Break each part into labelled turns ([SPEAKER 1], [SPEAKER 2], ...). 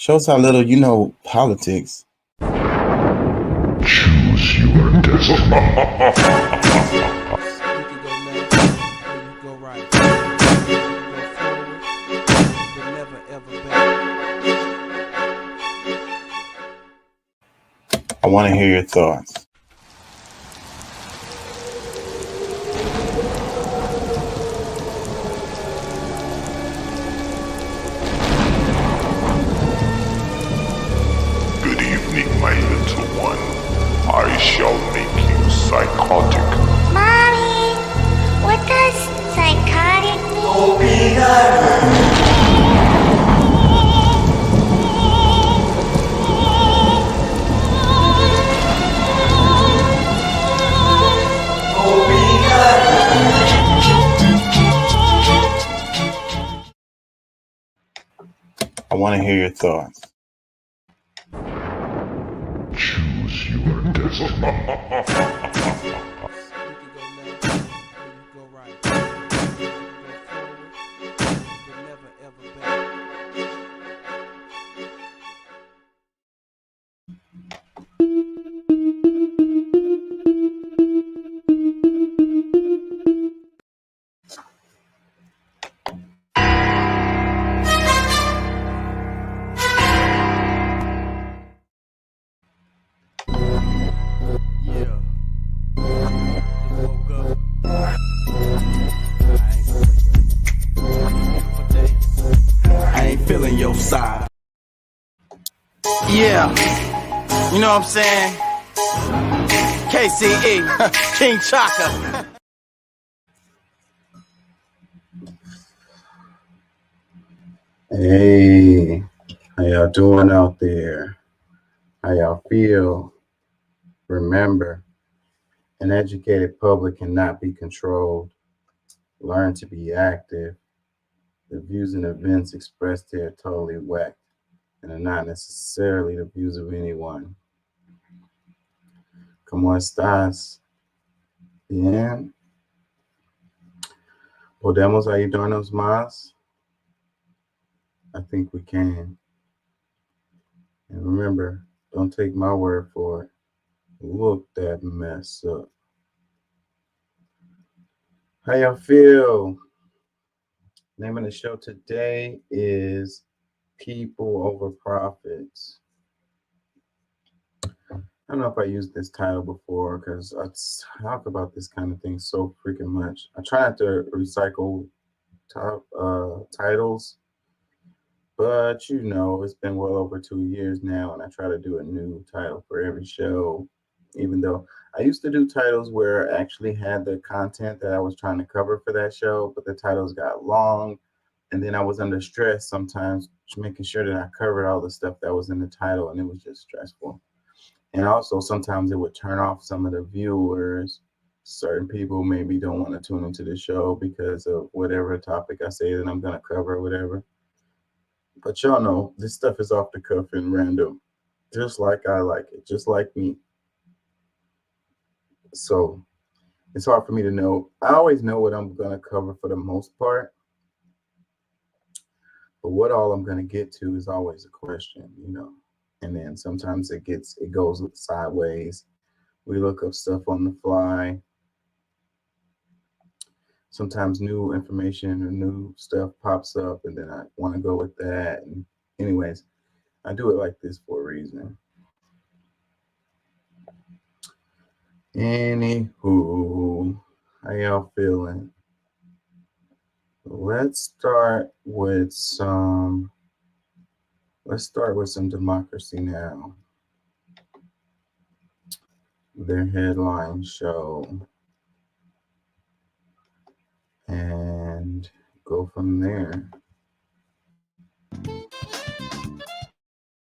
[SPEAKER 1] Shows how little you know politics.
[SPEAKER 2] Choose your destiny.
[SPEAKER 3] You can go left, or you go right. You can go forward, but never ever back.
[SPEAKER 1] I want to hear your thoughts.
[SPEAKER 2] Good evening, my little one. I shall make you psychotic.
[SPEAKER 4] Mommy, what does psychotic mean?
[SPEAKER 1] I want to hear your thoughts.
[SPEAKER 2] Choose your destiny.
[SPEAKER 3] You can go left, or you go right. You can go forward, but never ever back. Yeah. Woke up.
[SPEAKER 5] I ain't feeling your side. Yeah, you know what I'm saying? KCE, King Chaka.
[SPEAKER 1] Hey, how y'all doing out there? How y'all feel? Remember, an educated public cannot be controlled. Learn to be active. The views and events expressed here are totally whacked and are not necessarily the views of anyone. ¿Cómo estás? Bien. ¿Podemos ayudarnos más? I think we can. And remember, don't take my word for it. Look that mess up. How y'all feel? Name of the show today is People Over Profits. I don't know if I used this title before because I talk about this kind of thing so freaking much. I try not to recycle titles, but you know, it's been well over 2 years now, and I try to do a new title for every show, even though I used to do titles where I actually had the content that I was trying to cover for that show, but the titles got long, and then I was under stress sometimes making sure that I covered all the stuff that was in the title, and it was just stressful. And also sometimes it would turn off some of the viewers. Certain people maybe don't want to tune into the show because of whatever topic I say that I'm going to cover or whatever. But y'all know this stuff is off the cuff and random, just like I like it, just like me. So it's hard for me to know. I always know what I'm going to cover for the most part. But what all I'm going to get to is always a question, you know. And then sometimes it goes sideways. We look up stuff on the fly. Sometimes new information or new stuff pops up, and then I want to go with that. And anyways, I do it like this for a reason. Anywho, how y'all feeling? Let's start with some Democracy Now! Their headline show, and go from there.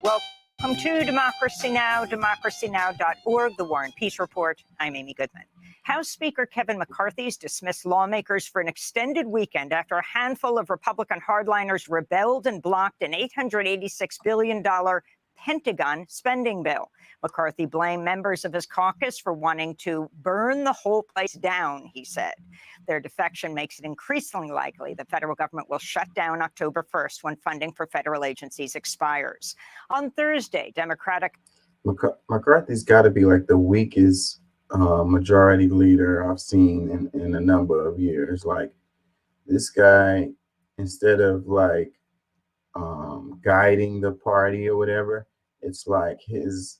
[SPEAKER 6] Welcome to Democracy Now!, democracynow.org, The War and Peace Report. I'm Amy Goodman. House Speaker Kevin McCarthy's dismissed lawmakers for an extended weekend after a handful of Republican hardliners rebelled and blocked an $886 billion Pentagon spending bill. McCarthy blamed members of his caucus for wanting to burn the whole place down, he said. Their defection makes it increasingly likely the federal government will shut down October 1st when funding for federal agencies expires. On Thursday, Democratic
[SPEAKER 1] McCarthy's got to be like the weakest majority leader I've seen in a number of years. Like, this guy, instead of like guiding the party or whatever, it's like his,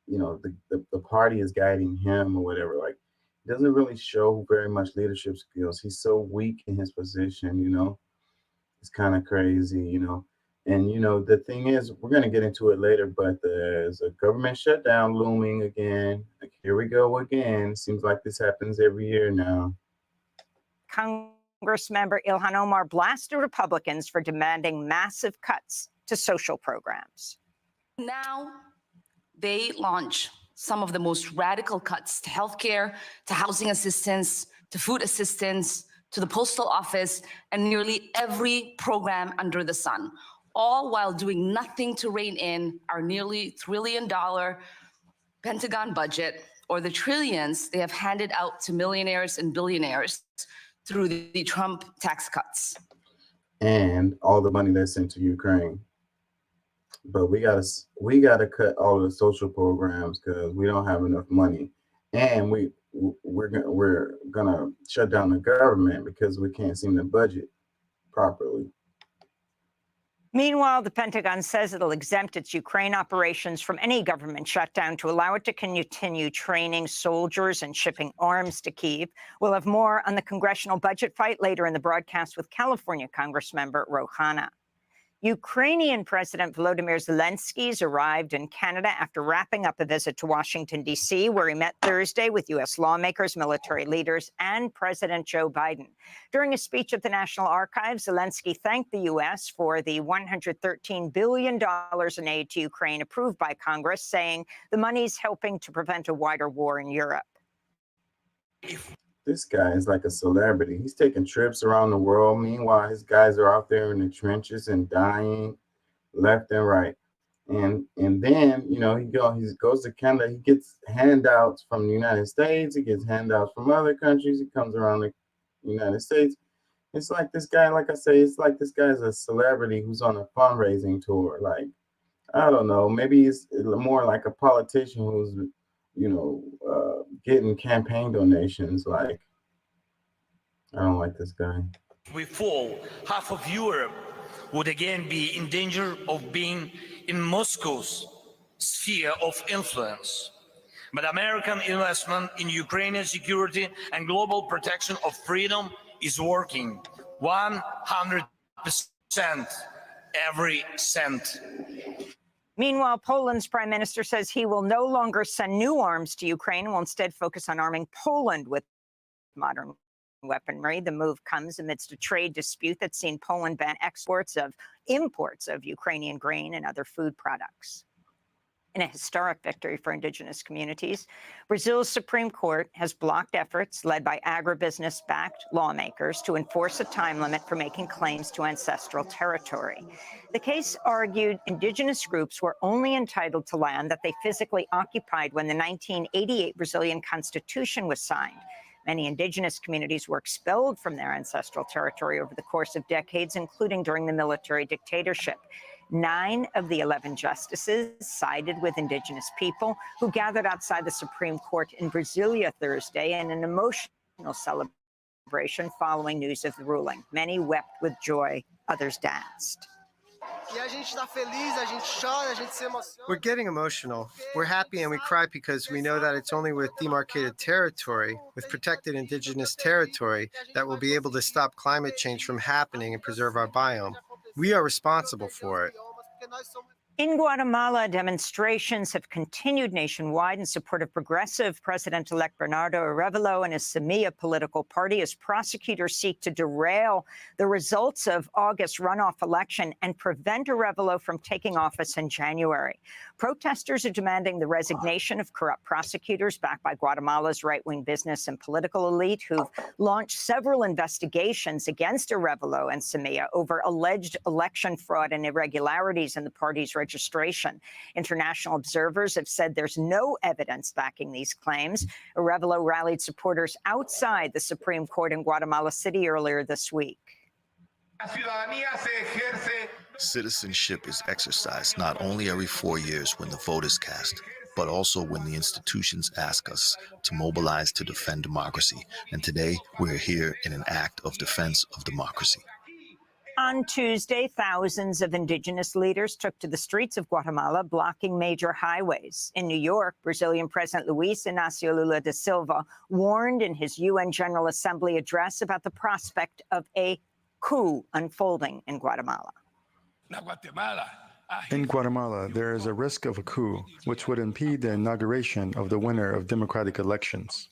[SPEAKER 1] the party is guiding him or whatever. Like, he doesn't really show very much leadership skills. He's so weak in his position, it's kind of crazy, And, the thing is, we're going to get into it later, but there's a government shutdown looming again. Like, here we go again. Seems like this happens every year now.
[SPEAKER 6] Congressmember Ilhan Omar blasted Republicans for demanding massive cuts to social programs.
[SPEAKER 7] Now they launch some of the most radical cuts to healthcare, to housing assistance, to food assistance, to the postal office, and nearly every program under the sun, all while doing nothing to rein in our nearly $1 trillion Pentagon budget, or the trillions they have handed out to millionaires and billionaires through the Trump tax cuts.
[SPEAKER 1] And all the money that's sent to Ukraine. But we gotta cut all of the social programs because we don't have enough money. And we're gonna shut down the government because we can't seem to budget properly.
[SPEAKER 6] Meanwhile, the Pentagon says it'll exempt its Ukraine operations from any government shutdown to allow it to continue training soldiers and shipping arms to Kyiv. We'll have more on the congressional budget fight later in the broadcast with California Congressmember Ro Khanna. Ukrainian President Volodymyr Zelensky's arrived in Canada after wrapping up a visit to Washington, D.C., where he met Thursday with U.S. lawmakers, military leaders, and President Joe Biden. During a speech at the National Archives, Zelensky thanked the U.S. for the $113 billion in aid to Ukraine approved by Congress, saying the money's helping to prevent a wider war in Europe.
[SPEAKER 1] This guy is like a celebrity. He's taking trips around the world. Meanwhile, his guys are out there in the trenches and dying left and right. And then, he goes to Canada. He gets handouts from the United States. He gets handouts from other countries. He comes around the United States. It's like this guy, like I say, it's like this guy's a celebrity who's on a fundraising tour. Like, I don't know, maybe it's more like a politician who's getting campaign donations. Like, I don't like this guy.
[SPEAKER 8] If we fall, half of Europe would again be in danger of being in Moscow's sphere of influence. But American investment in Ukrainian security and global protection of freedom is working 100%, every cent.
[SPEAKER 6] Meanwhile, Poland's prime minister says he will no longer send new arms to Ukraine and will instead focus on arming Poland with modern weaponry. The move comes amidst a trade dispute that's seen Poland ban imports of Ukrainian grain and other food products. In a historic victory for indigenous communities, Brazil's Supreme Court has blocked efforts led by agribusiness-backed lawmakers to enforce a time limit for making claims to ancestral territory. The case argued indigenous groups were only entitled to land that they physically occupied when the 1988 Brazilian Constitution was signed. Many indigenous communities were expelled from their ancestral territory over the course of decades, including during the military dictatorship. 9 of the 11 justices sided with indigenous people who gathered outside the Supreme Court in Brasilia Thursday in an emotional celebration following news of the ruling. Many wept with joy, others danced.
[SPEAKER 9] We're getting emotional. We're happy and we cry because we know that it's only with demarcated territory, with protected indigenous territory, that we'll be able to stop climate change from happening and preserve our biome. We are responsible for it.
[SPEAKER 6] In Guatemala, demonstrations have continued nationwide in support of progressive President-elect Bernardo Arévalo and his Semilla political party as prosecutors seek to derail the results of August's runoff election and prevent Arévalo from taking office in January. Protesters are demanding the resignation of corrupt prosecutors backed by Guatemala's right-wing business and political elite, who've launched several investigations against Arévalo and Semilla over alleged election fraud and irregularities in the party's registration registration. International observers have said there's no evidence backing these claims. Arevalo rallied supporters outside the Supreme Court in Guatemala City earlier this week.
[SPEAKER 10] Citizenship is exercised not only every 4 years when the vote is cast, but also when the institutions ask us to mobilize to defend democracy. And today, we're here in an act of defense of democracy.
[SPEAKER 6] On Tuesday, thousands of indigenous leaders took to the streets of Guatemala, blocking major highways. In New York, Brazilian President Luiz Inácio Lula da Silva warned in his UN General Assembly address about the prospect of a coup unfolding in Guatemala.
[SPEAKER 11] In Guatemala, there is a risk of a coup, which would impede the inauguration of the winner of democratic elections.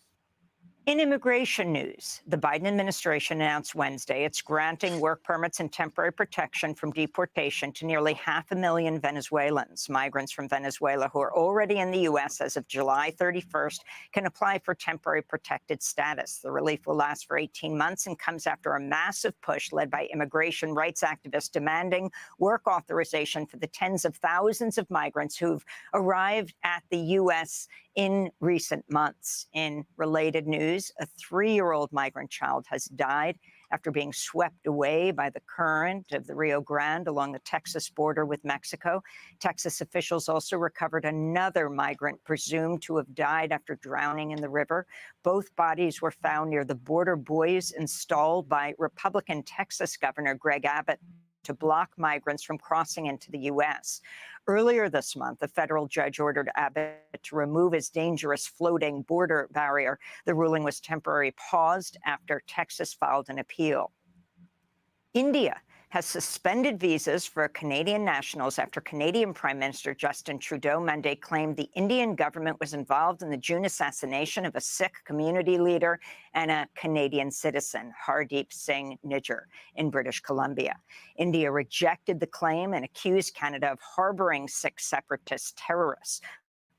[SPEAKER 6] In immigration news, the Biden administration announced Wednesday it's granting work permits and temporary protection from deportation to nearly 500,000 Venezuelans. Migrants from Venezuela who are already in the U.S. as of July 31st can apply for temporary protected status. The relief will last for 18 months and comes after a massive push led by immigration rights activists demanding work authorization for the tens of thousands of migrants who've arrived at the U.S. in recent months. In related news, a 3-year-old migrant child has died after being swept away by the current of the Rio Grande along the Texas border with Mexico. Texas officials also recovered another migrant presumed to have died after drowning in the river. Both bodies were found near the border buoys installed by Republican Texas Governor Greg Abbott to block migrants from crossing into the U.S. Earlier this month, a federal judge ordered Abbott to remove his dangerous floating border barrier. The ruling was temporarily paused after Texas filed an appeal. India has suspended visas for Canadian nationals after Canadian Prime Minister Justin Trudeau Monday claimed the Indian government was involved in the June assassination of a Sikh community leader and a Canadian citizen, Hardeep Singh Nijjar, in British Columbia. India rejected the claim and accused Canada of harboring Sikh separatist terrorists.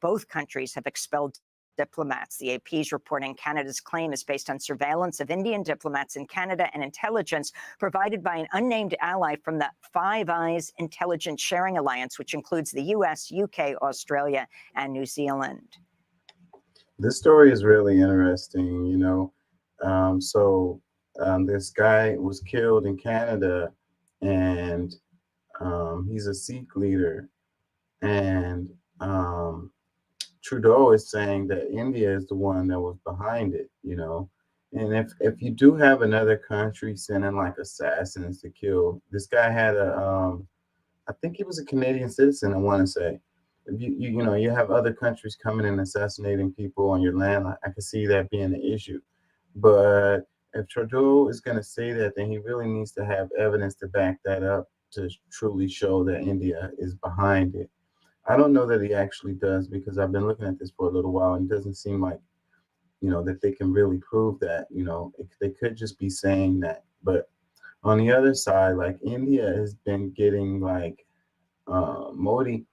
[SPEAKER 6] Both countries have expelled diplomats. The AP is reporting Canada's claim is based on surveillance of Indian diplomats in Canada and intelligence provided by an unnamed ally from the Five Eyes Intelligence Sharing Alliance, which includes the US, UK, Australia, and New Zealand.
[SPEAKER 1] This story is really interesting, you know. This guy was killed in Canada, and he's a Sikh leader. And Trudeau is saying that India is the one that was behind it, you know. And if you do have another country sending like assassins to kill, this guy had I think he was a Canadian citizen, I want to say. If you know, you have other countries coming and assassinating people on your land, I can see that being an issue. But if Trudeau is going to say that, then he really needs to have evidence to back that up to truly show that India is behind it. I don't know that he actually does, because I've been looking at this for a little while and it doesn't seem like, you know, that they can really prove that. You know, they could just be saying that. But on the other side, like India has been getting like Modi,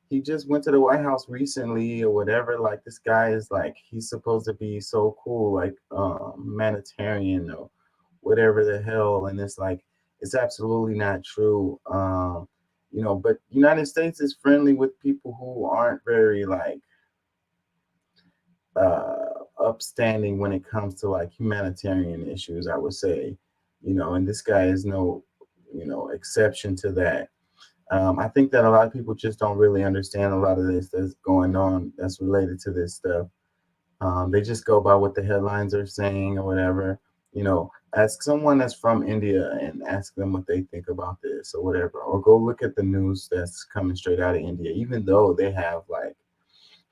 [SPEAKER 1] he just went to the White House recently or whatever. Like this guy is like, he's supposed to be so cool, like humanitarian or whatever the hell. And it's like, it's absolutely not true. You know, but United States is friendly with people who aren't very like upstanding when it comes to like humanitarian issues, I would say, you know, and this guy is no, you know, exception to that. I think that a lot of people just don't really understand a lot of this that's going on that's related to this stuff. They just go by what the headlines are saying or whatever. You know, ask someone that's from India and ask them what they think about this or whatever, or go look at the news that's coming straight out of India, even though they have like,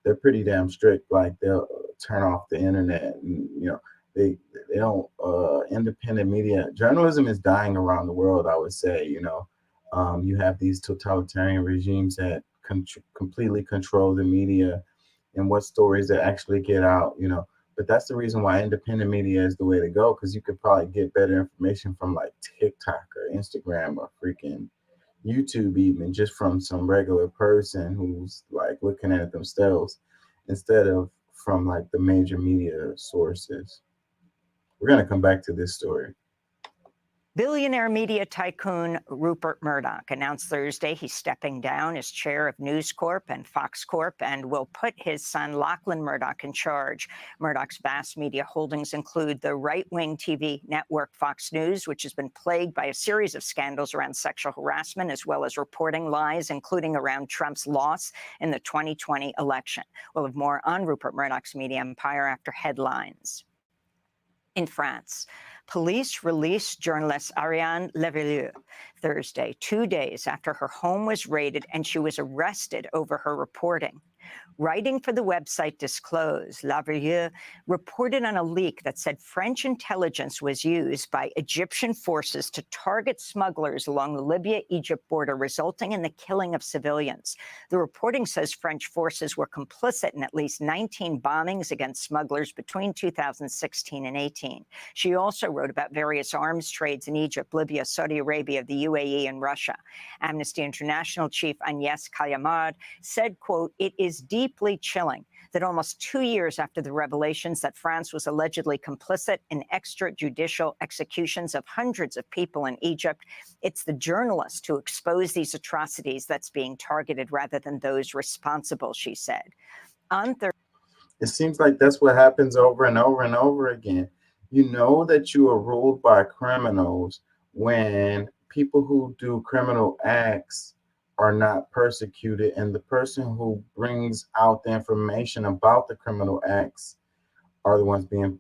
[SPEAKER 1] they're pretty damn strict. Like they'll turn off the internet and, you know, they don't, independent media, journalism is dying around the world, I would say. You know, you have these totalitarian regimes that completely control the media and what stories that actually get out, you know. But that's the reason why independent media is the way to go, because you could probably get better information from like TikTok or Instagram or freaking YouTube, even just from some regular person who's like looking at it themselves instead of from like the major media sources. We're going to come back to this story.
[SPEAKER 6] Billionaire media tycoon Rupert Murdoch announced Thursday he's stepping down as chair of News Corp and Fox Corp and will put his son Lachlan Murdoch in charge. Murdoch's vast media holdings include the right-wing TV network Fox News, which has been plagued by a series of scandals around sexual harassment, as well as reporting lies, including around Trump's loss in the 2020 election. We'll have more on Rupert Murdoch's media empire after headlines. In France, police released journalist Ariane Lavilleux Thursday, 2 days after her home was raided and she was arrested over her reporting. Writing for the website Disclose, Lavilleux reported on a leak that said French intelligence was used by Egyptian forces to target smugglers along the Libya-Egypt border, resulting in the killing of civilians. The reporting says French forces were complicit in at least 19 bombings against smugglers between 2016 and 18. She also wrote about various arms trades in Egypt, Libya, Saudi Arabia, the UAE, and Russia. Amnesty International chief Agnès Callamard said, quote, "It is deeply chilling that almost 2 years after the revelations that France was allegedly complicit in extrajudicial executions of hundreds of people in Egypt, it's the journalists who expose these atrocities that's being targeted rather than those responsible," she said. On Thursday,
[SPEAKER 1] it seems like that's what happens over and over and over again. You know that you are ruled by criminals when people who do criminal acts are not persecuted, and the person who brings out the information about the criminal acts are the ones being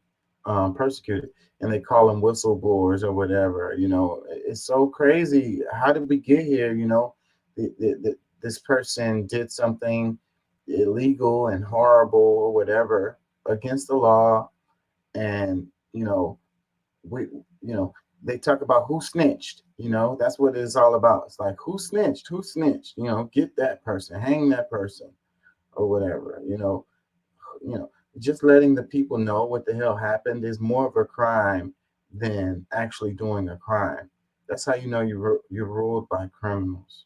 [SPEAKER 1] persecuted, and they call them whistleblowers or whatever. You know, it's so crazy. How did we get here? You know, this person did something illegal and horrible or whatever against the law, and they talk about who snitched. That's what it's all about. It's like, who snitched, get that person, hang that person or whatever. Just letting the people know what the hell happened is more of a crime than actually doing a crime. That's how you know you're ruled by criminals.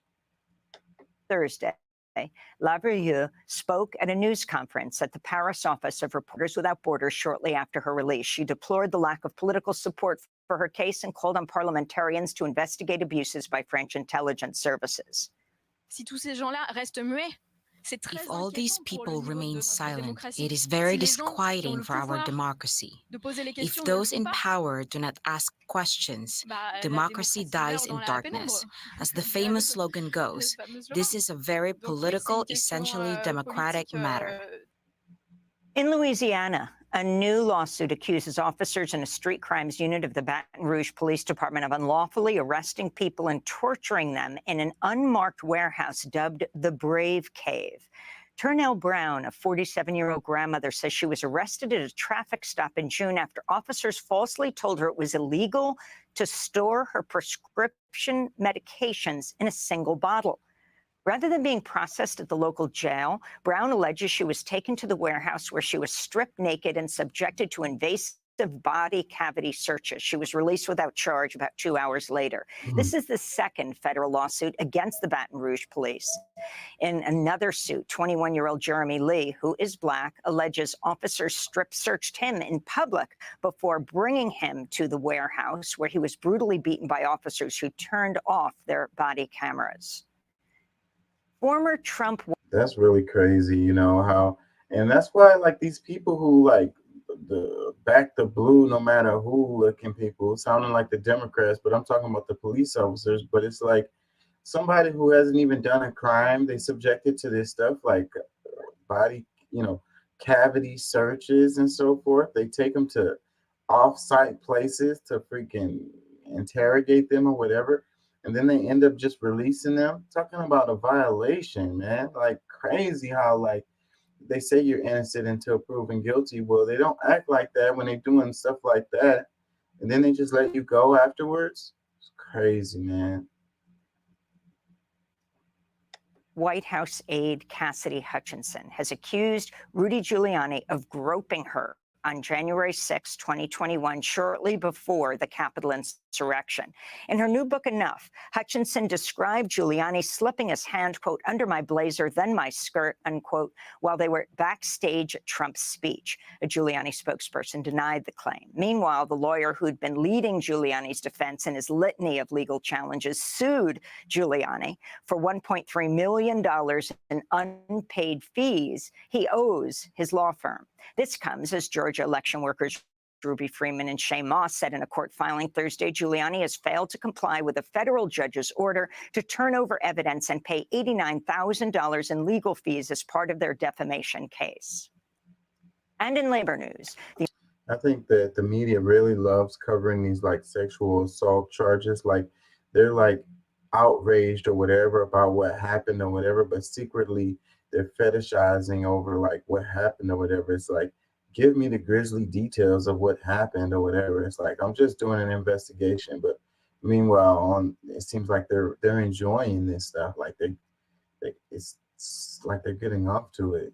[SPEAKER 6] Thursday, Lavilleux spoke at a news conference at the Paris office of Reporters Without Borders shortly after her release. She deplored the lack of political support for her case and called on parliamentarians to investigate abuses by French intelligence services.
[SPEAKER 12] If all these people remain silent, it is very disquieting for our democracy. If those in power do not ask questions, democracy dies in darkness. As the famous slogan goes, this is a very political, essentially democratic matter.
[SPEAKER 6] In Louisiana, a new lawsuit accuses officers in a street crimes unit of the Baton Rouge Police Department of unlawfully arresting people and torturing them in an unmarked warehouse dubbed the Brave Cave. Turnell Brown, a 47-year-old grandmother, says she was arrested at a traffic stop in June after officers falsely told her it was illegal to store her prescription medications in a single bottle. Rather than being processed at the local jail, Brown alleges she was taken to the warehouse where she was stripped naked and subjected to invasive body cavity searches. She was released without charge about 2 hours later. This is the second federal lawsuit against the Baton Rouge police. In another suit, 21-year-old Jeremy Lee, who is Black, alleges officers strip searched him in public before bringing him to the warehouse where he was brutally beaten by officers who turned off their body cameras. Former Trump.
[SPEAKER 1] That's really crazy, and that's why, like, these people who back the blue, no matter who looking people, sounding like the Democrats, but I'm talking about the police officers. But it's like somebody who hasn't even done a crime, they subjected to this stuff like body, cavity searches and so forth. They take them to off-site places to freaking interrogate them or whatever. And then they end up just releasing them. Talking about a violation, man. Like, crazy how, like, they say you're innocent until proven guilty. Well, they don't act like that when they're doing stuff like that. And then they just let you go afterwards. It's crazy, man.
[SPEAKER 6] White House aide Cassidy Hutchinson has accused Rudy Giuliani of groping her on January 6, 2021, shortly before the Capitol insurrection. In her new book, Enough, Hutchinson described Giuliani slipping his hand, quote, under my blazer, then my skirt, unquote, while they were backstage at Trump's speech. A Giuliani spokesperson denied the claim. Meanwhile, the lawyer who'd been leading Giuliani's defense in his litany of legal challenges sued Giuliani for $1.3 million in unpaid fees he owes his law firm. This comes as Georgia election workers Ruby Freeman and Shay Moss said in a court filing Thursday, Giuliani has failed to comply with a federal judge's order to turn over evidence and pay $89,000 in legal fees as part of their defamation case. And in labor news,
[SPEAKER 1] I think that the media really loves covering these like sexual assault charges. Like they're like outraged or whatever about what happened or whatever, but secretly they're fetishizing over like what happened or whatever. It's like, give me the grisly details of what happened or whatever. It's like, I'm just doing an investigation. But meanwhile, it seems like they're enjoying this stuff. Like it's like they're getting off to it.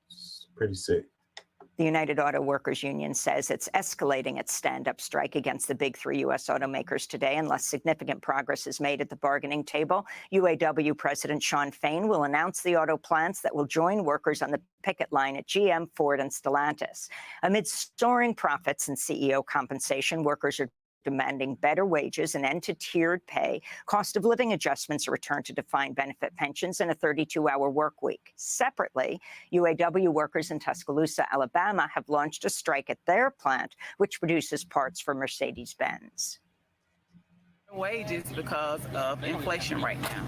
[SPEAKER 1] It's pretty sick.
[SPEAKER 6] The United Auto Workers Union says it's escalating its stand-up strike against the big three U.S. automakers today unless significant progress is made at the bargaining table. UAW President Shawn Fain will announce the auto plants that will join workers on the picket line at GM, Ford, and Stellantis. Amid soaring profits and CEO compensation, workers are demanding better wages, an end to tiered pay, cost of living adjustments, a return to defined benefit pensions, and a 32-hour work week. Separately, UAW workers in Tuscaloosa, Alabama, have launched a strike at their plant, which produces parts for Mercedes-Benz.
[SPEAKER 13] Wages because of inflation right now.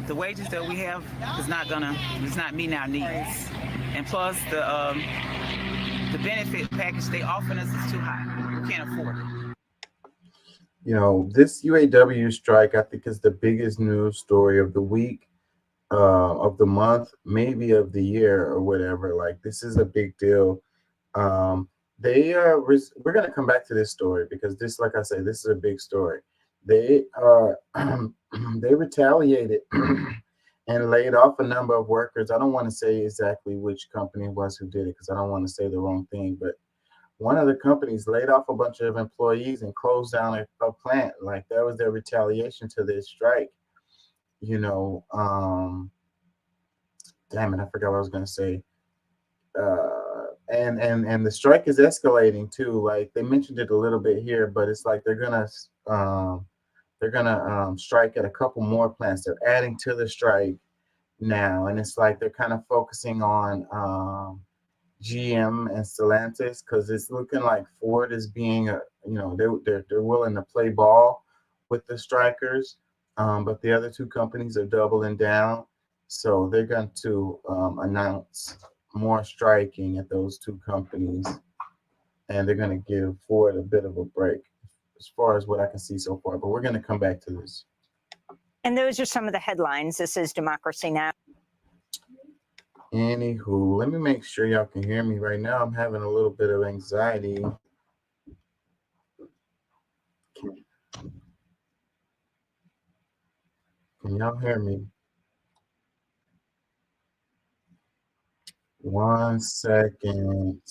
[SPEAKER 13] The wages that we have is not meeting our needs, and plus the benefit package they offering us is too high. We can't afford it.
[SPEAKER 1] You know, this UAW strike, I think, is the biggest news story of the week, of the month, maybe of the year or whatever. Like, this is a big deal. We're going to come back to this story because this, like I said, this is a big story. They they retaliated and laid off a number of workers. I don't want to say exactly which company it was who did it because I don't want to say the wrong thing, but one of the companies laid off a bunch of employees and closed down a plant. Like that was their retaliation to this strike. You know, damn it, I forgot what I was gonna say. And the strike is escalating too. Like they mentioned it a little bit here, but it's like they're gonna strike at a couple more plants. They're adding to the strike now, and it's like they're kind of focusing on GM and Stellantis because it's looking like Ford is being they're willing to play ball with the strikers, but the other two companies are doubling down, so they're going to announce more striking at those two companies, and they're going to give Ford a bit of a break as far as what I can see so far, but we're going to come back to this.
[SPEAKER 6] And those are some of the headlines. This is Democracy Now!
[SPEAKER 1] Anywho, let me make sure y'all can hear me right now. I'm having a little bit of anxiety. Can y'all hear me? 1 second.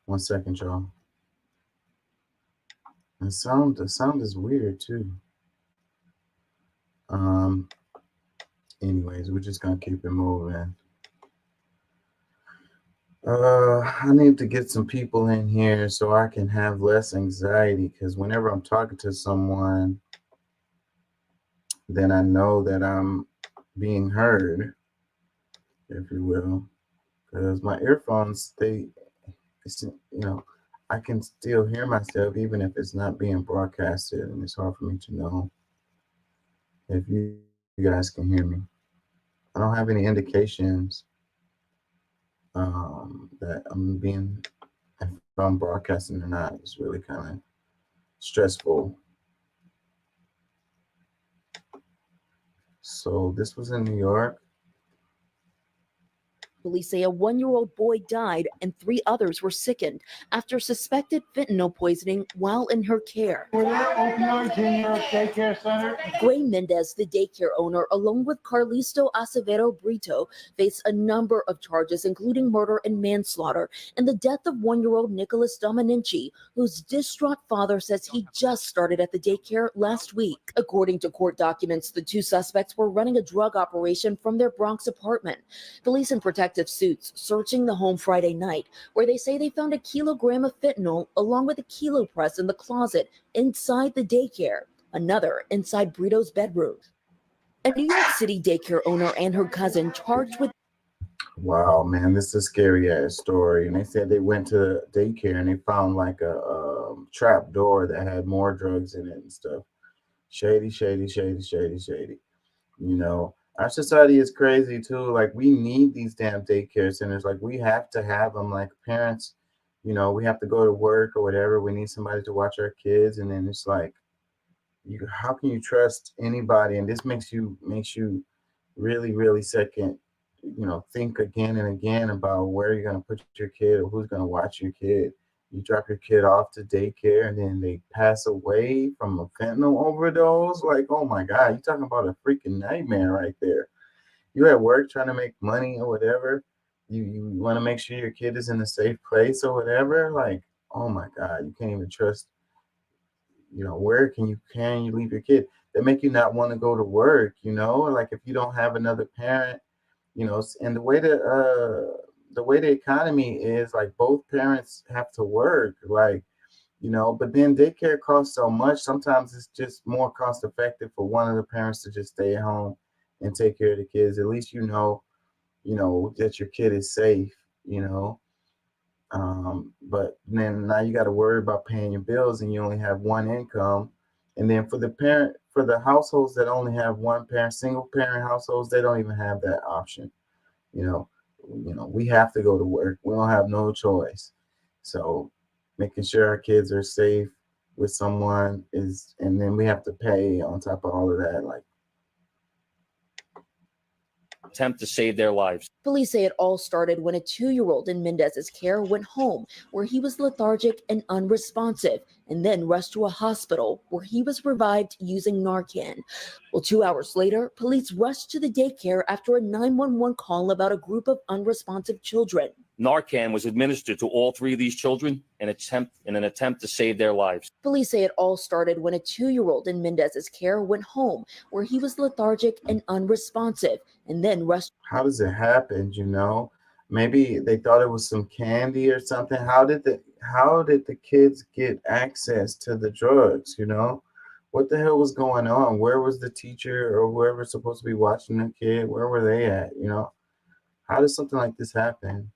[SPEAKER 1] One second, y'all. The sound is weird too. Anyways, we're just gonna keep it moving. I need to get some people in here so I can have less anxiety, because whenever I'm talking to someone, then I know that I'm being heard, if you will, because my earphones, I can still hear myself even if it's not being broadcasted, and it's hard for me to know if you guys can hear me. I don't have any indications that if I'm broadcasting or not. It's really kind of stressful. So this was in New York.
[SPEAKER 14] Police say a 1-year-old boy died and 3 others were sickened after suspected fentanyl poisoning while in her care.
[SPEAKER 15] Were there opioids in your daycare center?
[SPEAKER 14] Gray Mendez, the daycare owner, along with Carlisto Acevedo Brito, face a number of charges, including murder and manslaughter, and the death of 1-year-old Nicholas Dominici, whose distraught father says he just started at the daycare last week. According to court documents, the 2 suspects were running a drug operation from their Bronx apartment. Police in protective suits searching the home Friday night, where they say they found a kilogram of fentanyl along with a kilo press in the closet inside the daycare, another inside Brito's bedroom. A New York City daycare owner and her cousin charged with.
[SPEAKER 1] Wow, man, this is a scary ass story. And they said they went to daycare and they found like a trap door that had more drugs in it and stuff. Shady, shady, shady, shady, shady. You know, our society is crazy too. Like, we need these damn daycare centers. Like, we have to have them. Like, parents, you know, we have to go to work or whatever. We need somebody to watch our kids. And then it's like, how can you trust anybody? And this makes you really, really second, you know, think again and again about where you're going to put your kid or who's going to watch your kid. You drop your kid off to daycare and then they pass away from a fentanyl overdose. Like, oh my God, you're talking about a freaking nightmare right there. You're at work trying to make money or whatever. You want to make sure your kid is in a safe place or whatever. Like, oh my God, you can't even trust, you know, where can you leave your kid? They make you not want to go to work, you know, like if you don't have another parent, you know, and the way the economy is, like, both parents have to work, like, you know, but then daycare costs so much. Sometimes it's just more cost effective for one of the parents to just stay at home and take care of the kids. At least you know that your kid is safe, you know. But then now you got to worry about paying your bills and you only have one income. And then for the households that only have one parent, single parent households, they don't even have that option. You know, we have to go to work. We don't have no choice. So making sure our kids are safe with someone is, and then we have to pay on top of all of that, like,
[SPEAKER 16] attempt to save their lives.
[SPEAKER 14] Police say it all started when a 2-year-old in Mendez's care went home, where he was lethargic and unresponsive, and then rushed to a hospital where he was revived using Narcan. Well, 2 hours later, police rushed to the daycare after a 911 call about a group of unresponsive children.
[SPEAKER 16] Narcan was administered to all 3 of these children in an attempt to save their lives.
[SPEAKER 14] Police say it all started when a 2-year-old in Mendez's care went home, where he was lethargic and unresponsive, and then rushed.
[SPEAKER 1] How does it happen, you know? Maybe they thought it was some candy or something. How did the kids get access to the drugs, you know? What the hell was going on? Where was the teacher or whoever's supposed to be watching the kid? Where were they at, you know? How does something like this happen?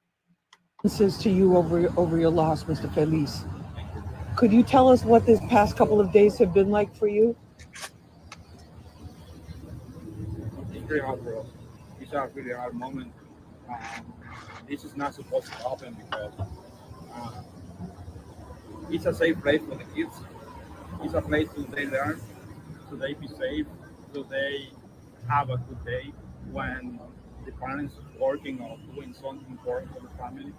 [SPEAKER 17] Says to you over your loss, Mr. Feliz. Could you tell us what this past couple of days have been like for you?
[SPEAKER 18] It's pretty hard for us. It's a really hard moment. This is not supposed to happen because it's a safe place for the kids. It's a place to they learn, so they be safe, so they have a good day when the parents is working or doing something important for the family,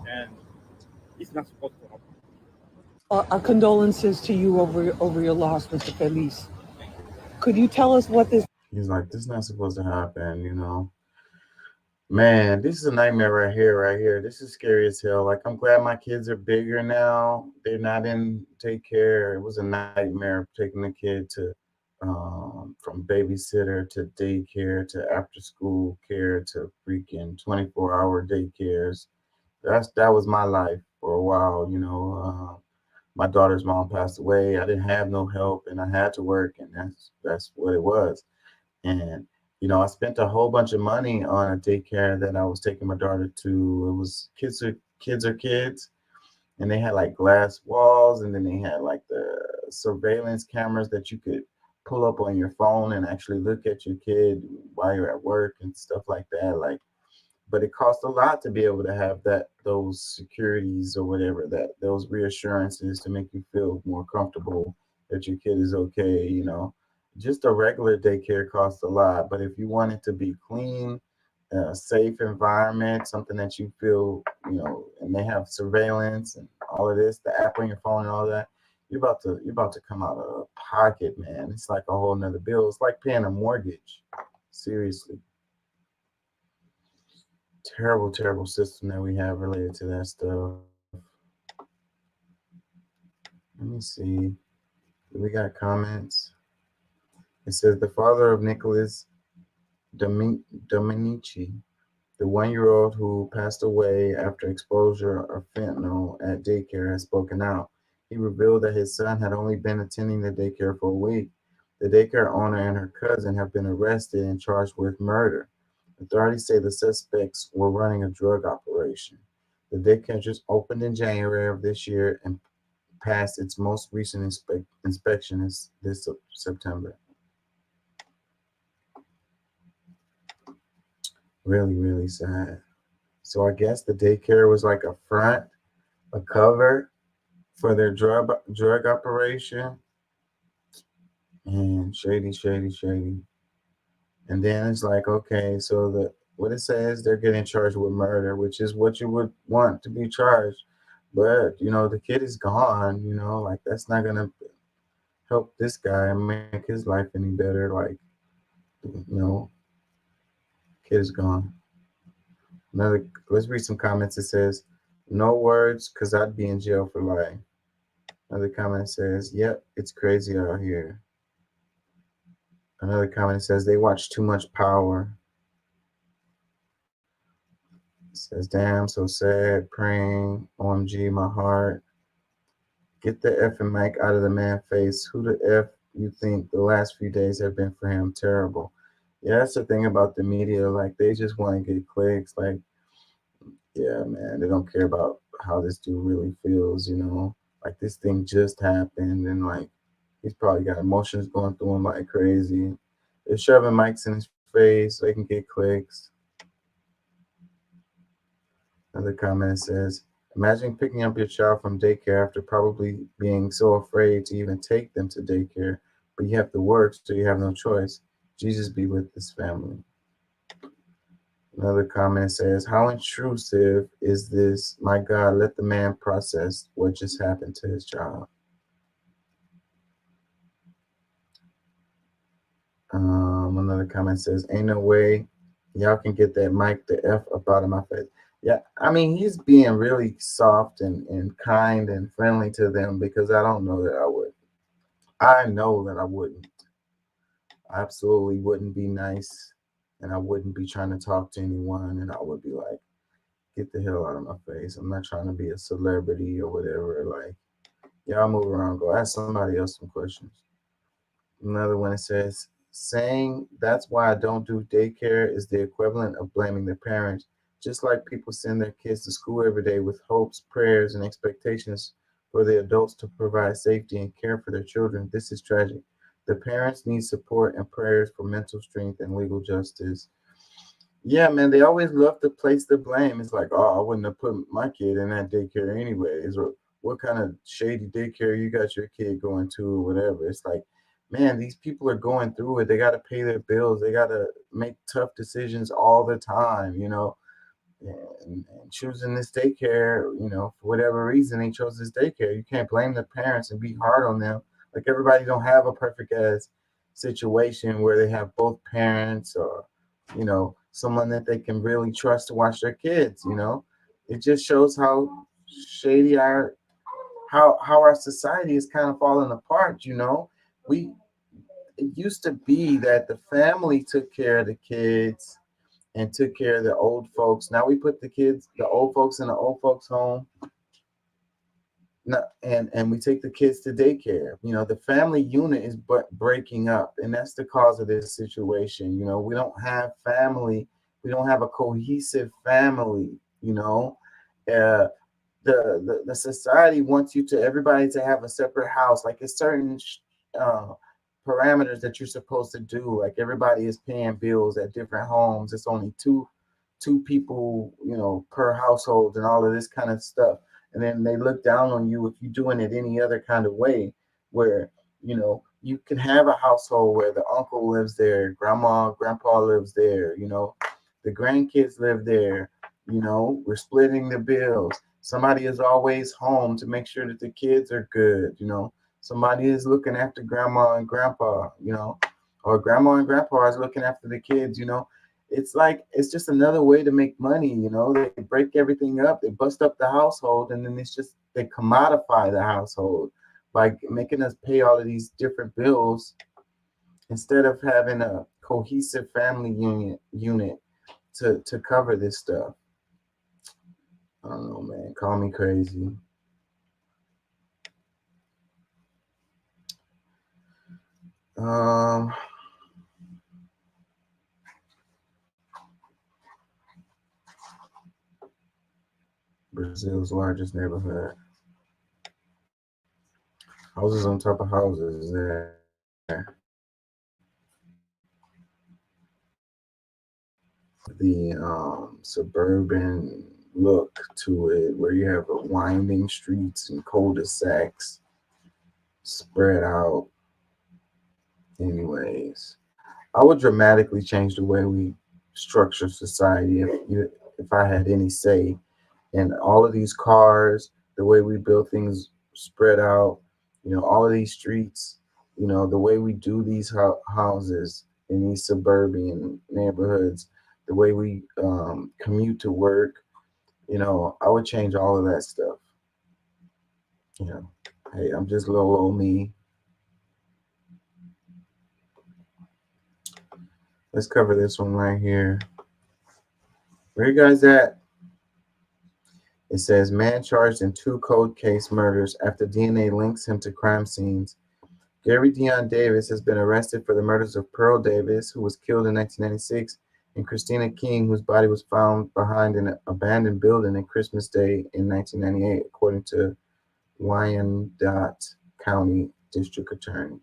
[SPEAKER 18] and it's not supposed to happen.
[SPEAKER 17] Our condolences to you over your loss, Mr. Feliz. Could you tell us what this?
[SPEAKER 1] He's like, this is not supposed to happen, you know. Man, this is a nightmare right here. This is scary as hell. Like, I'm glad my kids are bigger now. They're not in daycare. It was a nightmare taking the kid to from babysitter to daycare to after school care to freaking 24-hour daycares. That was my life for a while, you know. My daughter's mom passed away. I didn't have no help and I had to work, and that's what it was. And you know, I spent a whole bunch of money on a daycare that I was taking my daughter to. It was kids are kids, and they had like glass walls, and then they had like the surveillance cameras that you could pull up on your phone and actually look at your kid while you're at work and stuff like that. Like, but it cost a lot to be able to have those securities or whatever, those reassurances to make you feel more comfortable that your kid is okay, you know. Just a regular daycare costs a lot, but if you want it to be clean a safe environment, something that you feel, and they have surveillance and all of this, the app on your phone and all that, you're about to come out of pocket, man. It's like a whole nother bill. It's like paying a mortgage. Seriously. Terrible, terrible system that we have related to that stuff. Let me see. We got comments. It says the father of Nicholas Dominici, the 1-year-old who passed away after exposure of fentanyl at daycare, has spoken out. He revealed that his son had only been attending the daycare for a week. The daycare owner and her cousin have been arrested and charged with murder. Authorities say the suspects were running a drug operation. The daycare just opened in January of this year and passed its most recent inspection this September. Really, really sad. So I guess the daycare was like a front, a cover for their drug operation. And shady. And then it's like, okay, so what it says, they're getting charged with murder, which is what you would want to be charged. But, the kid is gone, like that's not going to help this guy make his life any better. Like, kid is gone. Let's read some comments. It says, no words, because I'd be in jail for lying. Another comment says, yep, it's crazy out here. Another comment says, they watch too much Power. It says, damn, so sad, praying, OMG, my heart. Get the effing mic out of the man's face. Who the F you think the last few days have been for him? Terrible. Yeah, that's the thing about the media. Like, they just want to get clicks. Like, yeah, man, they don't care about how this dude really feels, Like, this thing just happened, and, like, he's probably got emotions going through him like crazy. They're shoving mics in his face so they can get clicks. Another comment says, imagine picking up your child from daycare after probably being so afraid to even take them to daycare, but you have to work, so you have no choice. Jesus be with this family. Another comment says, how intrusive is this? My God, let the man process what just happened to his child. Another comment says, ain't no way y'all can get that mic the F up out of my face. Yeah, I mean, he's being really soft and kind and friendly to them, because I don't know that I would. I know that I wouldn't. I absolutely wouldn't be nice, and I wouldn't be trying to talk to anyone, and I would be like, get the hell out of my face. I'm not trying to be a celebrity or whatever. Like, y'all move around, go ask somebody else some questions. Another one, it says, saying that's why I don't do daycare is the equivalent of blaming the parents. Just like people send their kids to school every day with hopes, prayers, and expectations for the adults to provide safety and care for their children, this is tragic. The parents need support and prayers for mental strength and legal justice. Yeah, man, they always love to place the blame. It's like, oh, I wouldn't have put my kid in that daycare anyways. Or what kind of shady daycare you got your kid going to or whatever. It's like, man, these people are going through it. They got to pay their bills. They got to make tough decisions all the time, and choosing this daycare, for whatever reason they chose this daycare. You can't blame the parents and be hard on them. Like, everybody don't have a perfect ass situation where they have both parents or, someone that they can really trust to watch their kids. It just shows how shady how our society is kind of falling apart. It used to be that the family took care of the kids and took care of the old folks. Now we put the old folks in the old folks home. And we take the kids to daycare. The family unit is breaking up, and that's the cause of this situation. We don't have family. We don't have a cohesive family. The society wants everybody to have a separate house. Like, it's certain parameters that you're supposed to do. Like, everybody is paying bills at different homes. It's only two people, per household, and all of this kind of stuff. And then they look down on you if you're doing it any other kind of way, where, you can have a household where the uncle lives there, grandma, grandpa lives there, The grandkids live there. You know, we're splitting the bills. Somebody is always home to make sure that the kids are good. You know, somebody is looking after grandma and grandpa, you know, or grandma and grandpa is looking after the kids, you know. It's like, it's just another way to make money, you know. They break everything up, they bust up the household, and then it's just, they commodify the household by making us pay all of these different bills instead of having a cohesive family unit to cover this stuff. I don't know, man. Call me crazy. Brazil's largest neighborhood. Houses on top of houses there. The suburban look to it, where you have winding streets and cul-de-sacs spread out. Anyways, I would dramatically change the way we structure society if I had any say in all of these cars, the way we build things spread out, you know, all of these streets, you know, the way we do these houses in these suburban neighborhoods, the way we commute to work, you know, I would change all of that stuff. You know, hey, I'm just little old me. Let's cover this one right here. Where you guys at? It says, man charged in 2 cold case murders after DNA links him to crime scenes. Gary Dion Davis has been arrested for the murders of Pearl Davis, who was killed in 1996, and Christina King, whose body was found behind an abandoned building on Christmas Day in 1998, according to Wyandotte County District Attorney.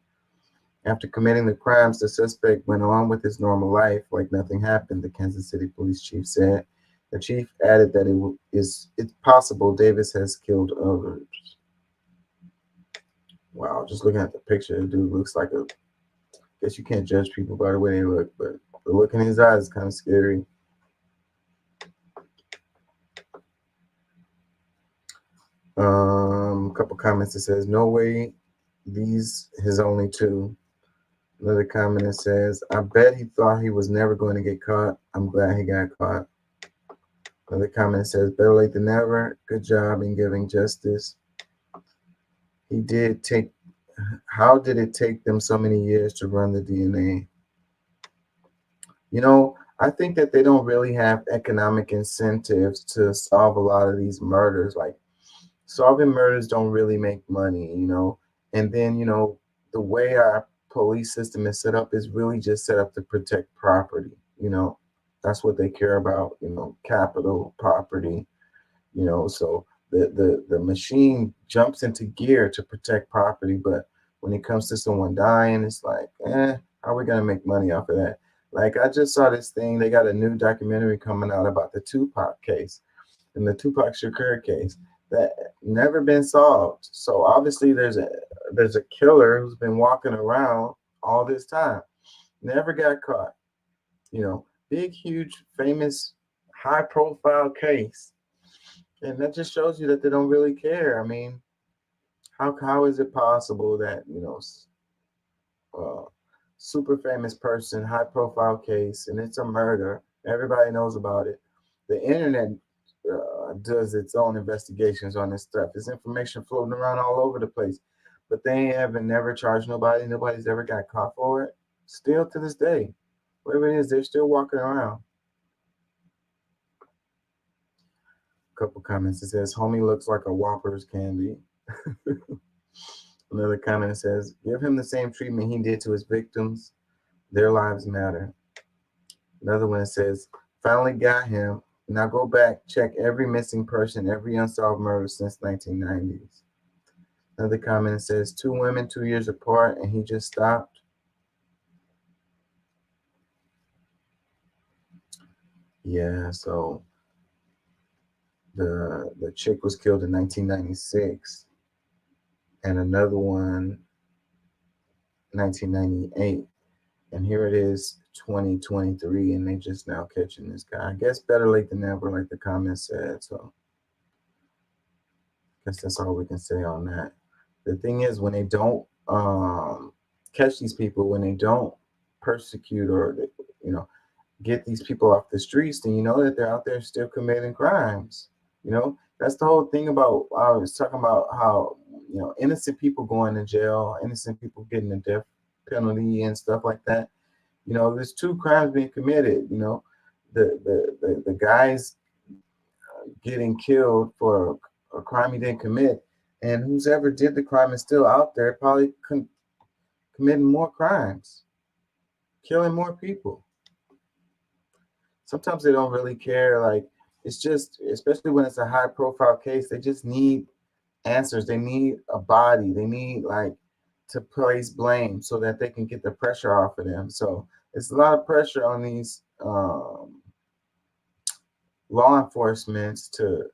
[SPEAKER 1] After committing the crimes, the suspect went on with his normal life like nothing happened, the Kansas City police chief said. The chief added that it's possible Davis has killed others. Wow, just looking at the picture, the dude looks like I guess you can't judge people by the way they look, but the look in his eyes is kind of scary. A couple comments that says, no way, these his only 2. Another comment that says, I bet he thought he was never going to get caught. I'm glad he got caught. Another comment says, better late than never. Good job in giving justice. How did it take them so many years to run the DNA? You know, I think that they don't really have economic incentives to solve a lot of these murders. Like, solving murders don't really make money, you know. And then, you know, the way our police system is set up is really just set up to protect property, you know. That's what they care about, you know, capital, property, you know. So the machine jumps into gear to protect property, but when it comes to someone dying, it's like, how are we gonna make money off of that? Like, I just saw this thing, they got a new documentary coming out about the Tupac case and the Tupac Shakur case that never been solved. So obviously there's a killer who's been walking around all this time, never got caught, you know. Big, huge, famous, high-profile case, and that just shows you that they don't really care. I mean, how is it possible that, you know, super famous person, high-profile case, and it's a murder, everybody knows about it. The internet does its own investigations on this stuff. There's information floating around all over the place, but they haven't never charged nobody. Nobody's ever got caught for it. Still to this day. Whatever it is, they're still walking around. A couple comments. It says, homie looks like a Whoppers candy. Another comment says, give him the same treatment he did to his victims. Their lives matter. Another one says, finally got him. Now go back, check every missing person, every unsolved murder since 1990s. Another comment says, 2 women, 2 years apart, and he just stopped. Yeah, so the chick was killed in 1996, and another one 1998, And here it is, 2023, and they just now catching this guy. I guess better late than never, like the comment said. So I guess that's all we can say on that. The thing is, when they don't catch these people, when they don't persecute or, you know, get these people off the streets, then you know that they're out there still committing crimes. You know, that's the whole thing about, I was talking about how, you know, innocent people going to jail, innocent people getting the death penalty and stuff like that. You know, there's two crimes being committed. You know, the guys getting killed for a crime he didn't commit, and who's ever did the crime is still out there, probably committing more crimes, killing more people. Sometimes they don't really care. Like, it's just, especially when it's a high profile case, they just need answers. They need a body. They need, like, to place blame so that they can get the pressure off of them. So it's a lot of pressure on these law enforcement to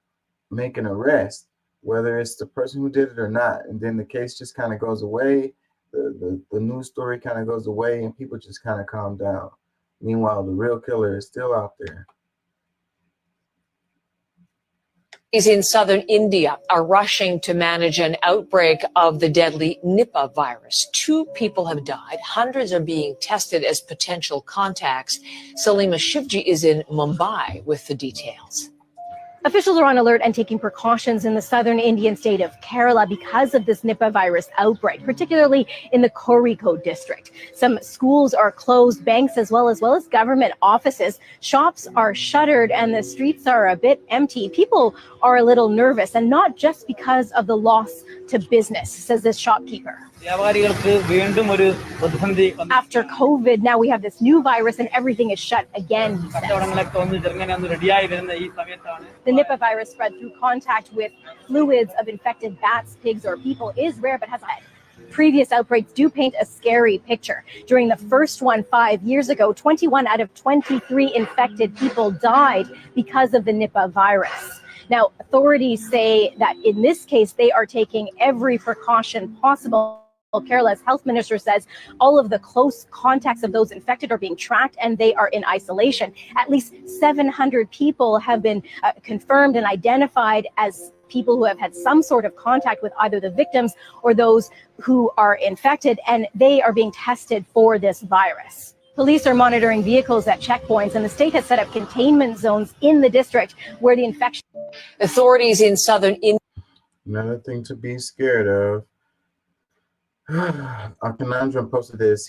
[SPEAKER 1] make an arrest, whether it's the person who did it or not. And then the case just kind of goes away. The news story kind of goes away, and people just kind of calm down. Meanwhile, the real killer is still out there.
[SPEAKER 19] In southern India are rushing to manage an outbreak of the deadly Nipah virus. 2 people have died. Hundreds are being tested as potential contacts. Salima Shivji is in Mumbai with the details.
[SPEAKER 20] Officials are on alert and taking precautions in the southern Indian state of Kerala because of this Nipah virus outbreak, particularly in the Kozhikode district. Some schools are closed, banks as well as government offices. Shops are shuttered and the streets are a bit empty. People are a little nervous, and not just because of the loss to business, says this shopkeeper. After COVID, now we have this new virus and everything is shut again, he says. The Nipah virus spread through contact with fluids of infected bats, pigs, or people is rare, but has had previous outbreaks do paint a scary picture. During the first one 5 years ago, 21 out of 23 infected people died because of the Nipah virus. Now, authorities say that in this case, they are taking every precaution possible. Kerala's health minister says all of the close contacts of those infected are being tracked and they are in isolation. At least 700 people have been confirmed and identified as people who have had some sort of contact with either the victims or those who are infected, and they are being tested for this virus. Police are monitoring vehicles at checkpoints, and the state has set up containment zones in the district where the infection.
[SPEAKER 19] Authorities in southern India.
[SPEAKER 1] Another thing to be scared of. Conundrum posted this.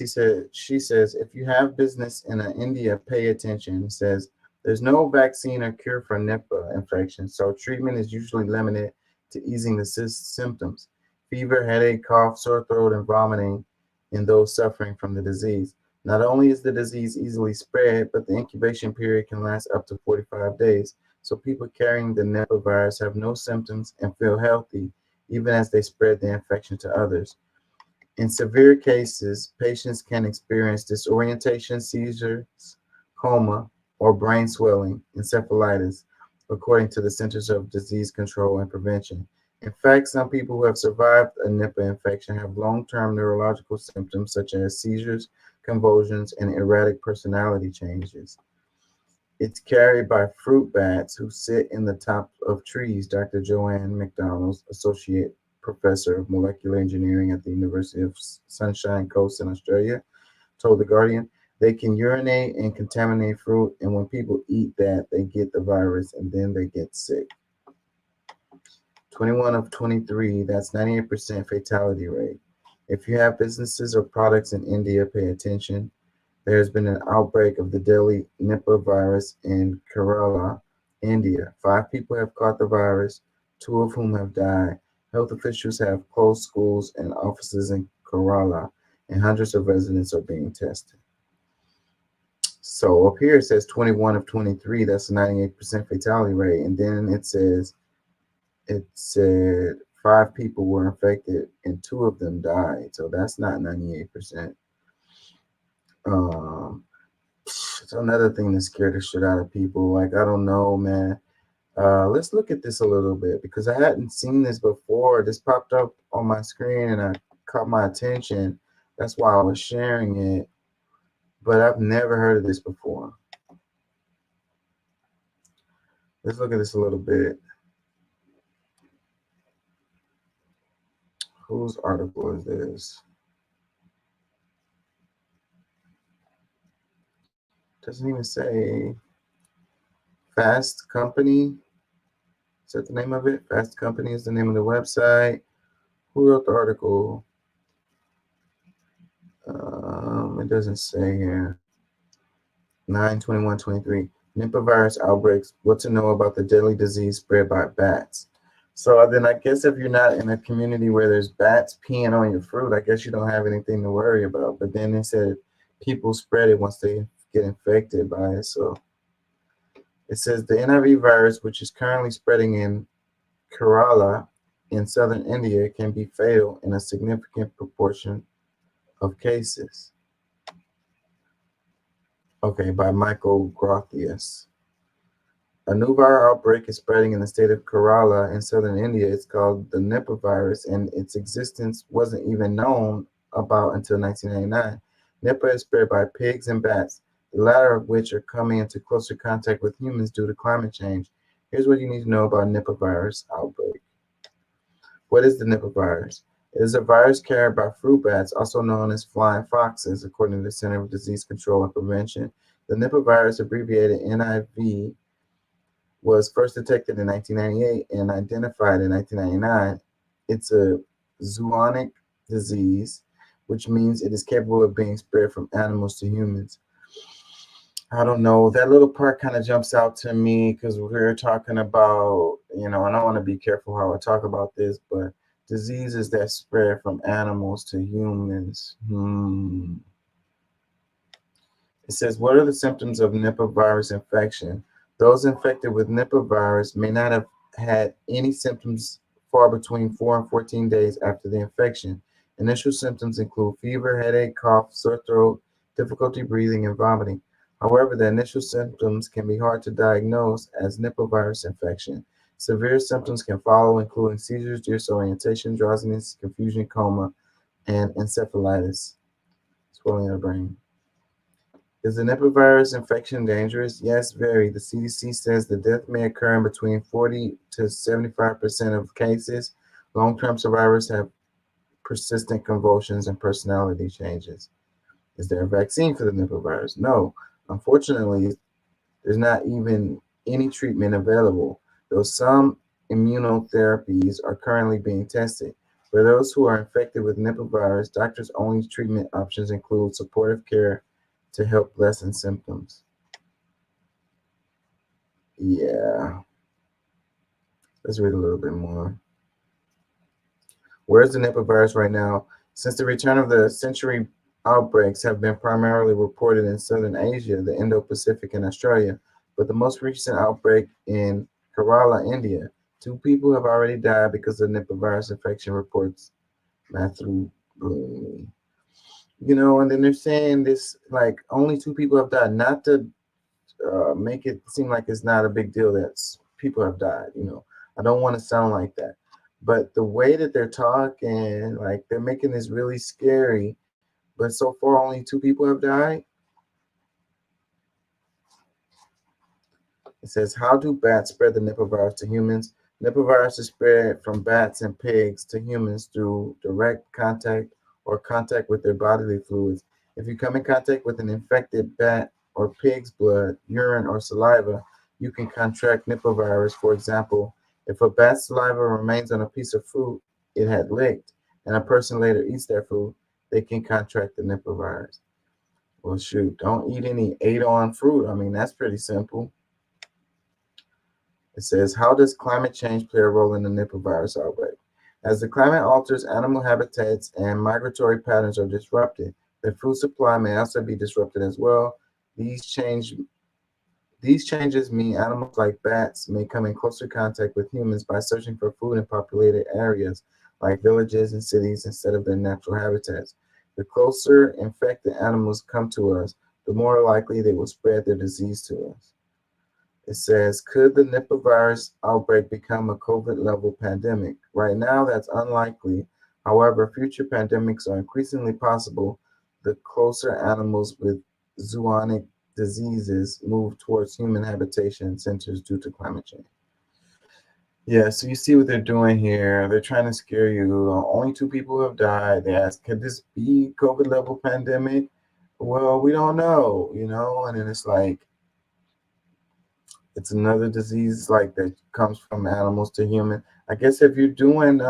[SPEAKER 1] She says, if you have business in India, pay attention. It says, there's no vaccine or cure for Nipah infection, so treatment is usually limited to easing the symptoms. Fever, headache, cough, sore throat, and vomiting in those suffering from the disease. Not only is the disease easily spread, but the incubation period can last up to 45 days. So people carrying the Nipah virus have no symptoms and feel healthy, even as they spread the infection to others. In severe cases, patients can experience disorientation, seizures, coma, or brain swelling, encephalitis, according to the Centers of Disease Control and Prevention. In fact, some people who have survived a Nipah infection have long-term neurological symptoms such as seizures, convulsions, and erratic personality changes. It's carried by fruit bats who sit in the top of trees. Dr. Joanne McDonald, Associate Professor of Molecular Engineering at the University of Sunshine Coast in Australia, told The Guardian, they can urinate and contaminate fruit, and when people eat that, they get the virus and then they get sick. 21 of 23, that's 98% fatality rate. If you have businesses or products in India, pay attention. There's been an outbreak of the deadly Nipah virus in Kerala, India. 5 people have caught the virus, 2 of whom have died. Health officials have closed schools and offices in Kerala, and hundreds of residents are being tested. So up here it says 21 of 23, that's a 98% fatality rate. And then it said 5 people were infected and 2 of them died. So that's not 98%. It's another thing that scared the shit out of people. Like, I don't know, man. Let's look at this a little bit because I hadn't seen this before. This popped up on my screen and it caught my attention. That's why I was sharing it. but I've never heard of this before. Let's look at this a little bit. Whose article is this? Doesn't even say. Fast Company. Is that the name of it? Fast Company is the name of the website. Who wrote the article? It doesn't say here. 9/21/23. Nipah virus outbreaks. What to know about the deadly disease spread by bats. So then I guess if you're not in a community where there's bats peeing on your fruit, I guess you don't have anything to worry about. But then they said people spread it once they get infected by it. So it says the NIV virus, which is currently spreading in Kerala in southern India, can be fatal in a significant proportion of cases. Okay, by Michael Grothius. A new viral outbreak is spreading in the state of Kerala in southern India. It's called the Nipah virus, and its existence wasn't even known about until 1999. Nipah is spread by pigs and bats, the latter of which are coming into closer contact with humans due to climate change. Here's what you need to know about Nipah virus outbreak. What is the Nipah virus? It is a virus carried by fruit bats, also known as flying foxes, according to the Center for Disease Control and Prevention. The Nipah virus, abbreviated NIV, was first detected in 1998 and identified in 1999. It's a zoonotic disease, which means it is capable of being spread from animals to humans. I don't know. That little part kind of jumps out to me because we're talking about, and I want to be careful how I talk about this, but diseases that spread from animals to humans. It says, what are the symptoms of Nipah virus infection? Those infected with Nipah virus may not have had any symptoms for between 4 and 14 days after the infection. Initial symptoms include fever, headache, cough, sore throat, difficulty breathing, and vomiting. However, the initial symptoms can be hard to diagnose as Nipah virus infection. Severe symptoms can follow, including seizures, disorientation, drowsiness, confusion, coma, and encephalitis, swelling of the brain. Is the Nipah virus infection dangerous? Yes, very. The CDC says the death may occur in between 40 to 75% of cases. Long-term survivors have persistent convulsions and personality changes. Is there a vaccine for the Nipah virus? No. Unfortunately, there's not even any treatment available, though some immunotherapies are currently being tested. For those who are infected with Nipah virus, doctors' only treatment options include supportive care to help lessen symptoms. Yeah. Let's read a little bit more. Where's the Nipah virus right now? Since the return of the century, outbreaks have been primarily reported in southern Asia, the Indo-Pacific, and Australia, but the most recent outbreak in Kerala, India. 2 people have already died because of Nipah virus infection, reports Matthew Bloomley. And then they're saying this, like, only 2 people have died, not to make it seem like it's not a big deal that people have died. I don't want to sound like that, but the way that they're talking, like, they're making this really scary. But so far, only 2 people have died. It says, how do bats spread the Nipah virus to humans? Nipah virus is spread from bats and pigs to humans through direct contact or contact with their bodily fluids. If you come in contact with an infected bat or pig's blood, urine, or saliva, you can contract Nipah virus. For example, if a bat's saliva remains on a piece of fruit it had licked, and a person later eats that food, they can contract the Nipah virus. Well, shoot, don't eat any ate-on fruit. I mean, that's pretty simple. It says, how does climate change play a role in the Nipah virus outbreak? As the climate alters, animal habitats and migratory patterns are disrupted. The food supply may also be disrupted as well. These changes mean animals like bats may come in closer contact with humans by searching for food in populated areas like villages and cities instead of their natural habitats. The closer infected animals come to us, the more likely they will spread their disease to us. It says, could the Nipah virus outbreak become a COVID-level pandemic? Right now, that's unlikely. However, future pandemics are increasingly possible the closer animals with zoonotic diseases move towards human habitation centers due to climate change. Yeah, so you see what they're doing here. They're trying to scare you. Only 2 people have died. They ask, could this be COVID level pandemic? Well, we don't know, and then it's like, it's another disease like that comes from animals to human. I guess if you're doing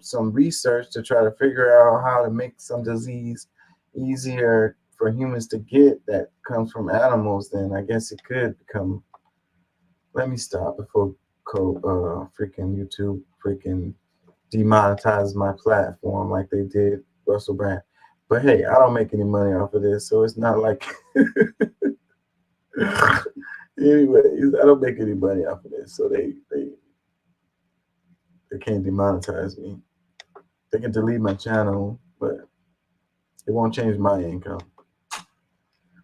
[SPEAKER 1] some research to try to figure out how to make some disease easier for humans to get that comes from animals, then I guess it could become. Let me stop before freaking YouTube freaking demonetize my platform like they did Russell Brand. But hey, I don't make any money off of this, so it's not like. Anyways, I don't make any money off of this, so they can't demonetize me. They can delete my channel, but it won't change my income.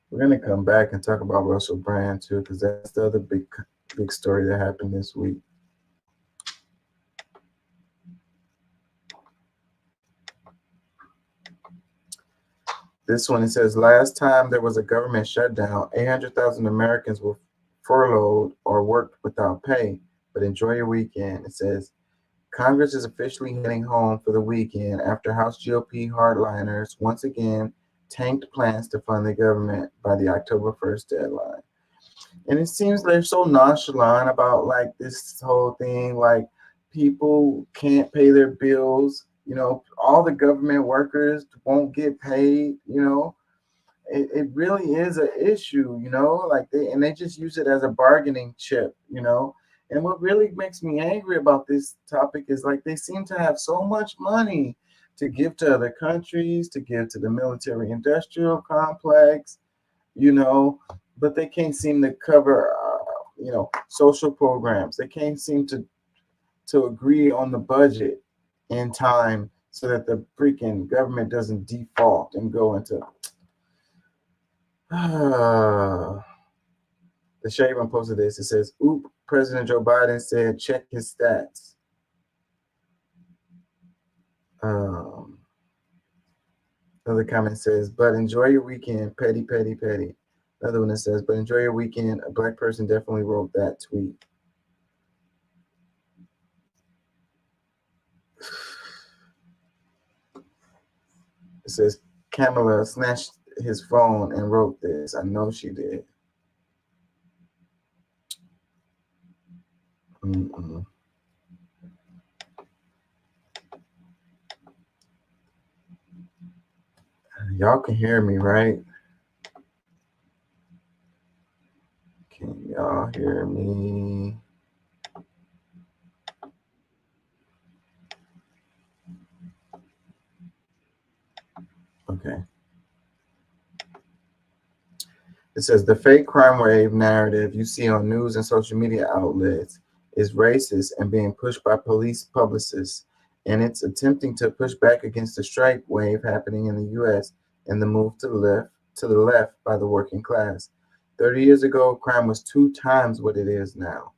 [SPEAKER 1] We're gonna come back and talk about Russell Brand too, because that's the other big story that happened this week. This one, it says, last time there was a government shutdown, 800,000 Americans were furloughed or worked without pay, but enjoy your weekend. It says, Congress is officially heading home for the weekend after House GOP hardliners once again tanked plans to fund the government by the October 1st deadline. And it seems they're so nonchalant about like this whole thing, like people can't pay their bills, all the government workers won't get paid, it really is an issue, like they just use it as a bargaining chip, And what really makes me angry about this topic is like they seem to have so much money to give to other countries, to give to the military industrial complex, but they can't seem to cover, social programs. They can't seem to agree on the budget in time so that the freaking government doesn't default and go into. The Shaven posted this. It says, "Oop, President Joe Biden said check his stats." Another comment says, "But enjoy your weekend, petty, petty, petty." Another one that says, "But enjoy your weekend." A black person definitely wrote that tweet. It says, Kamala snatched his phone and wrote this. I know she did. Y'all can hear me, right? Can y'all hear me? Okay. It says the fake crime wave narrative you see on news and social media outlets is racist and being pushed by police publicists, and it's attempting to push back against the strike wave happening in the U.S. and the move to the left by the working class. 30 years ago, crime was 2 times what it is now.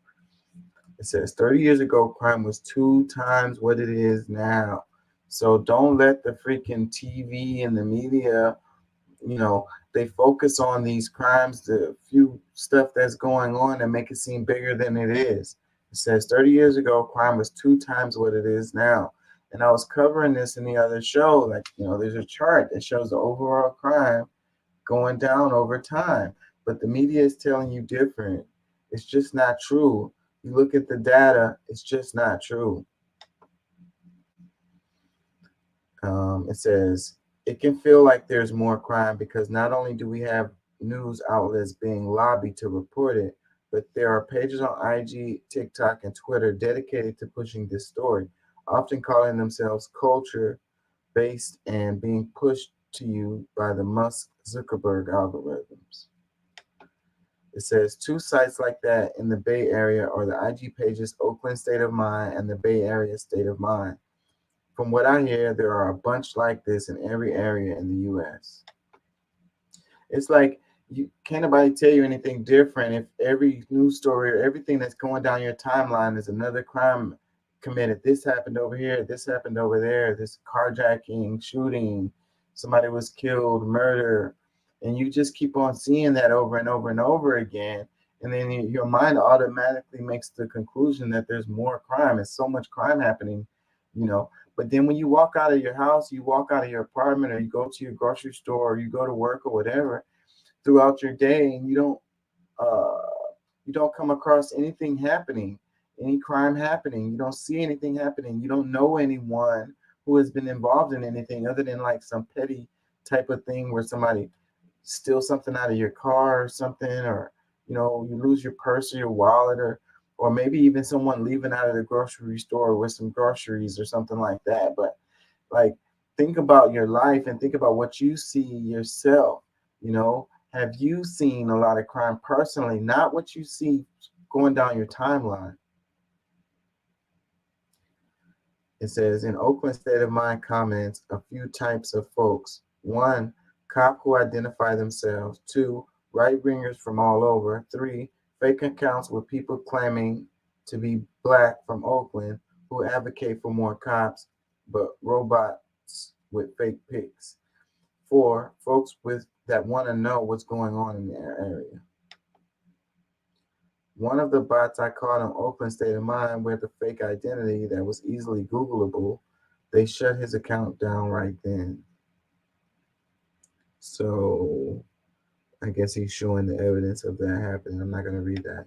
[SPEAKER 1] It says 30 years ago, crime was 2 times what it is now. So don't let the freaking TV and the media, they focus on these crimes, the few stuff that's going on, and make it seem bigger than it is. It says 30 years ago, crime was 2 times what it is now. And I was covering this in the other show, like, there's a chart that shows the overall crime going down over time. But the media is telling you different. It's just not true. You look at the data, it's just not true. It says, it can feel like there's more crime because not only do we have news outlets being lobbied to report it, but there are pages on IG, TikTok, and Twitter dedicated to pushing this story, often calling themselves culture-based and being pushed to you by the Musk Zuckerberg algorithms. It says 2 sites like that in the Bay Area are the IG pages Oakland State of Mind and the Bay Area State of Mind. From what I hear, there are a bunch like this in every area in the U.S. It's like can't nobody tell you anything different if every news story or everything that's going down your timeline is another crime committed. This happened over here. This happened over there. This carjacking, shooting, somebody was killed, murder. And you just keep on seeing that over and over and over again. And then your mind automatically makes the conclusion that there's more crime. There's so much crime happening, But then when you walk out of your house, you walk out of your apartment, or you go to your grocery store, or you go to work or whatever, throughout your day, and you don't come across anything happening, any crime happening. You don't see anything happening. You don't know anyone who has been involved in anything other than like some petty type of thing where somebody steals something out of your car or something, or you lose your purse or your wallet, or maybe even someone leaving out of the grocery store with some groceries or something like that. But like, think about your life and think about what you see yourself. Have you seen a lot of crime personally, not what you see going down your timeline? It says, in Oakland State of Mind comments, a few types of folks. 1, cop who identify themselves. 2, right-wingers from all over. 3, fake accounts with people claiming to be black from Oakland who advocate for more cops, but robots with fake pics. 4, folks that want to know what's going on in their area. One of the bots I caught on Oakland State of Mind with a fake identity that was easily Googleable, they shut his account down right then. So I guess he's showing the evidence of that happening. I'm not going to read that.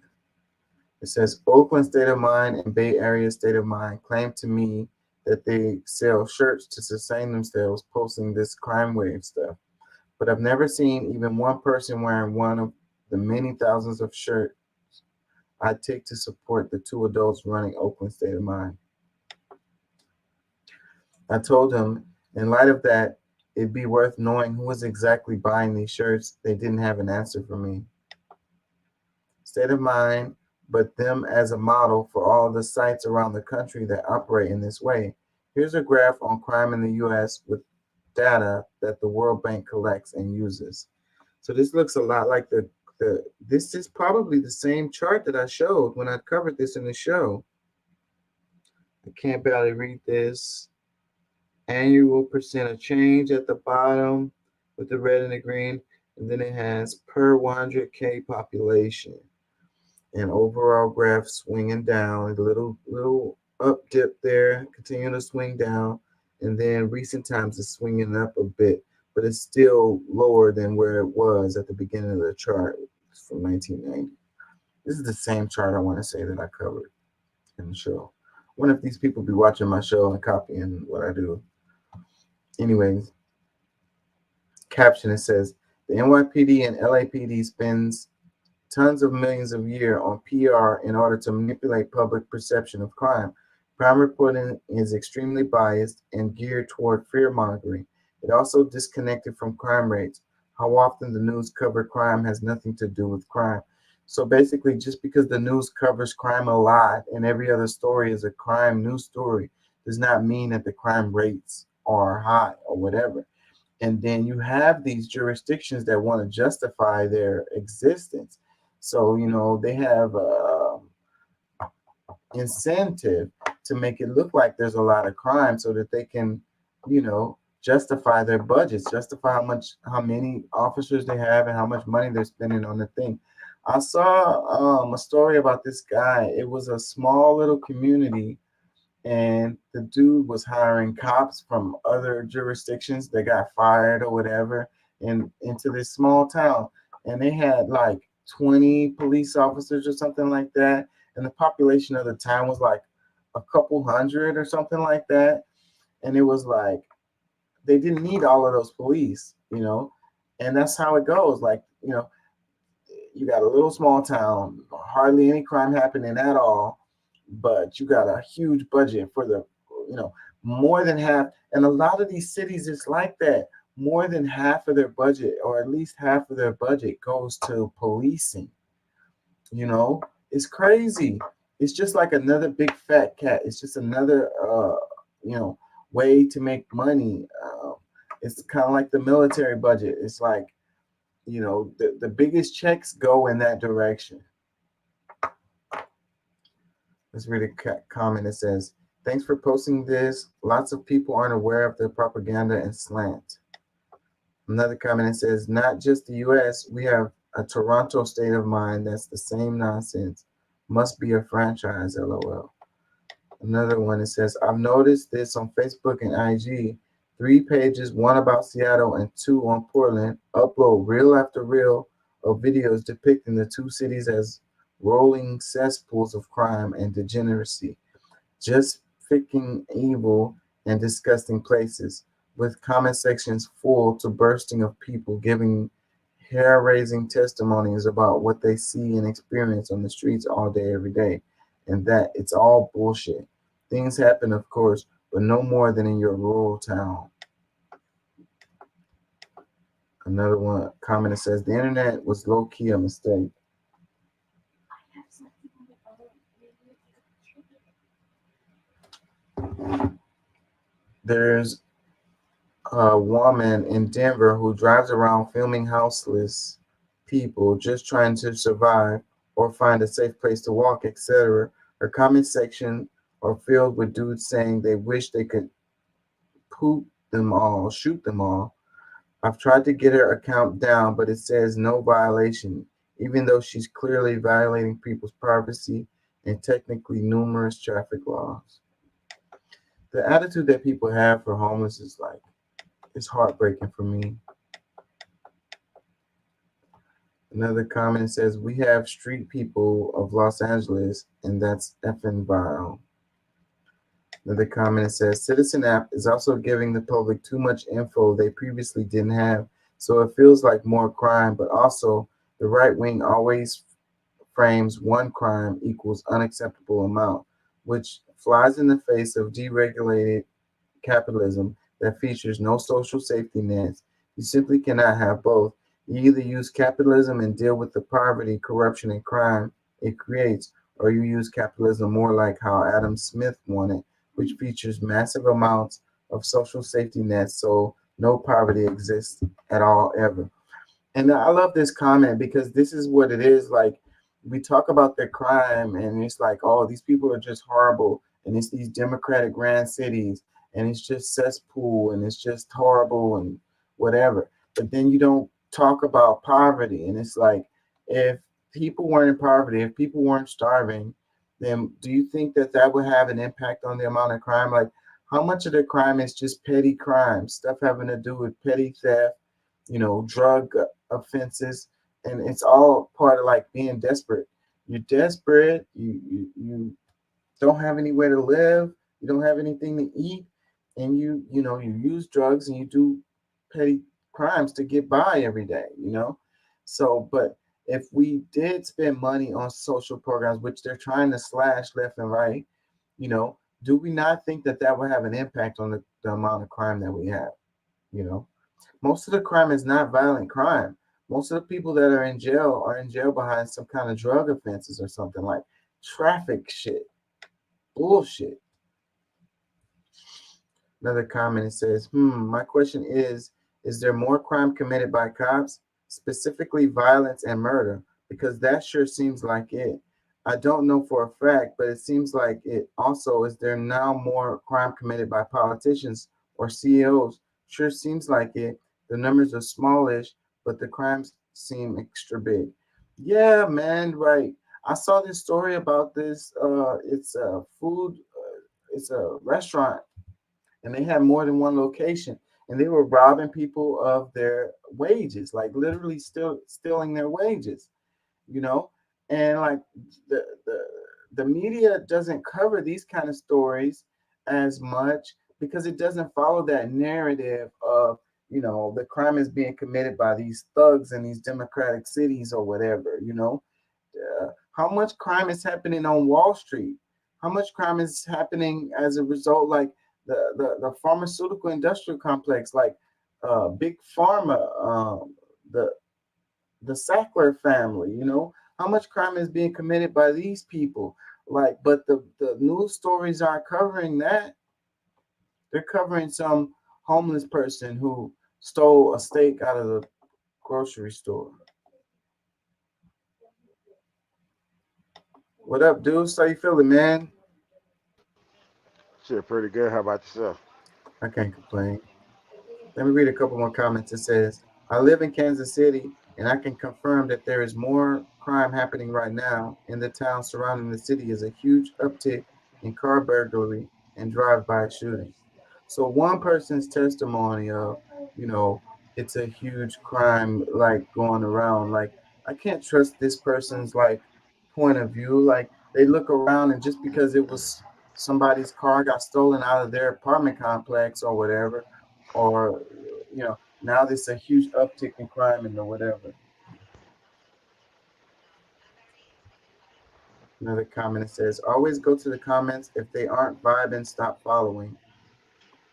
[SPEAKER 1] It says, Oakland State of Mind and Bay Area State of Mind claim to me that they sell shirts to sustain themselves posting this crime wave stuff. But I've never seen even one person wearing one of the many thousands of shirts I take to support the 2 adults running Oakland State of Mind. I told them, in light of that, it'd be worth knowing who was exactly buying these shirts. They didn't have an answer for me. State of Mind, but them as a model for all the sites around the country that operate in this way. Here's a graph on crime in the U.S. with data that the World Bank collects and uses. So this looks a lot like this is probably the same chart that I showed when I covered this in the show. I can't barely read this. Annual percent of change at the bottom with the red and the green, and then it has per 100K population. And overall graph swinging down, a little up dip there, continue to swing down, and then recent times is swinging up a bit, but it's still lower than where it was at the beginning of the chart from 1990. This is the same chart I want to say that I covered in the show. I wonder if these people be watching my show and copying what I do. Anyways, caption, it says, the NYPD and LAPD spends tons of millions a year on PR in order to manipulate public perception of crime. Crime reporting is extremely biased and geared toward fear-mongering. It also disconnected from crime rates. How often the news covered crime has nothing to do with crime. So basically, just because the news covers crime a lot and every other story is a crime news story does not mean that the crime rates are high or whatever. And then you have these jurisdictions that want to justify their existence. So, they have incentive to make it look like there's a lot of crime so that they can, justify their budgets, justify how many officers they have and how much money they're spending on the thing. I saw a story about this guy. It was a small little community, and the dude was hiring cops from other jurisdictions that got fired or whatever, and into this small town. And they had like 20 police officers or something like that. And the population of the town was like a couple hundred or something like that. And it was like, they didn't need all of those police, and that's how it goes. Like, you got a little small town, hardly any crime happening at all, but you got a huge budget for the, more than half. And a lot of these cities, it's like that. More than half of their budget, or at least half of their budget, goes to policing. It's crazy. It's just like another big fat cat. It's just another, way to make money. It's kind of like the military budget. It's like, the biggest checks go in that direction. Let's read a comment that says, thanks for posting this. Lots of people aren't aware of the propaganda and slant. Another comment that says, not just the US, we have a Toronto state of mind that's the same nonsense. Must be a franchise, LOL. Another one that says, I've noticed this on Facebook and IG. 3 pages, one about Seattle and 2 on Portland, upload reel after reel of videos depicting the 2 cities as rolling cesspools of crime and degeneracy. Just freaking evil and disgusting places, with comment sections full to bursting of people giving hair-raising testimonies about what they see and experience on the streets all day, every day, and that it's all bullshit. Things happen, of course, but no more than in your rural town. Another one comment that says, the internet was low-key a mistake. There's a woman in Denver who drives around filming houseless people just trying to survive or find a safe place to walk, etc. Her comment section are filled with dudes saying they wish they could poop them all, shoot them all. I've tried to get her account down, but it says no violation, even though she's clearly violating people's privacy and technically numerous traffic laws. The attitude that people have for homeless is like, it's heartbreaking for me. Another comment says, we have street people of Los Angeles, and that's effing vile. Another comment says, Citizen App is also giving the public too much info they previously didn't have, so it feels like more crime, but also the right wing always frames one crime equals unacceptable amount, which flies in the face of deregulated capitalism that features no social safety nets. You simply cannot have both. You either use capitalism and deal with the poverty, corruption, and crime it creates, or you use capitalism more like how Adam Smith wanted, which features massive amounts of social safety nets so no poverty exists at all ever. And I love this comment because this is what it is. Like, we talk about the crime and it's like, oh, these people are just horrible, and it's these democratic grand cities, and it's just cesspool, and it's just horrible and whatever. But then you don't talk about poverty, and it's like, if people weren't in poverty, if people weren't starving, then do you think that that would have an impact on the amount of crime? Like, how much of the crime is just petty crime, stuff having to do with petty theft, drug offenses, and it's all part of like being desperate. You're desperate, you don't have anywhere to live, you don't have anything to eat, and you use drugs and you do petty crimes to get by every day, So, but if we did spend money on social programs, which they're trying to slash left and right, do we not think that that would have an impact on the amount of crime that we have? Most of the crime is not violent crime. Most of the people that are in jail behind some kind of drug offenses or something, like traffic shit, bullshit. Another comment, it says, my question is there more crime committed by cops, specifically violence and murder? Because that sure seems like it. I don't know for a fact, but it seems like it. Also, is there now more crime committed by politicians or CEOs? Sure seems like it. The numbers are smallish, but the crimes seem extra big. Yeah, man, right. I saw this story about this. It's a it's a restaurant, and they had more than one location, and they were robbing people of their wages, like literally stealing their wages, and like the media doesn't cover these kind of stories as much because it doesn't follow that narrative of, the crime is being committed by these thugs in these democratic cities or whatever, how much crime is happening on Wall Street? How much crime is happening as a result, like the pharmaceutical industrial complex, like Big Pharma, the Sackler family, how much crime is being committed by these people? Like, but the news stories aren't covering that. They're covering some homeless person who stole a steak out of the grocery store. What up, dude? How you feeling, man?
[SPEAKER 21] Shit, pretty good. How about yourself?
[SPEAKER 1] I can't complain. Let me read a couple more comments. It says, I live in Kansas City, and I can confirm that there is more crime happening right now. In the town surrounding the city is a huge uptick in car burglary and drive-by shootings. So one person's testimony of, it's a huge crime like going around. Like, I can't trust this person's like point of view. Like, they look around, and just because it was somebody's car got stolen out of their apartment complex or whatever, or now there's a huge uptick in crime and whatever. Another comment that says, always go to the comments. If they aren't vibing, stop following.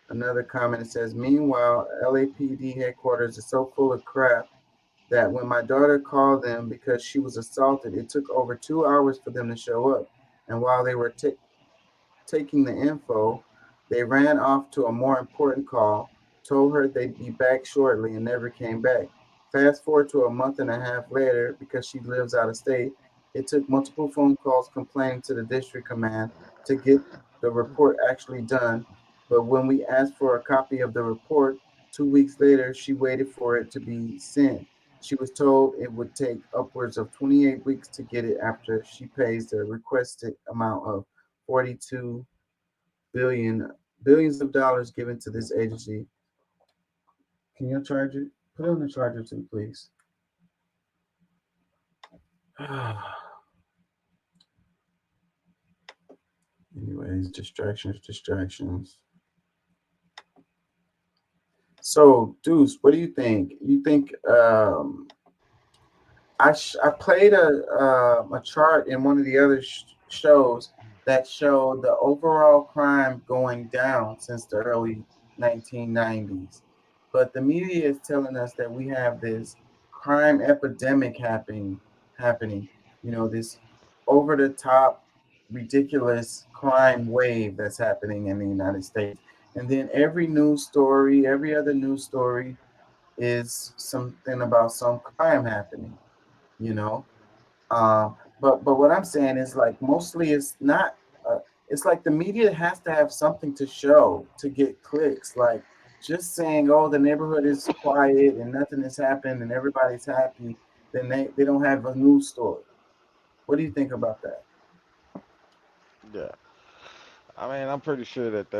[SPEAKER 1] Another comment that says, meanwhile, LAPD headquarters is so full of crap that when my daughter called them because she was assaulted, it took over 2 hours for them to show up. And while they were taking the info, they ran off to a more important call, told her they'd be back shortly, and never came back. Fast forward to a month and a half later, because she lives out of state, it took multiple phone calls complaining to the district command to get the report actually done. But when we asked for a copy of the report, 2 weeks later, she waited for it to be sent. She was told it would take upwards of 28 weeks to get it after she pays the requested amount of 42 billions of dollars given to this agency. Can you charge it? Put it on the charger too, please. Anyways, distractions. So, Deuce, what do you think? You think I played a chart in one of the other shows that showed the overall crime going down since the early 1990s. But the media is telling us that we have this crime epidemic happening, this over-the-top, ridiculous crime wave that's happening in the United States. And then every other news story is something about some crime happening, But what I'm saying is, like, mostly it's not. It's like the media has to have something to show to get clicks. Like, just saying, "Oh, the neighborhood is quiet and nothing has happened and everybody's happy," then they don't have a news story. What do you think about that?
[SPEAKER 21] Yeah, I mean, I'm pretty sure that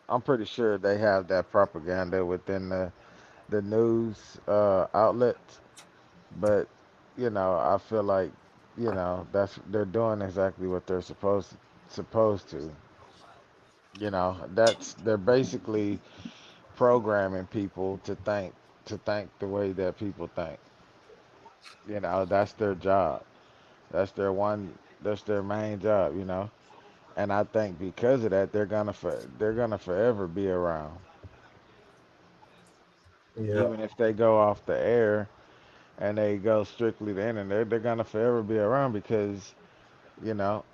[SPEAKER 21] I'm pretty sure they have that propaganda within the news outlets, but I feel like they're doing exactly what they're supposed to. They're basically programming people to think the way that people think. That's their job. That's that's their main job. And I think because of that, they're gonna forever be around,
[SPEAKER 1] Yeah.
[SPEAKER 21] even if they go off the air and they go strictly to internet. They're gonna forever be around because you know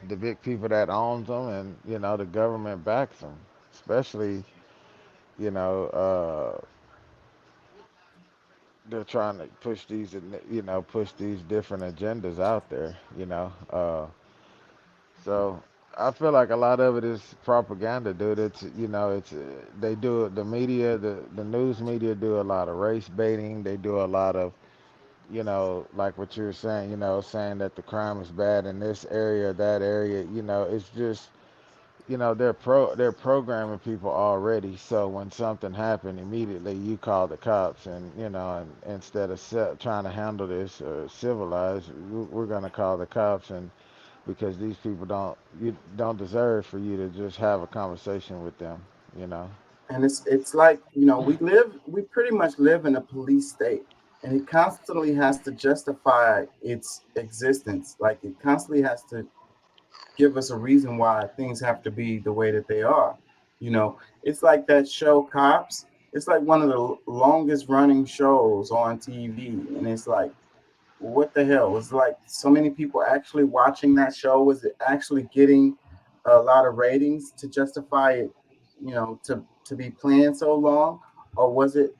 [SPEAKER 21] the big people that owns them, and the government backs them, especially you know uh, they're trying to push these different agendas out there. So I feel like a lot of it is propaganda, dude. It's they do the media, the news media do a lot of race baiting. They do a lot of like what you were saying, saying that the crime is bad in this area, that area. It's just they're programming people already. So when something happened, immediately you call the cops, and and instead of trying to handle this civilized, we're gonna call the cops, and because these people don't deserve for you to just have a conversation with them, you know.
[SPEAKER 1] And it's like, we pretty much live in a police state, and it constantly has to justify its existence. Like, it constantly has to give us a reason why things have to be the way that they are. It's like that show Cops. It's like one of the longest running shows on TV, and it's like, what the hell? Was like so many people actually watching that show? Was it actually getting a lot of ratings to justify it, to be playing so long, or was it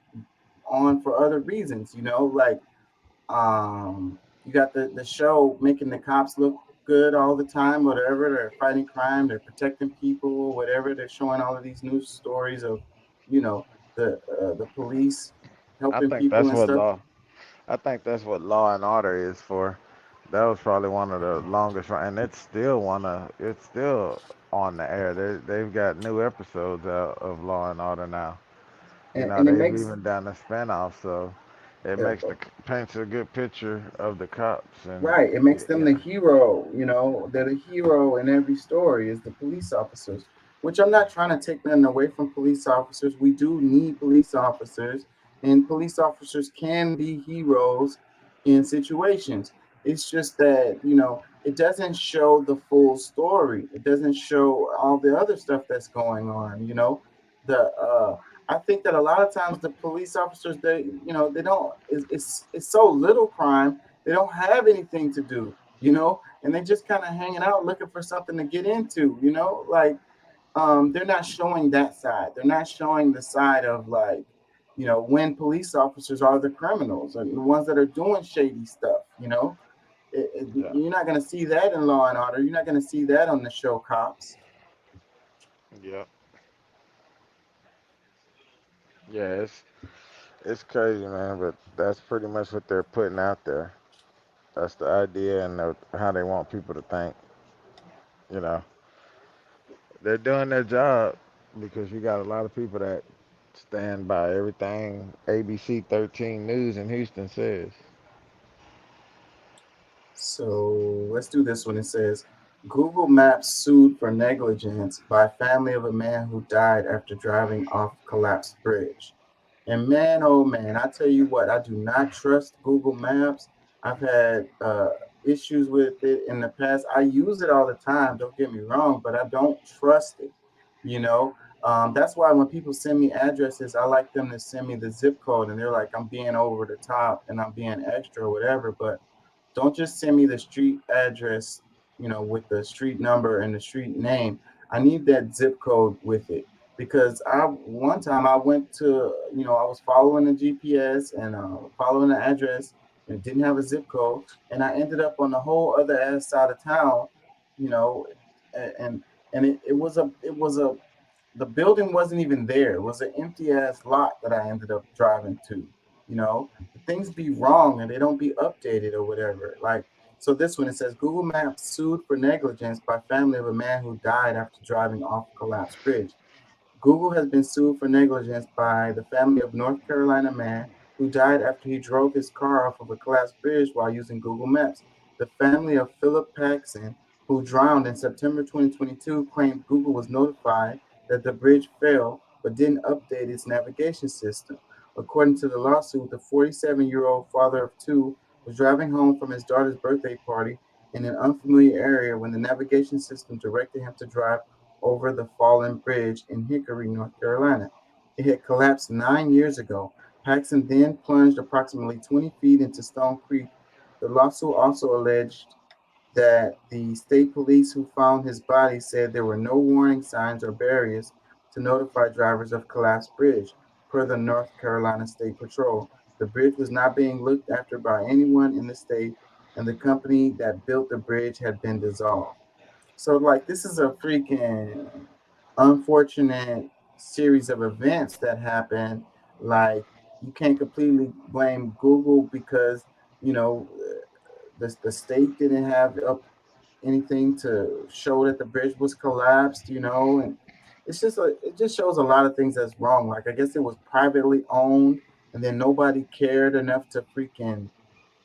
[SPEAKER 1] on for other reasons? Like, you got the show making the cops look good all the time, whatever. They're fighting crime, they're protecting people, whatever. They're showing all of these news stories of, you know, the police
[SPEAKER 21] I
[SPEAKER 1] helping
[SPEAKER 21] think
[SPEAKER 1] people
[SPEAKER 21] that's
[SPEAKER 1] and
[SPEAKER 21] what
[SPEAKER 1] stuff.
[SPEAKER 21] law. I think that's what Law and Order is for. That was probably one of the longest run, and it's still it's still on the air. They've got new episodes of Law and Order now. You know,
[SPEAKER 1] And it
[SPEAKER 21] they've
[SPEAKER 1] makes
[SPEAKER 21] even done a spinoff, so it
[SPEAKER 1] uh,
[SPEAKER 21] makes paints a good picture of the cops, and
[SPEAKER 1] right. It makes them
[SPEAKER 21] you
[SPEAKER 1] the
[SPEAKER 21] know,
[SPEAKER 1] hero. You know, they're the hero in every story is the police officers. Which I'm not trying to take nothing away from police officers. We do need police officers, and police officers can be heroes in situations. It's just that it doesn't show the full story. It doesn't show all the other stuff that's going on. The I think that a lot of times the police officers they don't it's so little crime they don't have anything to do, and they just kind of hanging out looking for something to get into, like they're not showing that side. They're not showing the side of like, when police officers are the criminals and the ones that are doing shady stuff,
[SPEAKER 21] yeah,
[SPEAKER 1] you're not going to see that in Law and Order. You're not going to see that on the show Cops.
[SPEAKER 21] yeah, yeah. It's crazy, man, but that's pretty much what they're putting out there. That's the idea and how they want people to think. You know, they're doing their job because you got a lot of people that stand by everything ABC 13 News in Houston says.
[SPEAKER 1] So let's do this one. It says Google Maps sued for negligence by family of a man who died after driving off collapsed bridge. And man, oh man, I tell you what, I do not trust Google Maps. I've had issues with it in the past. I use it all the time, don't get me wrong, but I don't trust it. You know, that's why when people send me addresses, I like them to send me the zip code, and they're like, I'm being over the top and I'm being extra or whatever. But don't just send me the street address, with the street number and the street name. I need that zip code with it because one time I went to, I was following the GPS and following the address and it didn't have a zip code, and I ended up on the whole other ass side of town, you know, and it was a the building wasn't even there. It was an empty ass lot that I ended up driving to. Things be wrong and they don't be updated or whatever. Like, so this one it says Google Maps sued for negligence by family of a man who died after driving off collapsed bridge. Google has been sued for negligence by the family of North Carolina man who died after he drove his car off of a collapsed bridge while using Google Maps. The family of Philip Paxson, who drowned in September 2022, claimed Google was notified that the bridge fell but didn't update its navigation system. According to the lawsuit, the 47-year-old father of two was driving home from his daughter's birthday party in an unfamiliar area when the navigation system directed him to drive over the fallen bridge in Hickory, North Carolina. It had collapsed 9 years ago. Paxson then plunged approximately 20 feet into Stone Creek. The lawsuit also alleged that the state police who found his body said there were no warning signs or barriers to notify drivers of collapsed bridge, per the North Carolina State Patrol. The bridge was not being looked after by anyone in the state, and the company that built the bridge had been dissolved. So, like, this is a freaking unfortunate series of events that happened. Like, you can't completely blame Google because, you know, the state didn't have up anything to show that the bridge was collapsed, and it just shows a lot of things that's wrong. Like, I guess it was privately owned, and then nobody cared enough to freaking,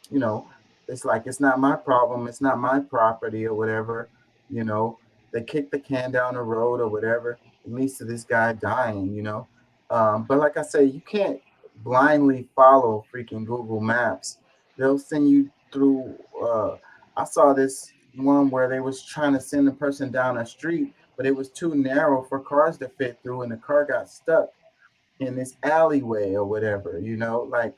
[SPEAKER 1] you know, it's like it's not my problem, it's not my property or whatever, you know. They kick the can down the road or whatever. It leads to this guy dying. But like I say, you can't blindly follow freaking Google Maps. They'll send you through. I saw this one where they was trying to send the person down a street, but it was too narrow for cars to fit through, and the car got stuck in this alleyway or whatever. Like,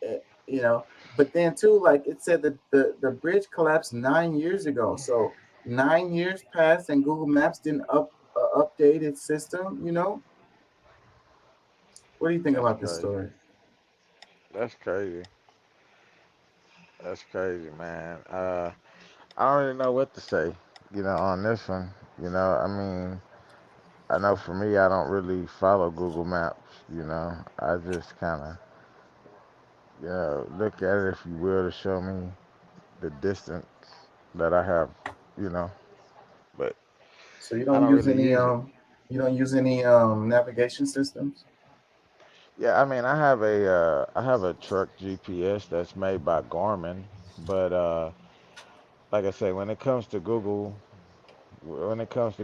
[SPEAKER 1] eh, you know. But then too, like it said that the bridge collapsed 9 years ago. So 9 years passed, and Google Maps didn't update its system. What do you think
[SPEAKER 21] That's
[SPEAKER 1] about this
[SPEAKER 21] crazy.
[SPEAKER 1] story?
[SPEAKER 21] That's crazy. That's crazy, man. I don't really know what to say, on this one. I mean, I know for me, I don't really follow Google Maps. I just kind of, look at it, if you will, to show me the distance that I have, you know. But
[SPEAKER 1] So you
[SPEAKER 21] I
[SPEAKER 1] don't
[SPEAKER 21] don't
[SPEAKER 1] use
[SPEAKER 21] really
[SPEAKER 1] any
[SPEAKER 21] use it.
[SPEAKER 1] navigation systems?
[SPEAKER 21] Yeah, I mean, I have a truck GPS that's made by Garmin, but like I say, when it comes to Google Maps,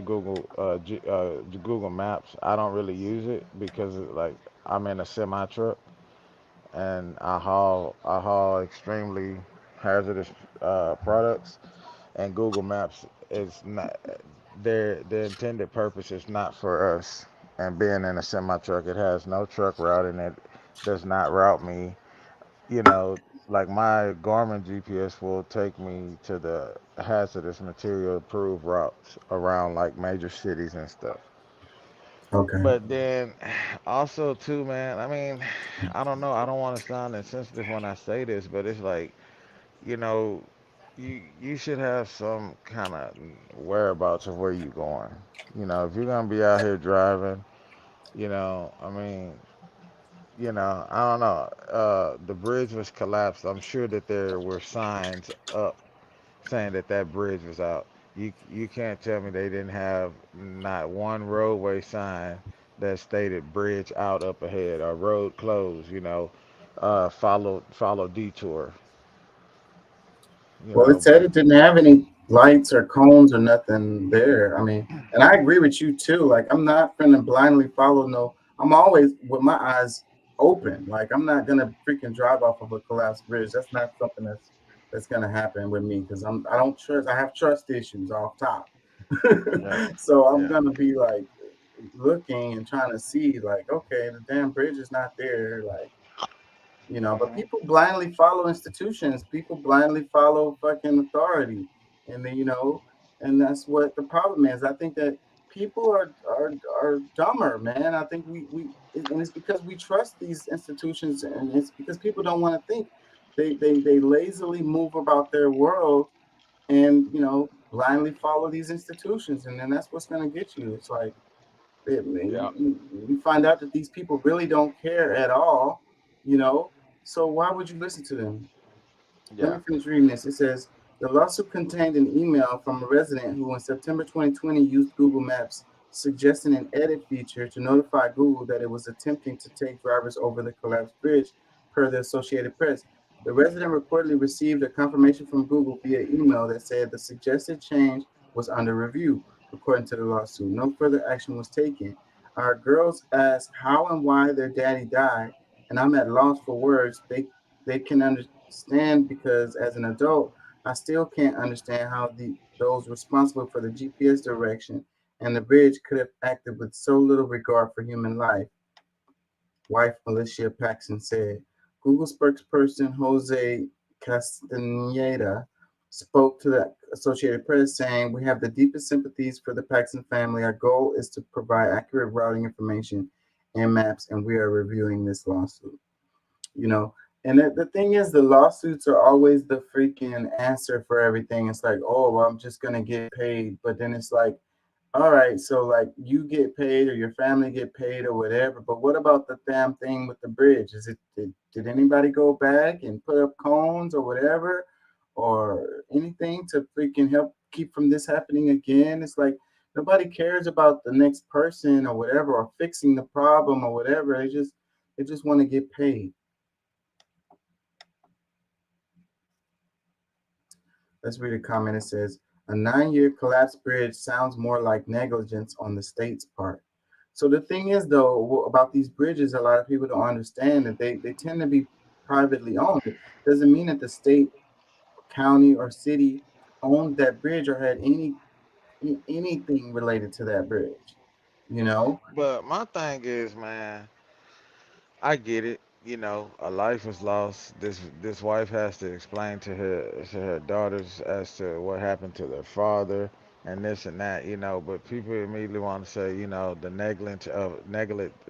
[SPEAKER 21] I don't really use it because like I'm in a semi truck and I haul extremely hazardous products, and Google Maps is not their intended purpose is not for us. And being in a semi truck, it has no truck route and it does not route me. You know, like my Garmin GPS will take me to the hazardous material approved routes around like major cities and stuff.
[SPEAKER 1] Okay.
[SPEAKER 21] But then also too, man, I mean, I don't know. I don't want to sound insensitive when I say this, but it's like, you know, you should have some kind of whereabouts of where you going. If you're gonna be out here driving, I mean, I don't know. The bridge was collapsed. I'm sure that there were signs up saying that that bridge was out. You can't tell me they didn't have not one roadway sign that stated bridge out up ahead or road closed. Follow detour.
[SPEAKER 1] Well, it said
[SPEAKER 21] But
[SPEAKER 1] it didn't have any lights or cones or nothing there. I mean, and I agree with you too. Like, I'm not gonna blindly follow no. I'm always with my eyes open. Like, I'm not gonna freaking drive off of a collapsed bridge. That's not something that's gonna happen with me because I don't trust. I have trust issues off top.
[SPEAKER 21] yeah,
[SPEAKER 1] So I'm
[SPEAKER 21] yeah,
[SPEAKER 1] gonna be like looking and trying to see like, okay, the damn bridge is not there. Like, but people blindly follow institutions. People blindly follow fucking authority, and then and that's what the problem is. I think that people are dumber, man. I think and it's because we trust these institutions, and it's because people don't want to think. They lazily move about their world, and blindly follow these institutions, and then that's what's gonna get you. It's like
[SPEAKER 21] yeah,
[SPEAKER 1] you find out that these people really don't care at all, you know. So why would you listen to them? Let
[SPEAKER 21] yeah.
[SPEAKER 1] me finish reading this. It says the lawsuit contained an email from a resident who, in September 2020, used Google Maps, suggesting an edit feature to notify Google that it was attempting to take drivers over the collapsed bridge, per the Associated Press. The resident reportedly received a confirmation from Google via email that said the suggested change was under review. According to the lawsuit, no further action was taken. Our girls asked how and why their daddy died, and I'm at loss for words. They can understand because as an adult, I still can't understand how those responsible for the GPS direction and the bridge could have acted with so little regard for human life, wife Alicia Paxson said. Google spokesperson Jose Castaneda spoke to the Associated Press saying, we have the deepest sympathies for the Paxson family. Our goal is to provide accurate routing information and maps, and we are reviewing this lawsuit. you know. And the thing is, the lawsuits are always the freaking answer for everything. It's like, oh, well, I'm just gonna get paid, but then it's like, all right, so like you get paid or your family get paid or whatever, but what about the damn thing with the bridge? Did anybody go back and put up cones or whatever, or anything to freaking help keep from this happening again? It's like nobody cares about the next person or whatever, or fixing the problem or whatever. They just want to get paid. Let's read a comment. It says, a 9-year collapsed bridge sounds more like negligence on the state's part. So the thing is, though, about these bridges, a lot of people don't understand that they tend to be privately owned. It doesn't mean that the state, county, or city owned that bridge or had anything related to that bridge, you know?
[SPEAKER 21] But my thing is, man, I get it. A life is lost. This wife has to explain to her daughters as to what happened to their father and this and that. But people immediately want to say, the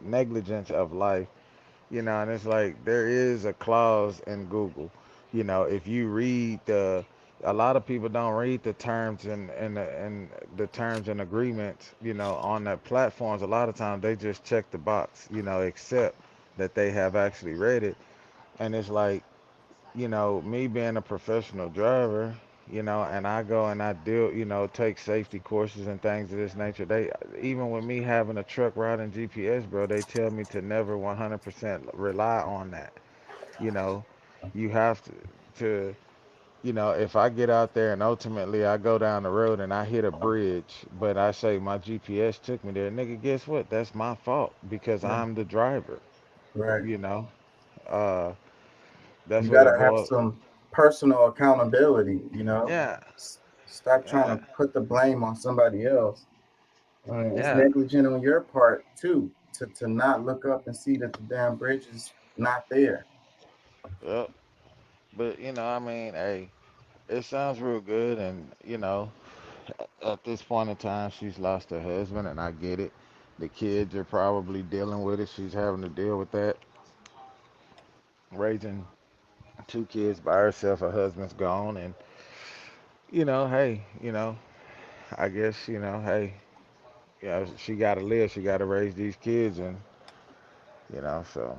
[SPEAKER 21] negligence of life. And it's like there is a clause in Google. If you read a lot of people don't read the terms and the terms and agreements, you know, on that platforms. A lot of times they just check the box, you know, accept that they have actually read it. And it's like, you know, me being a professional driver, you know, and I go and I deal, you know, take safety courses and things of this nature. They, even with me having a truck routing GPS, bro, they tell me to never 100% rely on that. You know, you have to, you know, if I get out there and ultimately I go down the road and I hit a bridge, but I say my GPS took me there, nigga, guess what? That's my fault because
[SPEAKER 1] Yeah.
[SPEAKER 21] I'm the driver,
[SPEAKER 1] Right.
[SPEAKER 21] you know. Uh, that's
[SPEAKER 1] You
[SPEAKER 21] what
[SPEAKER 1] got
[SPEAKER 21] it
[SPEAKER 1] to have
[SPEAKER 21] boils.
[SPEAKER 1] some personal accountability, you know.
[SPEAKER 21] Yeah,
[SPEAKER 1] Stop trying
[SPEAKER 21] yeah,
[SPEAKER 1] to put the blame on somebody else. It's
[SPEAKER 21] yeah.
[SPEAKER 1] negligent on your part too to not look up and see that the damn bridge is not there.
[SPEAKER 21] Yep. But you know, I mean, hey, it sounds real good, and you know, at this point in time, she's lost her husband, and I get it. The kids are probably dealing with it. She's having to deal with that, raising two kids by herself. Her husband's gone, and you know, hey, you know, I guess you know, hey, you know, she got to live. She got to raise these kids, and you know, so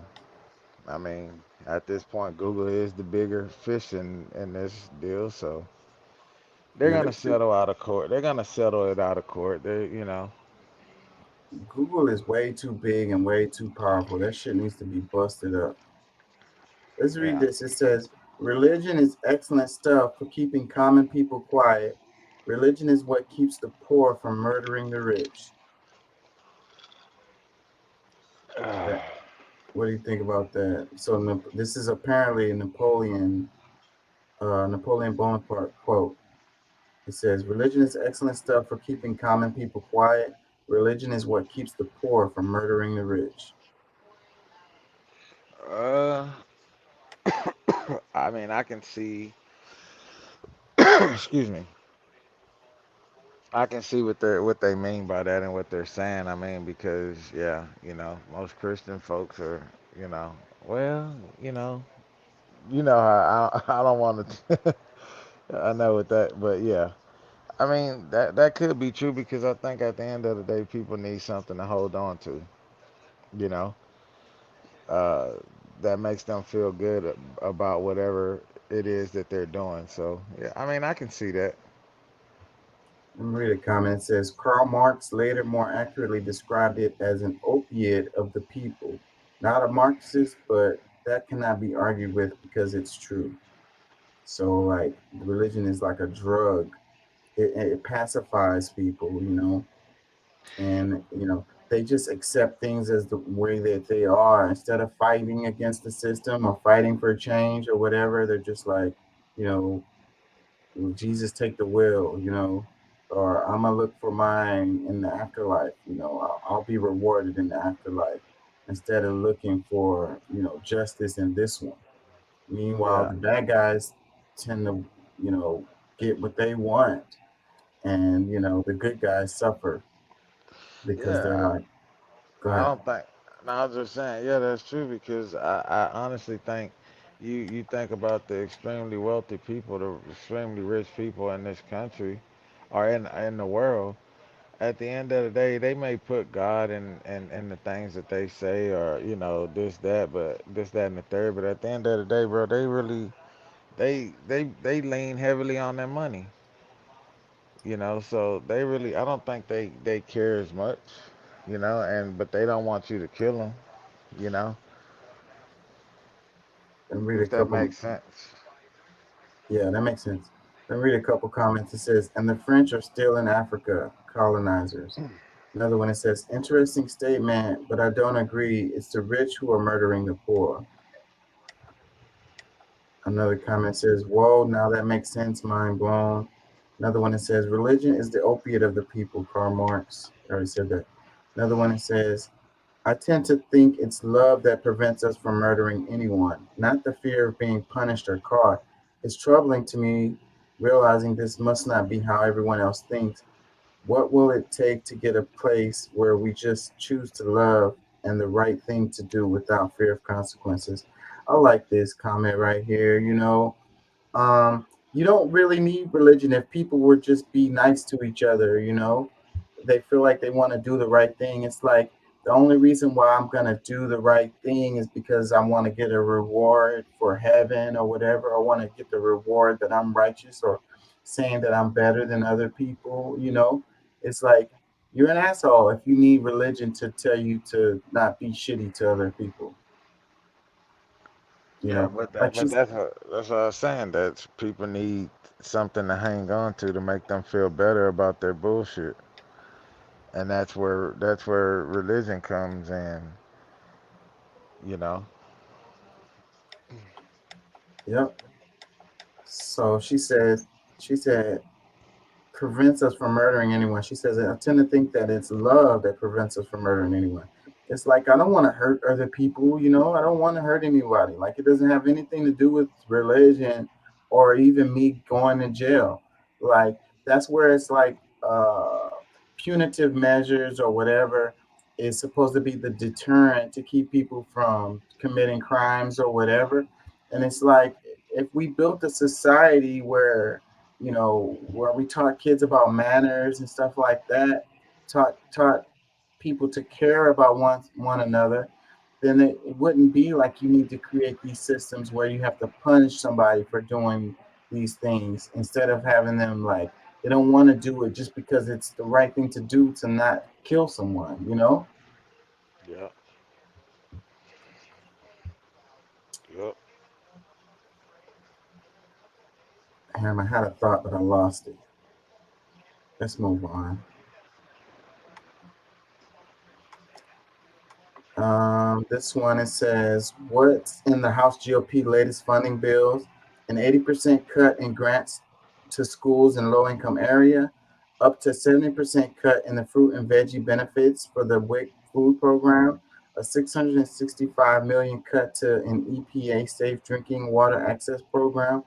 [SPEAKER 21] I mean, at this point, Google is the bigger fish in this deal, so they're
[SPEAKER 1] Yeah,
[SPEAKER 21] gonna settle out of court. They're gonna settle it out of court. They, you know,
[SPEAKER 1] Google is way too big and way too powerful. That shit needs to be busted up. Let's read
[SPEAKER 21] yeah.
[SPEAKER 1] this. It says, religion is excellent stuff for keeping common people quiet. Religion is what keeps the poor from murdering the rich. That, what do you think about that? So this is apparently a Napoleon Bonaparte quote. It says, religion is excellent stuff for keeping common people quiet. Religion is what keeps the poor from murdering the rich.
[SPEAKER 21] Uh, I mean, I can see. Excuse me. I can see what they mean by that and what they're saying. I mean, because yeah, you know, most Christian folks are, you know, well, you know how I don't want to. I know what that, but yeah, I mean that could be true because I think at the end of the day, people need something to hold on to. You know, uh, that makes them feel good about whatever it is that they're doing. So yeah, I mean, I can see that.
[SPEAKER 1] Let me read a comment. It says, Karl Marx later more accurately described it as an opiate of the people. Not a Marxist, but that cannot be argued with because it's true. So, like, religion is like a drug. It pacifies people, you know, and they just accept things as the way that they are instead of fighting against the system or fighting for change or whatever. They're just like, you know, Jesus take the wheel, you know, or I'm gonna look for mine in the afterlife. You know, I'll be rewarded in the afterlife instead of looking for, justice in this one. Meanwhile,
[SPEAKER 21] Yeah,
[SPEAKER 1] the bad guys tend to, you know, get what they want, and the good guys suffer because they're
[SPEAKER 21] yeah.
[SPEAKER 1] like, go
[SPEAKER 21] I
[SPEAKER 1] ahead.
[SPEAKER 21] don't think. No, I was just saying, yeah, that's true because I honestly think you think about the extremely wealthy people, the extremely rich people in this country or in the world. At the end of the day, they may put God in the things that they say or this that, but this that and the third. But at the end of the day, bro, they really they lean heavily on their money. So they really I don't think they care as much. And but they don't want you to kill them. You know,
[SPEAKER 1] And read a
[SPEAKER 21] if that
[SPEAKER 1] couple.
[SPEAKER 21] makes sense.
[SPEAKER 1] Yeah, that makes sense. Let me read a couple comments. It says, and the French are still in Africa, colonizers. Another one, it says, interesting statement, but I don't agree. It's the rich who are murdering the poor. Another comment says, whoa, now that makes sense, mind blown. Another one, it says, religion is the opiate of the people, Karl Marx. I already said that. Another one, it says, I tend to think it's love that prevents us from murdering anyone, not the fear of being punished or caught. It's troubling to me realizing this must not be how everyone else thinks. What will it take to get a place where we just choose to love and the right thing to do without fear of consequences? I like this comment right here. Um, you don't really need religion if people would just be nice to each other, you know? They feel like they want to do the right thing. It's like the only reason why I'm going to do the right thing is because I want to get a reward for heaven or whatever. I want to get the reward that I'm righteous or saying that I'm better than other people, you know? It's like you're an asshole if you need religion to tell you to not be shitty to other people. You
[SPEAKER 21] Yeah,
[SPEAKER 1] know,
[SPEAKER 21] but
[SPEAKER 1] like she's
[SPEAKER 21] that's what I was saying. That people need something to hang on to make them feel better about their bullshit, and that's where religion comes in. You know.
[SPEAKER 1] Yep. So she said, prevents us from murdering anyone. She says, I tend to think that it's love that prevents us from murdering anyone. It's like, I don't want to hurt other people, you know, I don't want to hurt anybody. Like, it doesn't have anything to do with religion or even me going to jail. Like, that's where it's like punitive measures or whatever is supposed to be the deterrent to keep people from committing crimes or whatever. And it's like, if we built a society where, you know, where we taught kids about manners and stuff like that, taught people to care about one another, then it wouldn't be like you need to create these systems where you have to punish somebody for doing these things instead of having them like they don't want to do it just because it's the right thing to do to not kill someone, you know?
[SPEAKER 21] Yep. Yep.
[SPEAKER 1] Damn, I had a thought, but I lost it. Let's move on. This one, it says, what's in the House GOP latest funding bills? An 80% cut in grants to schools in low-income area, up to 70% cut in the fruit and veggie benefits for the WIC food program, a $665 million cut to an EPA safe drinking water access program.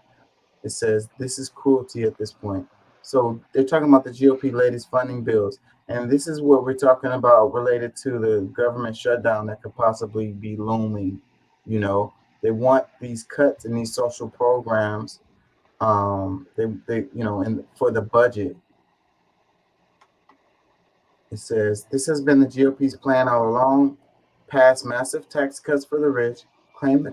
[SPEAKER 1] It says this is cruelty at this point. So they're talking about the GOP latest funding bills. And this is what we're talking about related to the government shutdown that could possibly be looming. You know, they want these cuts in these social programs. They you know, and for the budget. It says this has been the GOP's plan all along. Pass massive tax cuts for the rich, claim the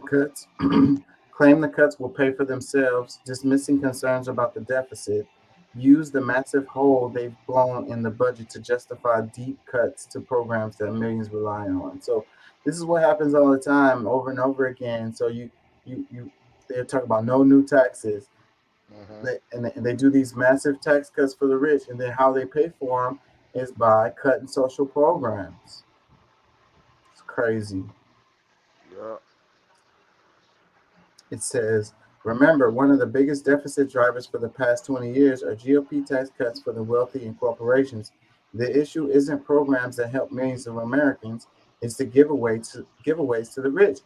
[SPEAKER 1] cuts will pay for themselves, dismissing concerns about the deficit, use the massive hole they've blown in the budget to justify deep cuts to programs that millions rely on. So this is what happens all the time, over and over again. So they talk about no new taxes, and they do these massive tax cuts for the rich, and then how they pay for them is by cutting social programs. It's crazy.
[SPEAKER 21] Yep.
[SPEAKER 1] It says, remember, one of the biggest deficit drivers for the past 20 years are GOP tax cuts for the wealthy and corporations. The issue isn't programs that help millions of Americans, it's the giveaways to the rich.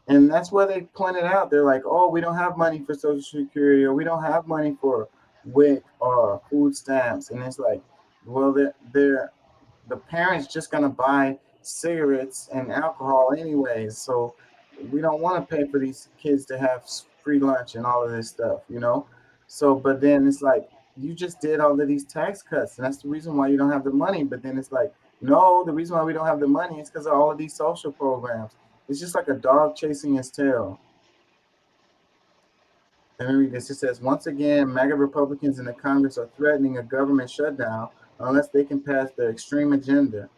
[SPEAKER 1] And that's where they pointed out, they're like, oh, we don't have money for Social Security, or we don't have money for WIC or food stamps. And it's like, well, the parents just gonna buy cigarettes and alcohol anyways. So we don't want to pay for these kids to have free lunch and all of this stuff, you know? So, but then it's like, you just did all of these tax cuts, and that's the reason why you don't have the money. But then it's like, no, the reason why we don't have the money is because of all of these social programs. It's just like a dog chasing his tail. Let me read this. It says, once again, MAGA Republicans in the Congress are threatening a government shutdown unless they can pass their extreme agenda.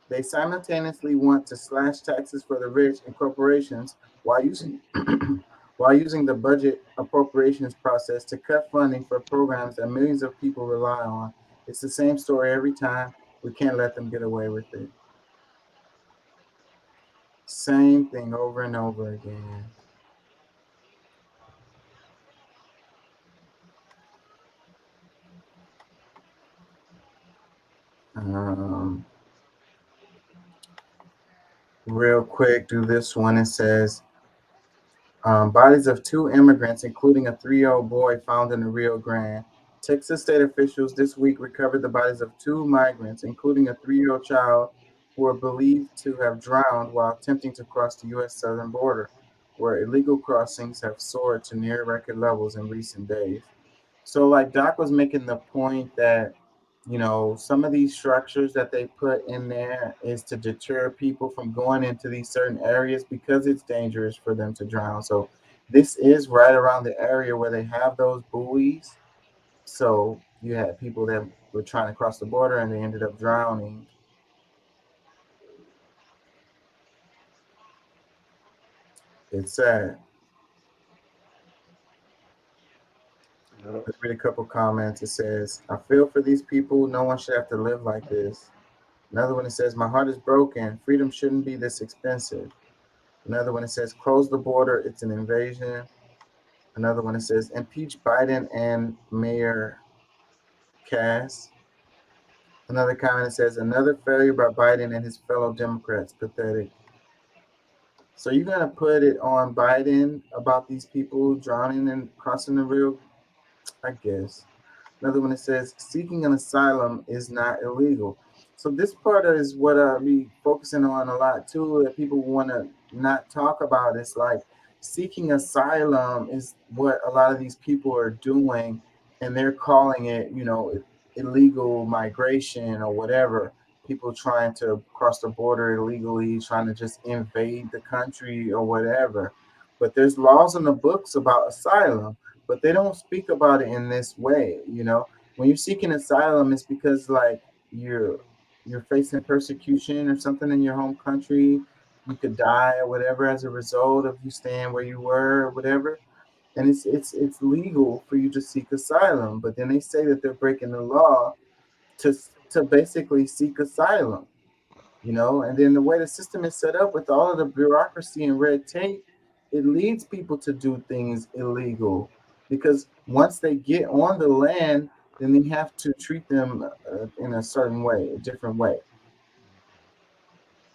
[SPEAKER 1] They simultaneously want to slash taxes for the rich and corporations while using the budget appropriations process to cut funding for programs that millions of people rely on. It's the same story every time. We can't let them get away with it. Same thing over and over again. Real quick, do this one. It says, bodies of 2 immigrants, including a 3-year-old boy, found in the Rio Grande. Texas state officials this week recovered the bodies of 2 migrants, including a 3-year-old child, who are believed to have drowned while attempting to cross the U.S. southern border, where illegal crossings have soared to near record levels in recent days. So like Doc was making the point that, some of these structures that they put in there is to deter people from going into these certain areas because it's dangerous for them to drown. So this is right around the area where they have those buoys. So you had people that were trying to cross the border and they ended up drowning. It's sad. Let's read a couple comments. It says, I feel for these people. No one should have to live like this. Another one, it says, my heart is broken. Freedom shouldn't be this expensive. Another one, it says, close the border. It's an invasion. Another one, it says, impeach Biden and Mayor Cass. Another comment, it says, another failure by Biden and his fellow Democrats. Pathetic. So you're going to put it on Biden about these people drowning and crossing the river? I guess. Another one that says seeking an asylum is not illegal. So this part is what I'll be focusing on a lot too, that people want to not talk about. It's like seeking asylum is what a lot of these people are doing, and they're calling it, illegal migration or whatever. People trying to cross the border illegally, trying to just invade the country or whatever. But there's laws in the books about asylum, but they don't speak about it in this way. When you're seeking asylum, it's because like you're facing persecution or something in your home country. You could die or whatever as a result of you staying where you were or whatever. And it's legal for you to seek asylum, but then they say that they're breaking the law to basically seek asylum, and then the way the system is set up with all of the bureaucracy and red tape, it leads people to do things illegal, because once they get on the land, then they have to treat them in a certain way, a different way.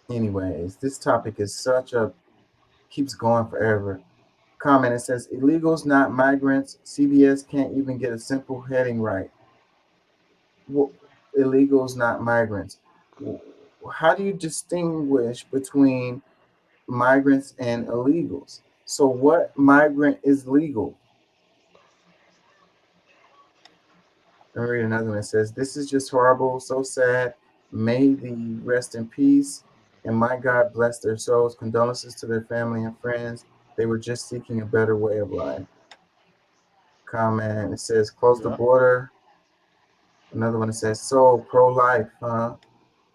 [SPEAKER 1] Anyways, this topic is keeps going forever. Comment, it says, illegals, not migrants. CBS can't even get a simple heading right. Well, illegals, not migrants. How do you distinguish between migrants and illegals? So what migrant is legal? Let me read another one. It says, this is just horrible, so sad. May they rest in peace, and my God bless their souls. Condolences to their family and friends. They were just seeking a better way of life. Comment, it says, close the border. Another one, it says, so pro-life, huh?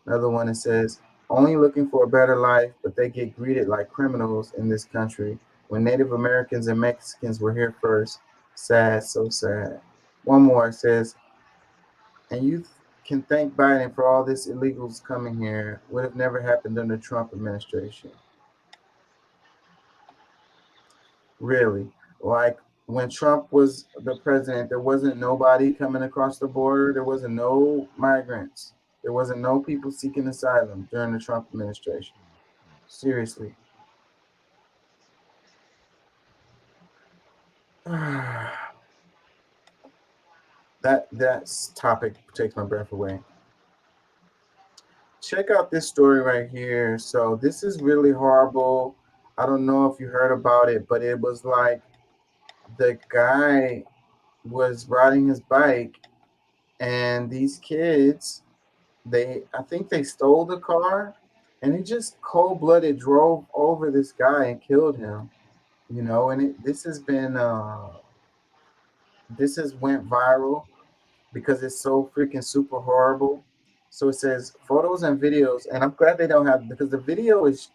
[SPEAKER 1] Another one, it says, only looking for a better life, but they get greeted like criminals in this country when Native Americans and Mexicans were here first. Sad, so sad. One more, it says, and you can thank Biden for all this illegals coming here. Would have never happened under the Trump administration. Really? Like when Trump was the president, there wasn't nobody coming across the border. There wasn't no migrants. There wasn't no people seeking asylum during the Trump administration. Seriously. That topic takes my breath away. Check out this story right here. So this is really horrible. I don't know if you heard about it, but it was like the guy was riding his bike, and these kids, I think they stole the car, and he just cold-blooded drove over this guy and killed him. And this has went viral because it's so freaking super horrible. So it says photos and videos, and I'm glad they don't have, because the video is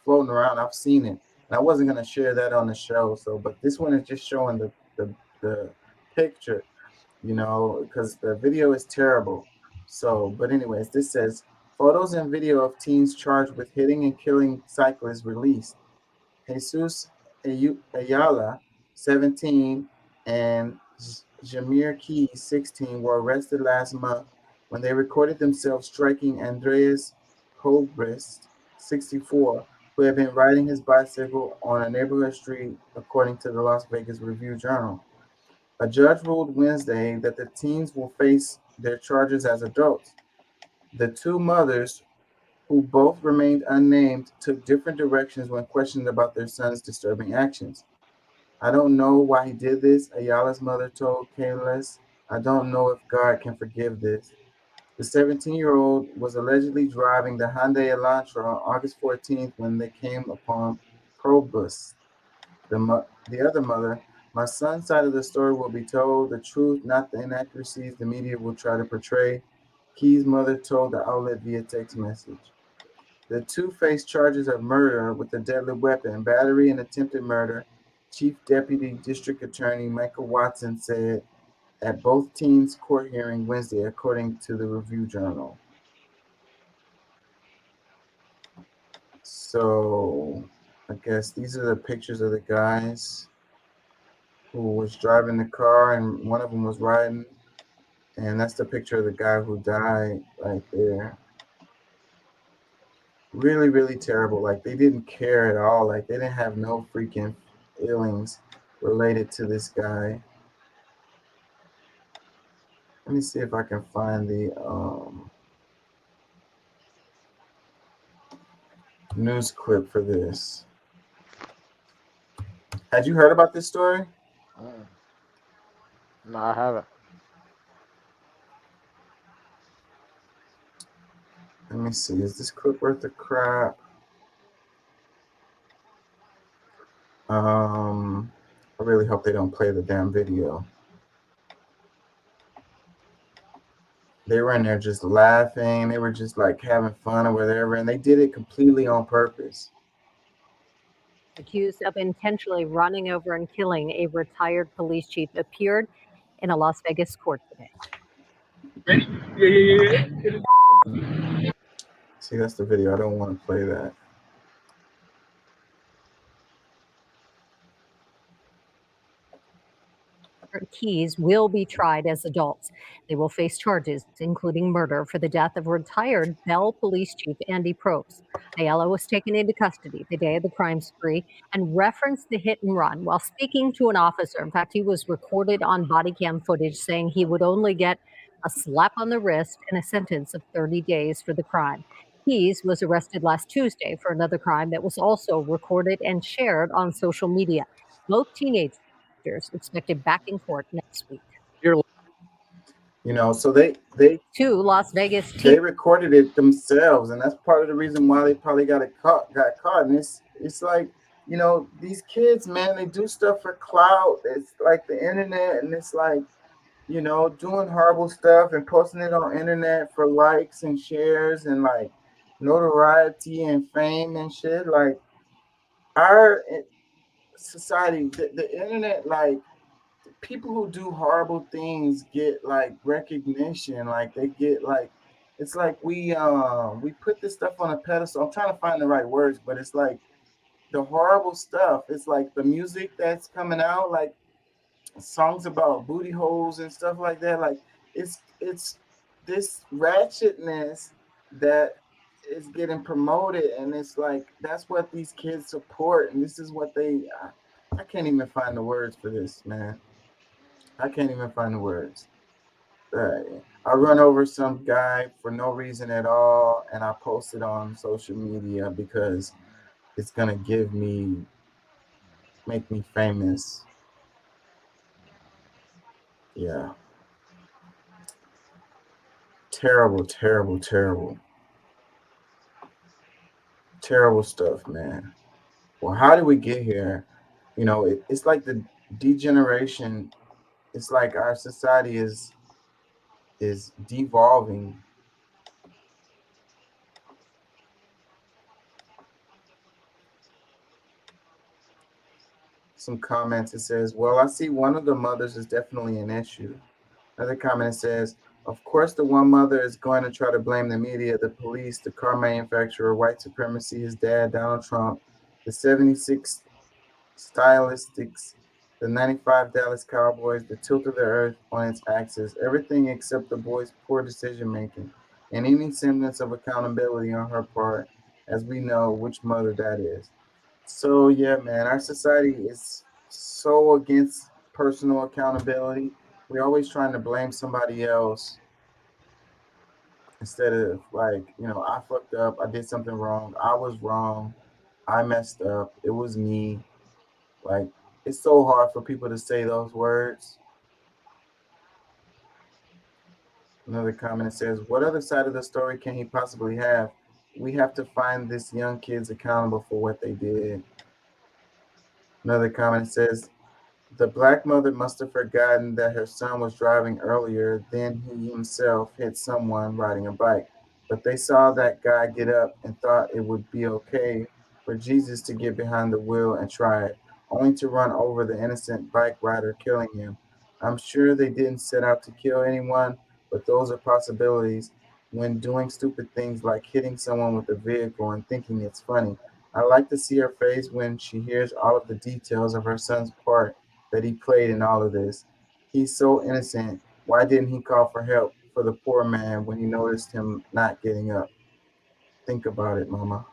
[SPEAKER 1] floating around. I've seen it, and I wasn't gonna share that on the show. So, but this one is just showing the picture, because the video is terrible. So, but anyways, this says photos and video of teens charged with hitting and killing cyclists released. Jesus Ayala, 17, and Jameer Key, 16, were arrested last month when they recorded themselves striking Andreas Hobrist, 64, who had been riding his bicycle on a neighborhood street, according to the Las Vegas Review-Journal. A judge ruled Wednesday that the teens will face their charges as adults. The two mothers, who both remained unnamed, took different directions when questioned about their son's disturbing actions. I don't know why he did this, Ayala's mother told Kayles. I don't know if God can forgive this. The 17-year-old was allegedly driving the Hyundai Elantra on August 14th when they came upon Probus. The other mother, my son's side of the story will be told, the truth, not the inaccuracies the media will try to portray. Key's mother told the outlet via text message. The two face charges of murder with a deadly weapon, battery, and attempted murder. Chief Deputy District Attorney Michael Watson said at both teens' court hearing Wednesday, according to the Review Journal. So I guess these are the pictures of the guys who was driving the car, and one of them was riding. And that's the picture of the guy who died right there. Really, really terrible. Like, they didn't care at all. Like, they didn't have no freaking feelings related to this guy. Let me see if I can find the news clip for this. Had you heard about this story?
[SPEAKER 21] No, I haven't.
[SPEAKER 1] Let me see. Is this clip worth the crap? I really hope they don't play the damn video. They were in there just laughing. They were just like having fun or whatever, and they did it completely on purpose.
[SPEAKER 4] Accused of intentionally running over and killing a retired police chief appeared in a Las Vegas court today.
[SPEAKER 1] See, that's the video. I don't want to play that.
[SPEAKER 4] Keys will be tried as adults. They will face charges, including murder, for the death of retired Bell Police Chief Andy Probst. Ayala was taken into custody the day of the crime spree and referenced the hit and run while speaking to an officer. In fact, he was recorded on body cam footage saying he would only get a slap on the wrist and a sentence of 30 days for the crime. Keys was arrested last Tuesday for another crime that was also recorded and shared on social media. Both teenagers expected back in court next week.
[SPEAKER 1] You know, so they
[SPEAKER 4] Two Las Vegas
[SPEAKER 1] they recorded it themselves, and that's part of the reason why they probably got caught. And it's like, you know, these kids, man, they do stuff for clout. It's like the internet, and it's like, you know, doing horrible stuff and posting it on internet for likes and shares and like notoriety and fame and shit. Like, our society, the internet, like, people who do horrible things get like recognition. Like, they get like, it's like we put this stuff on a pedestal. I'm trying to find the right words, but it's like the horrible stuff. It's like the music that's coming out, like songs about booty holes and stuff like that. Like, it's this ratchetness that is getting promoted, and it's like that's what these kids support, and this is what they I can't even find the words for this, man. I can't even find the words. I run over some guy for no reason at all, and I post it on social media because it's gonna make me famous. Yeah. Terrible, terrible, terrible. Terrible stuff, man. Well, how did we get here? You know, it's like the degeneration. It's like our society is devolving. Some comments, it says, well, I see one of the mothers is definitely an issue. Another comment says, of course, the one mother is going to try to blame the media, the police, the car manufacturer, white supremacy, his dad, Donald Trump, the 76 stylistics, the 95 Dallas Cowboys, the tilt of the earth on its axis, everything except the boy's poor decision making and any semblance of accountability on her part, as we know which mother that is. So yeah, man, our society is so against personal accountability. We're always trying to blame somebody else instead of like, you know, I fucked up, I did something wrong, I was wrong, I messed up, it was me. Like, It's so hard for people to say those words. Another comment says, what other side of the story can he possibly have? We have to find this young kids accountable for what they did. Another comment says, the black mother must have forgotten that her son was driving earlier, then he himself hit someone riding a bike. But they saw that guy get up and thought it would be okay for Jesus to get behind the wheel and try it, only to run over the innocent bike rider, killing him. I'm sure they didn't set out to kill anyone, but those are possibilities when doing stupid things like hitting someone with a vehicle and thinking it's funny. I like to see her face when she hears all of the details of her son's part that he played in all of this. He's so innocent. Why didn't he call for help for the poor man when he noticed him not getting up? Think about it, Mama.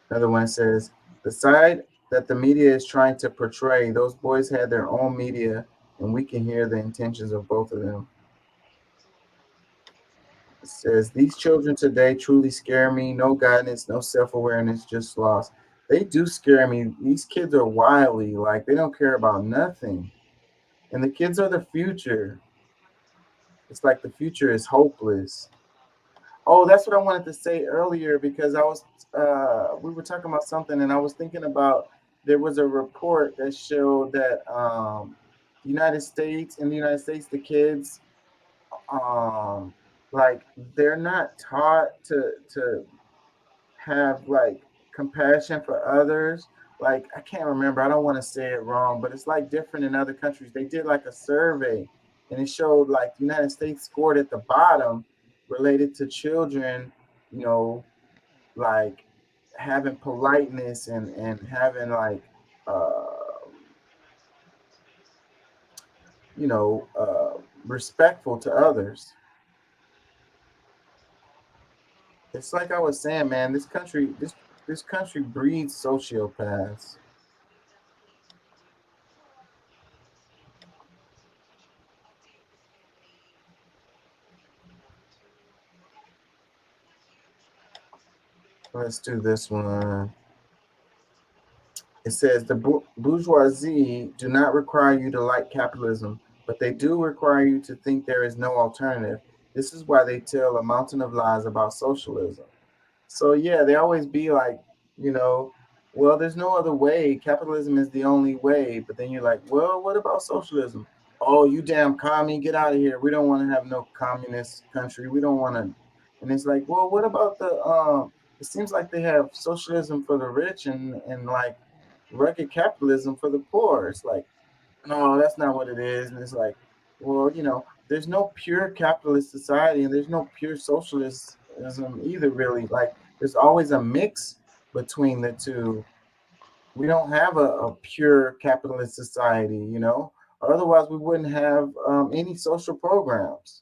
[SPEAKER 1] Another one says, the side that the media is trying to portray, those boys had their own media, and we can hear the intentions of both of them. It says, these children today truly scare me. No guidance, no self-awareness, just lost. They do scare me. These kids are wily, like they don't care about nothing. And the kids are the future. It's like the future is hopeless. Oh, that's what I wanted to say earlier because we were talking about something and I was thinking about there was a report that showed that in the United States, the kids, like they're not taught to have like compassion for others. Like I can't remember, I don't want to say it wrong, but it's like different in other countries. They did like a survey and it showed like the United States scored at the bottom related to children, you know, like having politeness and having like respectful to others. It's like I was saying, man, this country breeds sociopaths. Let's do this one. It says the bourgeoisie do not require you to like capitalism, but they do require you to think there is no alternative. This is why they tell a mountain of lies about socialism. So yeah, they always be like, well, there's no other way. Capitalism is the only way. But then you're like, well, what about socialism? Oh, you damn commie, get out of here. We don't want to have no communist country. We don't want to. And it's like, well, what about it seems like they have socialism for the rich and like rugged capitalism for the poor. It's like, no, that's not what it is. And it's like, well, there's no pure capitalist society and there's no pure socialism either, really. Like, there's always a mix between the two. We don't have a pure capitalist society, or otherwise we wouldn't have any social programs.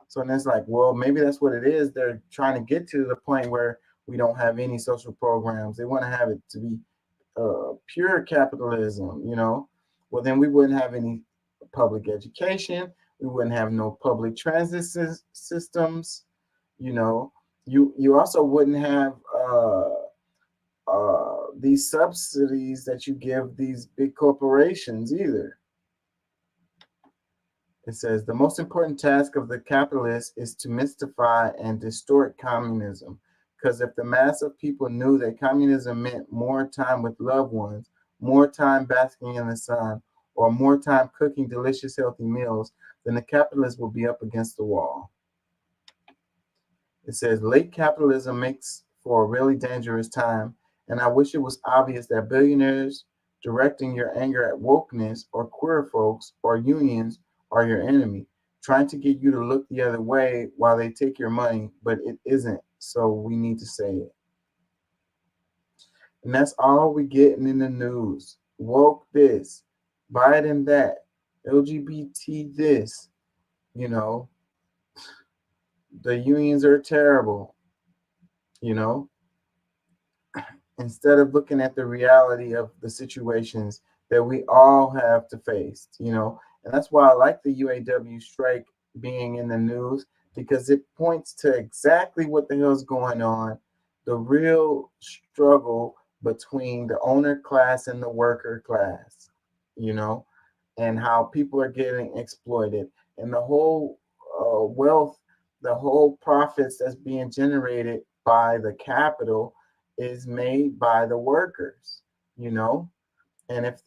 [SPEAKER 1] So then it's like, well, maybe that's what it is. They're trying to get to the point where we don't have any social programs. They want to have it to be pure capitalism, Well, then we wouldn't have any public education. We wouldn't have no public transit systems, You also wouldn't have these subsidies that you give these big corporations either. It says the most important task of the capitalist is to mystify and distort communism. Because if the mass of people knew that communism meant more time with loved ones, more time basking in the sun, or more time cooking delicious, healthy meals, then the capitalist will be up against the wall. It says late capitalism makes for a really dangerous time, and I wish it was obvious that billionaires directing your anger at wokeness or queer folks or unions are your enemy, trying to get you to look the other way while they take your money, but it isn't, so we need to say it. And that's all we getting in the news. Woke this, Biden that, LGBT this, the unions are terrible, instead of looking at the reality of the situations that we all have to face, And that's why I like the UAW strike being in the news, because it points to exactly what the hell's going on, the real struggle between the owner class and the worker class, you know, and how people are getting exploited, and the whole wealth, the whole profits that's being generated by the capital is made by the workers, you know. And if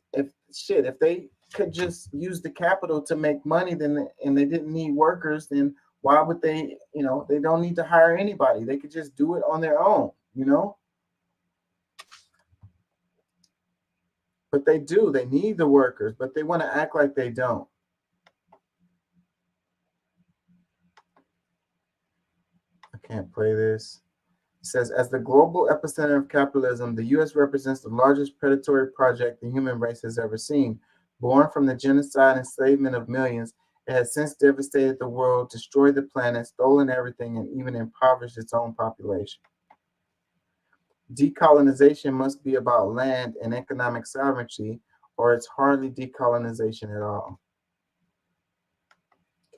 [SPEAKER 1] they could just use the capital to make money, then and they didn't need workers, then why would they, you know, they don't need to hire anybody. They could just do it on their own, you know. But they do. They need the workers, but they want to act like they don't. I can't play this. It says, as the global epicenter of capitalism, the U.S. represents the largest predatory project the human race has ever seen. Born from the genocide and enslavement of millions, it has since devastated the world, destroyed the planet, stolen everything, and even impoverished its own population. Decolonization must be about land and economic sovereignty, or it's hardly decolonization at all.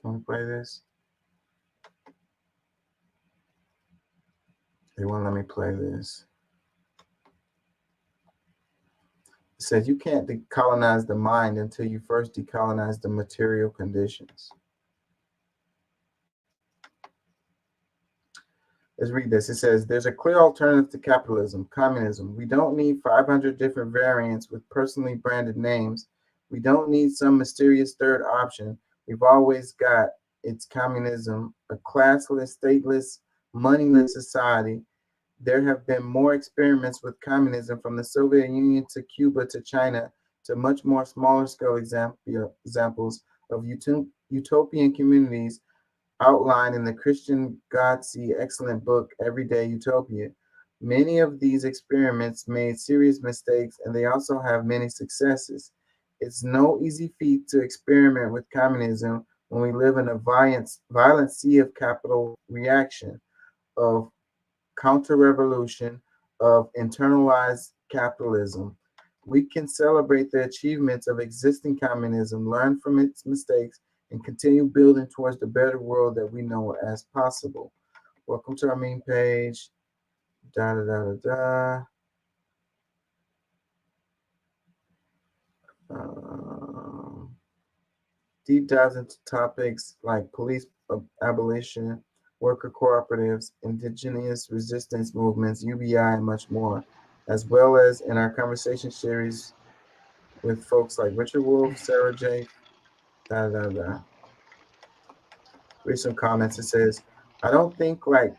[SPEAKER 1] Can we play this? They won't let me play this. It says you can't decolonize the mind until you first decolonize the material conditions. Let's read this. It says, there's a clear alternative to capitalism, communism. We don't need 500 different variants with personally branded names. We don't need some mysterious third option. We've always got, it's communism, a classless, stateless, moneyless society. There have been more experiments with communism from the Soviet Union to Cuba to China to much more smaller scale examples of utopian communities outlined in the Christian Godsey excellent book, Everyday Utopia. Many of these experiments made serious mistakes, and they also have many successes. It's no easy feat to experiment with communism when we live in a violent sea of capital reaction, of counter-revolution, of internalized capitalism. We can celebrate the achievements of existing communism, learn from its mistakes, and continue building towards the better world that we know as possible. Welcome to our main page. Deep dives into topics like police abolition, worker cooperatives, indigenous resistance movements, UBI, and much more, as well as in our conversation series with folks like Richard Wolff, Sarah J. Read some comments. It says, I don't think like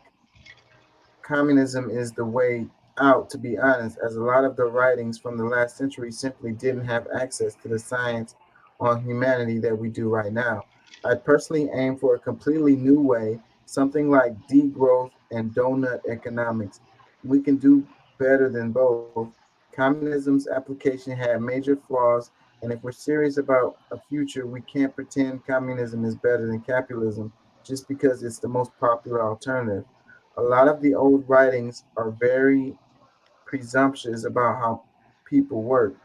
[SPEAKER 1] communism is the way out, to be honest, as a lot of the writings from the last century simply didn't have access to the science on humanity that we do right now. I'd personally aim for a completely new way, something like degrowth and donut economics. We can do better than both. Communism's application had major flaws, and if we're serious about a future, we can't pretend communism is better than capitalism just because it's the most popular alternative. A lot of the old writings are very presumptuous about how people work,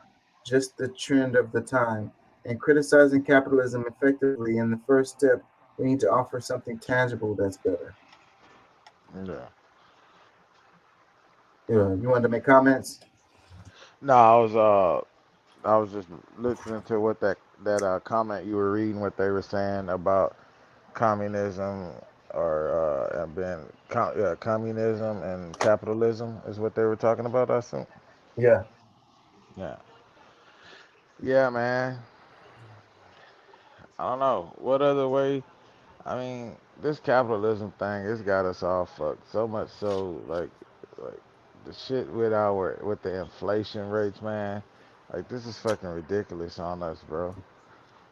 [SPEAKER 1] just the trend of the time. And criticizing capitalism effectively in the first step, we need to offer something tangible that's better.
[SPEAKER 21] Yeah.
[SPEAKER 1] Yeah, you wanted to make comments?
[SPEAKER 21] No, I was just listening to what that comment you were reading, what they were saying about communism or communism and capitalism is what they were talking about, I think.
[SPEAKER 1] Yeah.
[SPEAKER 21] Yeah, man. I don't know. What other way? I mean, this capitalism thing, it's got us all fucked. So much so, like the shit with the inflation rates, man. Like, this is fucking ridiculous on us, bro.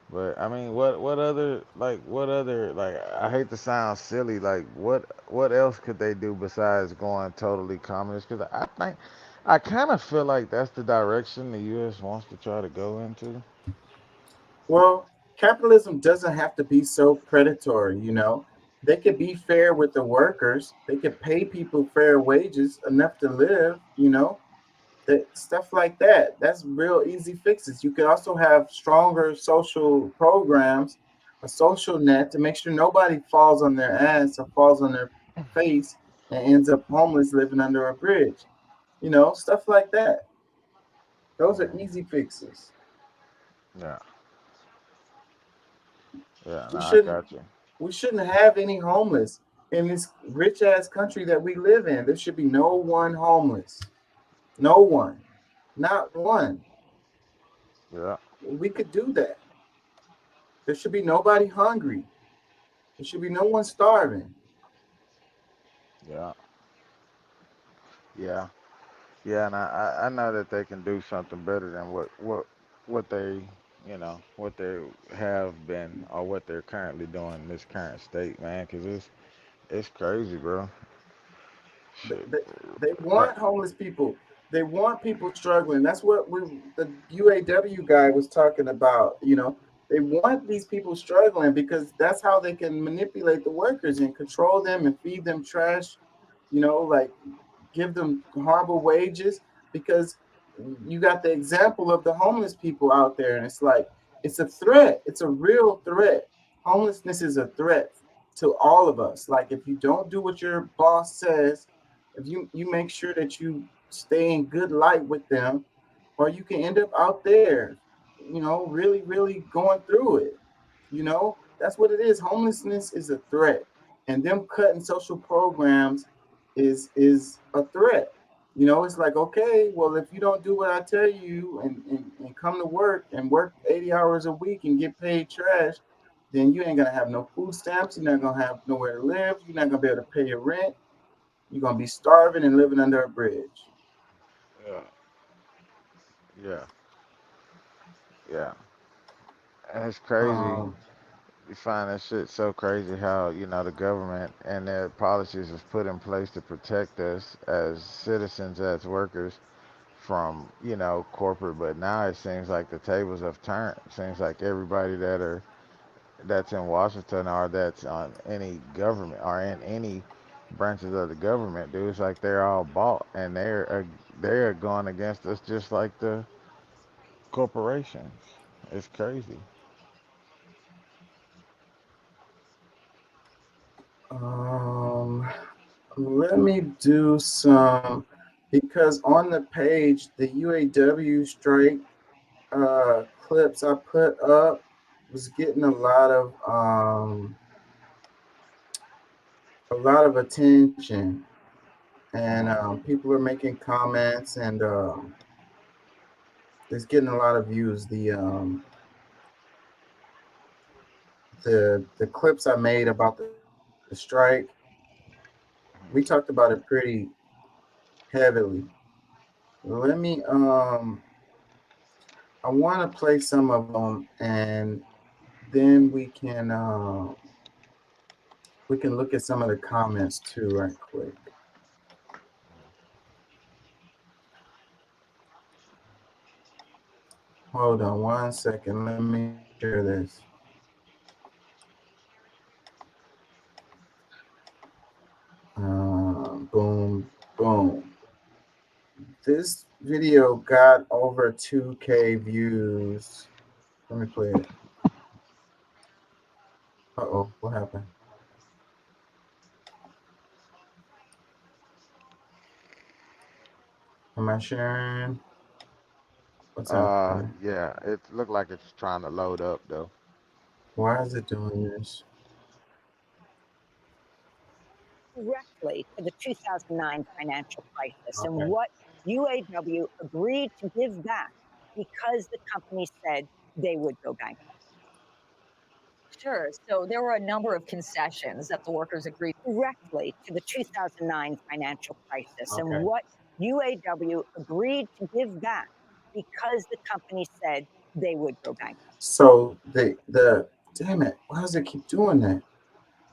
[SPEAKER 21] But I mean, what other, I hate to sound silly, like what else could they do besides going totally communist? Because I kind of feel like that's the direction the U.S. wants to try to go into.
[SPEAKER 1] Well, capitalism doesn't have to be so predatory, you know. They could be fair with the workers. They could pay people fair wages, enough to live, you know. Stuff like that. That's real easy fixes. You could also have stronger social programs, a social net to make sure nobody falls on their ass or falls on their face and ends up homeless living under a bridge. You know, stuff like that. Those are easy fixes.
[SPEAKER 21] Yeah. Yeah, no,
[SPEAKER 1] We
[SPEAKER 21] I
[SPEAKER 1] shouldn't
[SPEAKER 21] got you.
[SPEAKER 1] we shouldn't have any homeless in this rich ass country that we live in. There should be no one homeless. No one. Not one.
[SPEAKER 21] Yeah.
[SPEAKER 1] We could do that. There should be nobody hungry. There should be no one starving.
[SPEAKER 21] Yeah. Yeah. Yeah, and I know that they can do something better than what they what they have been or what they're currently doing in this current state, man. Cause it's crazy, bro.
[SPEAKER 1] They,
[SPEAKER 21] Shit.
[SPEAKER 1] they, they
[SPEAKER 21] Like,
[SPEAKER 1] want homeless people. They want people struggling. That's what the UAW guy was talking about. You know, they want these people struggling because that's how they can manipulate the workers and control them and feed them trash. You know, like give them horrible wages because you got the example of the homeless people out there, and it's like it's a threat. It's a real threat. Homelessness is a threat to all of us. Like if you don't do what your boss says, if you make sure that you stay in good light with them, or you can end up out there, you know, really going through it. You know, that's what it is. Homelessness is a threat, and them cutting social programs is a threat. You know, it's like, okay, well, if you don't do what I tell you and come to work and work 80 hours a week and get paid trash, then you ain't gonna have no food stamps. You're not gonna have nowhere to live. You're not gonna be able to pay your rent. You're gonna be starving and living under a bridge.
[SPEAKER 21] yeah, yeah, yeah. And it's crazy.
[SPEAKER 1] Um,
[SPEAKER 21] You find that shit so crazy how, the government and their policies is put in place to protect us as citizens, as workers from, corporate, but now it seems like the tables have turned. It seems like everybody that's in Washington or that's on any government or in any branches of the government, dude, it's like they're all bought and they're going against us just like the corporations. It's crazy.
[SPEAKER 1] um, Let me do some because on the page, the UAW strike clips I put up was getting a lot of attention, and people are making comments, and it's getting a lot of views. The clips I made about the strike, we talked about it pretty heavily. Let me I want to play some of them, and then we can look at some of the comments too, right quick. Hold on 1 second. Let me share this. Boom, boom. This video got over 2K views. Let me play it. Uh-oh, what happened? Am I sharing? What's happening?
[SPEAKER 21] Yeah, it looked like it's trying to load up though.
[SPEAKER 1] Why is it doing this?
[SPEAKER 6] Directly to the 2009 financial crisis and
[SPEAKER 1] Okay.
[SPEAKER 6] what UAW agreed to give back because the company said they would go bankrupt.
[SPEAKER 2] Sure. So there were a number of concessions that the workers agreed
[SPEAKER 6] Directly to the 2009 financial crisis
[SPEAKER 1] Okay.
[SPEAKER 6] and what UAW agreed to give back because the company said they would go bankrupt.
[SPEAKER 1] So the damn it, why does it keep doing that?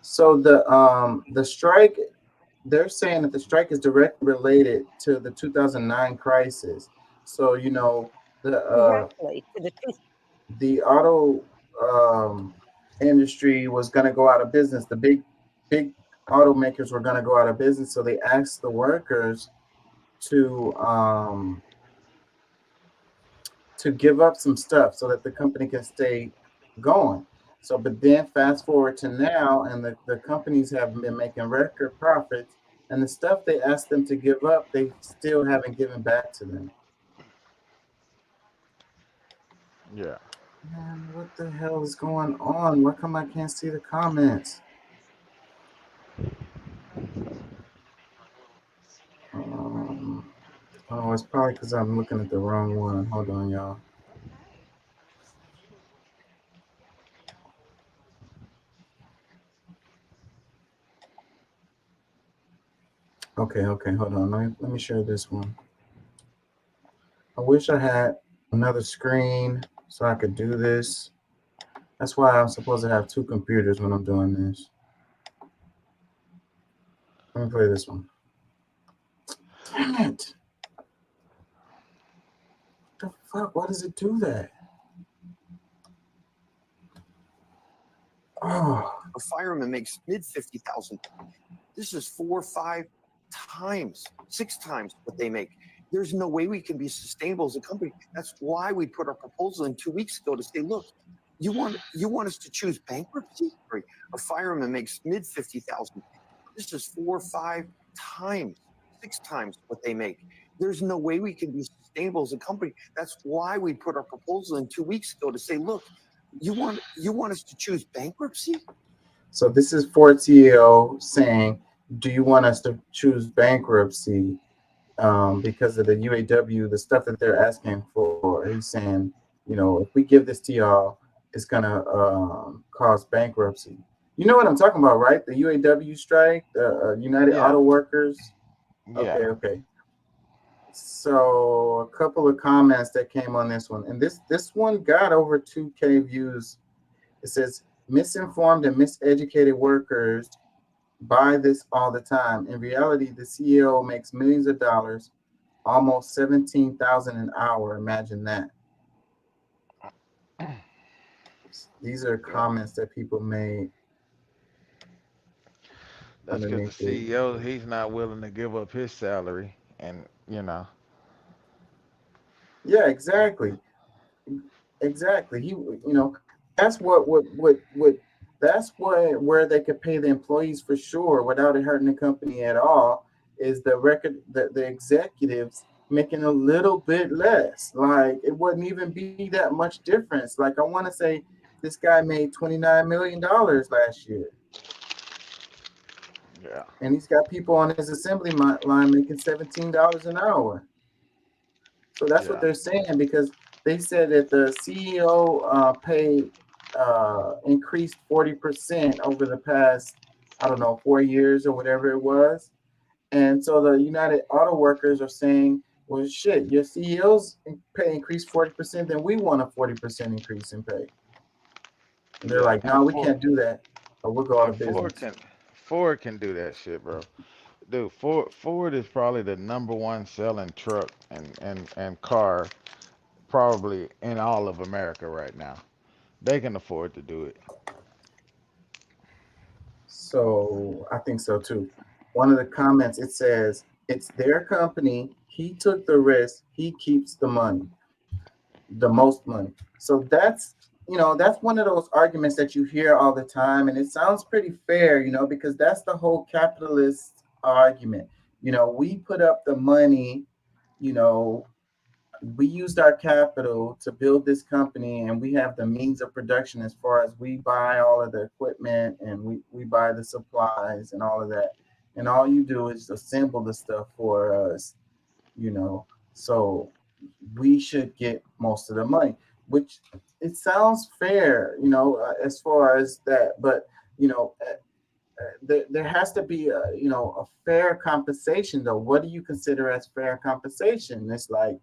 [SPEAKER 1] So the strike, they're saying that the strike is directly related to the 2009 crisis. So
[SPEAKER 6] Directly to the
[SPEAKER 1] the auto industry was going to go out of business. The big automakers were going to go out of business. So they asked the workers to give up some stuff so that the company can stay going. But then fast forward to now, and the companies have been making record profits, And the stuff they asked them to give up, they still haven't given back to them.
[SPEAKER 21] Yeah.
[SPEAKER 1] Man, what the hell is going on? Why come I can't see the comments? Oh, it's probably because I'm looking at the wrong one. Hold on, y'all. Okay, hold on. Let me share this one. I wish I had another screen so I could do this. That's why I'm supposed to have two computers when I'm doing this. Let me play this one. Damn it. What the fuck? Why does it do that? Oh.
[SPEAKER 3] A fireman makes mid 50,000. This is 4, 5 times, 6 times what they make. There's no way we can be sustainable as a company. That's why we put our proposal in 2 weeks ago to say, look, you want us to choose bankruptcy? A fireman makes mid 50,000. This is 4, 5 times, 6 times what they make. There's no way we can be sustainable as a company. That's why we put our proposal in 2 weeks ago to say, look, you want us to choose bankruptcy?
[SPEAKER 1] So this is Ford CEO saying, do you want us to choose bankruptcy because of the UAW, the stuff that they're asking for? He's saying, you know, if we give this to y'all, it's going to cause bankruptcy. You know what I'm talking about, right? The UAW strike, the United Auto Workers.
[SPEAKER 21] Yeah.
[SPEAKER 1] Okay. So a couple of comments that came on this one. And this one got over 2K views. It says, misinformed and miseducated workers buy this all the time. In reality, the CEO makes millions of dollars, almost $17,000 an hour. Imagine that. These are comments that people made.
[SPEAKER 21] That's because the CEO, he's not willing to give up his salary, and you know.
[SPEAKER 1] Yeah, exactly. He, you know, that's that's where they could pay the employees for sure without it hurting the company at all. Is the executives making a little bit less? Like it wouldn't even be that much difference. Like I want to say this guy made $29 million last year.
[SPEAKER 21] Yeah.
[SPEAKER 1] And he's got people on his assembly line making $17 an hour. So that's what they're saying, because they said that the CEO pay increased 40% over the past, I don't know, 4 years or whatever it was. And so the United Auto Workers are saying, well, shit, your CEO's pay increased 40%, then we want a 40% increase in pay. And they're like, no, we can't do that, or we'll go out of business.
[SPEAKER 21] Ford can do that shit, bro. Dude, Ford is probably the #1 selling truck and car probably in all of America right now. They can afford to do it.
[SPEAKER 1] So I think so too. One of the comments, it says, it's their company. He took the risk. He keeps the money, the most money. So that's, you know, that's one of those arguments that you hear all the time. And it sounds pretty fair, you know, because that's the whole capitalist argument. You know, we put up the money, you know, we used our capital to build this company, and we have the means of production as far as we buy all of the equipment and we buy the supplies and all of that. And all you do is assemble the stuff for us, you know, so we should get most of the money, which it sounds fair, you know, as far as that. But, you know, there has to be a, you know, a fair compensation though. What do you consider as fair compensation? It's like,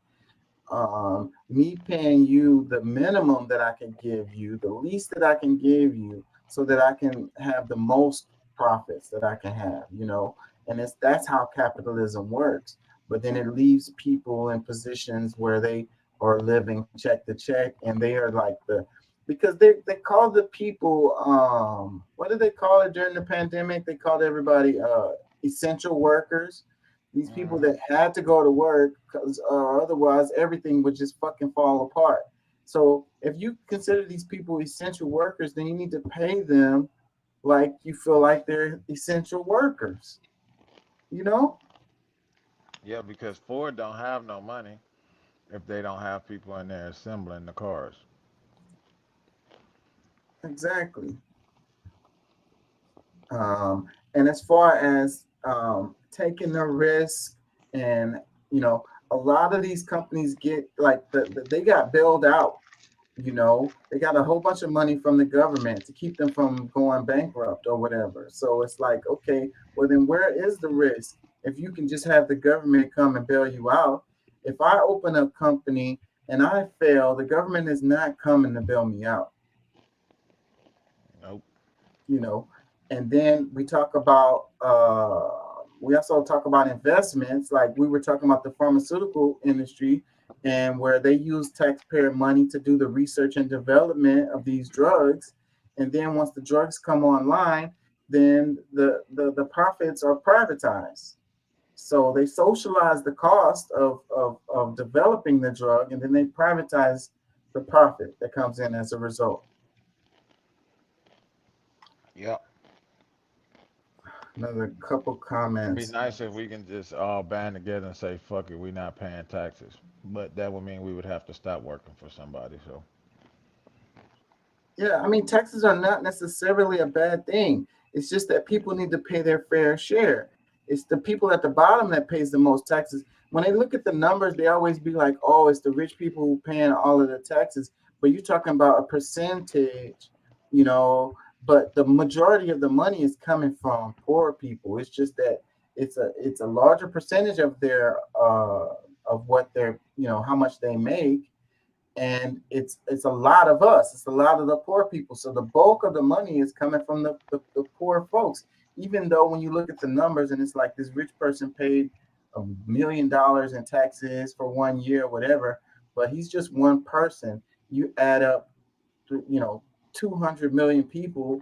[SPEAKER 1] me paying you the minimum that I can give you, the least that I can give you, so that I can have the most profits that I can have, you know. And that's how capitalism works. But then it leaves people in positions where they are living check to check, and they are like because they call the people, what did they call it during the pandemic? They called everybody essential workers. These people that had to go to work because otherwise everything would just fucking fall apart. So if you consider these people essential workers, then you need to pay them like you feel like they're essential workers. you know?
[SPEAKER 21] Yeah, because Ford don't have no money if they don't have people in there assembling the cars.
[SPEAKER 1] Exactly. And as far as taking the risk, and you know, a lot of these companies get like they got bailed out. You know, they got a whole bunch of money from the government to keep them from going bankrupt or whatever. So it's like, okay, well then where is the risk if you can just have the government come and bail you out? If I open a company and I fail, the government is not coming to bail me out.
[SPEAKER 21] Nope.
[SPEAKER 1] You know, and then we talk about we also talk about investments, like we were talking about the pharmaceutical industry, and where they use taxpayer money to do the research and development of these drugs, and then once the drugs come online, then the profits are privatized. So they socialize the cost of developing the drug, and then they privatize the profit that comes in as a result.
[SPEAKER 21] Yep.
[SPEAKER 1] Another couple
[SPEAKER 21] It'd be
[SPEAKER 1] comments.
[SPEAKER 21] nice if we can just all band together and say, fuck it, we're not paying taxes. But that would mean we would have to stop working for somebody. So
[SPEAKER 1] Yeah, I mean, taxes are not necessarily a bad thing. It's just that people need to pay their fair share. It's the people at the bottom that pays the most taxes. When they look at the numbers, they always be like, "Oh, it's the rich people who paying all of the taxes." But you're talking about a percentage, you know. But the majority of the money is coming from poor people. It's just that it's a larger percentage of their of what they're, you know, how much they make, and it's a lot of us. It's a lot of the poor people. So the bulk of the money is coming from the poor folks. Even though when you look at the numbers and it's like this rich person paid $1 million in taxes for 1 year or whatever, but he's just one person. You add up, you know, 200 million people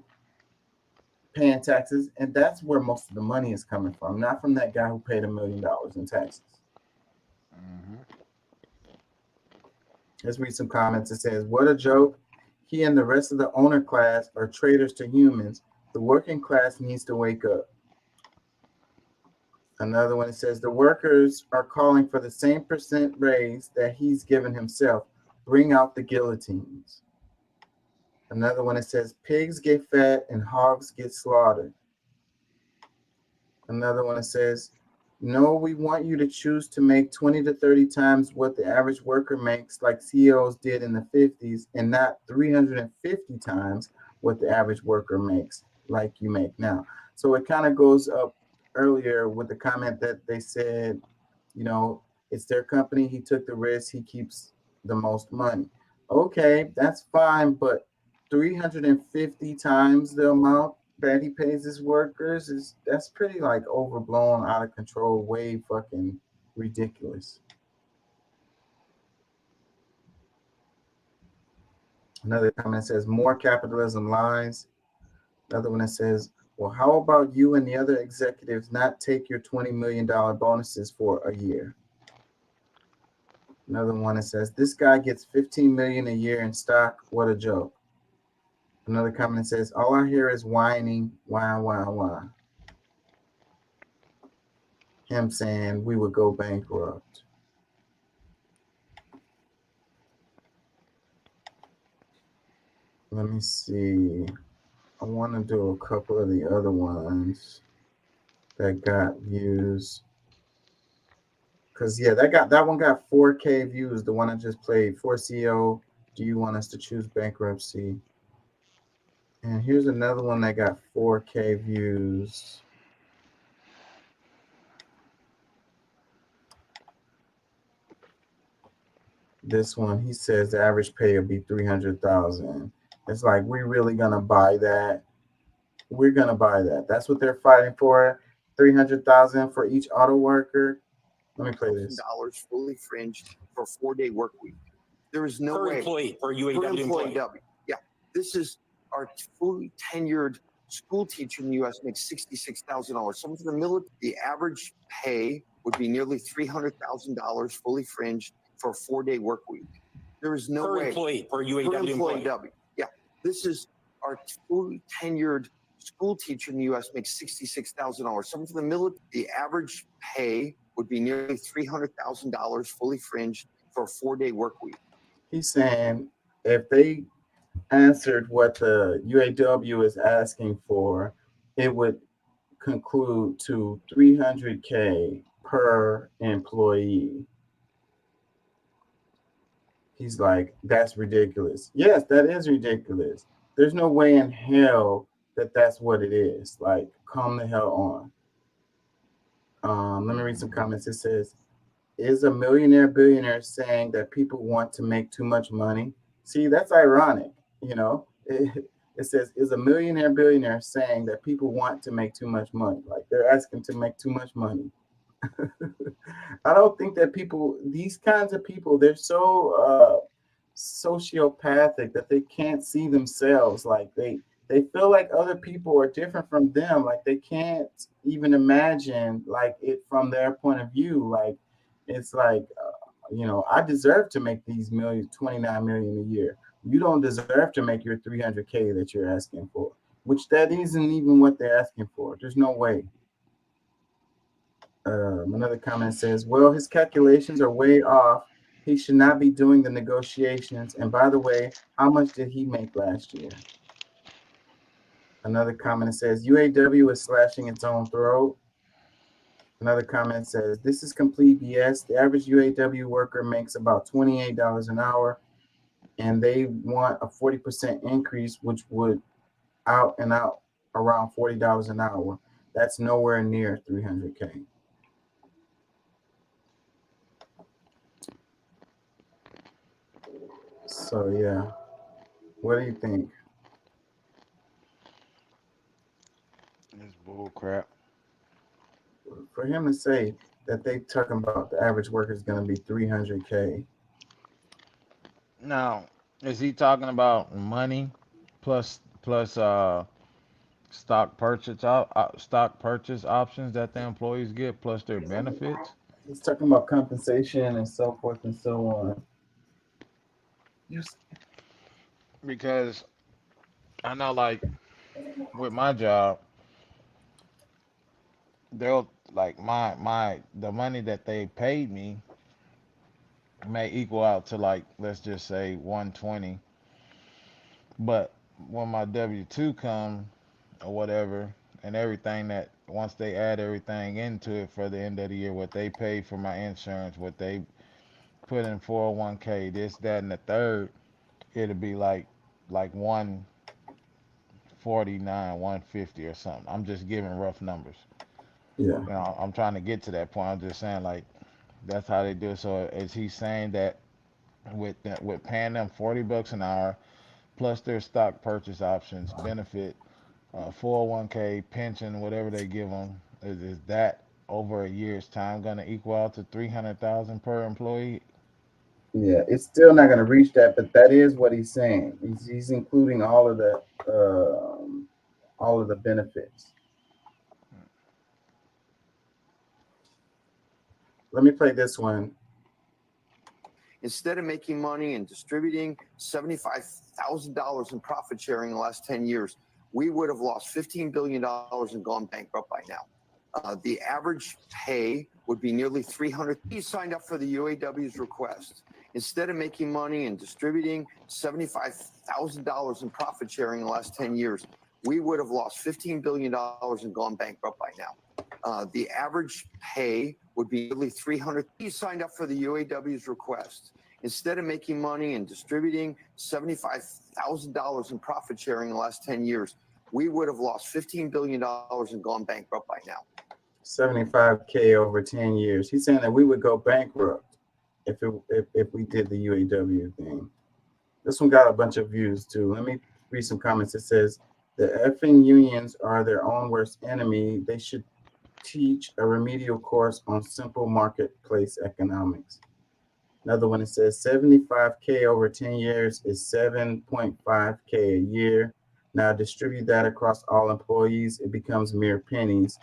[SPEAKER 1] paying taxes, and that's where most of the money is coming from, not from that guy who paid $1 million in taxes. Let's read some comments. It says, "What a joke. He and the rest of the owner class are traitors to humans. The working class needs to wake up." Another one, it says, "The workers are calling for the same percent raise that he's given himself. Bring out the guillotines." Another one, it says, "Pigs get fat and hogs get slaughtered." Another one, it says, "No, we want you to choose to make 20 to 30 times what the average worker makes, like CEOs did in the 50s, and not 350 times what the average worker makes, like you make now." So it kind of goes up earlier with the comment that they said, you know, it's their company. He took the risk. He keeps the most money. Okay, that's fine, but 350 times the amount that he pays his workers that's pretty like overblown, out of control, way fucking ridiculous. Another comment says, "More capitalism lies." Another one that says, "Well, how about you and the other executives not take your $20 million bonuses for a year?" Another one that says, "This guy gets 15 million a year in stock. What a joke." Another comment says, "All I hear is whining, why, why." Him saying we would go bankrupt. Let me see. I want to do a couple of the other ones that got views. Cause yeah, that one got 4K views. The one I just played, For CEO, do you want us to choose bankruptcy? And here's another one that got 4K views. This one, he says the average pay will be 300,000. It's like, we're really gonna buy that. We're gonna buy that. That's what they're fighting for. 300,000 for each auto worker. Let me play this.
[SPEAKER 3] $1,000 fully fringed for a 4-day work week. There is no
[SPEAKER 5] Per
[SPEAKER 3] way.
[SPEAKER 5] employee, per UAW employee.
[SPEAKER 3] Yeah, this is our fully tenured school teacher in the U.S. makes $66,000. Someone from the military, the average pay would be nearly $300,000 fully fringed for a 4-day work week. There is no
[SPEAKER 5] Per
[SPEAKER 3] way.
[SPEAKER 5] employee, per UAW employee.
[SPEAKER 3] Yeah, this is our fully tenured school teacher in the U.S. makes $66,000. Someone from the military, the average pay would be nearly $300,000 fully fringed for a 4-day work week.
[SPEAKER 1] He's saying if they answered what the UAW is asking for, it would conclude to $300K per employee. He's like, that's ridiculous. Yes, that is ridiculous. There's no way in hell that that's what it is. Like, come the hell on. Let me read some comments. It says, is a millionaire billionaire saying that people want to make too much money? See, that's ironic. You know, it says, is a millionaire billionaire saying that people want to make too much money? Like, they're asking to make too much money. I don't think that people, these kinds of people, they're so sociopathic that they can't see themselves. Like they feel like other people are different from them. Like they can't even imagine like it from their point of view. Like it's like, you know, I deserve to make these 29 million a year. You don't deserve to make your 300K that you're asking for, which that isn't even what they're asking for. There's no way. Another comment says, well, his calculations are way off. He should not be doing the negotiations. And by the way, how much did he make last year? Another comment says, UAW is slashing its own throat. Another comment says, this is complete BS. The average UAW worker makes about $28 an hour, and they want a 40% increase, which would out around $40 an hour. That's nowhere near 300K. So yeah, what do you think?
[SPEAKER 21] It's bull crap.
[SPEAKER 1] For him to say that they talking about the average worker is going to be 300K.
[SPEAKER 21] Now, is he talking about money plus stock purchase options that the employees get plus their benefits?
[SPEAKER 1] He's talking about compensation and so forth and so on. Yes.
[SPEAKER 21] Because I know, like, with my job, they'll like the money that they paid me may equal out to, like, let's just say 120. But when my W-2 come or whatever, and everything, that once they add everything into it for the end of the year, what they pay for my insurance, what they put in 401k, this, that, and the third, it'll be like 149, 150 or something. I'm just giving rough numbers.
[SPEAKER 1] Yeah.
[SPEAKER 21] You know, I'm trying to get to that point. I'm just saying, like, that's how they do it. So is he saying that with paying them $40 an hour plus their stock purchase options, benefit, 401k, pension, whatever they give them, is that over a year's time going to equal out to 300,000 per employee?
[SPEAKER 1] Yeah, it's still not going to reach that, but that is what he's saying. He's including all of the benefits. Let me play this one.
[SPEAKER 3] Instead of making money and distributing $75,000 in profit sharing in the last 10 years, we would have lost $15 billion and gone bankrupt by now. The average pay would be nearly $300,000. He signed up for the UAW's request. Instead of making money and distributing $75,000 in profit sharing in the last 10 years, we would have lost $15 billion and gone bankrupt by now. The average pay would be nearly $300,000. He signed up for the UAW's request. Instead of making money and distributing $75,000 in profit sharing in the last 10 years, we would have lost $15 billion and gone bankrupt by now.
[SPEAKER 1] 75K over 10 years. He's saying that we would go bankrupt if we did the UAW thing. This one got a bunch of views too. Let me read some comments. It says, the effing unions are their own worst enemy. They should teach a remedial course on simple marketplace economics. Another one, it says 75K over 10 years is 7.5K a year. Now distribute that across all employees. It becomes mere pennies.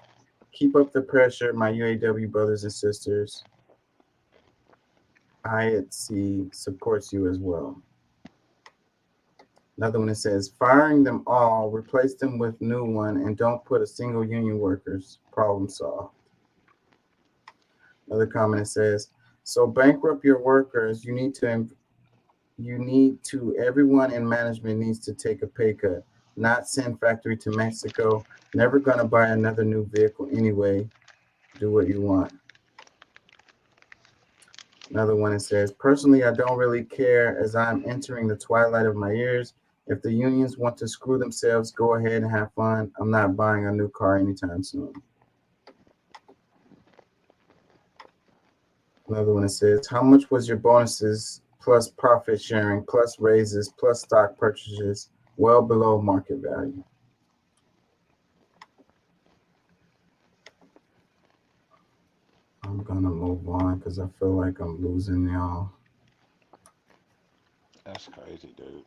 [SPEAKER 1] Keep up the pressure, my UAW brothers and sisters. IATSE supports you as well. Another one that says, firing them all, replace them with new one, and don't put a single union workers. Problem solved. Another comment that says, so bankrupt your workers. Everyone in management needs to take a pay cut, not send factory to Mexico. Never gonna buy another new vehicle anyway. Do what you want. Another one that says, personally, I don't really care as I'm entering the twilight of my years. If the unions want to screw themselves, go ahead and have fun. I'm not buying a new car anytime soon. Another one that says, how much was your bonuses plus profit sharing plus raises plus stock purchases? Well below market value. I'm gonna move on because I feel like I'm losing y'all.
[SPEAKER 21] That's crazy, dude.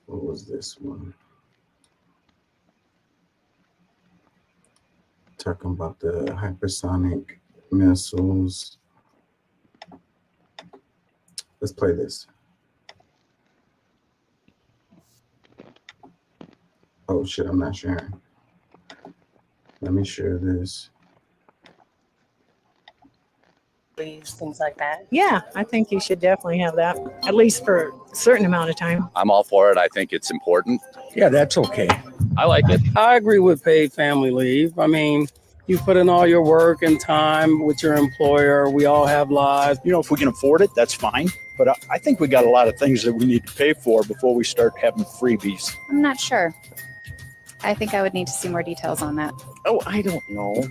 [SPEAKER 1] What was this one? Talking about the hypersonic missiles. Let's play this. Oh shit, I'm not sharing. Let me share this.
[SPEAKER 5] Things like that.
[SPEAKER 17] Yeah, I think you should definitely have that, at least for a certain amount of time.
[SPEAKER 22] I'm all for it. I think it's important.
[SPEAKER 23] Yeah, that's okay.
[SPEAKER 22] I like it.
[SPEAKER 23] I agree with paid family leave. I mean, you put in all your work and time with your employer. We all have lives.
[SPEAKER 24] You know, if we can afford it, that's fine. But I think we got a lot of things that we need to pay for before we start having freebies.
[SPEAKER 25] I'm not sure. I think I would need to see more details on that.
[SPEAKER 26] Oh, I don't know.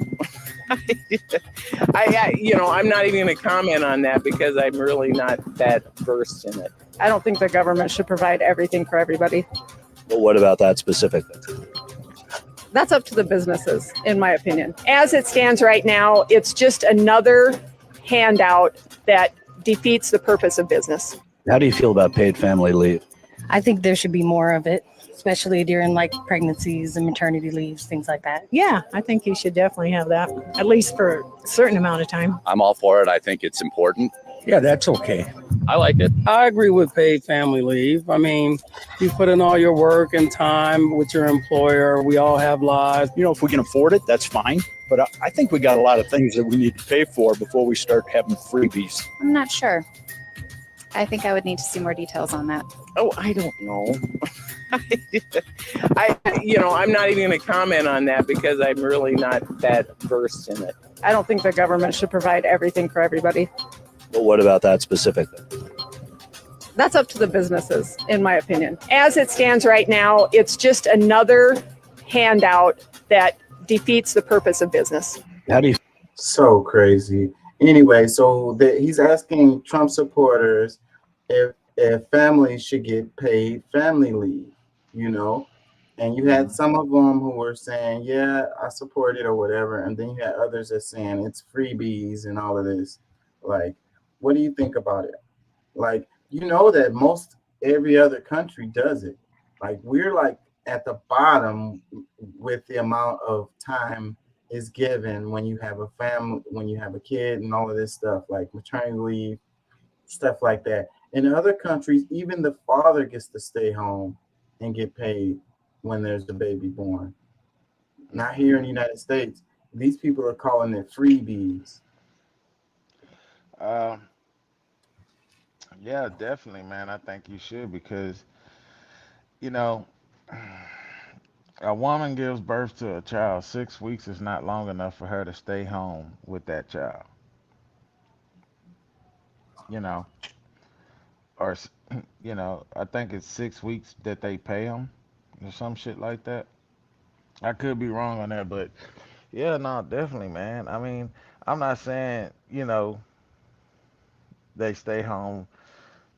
[SPEAKER 26] I'm not even going to comment on that because I'm really not that versed in it.
[SPEAKER 5] I don't think the government should provide everything for everybody.
[SPEAKER 24] But what about that specifically?
[SPEAKER 5] That's up to the businesses, in my opinion. As it stands right now, it's just another handout that defeats the purpose of business.
[SPEAKER 24] How do you feel about paid family leave?
[SPEAKER 25] I think there should be more of it, especially during like pregnancies and maternity leaves, things like that.
[SPEAKER 17] Yeah, I think you should definitely have that, at least for a certain amount of time.
[SPEAKER 22] I'm all for it. I think it's important.
[SPEAKER 23] Yeah, that's okay.
[SPEAKER 22] I like it.
[SPEAKER 23] I agree with paid family leave. I mean, you put in all your work and time with your employer. We all have lives.
[SPEAKER 24] You know, if we can afford it, that's fine. But I think we got a lot of things that we need to pay for before we start having freebies.
[SPEAKER 25] I'm not sure. I think I would need to see more details on that.
[SPEAKER 26] Oh, I don't know. I'm not even going to comment on that because I'm really not that versed in it.
[SPEAKER 5] I don't think the government should provide everything for everybody.
[SPEAKER 24] But what about that specifically?
[SPEAKER 5] That's up to the businesses, in my opinion. As it stands right now, it's just another handout that defeats the purpose of business.
[SPEAKER 24] How do you?
[SPEAKER 1] So crazy. Anyway, so he's asking Trump supporters if families should get paid family leave, and you had some of them who were saying, yeah, I support it or whatever. And then you had others that saying it's freebies and all of this. Like, what do you think about it? Like, that most every other country does it. Like, we're like at the bottom with the amount of time is given when you have a family, when you have a kid and all of this stuff, like maternity leave, stuff like that. In other countries, even the father gets to stay home and get paid when there's a baby born. Not here in the United States. These people are calling it freebies.
[SPEAKER 21] Yeah, definitely, man. I think you should because, a woman gives birth to a child. 6 weeks is not long enough for her to stay home with that child. Or, I think it's 6 weeks that they pay them or some shit like that. I could be wrong on that, but yeah, no, definitely, man. I mean, I'm not saying, they stay home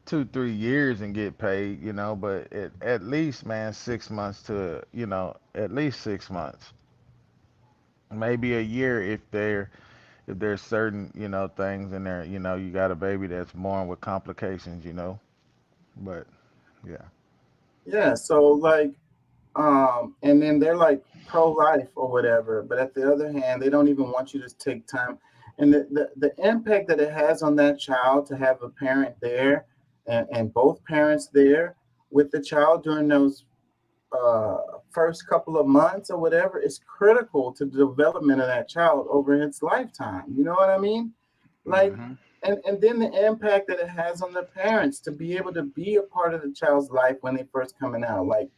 [SPEAKER 21] 2-3 years and get paid, but at least, man, 6 months to, at least 6 months, maybe a year if there's certain, things in there, you got a baby that's born with complications, but yeah.
[SPEAKER 1] Yeah. So like, and then they're like pro-life or whatever, but at the other hand, they don't even want you to take time. And the impact that it has on that child to have a parent there and both parents there with the child during those first couple of months or whatever is critical to the development of that child over its lifetime. You know what I mean? Like, and then the impact that it has on the parents to be able to be a part of the child's life when they first coming out. Like,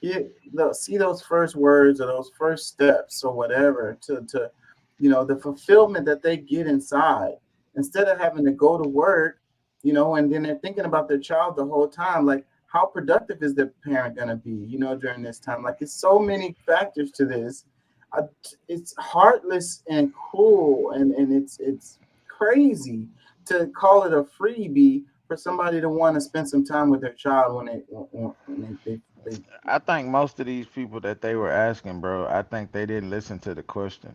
[SPEAKER 1] see those first words or those first steps or whatever to the fulfillment that they get inside instead of having to go to work, and then they're thinking about their child the whole time. Like, how productive is the parent going to be, during this time? Like, it's so many factors to this. It's heartless and cruel, and it's crazy to call it a freebie for somebody to want to spend some time with their child when they
[SPEAKER 21] I think most of these people that they were asking, bro, I think they didn't listen to the question.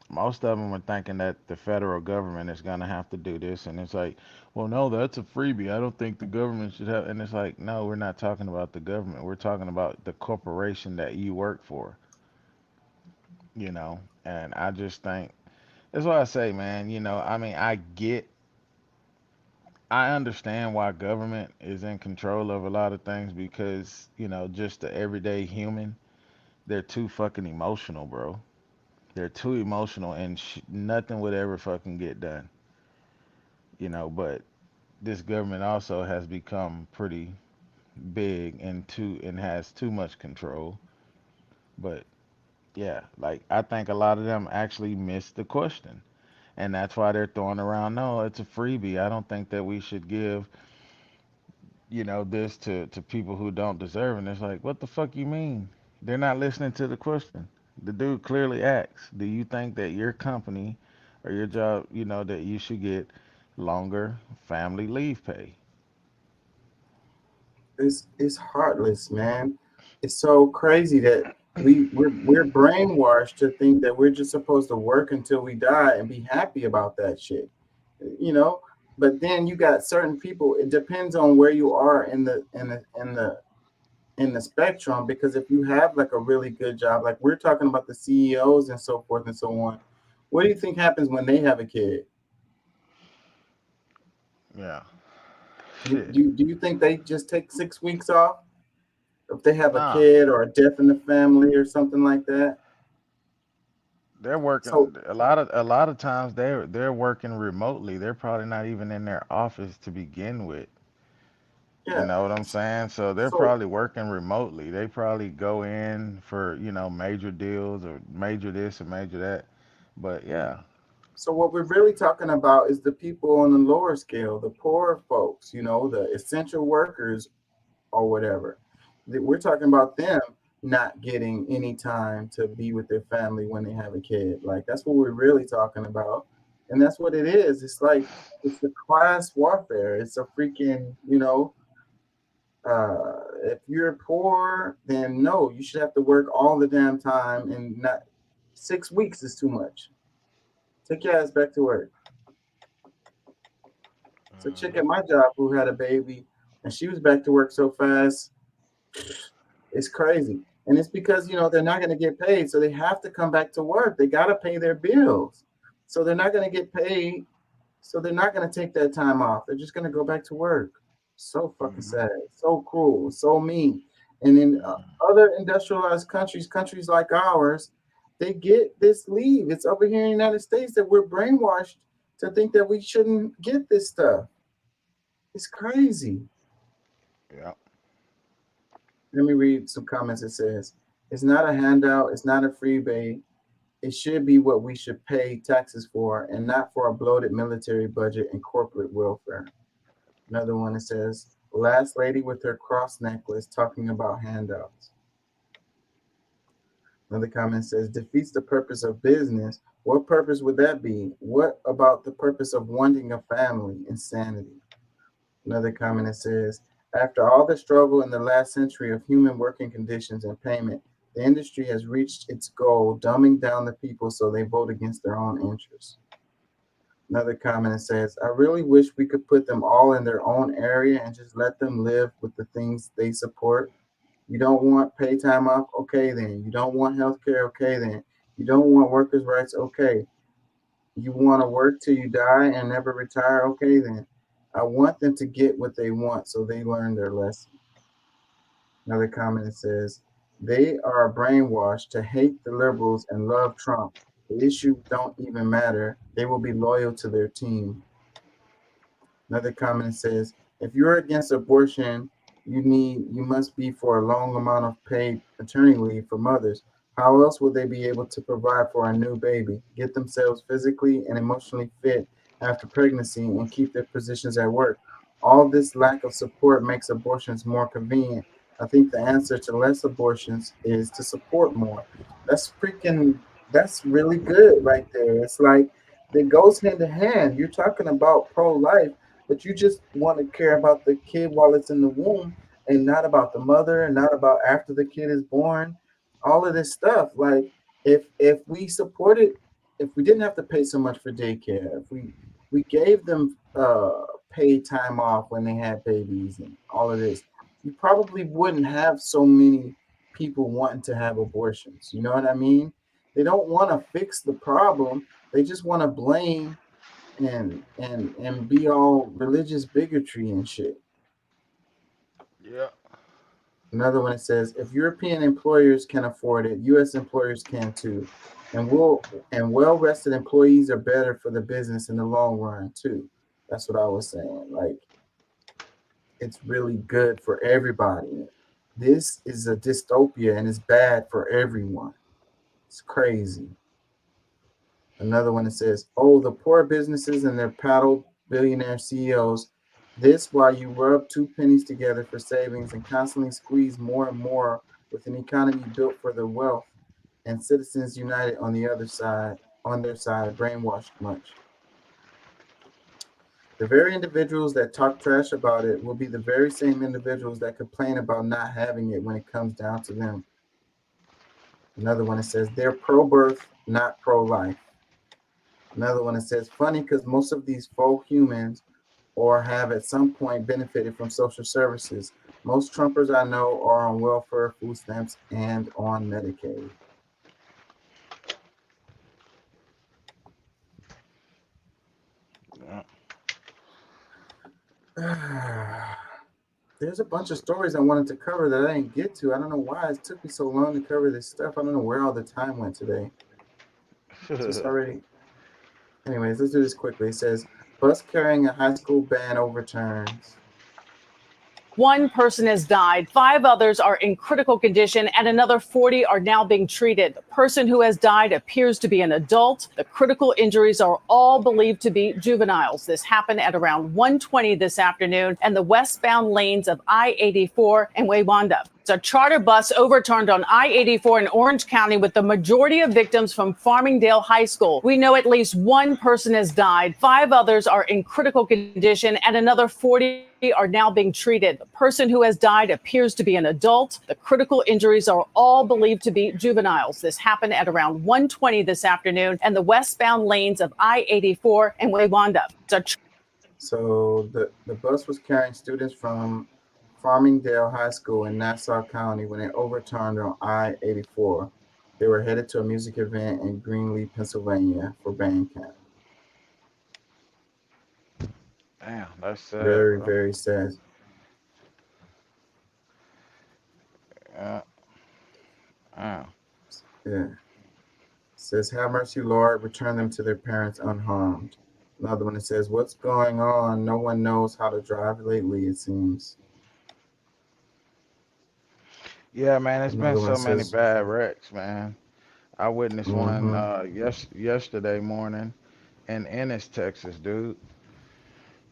[SPEAKER 21] Most of them were thinking that the federal government is going to have to do this. And it's like, well, no, that's a freebie. I don't think the government should have. And it's like, no, we're not talking about the government. We're talking about the corporation that you work for, And I just think that's what I say, man. I mean, I understand why government is in control of a lot of things because, just the everyday human, they're too fucking emotional, bro. They're too emotional and nothing would ever fucking get done. But this government also has become pretty big and has too much control. But yeah, like I think a lot of them actually missed the question. And that's why they're throwing around, no, it's a freebie. I don't think that we should give, this to people who don't deserve it. And it's like, what the fuck you mean? They're not listening to the question. The dude clearly asks, do you think that your company or your job, that you should get longer family leave pay?
[SPEAKER 1] It's heartless, man. It's so crazy that we're brainwashed to think that we're just supposed to work until we die and be happy about that shit. But then you got certain people, it depends on where you are in the spectrum, because if you have like a really good job, like we're talking about the CEOs and so forth and so on, what do you think happens when they have a kid?
[SPEAKER 21] Yeah.
[SPEAKER 1] Do you think they just take 6 weeks off if they have
[SPEAKER 21] Nah.
[SPEAKER 1] a kid or a death in the family or something like that?
[SPEAKER 21] They're working a lot of times they're working remotely. They're probably not even in their office to begin with.
[SPEAKER 1] Yeah.
[SPEAKER 21] You know what I'm saying? So they're probably working remotely. They probably go in for, major deals or major this or major that. But yeah.
[SPEAKER 1] So what we're really talking about is the people on the lower scale, the poorer folks, the essential workers or whatever. We're talking about them not getting any time to be with their family when they have a kid. Like, that's what we're really talking about. And that's what it is. It's like, it's the class warfare. It's a freaking, if you're poor, then no, you should have to work all the damn time, and not 6 weeks is too much. Take your ass back to work. It's a chick at my job who had a baby, and she was back to work so fast. It's crazy. And it's because, they're not going to get paid. So they have to come back to work. They got to pay their bills. So they're not going to get paid. So they're not going to take that time off. They're just going to go back to work. So fucking sad. So cruel. So mean. And in other industrialized countries like ours, they get this leave. It's over here in the United States that we're brainwashed to think that we shouldn't get this stuff. It's crazy.
[SPEAKER 21] Yeah.
[SPEAKER 1] Let me read some comments. It says, it's not a handout. It's not a freebie. It should be what we should pay taxes for, and not for a bloated military budget and corporate welfare. Another one that says, last lady with her cross necklace talking about handouts. Another comment says, defeats the purpose of business. What purpose would that be? What about the purpose of wanting a family? Insanity. Another comment that says, after all the struggle in the last century of human working conditions and payment, the industry has reached its goal, dumbing down the people so they vote against their own interests. Another comment that says, I really wish we could put them all in their own area and just let them live with the things they support. You don't want pay time off? Okay, then. You don't want health care? Okay, then. You don't want workers' rights? Okay. You want to work till you die and never retire? Okay, then. I want them to get what they want so they learn their lesson. Another comment that says, they are brainwashed to hate the liberals and love Trump. The issues don't even matter. They will be loyal to their team. Another comment says, if you're against abortion, you must be for a long amount of paid paternity leave for mothers. How else will they be able to provide for a new baby, get themselves physically and emotionally fit after pregnancy, and keep their positions at work? All this lack of support makes abortions more convenient. I think the answer to less abortions is to support more. That's really good right there. It's like it goes hand in hand. You're talking about pro-life, but you just want to care about the kid while it's in the womb and not about the mother and not about after the kid is born. All of this stuff. Like if we supported, if we didn't have to pay so much for daycare, if we gave them paid time off when they had babies and all of this, you probably wouldn't have so many people wanting to have abortions. You know what I mean? They don't want to fix the problem. They just want to blame and be all religious bigotry and shit.
[SPEAKER 21] Yeah.
[SPEAKER 1] Another one, it says, if European employers can afford it, U.S. employers can too. And well-rested employees are better for the business in the long run too. That's what I was saying. Like, it's really good for everybody. This is a dystopia and it's bad for everyone. It's crazy. Another one that says, oh, the poor businesses and their paddled billionaire CEOs, this while you rub two pennies together for savings and constantly squeeze more and more with an economy built for the wealth and citizens united on their side, brainwashed much. The very individuals that talk trash about it will be the very same individuals that complain about not having it when it comes down to them. Another one that says, they're pro-birth, not pro-life. Another one that says, funny because most of these faux humans or have at some point benefited from social services. Most Trumpers I know are on welfare, food stamps, and on Medicaid. There's a bunch of stories I wanted to cover that I didn't get to. I don't know why it took me so long to cover this stuff. I don't know where all the time went today. It's just already. Anyways, let's do this quickly. It says, bus carrying a high school band overturns.
[SPEAKER 7] One person has died, 5 others are in critical condition, and another 40 are now being treated. The person who has died appears to be an adult. The critical injuries are all believed to be juveniles. This happened at around 1:20 this afternoon in the westbound lanes of I-84 and Wawanda. A charter bus overturned on I-84 in Orange County with the majority of victims from Farmingdale High School. We know at least one person has died. 5 others are in critical condition and another 40 are now being treated. The person who has died appears to be an adult. The critical injuries are all believed to be juveniles. This happened at around 1:20 this afternoon in the westbound lanes of I-84 and Wawanda.
[SPEAKER 1] So the bus was carrying students from Farmingdale High School in Nassau County when it overturned on I-84. They were headed to a music event in Greenlee, Pennsylvania for band camp.
[SPEAKER 21] Damn, that's sad.
[SPEAKER 1] Very,
[SPEAKER 21] bro.
[SPEAKER 1] very sad.
[SPEAKER 21] Yeah. Wow.
[SPEAKER 1] Yeah. Says, have mercy, Lord, return them to their parents unharmed. Another one that says, what's going on? No one knows how to drive lately, it seems.
[SPEAKER 21] Yeah, man, it's been
[SPEAKER 1] Another one
[SPEAKER 21] so many
[SPEAKER 1] says,
[SPEAKER 21] bad wrecks, man. I witnessed one yesterday morning in Ennis, Texas, dude.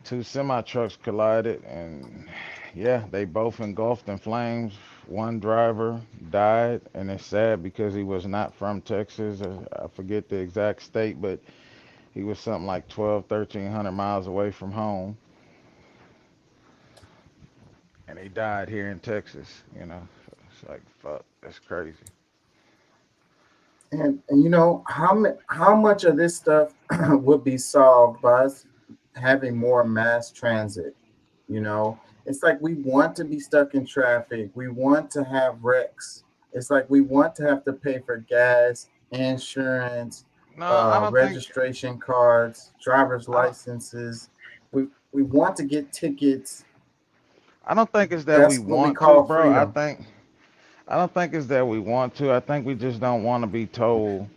[SPEAKER 21] 2 semi-trucks collided, and yeah, they both engulfed in flames. One driver died, and it's sad because he was not from Texas. I forget the exact state, but he was something like 1,300 miles away from home. And he died here in Texas, you know. It's like, fuck, that's crazy.
[SPEAKER 1] and you know, how much of this stuff would be solved by us having more mass transit? You know, it's like we want to be stuck in traffic. We want to have wrecks. It's like we want to have to pay for gas, insurance,
[SPEAKER 21] No, I don't think.
[SPEAKER 1] registration cards, driver's licenses. We want to get tickets.
[SPEAKER 21] I don't think it's that we
[SPEAKER 1] That's what we
[SPEAKER 21] want to,
[SPEAKER 1] call
[SPEAKER 21] bro.
[SPEAKER 1] freedom.
[SPEAKER 21] I don't think it's that we want to. I think we just don't want to be told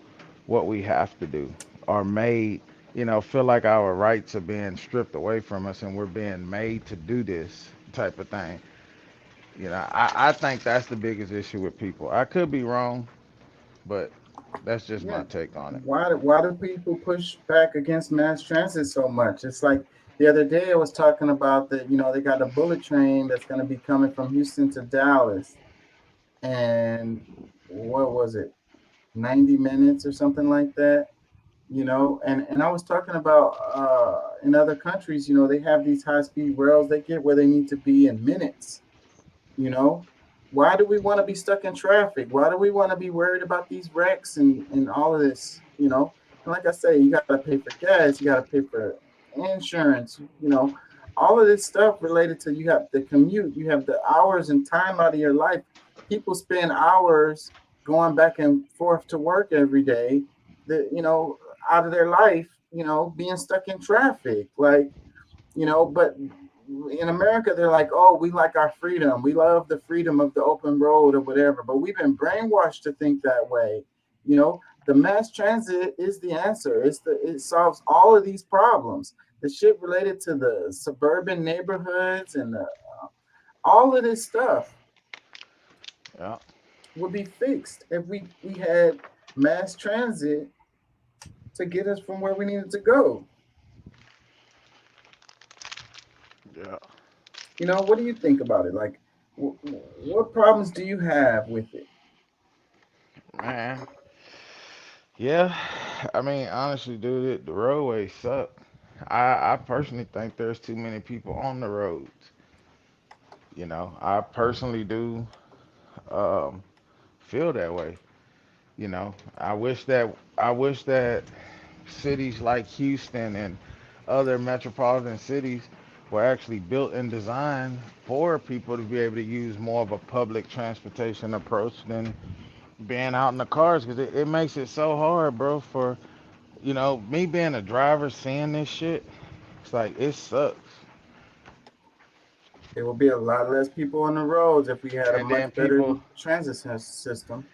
[SPEAKER 21] what we have to do or made, feel like our rights are being stripped away from us and we're being made to do this type of thing. I think that's the biggest issue with people. I could be wrong, but that's just my
[SPEAKER 1] Yeah.
[SPEAKER 21] take on it.
[SPEAKER 1] Why do people push back against mass transit so much? It's like the other day I was talking about that, they got a bullet train that's going to be coming from Houston to Dallas. And what was it? 90 minutes or something like that. And I was talking about in other countries, they have these high-speed rails, they get where they need to be in minutes. Why do we want to be stuck in traffic? Why do we want to be worried about these wrecks and all of this? And like I say, you got to pay for gas, you got to pay for insurance, all of this stuff related to, you have the commute, you have the hours and time out of your life. People spend hours going back and forth to work every day, out of their life, being stuck in traffic. But in America, they're like, oh, we like our freedom. We love the freedom of the open road or whatever. But we've been brainwashed to think that way. The mass transit is the answer. It solves all of these problems. The shit related to the suburban neighborhoods and all of this stuff would be fixed if we had mass transit to get us from where we needed to go.
[SPEAKER 21] Yeah.
[SPEAKER 1] What do you think about it? Like, what problems do you have with it?
[SPEAKER 21] Man. Yeah. I mean, honestly, dude, the roadways suck. I personally think there's too many people on the roads. I personally do feel that way. I wish that cities like Houston and other metropolitan cities were actually built and designed for people to be able to use more of a public transportation approach than being out in the cars, because it makes it so hard, bro, for me being a driver, seeing this shit. It's like, it sucks.
[SPEAKER 1] There will be a lot less people on the roads if we had a
[SPEAKER 21] And then
[SPEAKER 1] much better
[SPEAKER 21] people,
[SPEAKER 1] transit system.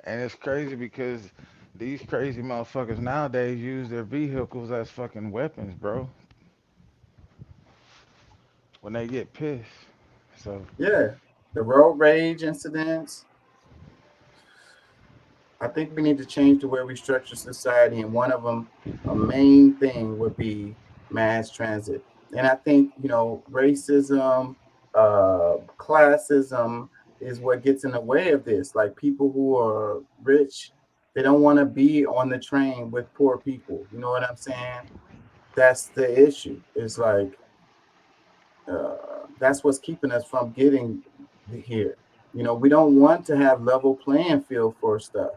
[SPEAKER 21] and it's crazy because these crazy motherfuckers nowadays use their vehicles as fucking weapons, bro, when they get pissed. So
[SPEAKER 1] Yeah, the road rage incidents. I think we need to change the way we structure society, and one of them, a main thing, would be mass transit. And I think racism, classism is what gets in the way of this. Like, people who are rich, they don't want to be on the train with poor people. You know what I'm saying? That's the issue. It's like that's what's keeping us from getting here. We don't want to have level playing field for stuff.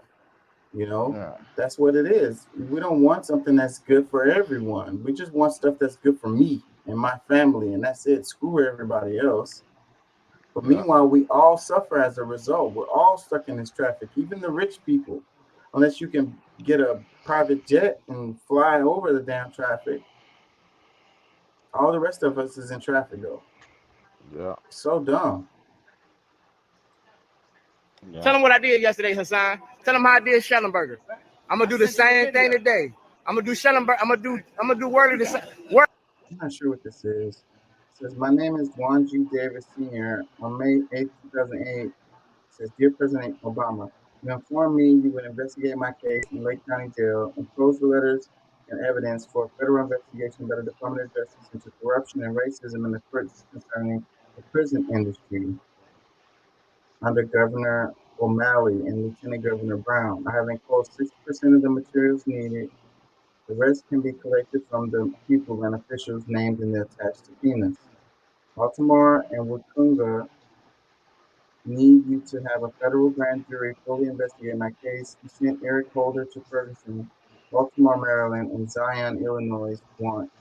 [SPEAKER 21] yeah.
[SPEAKER 1] That's what it is. We don't want something that's good for everyone. We just want stuff that's good for me and my family, and that's it. Screw everybody else. But meanwhile, we all suffer as a result. We're all stuck in this traffic, even the rich people. Unless you can get a private jet and fly over the damn traffic, all the rest of us is in traffic, though.
[SPEAKER 21] Yeah.
[SPEAKER 1] So dumb.
[SPEAKER 8] Tell them what I did yesterday, Hassan. Tell them how I did Schellenberger. I'm gonna do the same thing today. I'm gonna do Schellenberger. I'm gonna do word of the same.
[SPEAKER 1] I'm not sure what this is. It says, my name is Juan G. Davis Sr. On May 8, 2008, it says, Dear President Obama, you informed me you would investigate my case in Lake County Jail and close the letters and evidence for a federal investigation by the Department of Justice into corruption and racism in the courts concerning the prison industry under Governor O'Malley and Lieutenant Governor Brown. I have enclosed 60% of the materials needed. The rest can be collected from the people and officials named in the attached subpoenas. Baltimore and Wacunga need you to have a federal grand jury fully investigate my case. You sent Eric Holder to Ferguson, Baltimore, Maryland, and Zion, Illinois, want.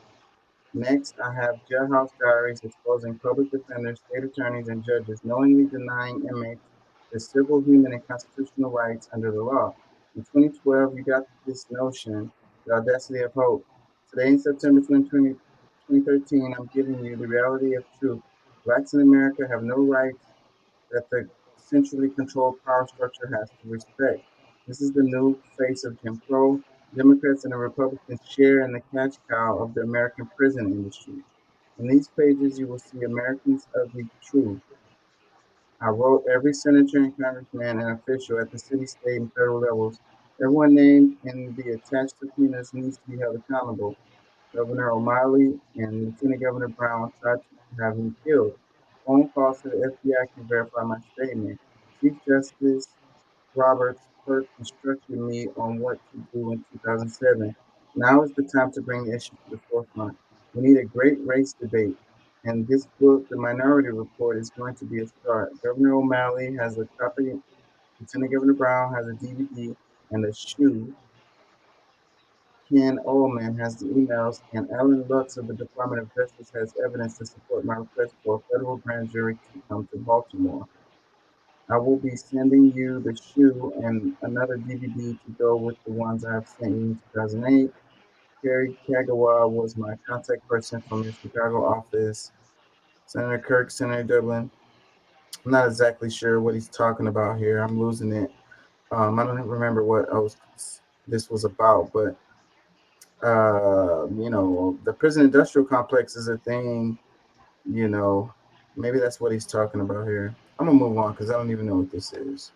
[SPEAKER 1] Next, I have jailhouse diaries exposing public defenders, state attorneys, and judges knowingly denying inmates their civil, human, and constitutional rights under the law. In 2012, you got this notion, the audacity of hope. Today, in September 2013, I'm giving you the reality of truth. Blacks in America have no rights that the centrally controlled power structure has to respect. This is the new face of Jim Crow. Democrats and the Republicans share in the cash cow of the American prison industry. In these pages, you will see Americans of the truth. I wrote every senator and congressman and official at the city, state, and federal levels. Everyone named in the attached subpoenas needs to be held accountable. Governor O'Malley and Lieutenant Governor Brown tried to have me killed. Phone calls to the FBI can verify my statement. Chief Justice Roberts first instructed me on what to do in 2007. Now is the time to bring the issue to the forefront. We need a great race debate, and this book, The Minority Report, is going to be a start. Governor O'Malley has a copy, Lieutenant Governor Brown has a DVD and a shoe. Ken Ullman has the emails, and Alan Lutz of the Department of Justice has evidence to support my request for a federal grand jury to come to Baltimore. I will be sending you the shoe and another DVD to go with the ones I have sent you in 2008. Kerry Kagawa was my contact person from your Chicago office. Senator Kirk, Senator Dublin. I'm not exactly sure what he's talking about here. I'm losing it. I don't even remember what this was about, but the prison industrial complex is a thing, maybe that's what he's talking about here. I'm gonna move on because I don't even know what this is.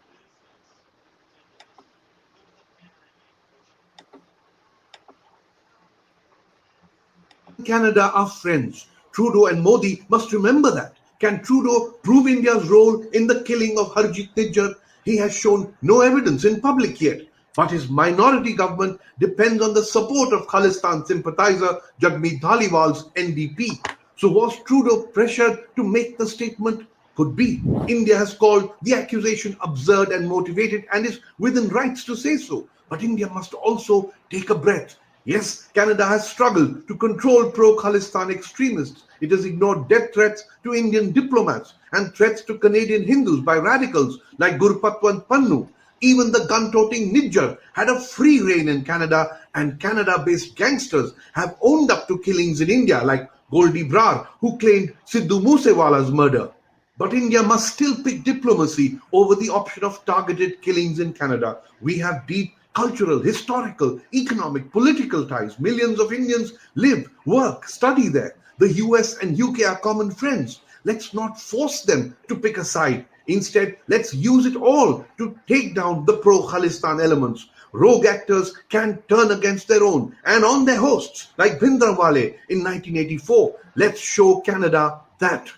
[SPEAKER 9] Canada are friends. Trudeau and Modi must remember that. Can Trudeau prove India's role in the killing of Harjit Nijjar? He has shown no evidence in public yet. But his minority government depends on the support of Khalistan sympathizer Jagmeet Dhaliwal's NDP. So was Trudeau pressured to make the statement? Could be. India has called the accusation absurd and motivated and is within rights to say so. But India must also take a breath. Yes, Canada has struggled to control pro-Khalistan extremists. It has ignored death threats to Indian diplomats and threats to Canadian Hindus by radicals like Gurpatwant Pannu. Even the gun-toting Nijjar had a free reign in Canada, and Canada-based gangsters have owned up to killings in India like Goldie Brar, who claimed Sidhu Moosewala's murder. But India must still pick diplomacy over the option of targeted killings in Canada. We have deep cultural, historical, economic, political ties. Millions of Indians live, work, study there. The US and UK are common friends. Let's not force them to pick a side. Instead, let's use it all to take down the pro-Khalistan elements. Rogue actors can turn against their own and on their hosts, like Bhindranwale in 1984. Let's show Canada that.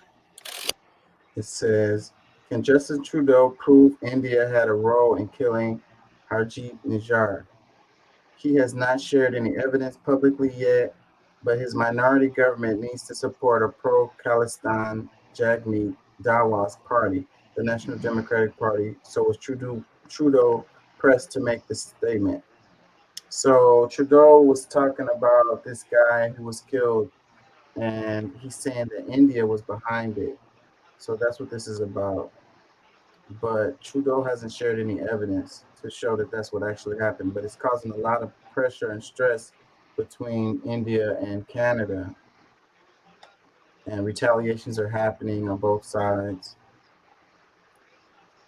[SPEAKER 1] It says, can Justin Trudeau prove India had a role in killing Harjit Nijjar? He has not shared any evidence publicly yet, but his minority government needs to support a pro-Khalistan Jagmeet Dhaliwal's party, the National Democratic Party. So was Trudeau pressed to make this statement. So Trudeau was talking about this guy who was killed, and he's saying that India was behind it. So that's what this is about. But Trudeau hasn't shared any evidence to show that that's what actually happened, but it's causing a lot of pressure and stress between India and Canada. And retaliations are happening on both sides.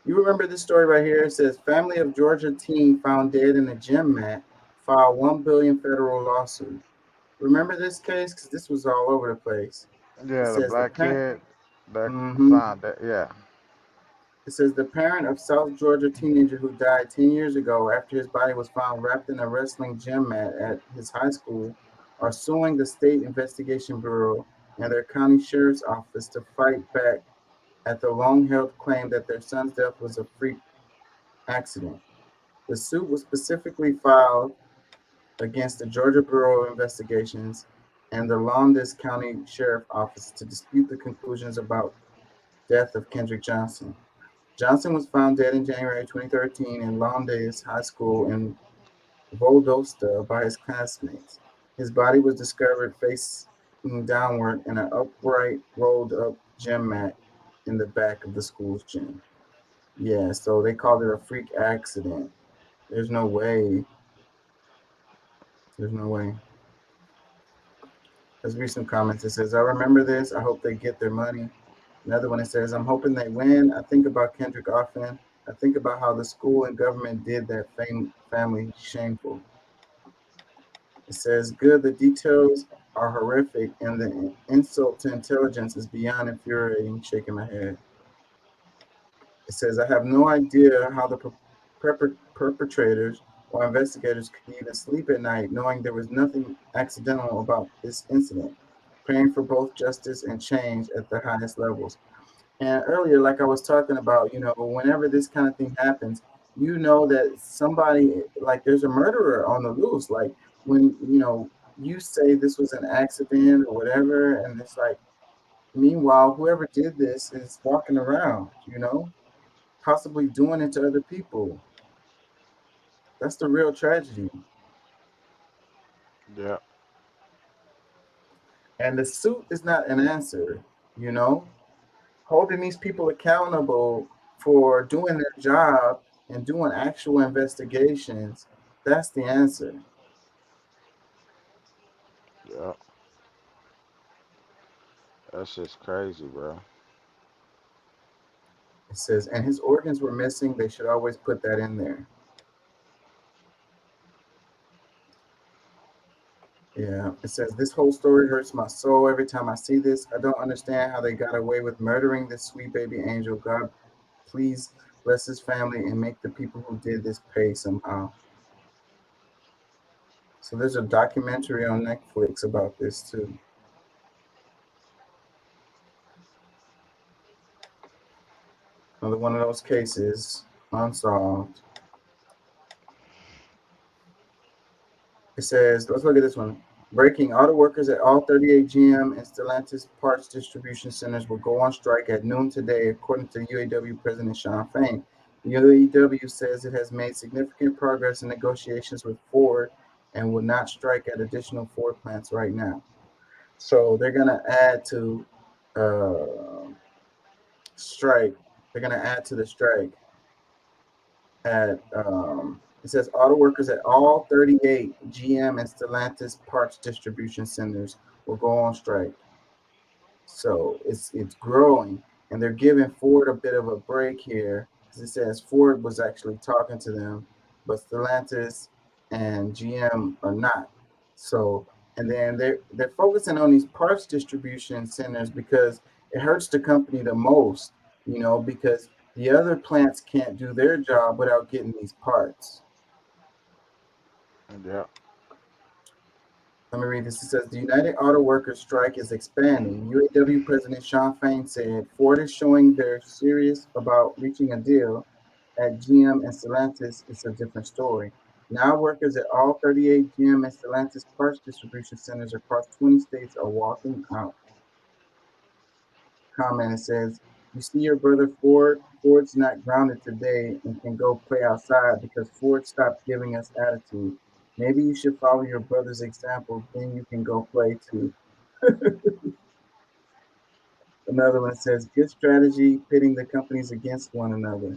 [SPEAKER 1] You remember this story right here? It says, family of Georgia teen found dead in a gym mat, filed $1 billion federal lawsuit. Remember this case? Because this was all over the place.
[SPEAKER 21] Yeah, the black kid that
[SPEAKER 1] Mhm.
[SPEAKER 21] found that. Yeah.
[SPEAKER 1] It says the parent of South Georgia teenager who died 10 years ago after his body was found wrapped in a wrestling gym mat at his high school are suing the State Investigation Bureau and their county sheriff's office to fight back at the long-held claim that their son's death was a freak accident. The suit was specifically filed against the Georgia Bureau of Investigations and the Lowndes County Sheriff Office to dispute the conclusions about death of Kendrick Johnson. Johnson was found dead in January 2013 in Lowndes High School in Valdosta by his classmates. His body was discovered facing downward in an upright, rolled-up gym mat in the back of the school's gym. Yeah, so they called it a freak accident. There's no way. There's no way. Let's read some comments. It says, I remember this. I hope they get their money. Another one, it says, I'm hoping they win. I think about Kendrick often. I think about how the school and government did that family shameful. It says, good, the details are horrific, and the insult to intelligence is beyond infuriating, shaking my head. It says, I have no idea how the perpetrators or investigators could even sleep at night knowing there was nothing accidental about this incident, praying for both justice and change at the highest levels. And earlier, like I was talking about, whenever this kind of thing happens, that somebody, like there's a murderer on the loose. Like when, you say this was an accident or whatever, and it's like, meanwhile, whoever did this is walking around, possibly doing it to other people. That's the real tragedy.
[SPEAKER 21] Yeah.
[SPEAKER 1] And the suit is not an answer, holding these people accountable for doing their job and doing actual investigations. That's the answer.
[SPEAKER 21] Yeah. That's just crazy, bro.
[SPEAKER 1] It says, and his organs were missing. They should always put that in there. Yeah, it says, this whole story hurts my soul every time I see this. I don't understand how they got away with murdering this sweet baby angel. God, please bless his family and make the people who did this pay somehow. So there's a documentary on Netflix about this too. Another one of those cases, unsolved. It says, let's look at this one. Breaking, auto workers at all 38 GM and Stellantis parts distribution centers will go on strike at noon today, according to UAW President Shawn Fain. The UAW says it has made significant progress in negotiations with Ford and will not strike at additional Ford plants right now. So they're going to add to strike. They're going to add to the strike at it says auto workers at all 38 GM and Stellantis parts distribution centers will go on strike. So it's growing, and they're giving Ford a bit of a break here, because it says Ford was actually talking to them, but Stellantis and GM are not. So, and then they're focusing on these parts distribution centers because it hurts the company the most, because the other plants can't do their job without getting these parts.
[SPEAKER 21] Yeah.
[SPEAKER 1] Let me read this. It says, the United Auto Workers strike is expanding. UAW President Shawn Fain said, Ford is showing they're serious about reaching a deal. At GM and Stellantis, it's a different story. Now workers at all 38 GM and Stellantis parts distribution centers across 20 states are walking out. Comment, it says, you see your brother Ford? Ford's not grounded today and can go play outside because Ford stopped giving us attitude. Maybe you should follow your brother's example, then you can go play too. Another one says, good strategy, pitting the companies against one another.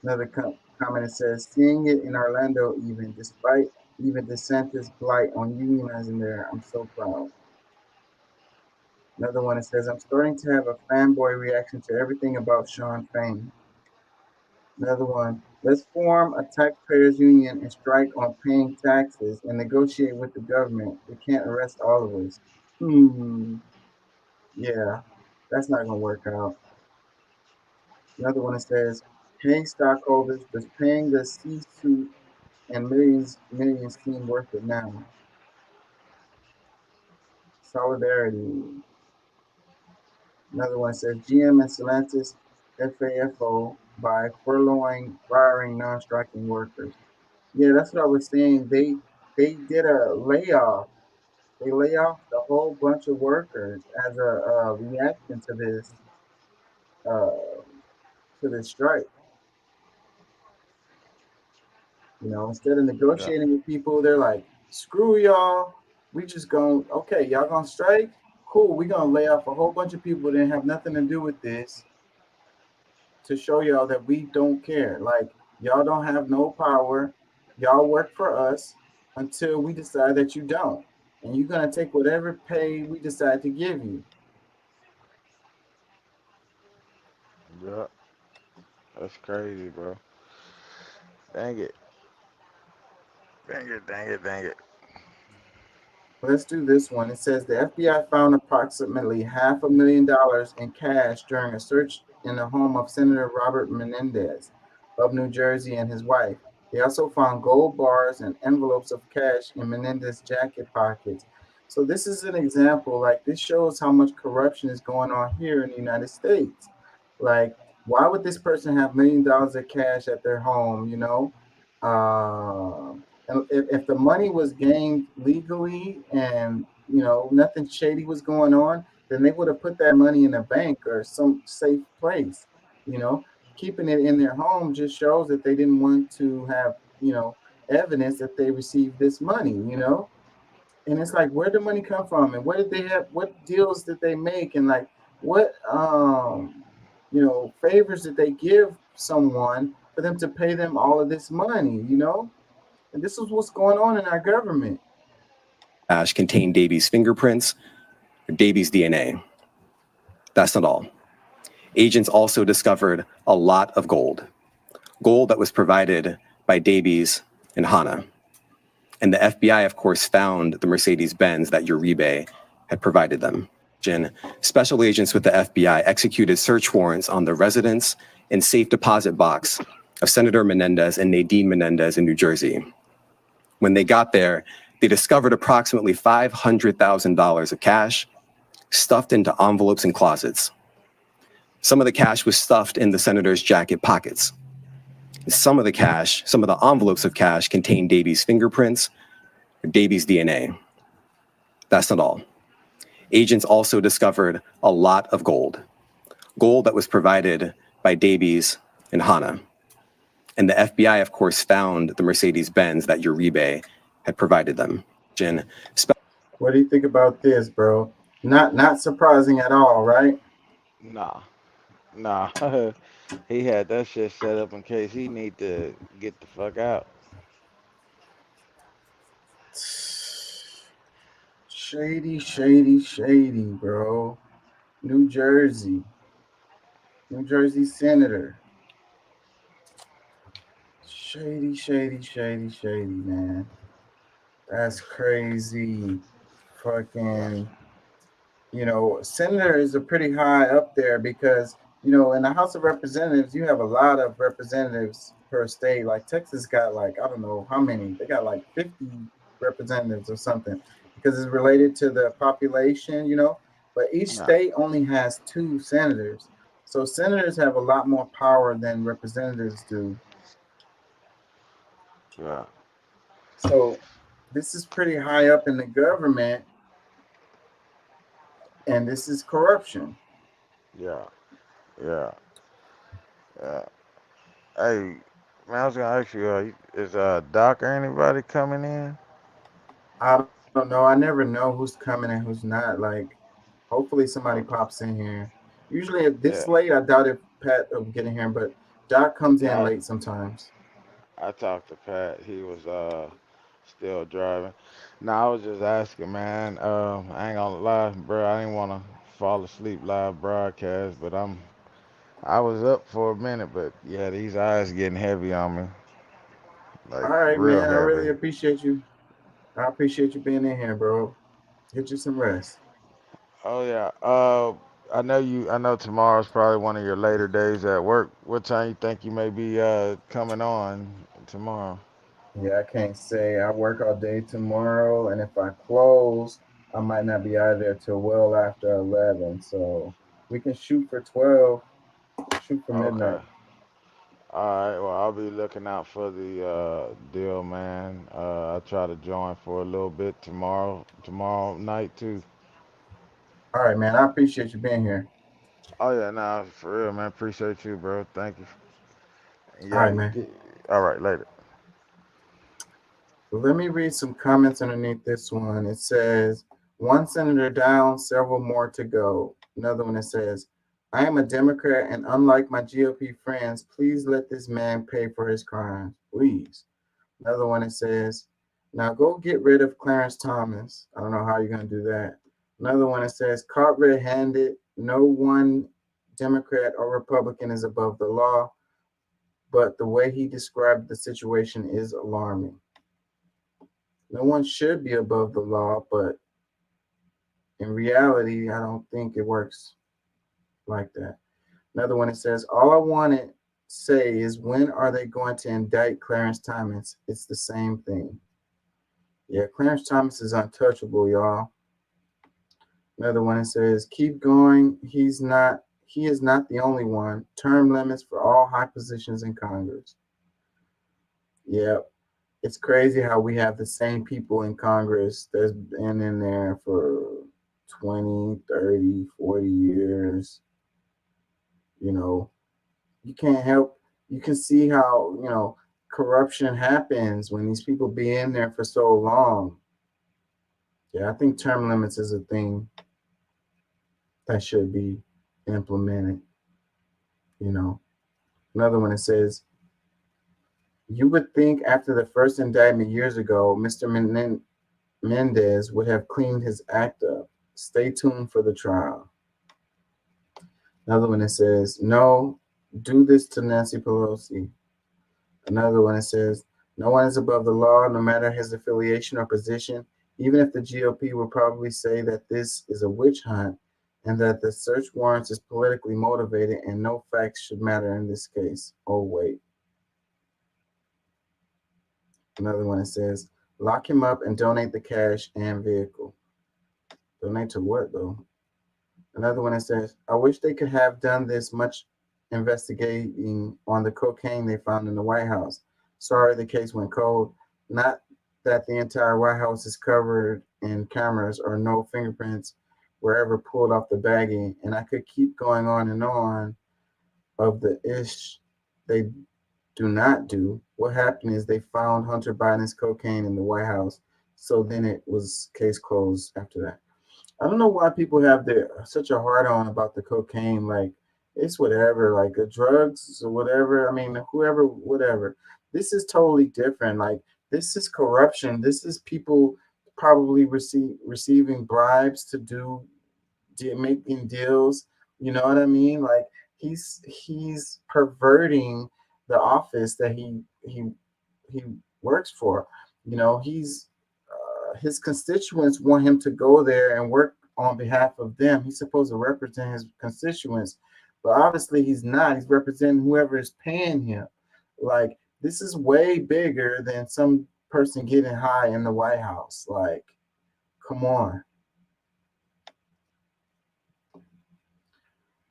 [SPEAKER 1] Another comment, it says, seeing it in Orlando even, despite even DeSantis' blight on unionizing there, I'm so proud. Another one, it says, I'm starting to have a fanboy reaction to everything about Shawn Fain. Another one, let's form a taxpayers union and strike on paying taxes and negotiate with the government. They can't arrest all of us. Yeah, that's not going to work out. Another one, it says, hey, stockholders, does paying the C-suite and millions seem worth it now? Solidarity. Another one says, GM and Stellantis FAFO by firing non-striking workers. Yeah, that's what I was saying. They did a layoff. They lay off a whole bunch of workers as a reaction to this strike. Instead of negotiating with people, they're like, screw y'all. We just y'all gonna strike? Cool, we're gonna lay off a whole bunch of people that didn't have nothing to do with this to show y'all that we don't care. Like, Y'all don't have no power. Y'all work for us until we decide that you don't. And you're going to take whatever pay we decide to give you.
[SPEAKER 21] Yeah, that's crazy, bro. Dang it. Dang it, dang it, dang it.
[SPEAKER 1] Let's do this one. It says the FBI found approximately $500,000 in cash during a search in the home of Senator Robert Menendez of New Jersey and his wife. They also found gold bars and envelopes of cash in Menendez's jacket pockets. So this is an example, like this shows how much corruption is going on here in the United States. Like, why would this person have $1 million of cash at their home, you know? And if the money was gained legally and, you know, nothing shady was going on, then they would have put that money in a bank or some safe place, you know? Keeping it in their home just shows that they didn't want to have, you know, evidence that they received this money, you know? And it's like, where did the money come from? And what did they have? What deals did they make? And like, what, you know, favors did they give someone for them to pay them all of this money, you know? And this is what's going on in our government.
[SPEAKER 10] Cash contained Davies' fingerprints or Davies' DNA. That's not all. Agents also discovered a lot of gold that was provided by Davies and Hannah. And the FBI, of course, found the Mercedes-Benz that Uribe had provided them. Special agents with the FBI executed search warrants on the residence and safe deposit box of Senator Menendez and Nadine Menendez in New Jersey. When they got there, they discovered approximately $500,000 of cash stuffed into envelopes and closets. Some of the cash was stuffed in the senator's jacket pockets. Some of the envelopes of cash contained Davies' fingerprints or Davies' DNA. That's not all. Agents also discovered a lot of gold that was provided by Davies and Hannah. And the FBI, of course, found the Mercedes-Benz that Uribe had provided them.
[SPEAKER 1] What do you think about this, bro? Not surprising at all, right?
[SPEAKER 21] Nah. He had that shit set up in case he need to get the fuck out.
[SPEAKER 1] Shady, bro. New Jersey senator. Shady, man. That's crazy. Fucking, you know, senator is a pretty high up there because, you know, in the House of Representatives, you have a lot of representatives per state. Like Texas got like, I don't know how many. They got like 50 representatives or something because it's related to the population, you know. But each state only has 2 senators. So senators have a lot more power than representatives do.
[SPEAKER 21] Yeah.
[SPEAKER 1] So this is pretty high up in the government. And this is corruption.
[SPEAKER 21] Yeah. Hey, man, I was gonna ask you, is Doc or anybody coming in?
[SPEAKER 1] I don't know. I never know who's coming and who's not. Like, hopefully somebody pops in here. Usually if this late, I doubt if Pat will get in here, but Doc comes in late sometimes.
[SPEAKER 21] I talked to Pat. He was still driving. No, I was just asking, man. I ain't gonna lie, bro. I didn't want to fall asleep live broadcast, but I was up for a minute, but yeah, these eyes getting heavy on me. Like,
[SPEAKER 1] all right,
[SPEAKER 21] real
[SPEAKER 1] man.
[SPEAKER 21] heavy.
[SPEAKER 1] I really appreciate you. I appreciate you being in here, bro. Get you some rest.
[SPEAKER 21] Oh yeah. I know tomorrow's probably one of your later days at work. What time you think you may be coming on tomorrow?
[SPEAKER 1] Yeah, I can't say. I work all day tomorrow, and if I close, I might not be out of there till well after 11. So we can shoot for 12. Shoot for midnight.
[SPEAKER 21] Okay. All right. Well, I'll be looking out for the deal, man. I'll try to join for a little bit tomorrow night too.
[SPEAKER 1] All right, man. I appreciate you being here.
[SPEAKER 21] Oh yeah, nah, for real, man. Appreciate you, bro. Thank you. Yeah.
[SPEAKER 1] All right, man.
[SPEAKER 21] All right, later.
[SPEAKER 1] Let me read some comments underneath this one. It says, 1 senator down, several more to go. Another one that says, I am a Democrat, and unlike my GOP friends, please let this man pay for his crimes, please. Another one that says, now go get rid of Clarence Thomas. I don't know how you're going to do that. Another one that says, caught red-handed, no one Democrat or Republican is above the law, but the way he described the situation is alarming. No one should be above the law, but in reality, I don't think it works like that. Another one that says, all I want to say is, when are they going to indict Clarence Thomas? It's the same thing. Yeah, Clarence Thomas is untouchable, y'all. Another one that says, keep going. He is not the only one. Term limits for all high positions in Congress. Yeah, it's crazy how we have the same people in Congress that's been in there for 20, 30, 40 years. You know, you can't help, you can see how, you know, corruption happens when these people be in there for so long. Yeah, I think term limits is a thing that should be implemented. You know, another one that says, you would think after the first indictment years ago, Mr. Mendez would have cleaned his act up. Stay tuned for the trial. Another one that says, no, do this to Nancy Pelosi. Another one that says, no one is above the law, no matter his affiliation or position. Even if the GOP will probably say that this is a witch hunt and that the search warrants is politically motivated and no facts should matter in this case. Oh, wait. Another one that says, lock him up and donate the cash and vehicle. Donate to what, though? Another one that says, I wish they could have done this much investigating on the cocaine they found in the White House. Sorry the case went cold. Not that the entire White House is covered in cameras or no fingerprints were ever pulled off the baggie. And I could keep going on and on of the ish they do not do. What happened is they found Hunter Biden's cocaine in the White House. So then it was case closed after that. I don't know why people have such a hard on about the cocaine. Like, it's whatever, like the drugs or whatever. I mean, whoever, whatever. This is totally different. Like, this is corruption. This is people probably receiving bribes to making deals. You know what I mean? Like, he's perverting the office that he works for. You know, his constituents want him to go there and work on behalf of them. He's supposed to represent his constituents, but obviously he's not. He's representing whoever is paying him. Like, this is way bigger than some person getting high in the White House. Like, come on.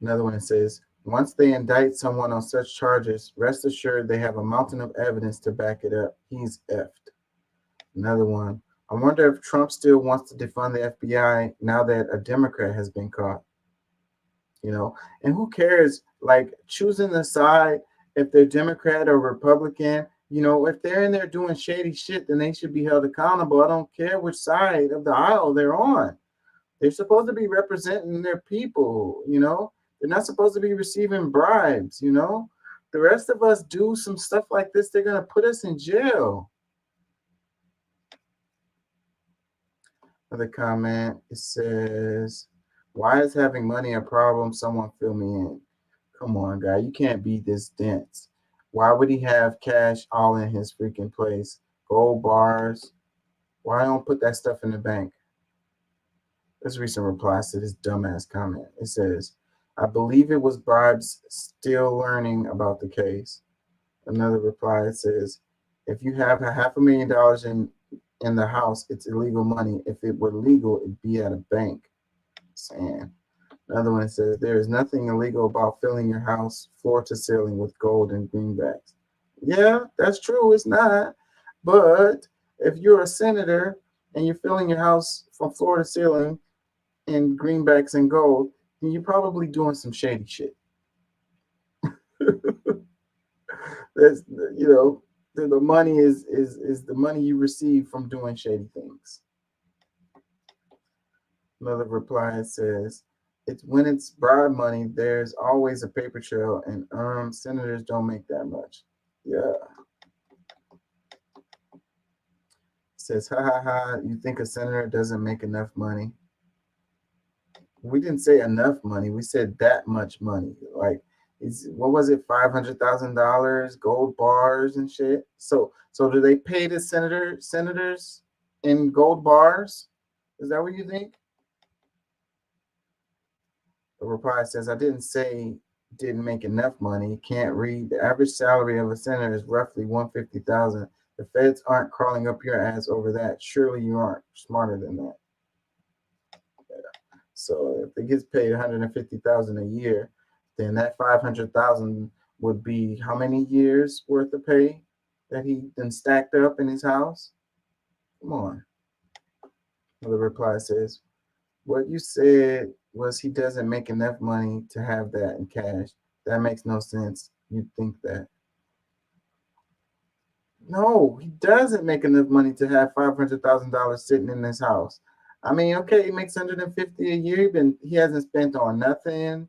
[SPEAKER 1] Another one that says, once they indict someone on such charges, rest assured they have a mountain of evidence to back it up. He's effed. Another one, I wonder if Trump still wants to defund the FBI now that a Democrat has been caught. You know, and who cares? Like, choosing the side, if they're Democrat or Republican, you know, if they're in there doing shady shit, then they should be held accountable. I don't care which side of the aisle they're on. They're supposed to be representing their people, you know. They're not supposed to be receiving bribes, you know. The rest of us do some stuff like this, they're going to put us in jail. Another comment, it says, why is having money a problem? Someone fill me in. Come on, guy, you can't be this dense. Why would he have cash all in his freaking place? Gold bars. Why don't put that stuff in the bank? Let's read some replies to this dumbass comment. It says, I believe it was bribes, still learning about the case. Another reply, it says, if you have $500,000 in the house, it's illegal money. If it were legal, it'd be at a bank. Saying. Another one says, there is nothing illegal about filling your house floor to ceiling with gold and greenbacks. Yeah, that's true. It's not. But if you're a senator and you're filling your house from floor to ceiling in greenbacks and gold, then you're probably doing some shady shit. That's, you know, the money is the money you receive from doing shady things. Another reply says, it's when it's bribe money, there's always a paper trail, and senators don't make that much. Yeah. Says, ha ha ha, you think a senator doesn't make enough money? We didn't say enough money. We said that much money. Like, what was it, $500,000, gold bars and shit? So do they pay the senators in gold bars? Is that what you think? The reply says, I didn't say didn't make enough money. Can't read. The average salary of a senator is roughly $150,000. The feds aren't crawling up your ass over that. Surely you aren't smarter than that. Yeah. So if it gets paid $150,000 a year, then that $500,000 would be how many years worth of pay that he then stacked up in his house? Come on. Well, the reply says, what you said was he doesn't make enough money to have that in cash. That makes no sense. You'd think that. No, he doesn't make enough money to have $500,000 sitting in his house. I mean, okay, he makes $150,000 a year, but he hasn't spent on nothing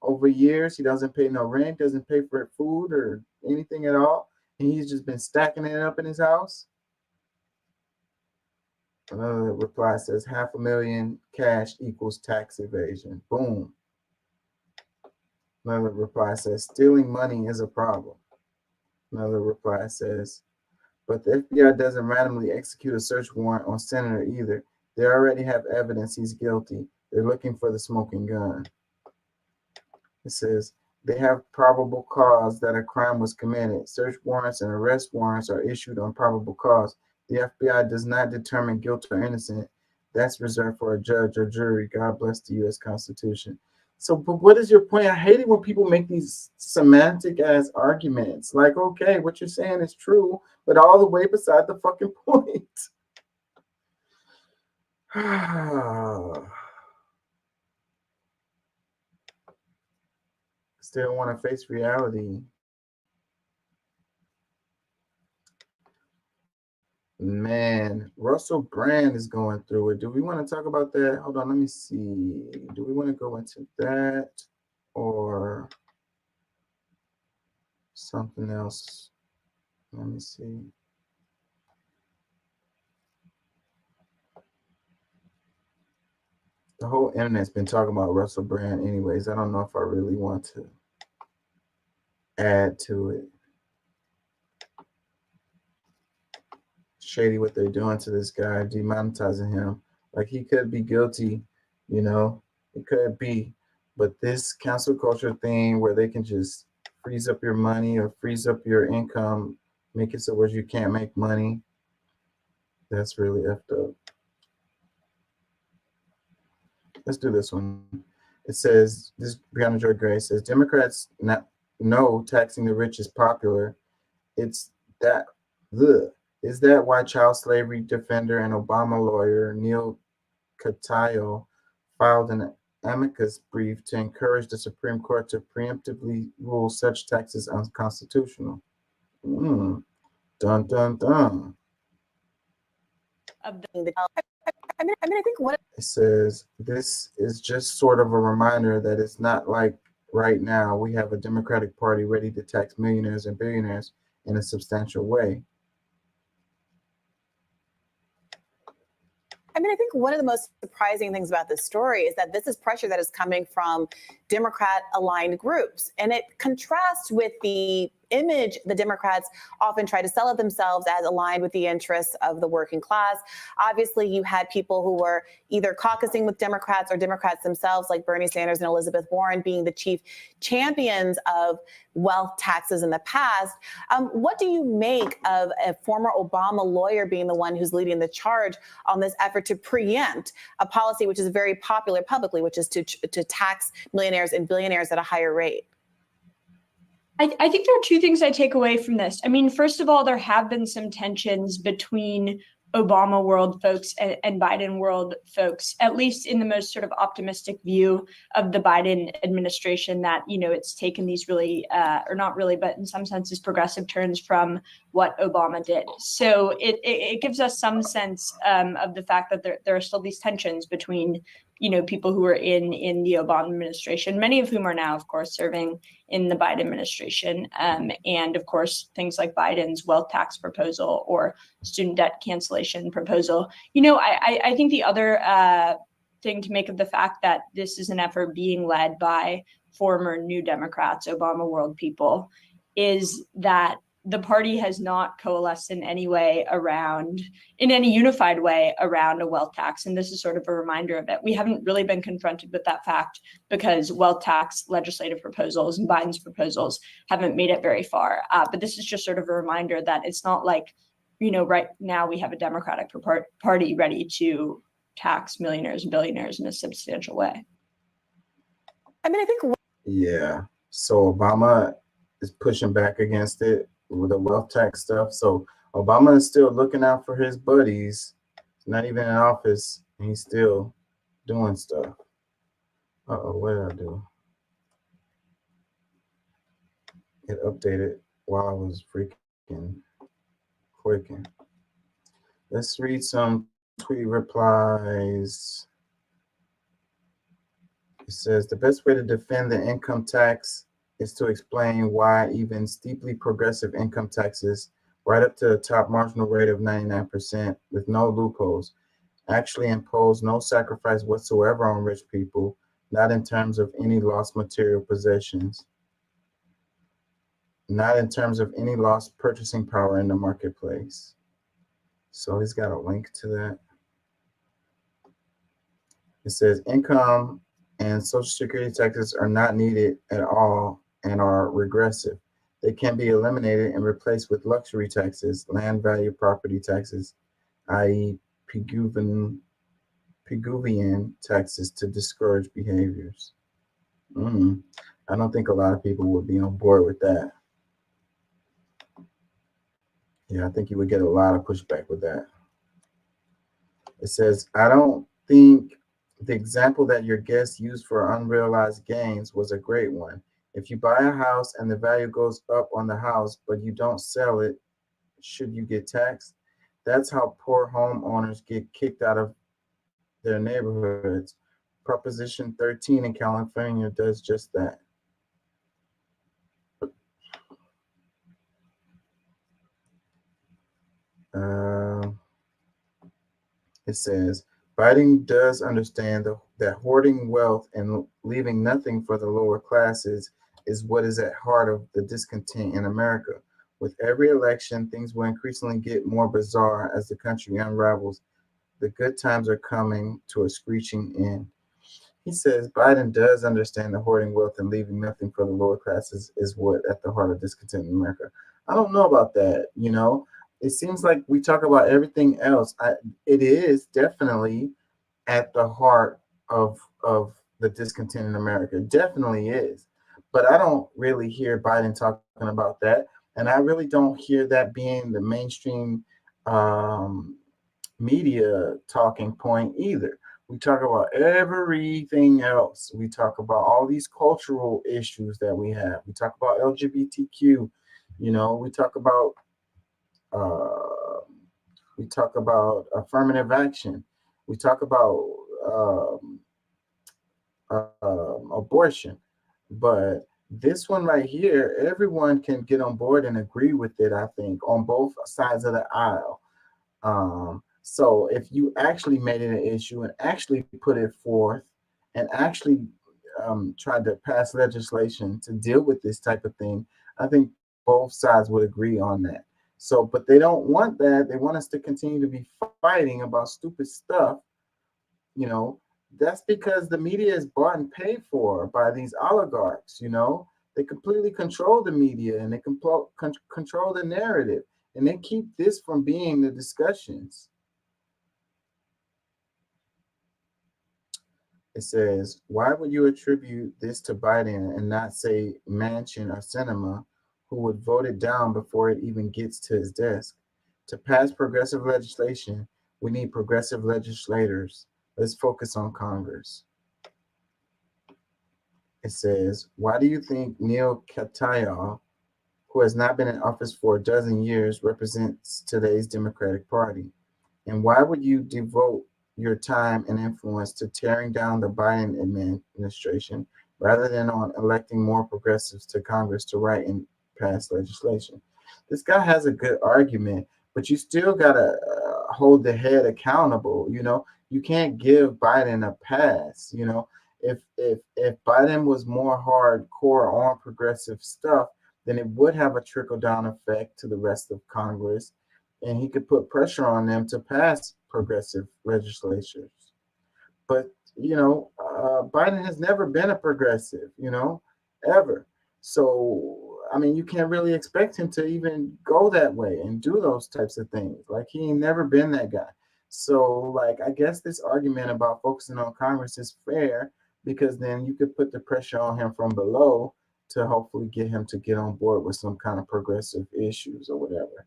[SPEAKER 1] over years. He doesn't pay no rent, doesn't pay for food or anything at all. And he's just been stacking it up in his house. Another reply says $500,000 cash equals tax evasion. Boom. Another reply says stealing money is a problem. Another reply says, but the FBI doesn't randomly execute a search warrant on Senator either. They already have evidence he's guilty. They're looking for the smoking gun. It says they have probable cause that a crime was committed. Search warrants and arrest warrants are issued on probable cause. The FBI does not determine guilt or innocent. That's reserved for a judge or jury. God bless the U.S. Constitution. So, but what is your point? I hate it when people make these semantic ass arguments. Like, okay, what you're saying is true, but all the way beside the fucking point. Still want to face reality. Man, Russell Brand is going through it. Do we want to talk about that? Hold on, let me see. Do we want to go into that or something else? Let me see. The whole internet's been talking about Russell Brand anyways. I don't know if I really want to add to it. Shady what they're doing to this guy, demonetizing him. Like, he could be guilty, you know, it could be, but this cancel culture thing where they can just freeze up your money or freeze up your income, make it so where you can't make money, that's really effed up. Let's do this one. It says, this Brianna Joy Gray says, Democrats know taxing the rich is popular. It's that, is that why child slavery defender and Obama lawyer Neil Katyal filed an amicus brief to encourage the Supreme Court to preemptively rule such taxes unconstitutional? Dun, dun, dun.
[SPEAKER 11] I think what
[SPEAKER 1] it says, this is just sort of a reminder that it's not like right now we have a Democratic Party ready to tax millionaires and billionaires in a substantial way.
[SPEAKER 11] I think one of the most surprising things about this story is that this is pressure that is coming from Democrat-aligned groups. And it contrasts with the image the Democrats often try to sell of themselves as aligned with the interests of the working class. Obviously, you had people who were either caucusing with Democrats or Democrats themselves, like Bernie Sanders and Elizabeth Warren, being the chief champions of wealth taxes in the past. What do you make of a former Obama lawyer being the one who's leading the charge on this effort to preempt a policy which is very popular publicly, which is to tax millionaires and billionaires at a higher rate?
[SPEAKER 12] I think there are two things I take away from this. I mean, first of all, there have been some tensions between Obama world folks and Biden world folks, at least in the most sort of optimistic view of the Biden administration, that, you know, it's taken these really, or not really, but in some senses progressive turns from what Obama did. So it gives us some sense of the fact that there are still these tensions between, you know, people who were in the Obama administration, many of whom are now, of course, serving in the Biden administration. And of course, things like Biden's wealth tax proposal or student debt cancellation proposal. You know, I think the other thing to make of the fact that this is an effort being led by former New Democrats, Obama world people, is that the party has not coalesced in any way around, in any unified way around a wealth tax. And this is sort of a reminder of it. We haven't really been confronted with that fact because wealth tax legislative proposals and Biden's proposals haven't made it very far. But this is just sort of a reminder that it's not like, you know, right now we have a Democratic party ready to tax millionaires and billionaires in a substantial way.
[SPEAKER 11] I mean, I think.
[SPEAKER 1] Yeah. So Obama is pushing back against it with the wealth tax stuff. So Obama is still looking out for his buddies. He's not even in office, and he's still doing stuff. Uh-oh, what did I do? It updated while I was freaking clicking. Let's read some tweet replies. It says, the best way to defend the income tax is to explain why even steeply progressive income taxes, right up to the top marginal rate of 99% with no loopholes, actually impose no sacrifice whatsoever on rich people, not in terms of any lost material possessions, not in terms of any lost purchasing power in the marketplace. So he's got a link to that. It says income and Social Security taxes are not needed at all and are regressive. They can be eliminated and replaced with luxury taxes, land value property taxes, i.e. Pigouvian taxes to discourage behaviors. I don't think a lot of people would be on board with that. Yeah, I think you would get a lot of pushback with that. It says, I don't think the example that your guest used for unrealized gains was a great one. If you buy a house and the value goes up on the house, but you don't sell it, should you get taxed? That's how poor homeowners get kicked out of their neighborhoods. Proposition 13 in California does just that. It says, Biden does understand that hoarding wealth and leaving nothing for the lower classes is what is at heart of the discontent in America. With every election, things will increasingly get more bizarre as the country unravels. The good times are coming to a screeching end. He says Biden does understand that hoarding wealth and leaving nothing for the lower classes is what at the heart of discontent in America. I don't know about that, you know. It seems like we talk about everything else. It is definitely at the heart of the discontent in America. It definitely is. But I don't really hear Biden talking about that. And I really don't hear that being the mainstream media talking point either. We talk about everything else. We talk about all these cultural issues that we have. We talk about LGBTQ, you know, we talk about affirmative action. We talk about abortion. But this one right here, everyone can get on board and agree with it, I think, on both sides of the aisle. So if you actually made it an issue and actually put it forth and actually tried to pass legislation to deal with this type of thing, I think both sides would agree on that. So, but they don't want that. They want us to continue to be fighting about stupid stuff. You know, that's because the media is bought and paid for by these oligarchs. You know, they completely control the media and they control the narrative, and they keep this from being the discussions. It says, why would you attribute this to Biden and not say Manchin or Sinema, who would vote it down before it even gets to his desk? To pass progressive legislation, we need progressive legislators. Let's focus on Congress. It says, why do you think Neil Katyal, who has not been in office for a dozen years, represents today's Democratic Party? And why would you devote your time and influence to tearing down the Biden administration rather than on electing more progressives to Congress to write and pass legislation? This guy has a good argument, but you still got to hold the head accountable. You know, you can't give Biden a pass. You know, if Biden was more hardcore on progressive stuff, then it would have a trickle-down effect to the rest of Congress, and he could put pressure on them to pass progressive legislatures. But, you know, Biden has never been a progressive, you know, ever. So, I mean, you can't really expect him to even go that way and do those types of things. Like, he ain't never been that guy. So, like, I guess this argument about focusing on Congress is fair, because then you could put the pressure on him from below to hopefully get him to get on board with some kind of progressive issues or whatever.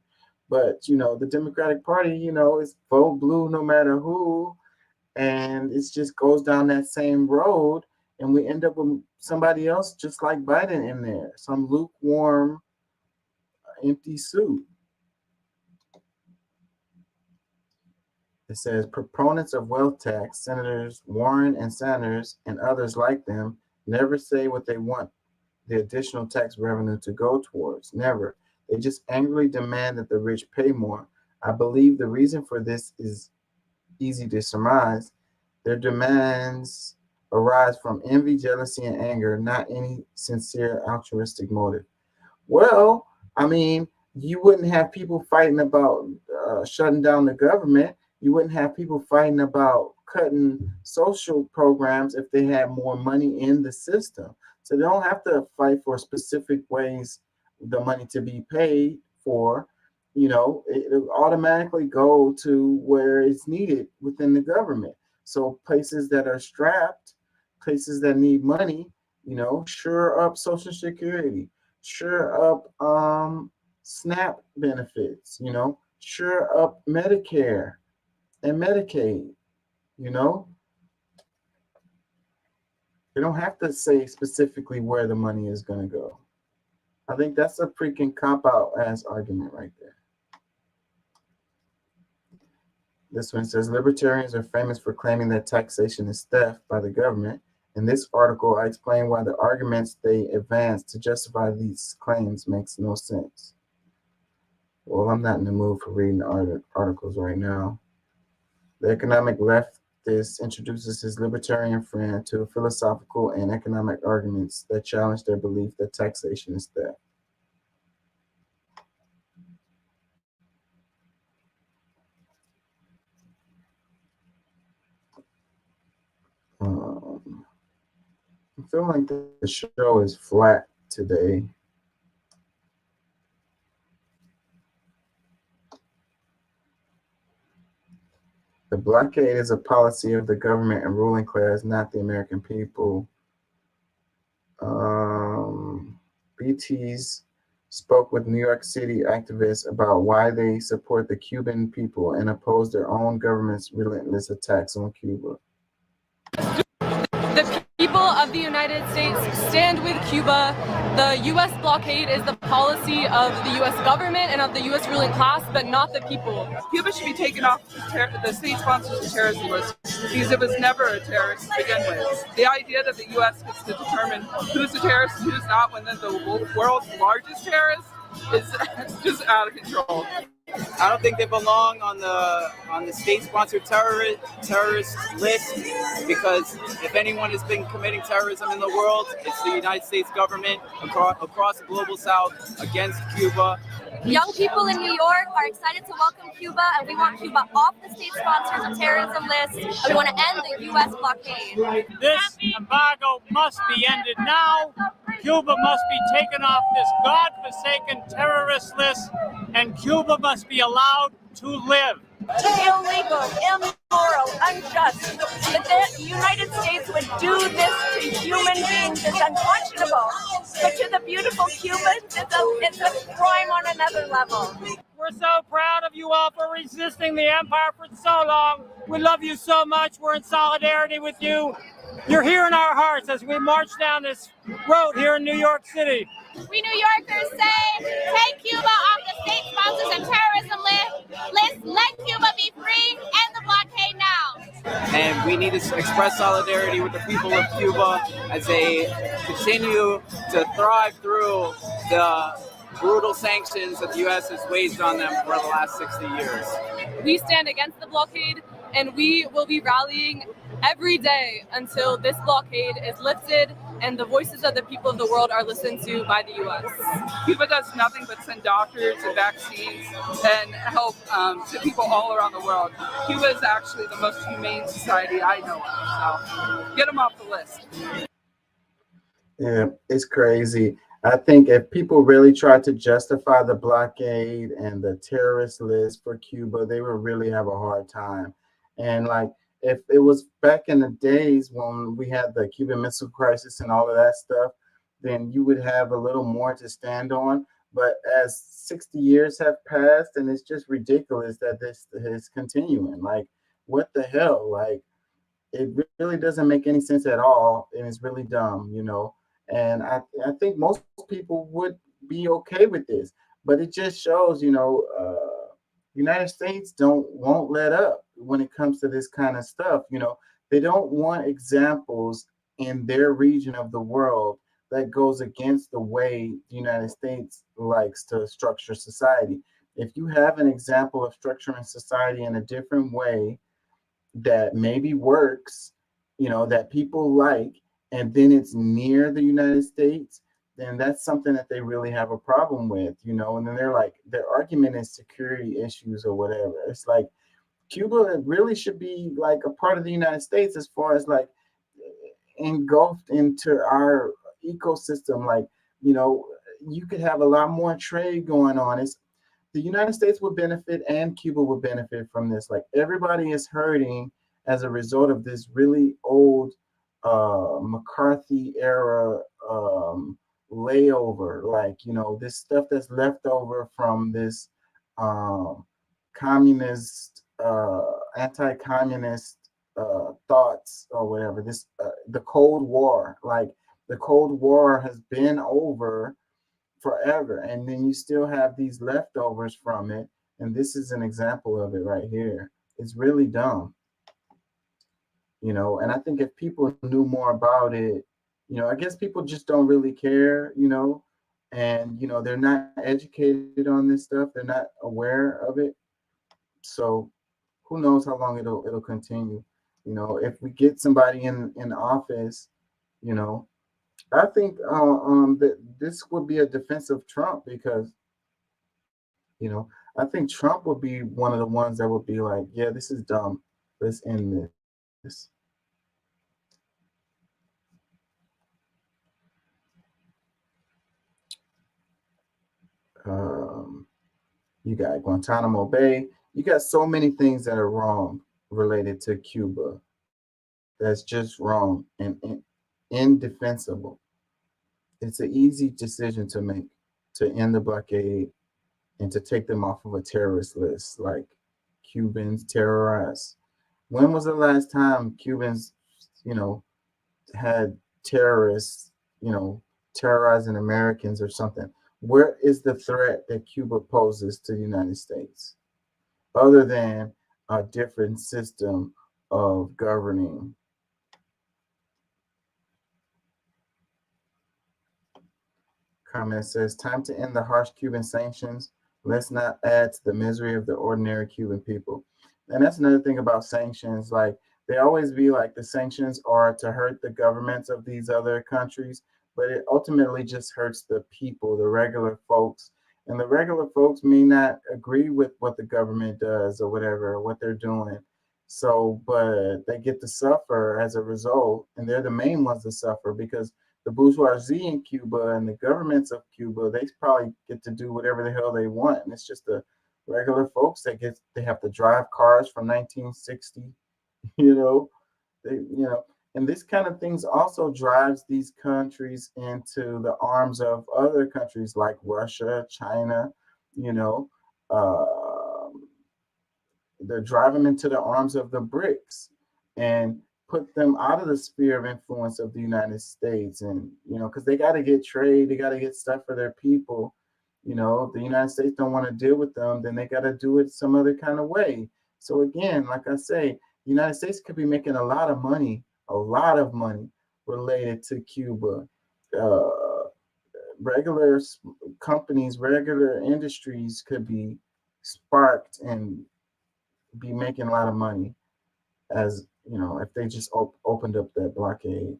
[SPEAKER 1] But, you know, the Democratic Party, you know, is vote blue no matter who, and it just goes down that same road, and we end up with somebody else just like Biden in there, some lukewarm, empty suit. It says, proponents of wealth tax, Senators Warren and Sanders and others like them, never say what they want the additional tax revenue to go towards. Never. They just angrily demand that the rich pay more. I believe the reason for this is easy to surmise. Their demands arise from envy, jealousy, and anger, not any sincere altruistic motive. Well, I mean, you wouldn't have people fighting about shutting down the government. You wouldn't have people fighting about cutting social programs if they had more money in the system. So they don't have to fight for specific ways the money to be paid for. You know, it'll automatically go to where it's needed within the government. So places that are strapped, places that need money, you know, sure up Social Security, sure up SNAP benefits, you know, sure up Medicare and Medicaid, you know. They don't have to say specifically where the money is going to go. I think that's a freaking cop-out ass argument right there. This one says, libertarians are famous for claiming that taxation is theft by the government. In this article, I explain why the arguments they advance to justify these claims makes no sense. Well, I'm not in the mood for reading articles right now. The economic leftist introduces his libertarian friend to philosophical and economic arguments that challenge their belief that taxation is theft. I feel like the show is flat today. The blockade is a policy of the government and ruling class, not the American people. BTs spoke with New York City activists about why they support the Cuban people and oppose their own government's relentless attacks on Cuba.
[SPEAKER 13] The people of the United States stand with Cuba. The U.S. blockade is the policy of the U.S. government and of the U.S. ruling class, but not the people.
[SPEAKER 14] Cuba should be taken off the state sponsors of terrorism list because it was never a terrorist to begin with. The idea that the U.S. gets to determine who's a terrorist and who's not when they're the world's largest terrorist is just out of control.
[SPEAKER 15] I don't think they belong on the state-sponsored terrorist list, because if anyone has been committing terrorism in the world, it's the United States government across the global south against Cuba.
[SPEAKER 16] Young people in New York are excited to welcome Cuba, and we want Cuba off the state sponsors of terrorism list, and we want to end the U.S. blockade.
[SPEAKER 18] This embargo must be ended now. Cuba must be taken off this godforsaken terrorist list, and Cuba must be allowed to live.
[SPEAKER 16] Illegal, immoral, unjust. That the United States would do this to human beings is unconscionable. But to the beautiful Cubans, it's a crime on another level.
[SPEAKER 18] We're so proud of you. you all for resisting the empire for so long. We love you so much. We're in solidarity with you. You're here in our hearts as we march down this road here in New York City.
[SPEAKER 16] We New Yorkers say, take Cuba off the state sponsors and terrorism list. Let Cuba be free. End the blockade now.
[SPEAKER 15] And we need to express solidarity with the people of Cuba as they continue to thrive through the brutal sanctions that the U.S. has waged on them for the last 60 years.
[SPEAKER 13] We stand against the blockade, and we will be rallying every day until this blockade is lifted and the voices of the people of the world are listened to by the U.S.
[SPEAKER 14] Cuba does nothing but send doctors and vaccines and help to people all around the world. Cuba is actually the most humane society I know of, so get them off the list.
[SPEAKER 1] Yeah, it's crazy. I think if people really tried to justify the blockade and the terrorist list for Cuba, they would really have a hard time. And like, if it was back in the days when we had the Cuban Missile Crisis and all of that stuff, then you would have a little more to stand on. But as 60 years have passed, and it's just ridiculous that this is continuing. Like, what the hell? Like, it really doesn't make any sense at all, and it's really dumb, you know. And I think most people would be okay with this, but it just shows, you know, United States won't let up when it comes to this kind of stuff. You know, they don't want examples in their region of the world that goes against the way the United States likes to structure society. If you have an example of structuring society in a different way that maybe works, you know, that people like, and then it's near the United States, then that's something that they really have a problem with, you know. And then they're like, their argument is security issues or whatever. It's like, Cuba really should be like a part of the United States as far as like engulfed into our ecosystem. Like, you know, you could have a lot more trade going on. It's the United States would benefit and Cuba would benefit from this. Like, everybody is hurting as a result of this really old McCarthy era layover, like, you know, this stuff that's left over from this communist, anti-communist thoughts or whatever. This the Cold War, like the Cold War has been over forever, and then you still have these leftovers from it, and this is an example of it right here. It's really dumb, you know. And I think if people knew more about it, you know, I guess people just don't really care, you know, and, you know, they're not educated on this stuff. They're not aware of it. So who knows how long it'll continue. You know, if we get somebody in office, you know, I think that this would be a defense of Trump, because, you know, I think Trump would be one of the ones that would be like, yeah, this is dumb. Let's end this. You got Guantanamo Bay. You got so many things that are wrong related to Cuba. That's just wrong and indefensible. It's an easy decision to make, to end the blockade and to take them off of a terrorist list, like Cubans terrorize. When was the last time Cubans, you know, had terrorists, you know, terrorizing Americans or something? Where is the threat that Cuba poses to the United States, other than a different system of governing? Comment says, time to end the harsh Cuban sanctions. Let's not add to the misery of the ordinary Cuban people. And that's another thing about sanctions. Like, they always be like, the sanctions are to hurt the governments of these other countries, but it ultimately just hurts the people, the regular folks. And the regular folks may not agree with what the government does or whatever, or what they're doing. So, but they get to suffer as a result. And they're the main ones to suffer, because the bourgeoisie in Cuba and the governments of Cuba, they probably get to do whatever the hell they want. And it's just the regular folks that they have to drive cars from 1960, you know, and this kind of things also drives these countries into the arms of other countries like Russia, China, you know, drive them into the arms of the BRICS and put them out of the sphere of influence of the United States. And, because they got to get trade, they got to get stuff for their people. If the United States don't want to deal with them, then they got to do it some other kind of way. So again, like I say, the United States could be making a lot of money related to Cuba. Regular companies, regular industries could be sparked and be making a lot of money, as if they just opened up that blockade.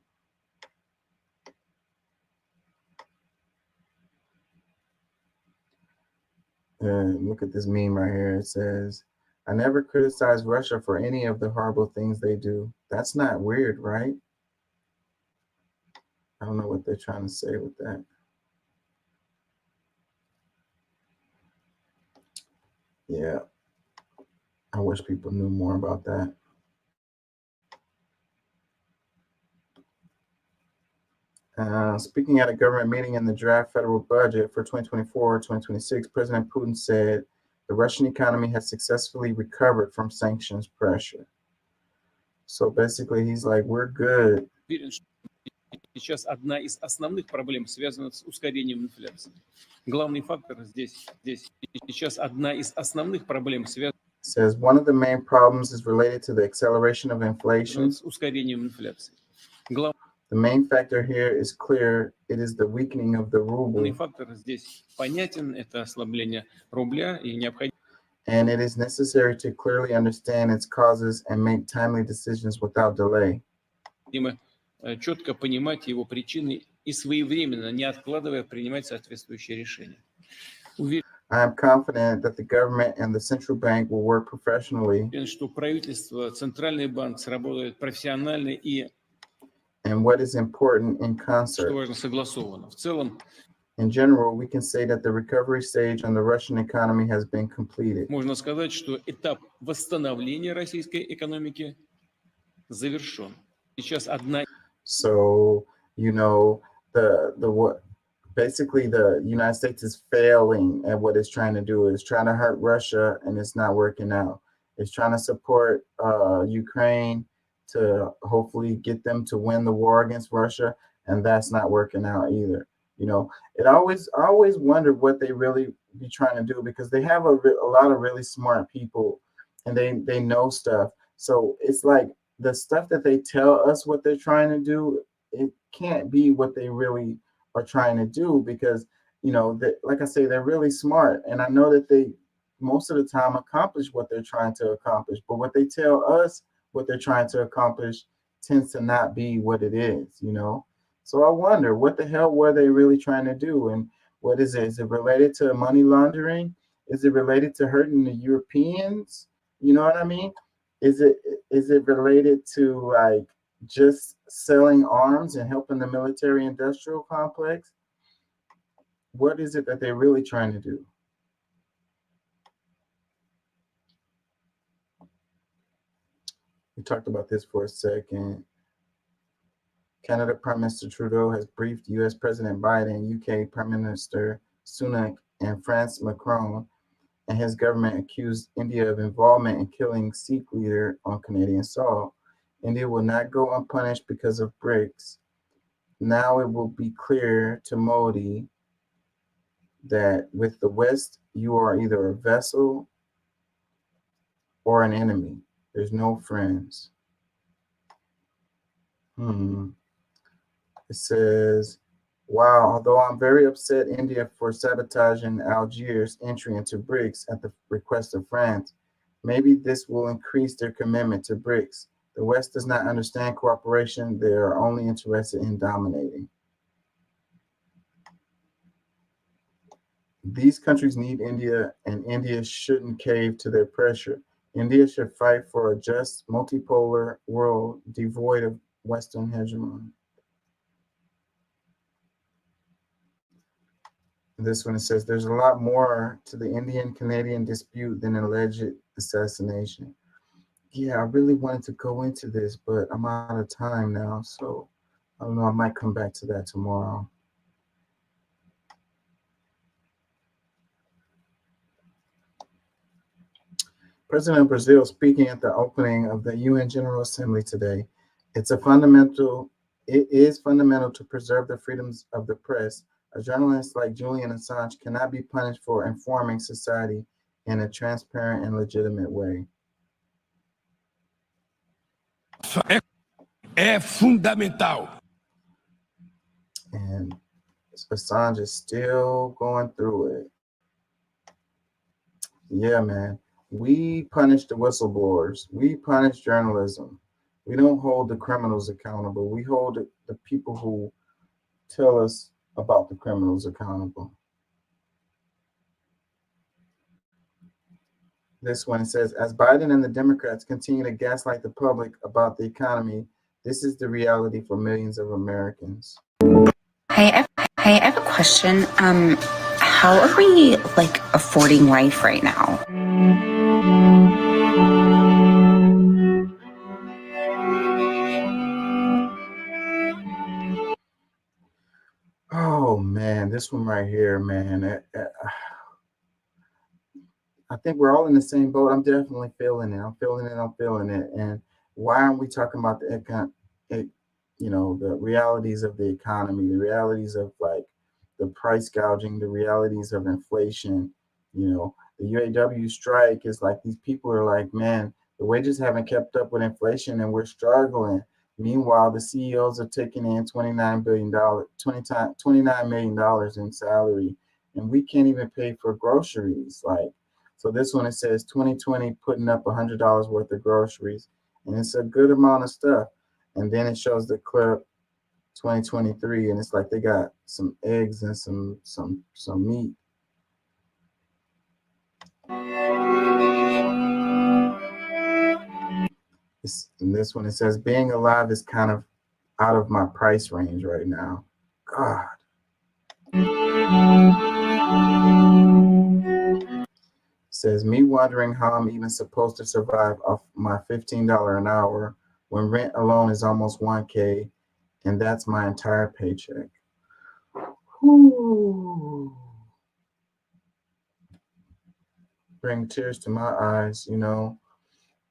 [SPEAKER 1] Look at this meme right here. It says, "I never criticize Russia for any of the horrible things they do." That's not weird, right? I don't know what they're trying to say with that. Yeah, I wish people knew more about that. Speaking at a government meeting in the draft federal budget for 2024-2026, President Putin said the Russian economy has successfully recovered from sanctions pressure. So basically, he's like, we're good.
[SPEAKER 2] Сейчас одна из основных проблем связана с ускорением инфляции. Главный фактор здесь сейчас одна из основных проблем связана
[SPEAKER 1] Says one of the main problems is related to the acceleration of inflation.
[SPEAKER 2] с ускорением инфляции.
[SPEAKER 1] The main factor here is clear. It is the weakening of the ruble.
[SPEAKER 2] Главный фактор здесь понятен, это ослабление рубля и необходимо.
[SPEAKER 1] And it is necessary to clearly understand its causes and make timely decisions without delay.
[SPEAKER 2] Четко понимать его причины и своевременно, не откладывая, принимать соответствующие решения.
[SPEAKER 1] I am confident that the government and the central bank will work professionally.
[SPEAKER 2] Уверен, что правительство, центральный банк сработают профессионально и
[SPEAKER 1] And what is important in concert.
[SPEAKER 2] что важно, согласованно. В целом,
[SPEAKER 1] in general, we can say that the recovery stage on the Russian economy has been completed.
[SPEAKER 2] Можно сказать, что этап восстановления российской экономики завершен. Сейчас одна.
[SPEAKER 1] So, basically the United States is failing at what it's trying to do. It's trying to hurt Russia and it's not working out. It's trying to support Ukraine to hopefully get them to win the war against Russia, and that's not working out either. I always wondered what they really be trying to do, because they have a lot of really smart people and they know stuff. So it's like the stuff that they tell us what they're trying to do, it can't be what they really are trying to do, because like I say, they're really smart, and I know that they most of the time accomplish what they're trying to accomplish, but what they tell us what they're trying to accomplish tends to not be what it is. So I wonder, what the hell were they really trying to do? And what is it? Is it related to money laundering? Is it related to hurting the Europeans? You know what I mean? Is it related to like just selling arms and helping the military industrial complex? What is it that they're really trying to do? We talked about this for a second. Canada Prime Minister Trudeau has briefed U.S. President Biden, UK Prime Minister Sunak, and France Macron and his government accused India of involvement in killing Sikh leader on Canadian soil. India will not go unpunished because of BRICS. Now it will be clear to Modi that with the West, you are either a vessel or an enemy. There's no friends. It says, wow, although I'm very upset India for sabotaging Algiers' entry into BRICS at the request of France, maybe this will increase their commitment to BRICS. The West does not understand cooperation. They are only interested in dominating. These countries need India, and India shouldn't cave to their pressure. India should fight for a just, multipolar world devoid of Western hegemony. This one, it says, there's a lot more to the Indian-Canadian dispute than an alleged assassination. Yeah, I really wanted to go into this, but I'm out of time now, so I don't know, I might come back to that tomorrow. President of Brazil speaking at the opening of the UN General Assembly today. It is fundamental to preserve the freedoms of the press. A journalist like Julian Assange cannot be punished for informing society in a transparent and legitimate way.
[SPEAKER 3] É fundamental.
[SPEAKER 1] And Assange is still going through it. Yeah, man. We punish the whistleblowers. We punish journalism. We don't hold the criminals accountable. We hold the people who tell us about the criminals accountable. This one says, as Biden and the Democrats continue to gaslight the public about the economy, this is the reality for millions of Americans.
[SPEAKER 4] Hey, I have a question. How are we affording life right now?
[SPEAKER 1] Oh man, this one right here, man. I think we're all in the same boat. I'm definitely feeling it. I'm feeling it. And why aren't we talking about the realities of the economy, the realities of the price gouging, the realities of inflation? The UAW strike is these people are man, the wages haven't kept up with inflation and we're struggling. Meanwhile, the CEOs are taking in $29 million in salary, and we can't even pay for groceries. So this one, it says 2020 putting up $100 worth of groceries, and it's a good amount of stuff. And then it shows the clip 2023, and it's they got some eggs and some meat. And this one, it says being alive is kind of out of my price range right now. God. It says me wondering how I'm even supposed to survive off my $15 an hour when rent alone is almost $1,000, and that's my entire paycheck. Whew. Bring tears to my eyes,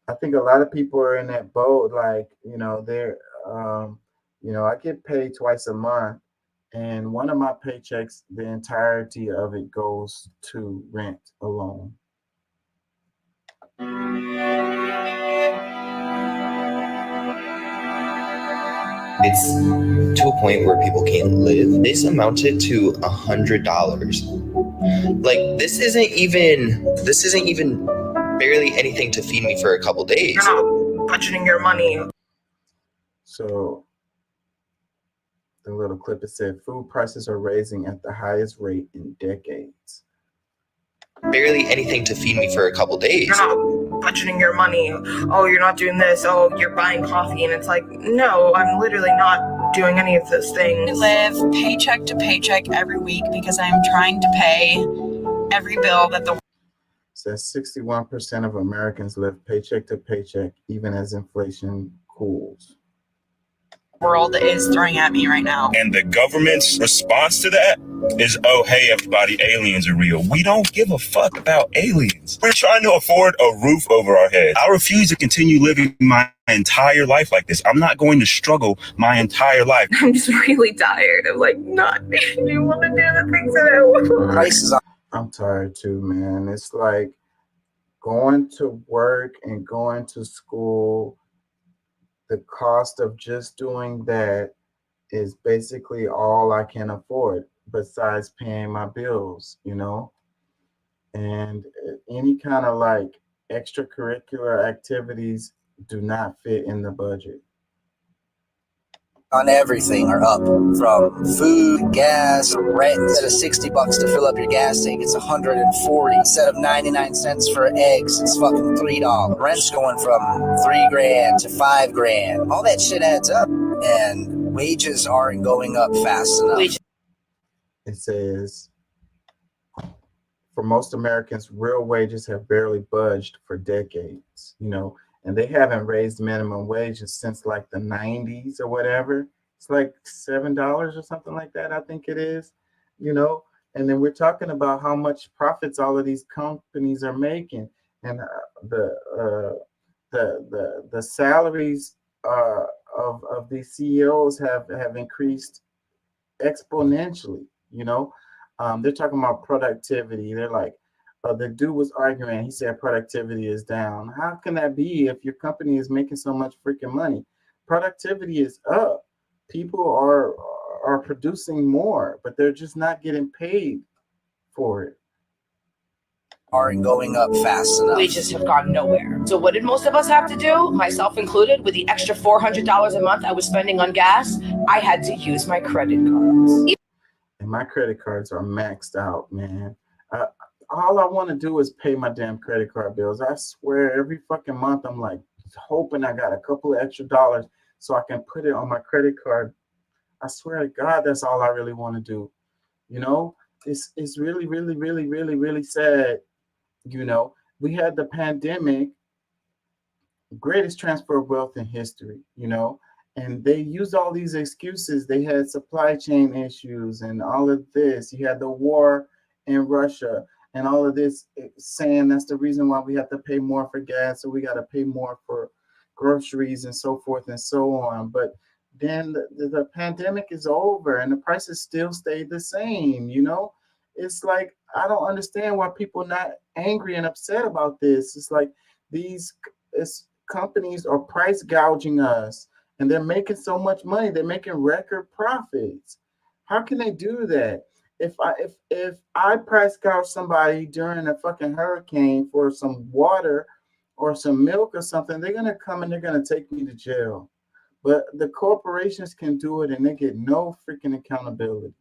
[SPEAKER 1] I think a lot of people are in that boat, they're, I get paid twice a month, and one of my paychecks, the entirety of it goes to rent alone.
[SPEAKER 6] It's to a point where people can't live. This amounted to $100. This isn't even barely anything to feed me for a couple days. You're not budgeting your money.
[SPEAKER 1] So the little clip, it said food prices are raising at the highest rate in decades.
[SPEAKER 6] Barely anything to feed me for a couple days.
[SPEAKER 17] You're not budgeting your money. Oh, you're not doing this. Oh, you're buying coffee. And it's no, I'm literally not doing any of those things.
[SPEAKER 19] I live paycheck to paycheck every week because I'm trying to pay every bill that the
[SPEAKER 1] Says 61% of Americans live paycheck to paycheck, even as inflation cools.
[SPEAKER 19] world is throwing at me right now.
[SPEAKER 20] And the government's response to that is, oh, hey, everybody, aliens are real. We don't give a fuck about aliens. We're trying to afford a roof over our head. I refuse to continue living my entire life like this. I'm not going to struggle my entire life.
[SPEAKER 17] I'm just really tired of not being able to do the things that I want.
[SPEAKER 1] I'm tired too, man. It's like going to work and going to school. The cost of just doing that is basically all I can afford besides paying my bills, you know? And any kind of extracurricular activities do not fit in the budget.
[SPEAKER 27] On everything are up, from food, gas, rent. Instead of $60 to fill up your gas tank, it's $140. Instead of 99 cents for eggs, it's fucking $3. Rent's going from $3,000 to $5,000. All that shit adds up, and wages aren't going up fast enough.
[SPEAKER 1] It says, for most Americans, real wages have barely budged for decades, you know, and they haven't raised minimum wages since the 90s or whatever. It's like $7 or something like that, I think it is, you know. And then we're talking about how much profits all of these companies are making. and the salaries of these CEOs have increased exponentially. You know, they're talking about productivity. They're like, the dude was arguing. He said productivity is down. How can that be if your company is making so much freaking money? Productivity is up. People are producing more, but they're just not getting paid for it.
[SPEAKER 27] Aren't going up fast enough.
[SPEAKER 3] They just have gone nowhere. So what did most of us have to do, myself included, with the extra $400 a month I was spending on gas? I had to use my credit cards.
[SPEAKER 1] And my credit cards are maxed out, man. All I want to do is pay my damn credit card bills. I swear every fucking month I'm like hoping I got a couple of extra dollars so I can put it on my credit card. I swear to God, that's all I really want to do. You know, it's really, really, really, really, really sad. You know, we had the pandemic, greatest transfer of wealth in history, you know, and they used all these excuses. They had supply chain issues and all of this. You had the war in Russia and all of this, saying that's the reason why we have to pay more for gas, so we got to pay more for groceries and so forth and so on. But then the pandemic is over and the prices still stayed the same, you know. It's like, I don't understand why people are not angry and upset about this. It's like these companies are price gouging us and they're making so much money. They're making record profits. How can they do that? If I price gouge somebody during a fucking hurricane for some water or some milk or something, they're going to come and they're going to take me to jail. But the corporations can do it and they get no freaking accountability.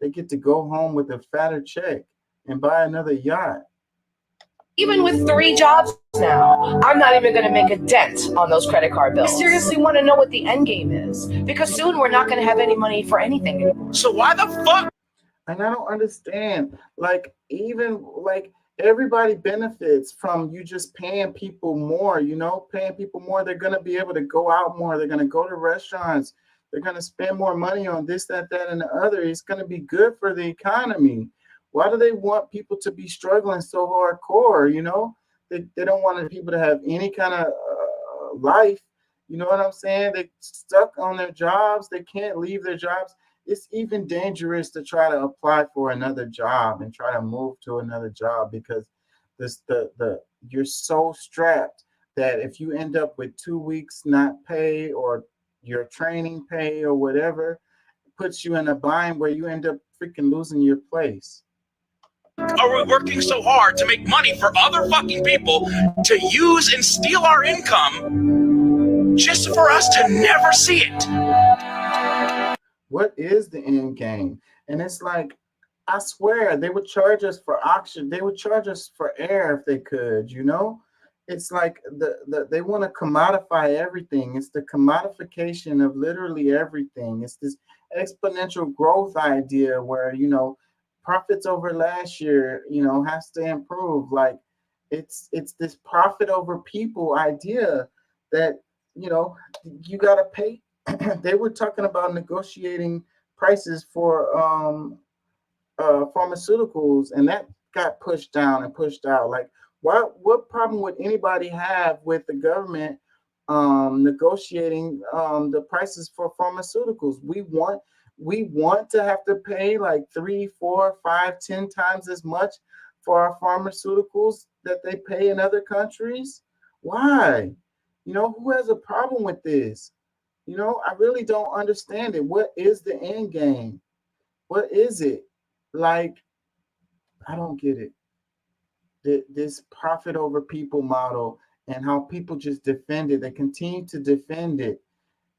[SPEAKER 1] They get to go home with a fatter check and buy another yacht.
[SPEAKER 3] Even with 3 jobs now, I'm not even going to make a dent on those credit card bills. I seriously want to know what the end game is, because soon we're not going to have any money for anything anymore.
[SPEAKER 1] So why the fuck? And I don't understand. Like, even like everybody benefits from you just paying people more, you know, paying people more. They're going to be able to go out more. They're going to go to restaurants. They're going to spend more money on this, that, and the other. It's going to be good for the economy. Why do they want people to be struggling so hardcore? You know, they don't want people to have any kind of life. You know what I'm saying? They're stuck on their jobs. They can't leave their jobs. It's even dangerous to try to apply for another job and try to move to another job, because you're so strapped that if you end up with 2 weeks not pay or your training pay or whatever, puts you in a bind where you end up freaking losing your place.
[SPEAKER 5] Are we working so hard to make money for other fucking people to use and steal our income just for us to never see it?
[SPEAKER 1] What is the end game? And it's like, I swear they would charge us for oxygen. They would charge us for air if they could, you know? It's like they want to commodify everything. It's the commodification of literally everything. It's this exponential growth idea where, you know, profits over last year, you know, has to improve. Like it's this profit over people idea that, you know, you got to pay. They were talking about negotiating prices for pharmaceuticals, and that got pushed down and pushed out. Like, what problem would anybody have with the government negotiating the prices for pharmaceuticals? We want to have to pay like 3, 4, 5, 10 times as much for our pharmaceuticals that they pay in other countries. Why? You know, who has a problem with this? You know, I really don't understand it. What is the end game? What is it? Like, I don't get it. This profit over people model and how people just defend it. They continue to defend it.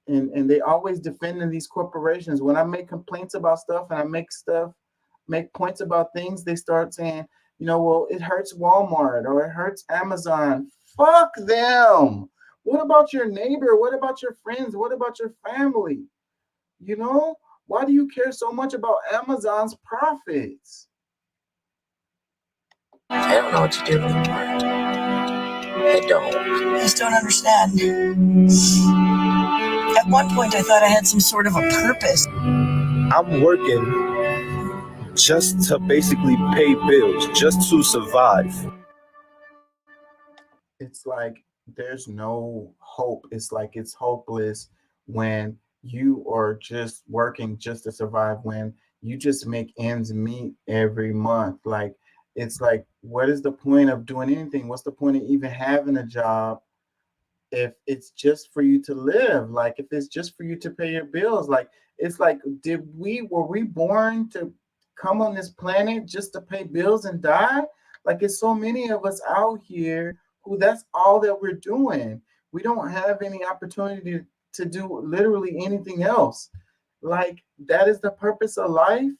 [SPEAKER 1] And they always defending these corporations. When I make complaints about stuff and I make points about things, they start saying, you know, well, it hurts Walmart or it hurts Amazon. Fuck them. What about your neighbor? What about your friends? What about your family? You know, why do you care so much about Amazon's profits?
[SPEAKER 27] I don't know what to do anymore. I don't. I just don't understand. At one point, I thought I had some sort of a purpose.
[SPEAKER 22] I'm working just to basically pay bills, just to survive.
[SPEAKER 1] it's like there's no hope. It's like it's hopeless when you are just working just to survive, when you just make ends meet every month. Like, it's like, what is the point of doing anything? What's the point of even having a job if it's just for you to live? Like, if it's just for you to pay your bills? Like, it's like, were we born to come on this planet just to pay bills and die? Like, it's so many of us out here who that's all that we're doing. We don't have any opportunity to do literally anything else. Like, that is the purpose of life,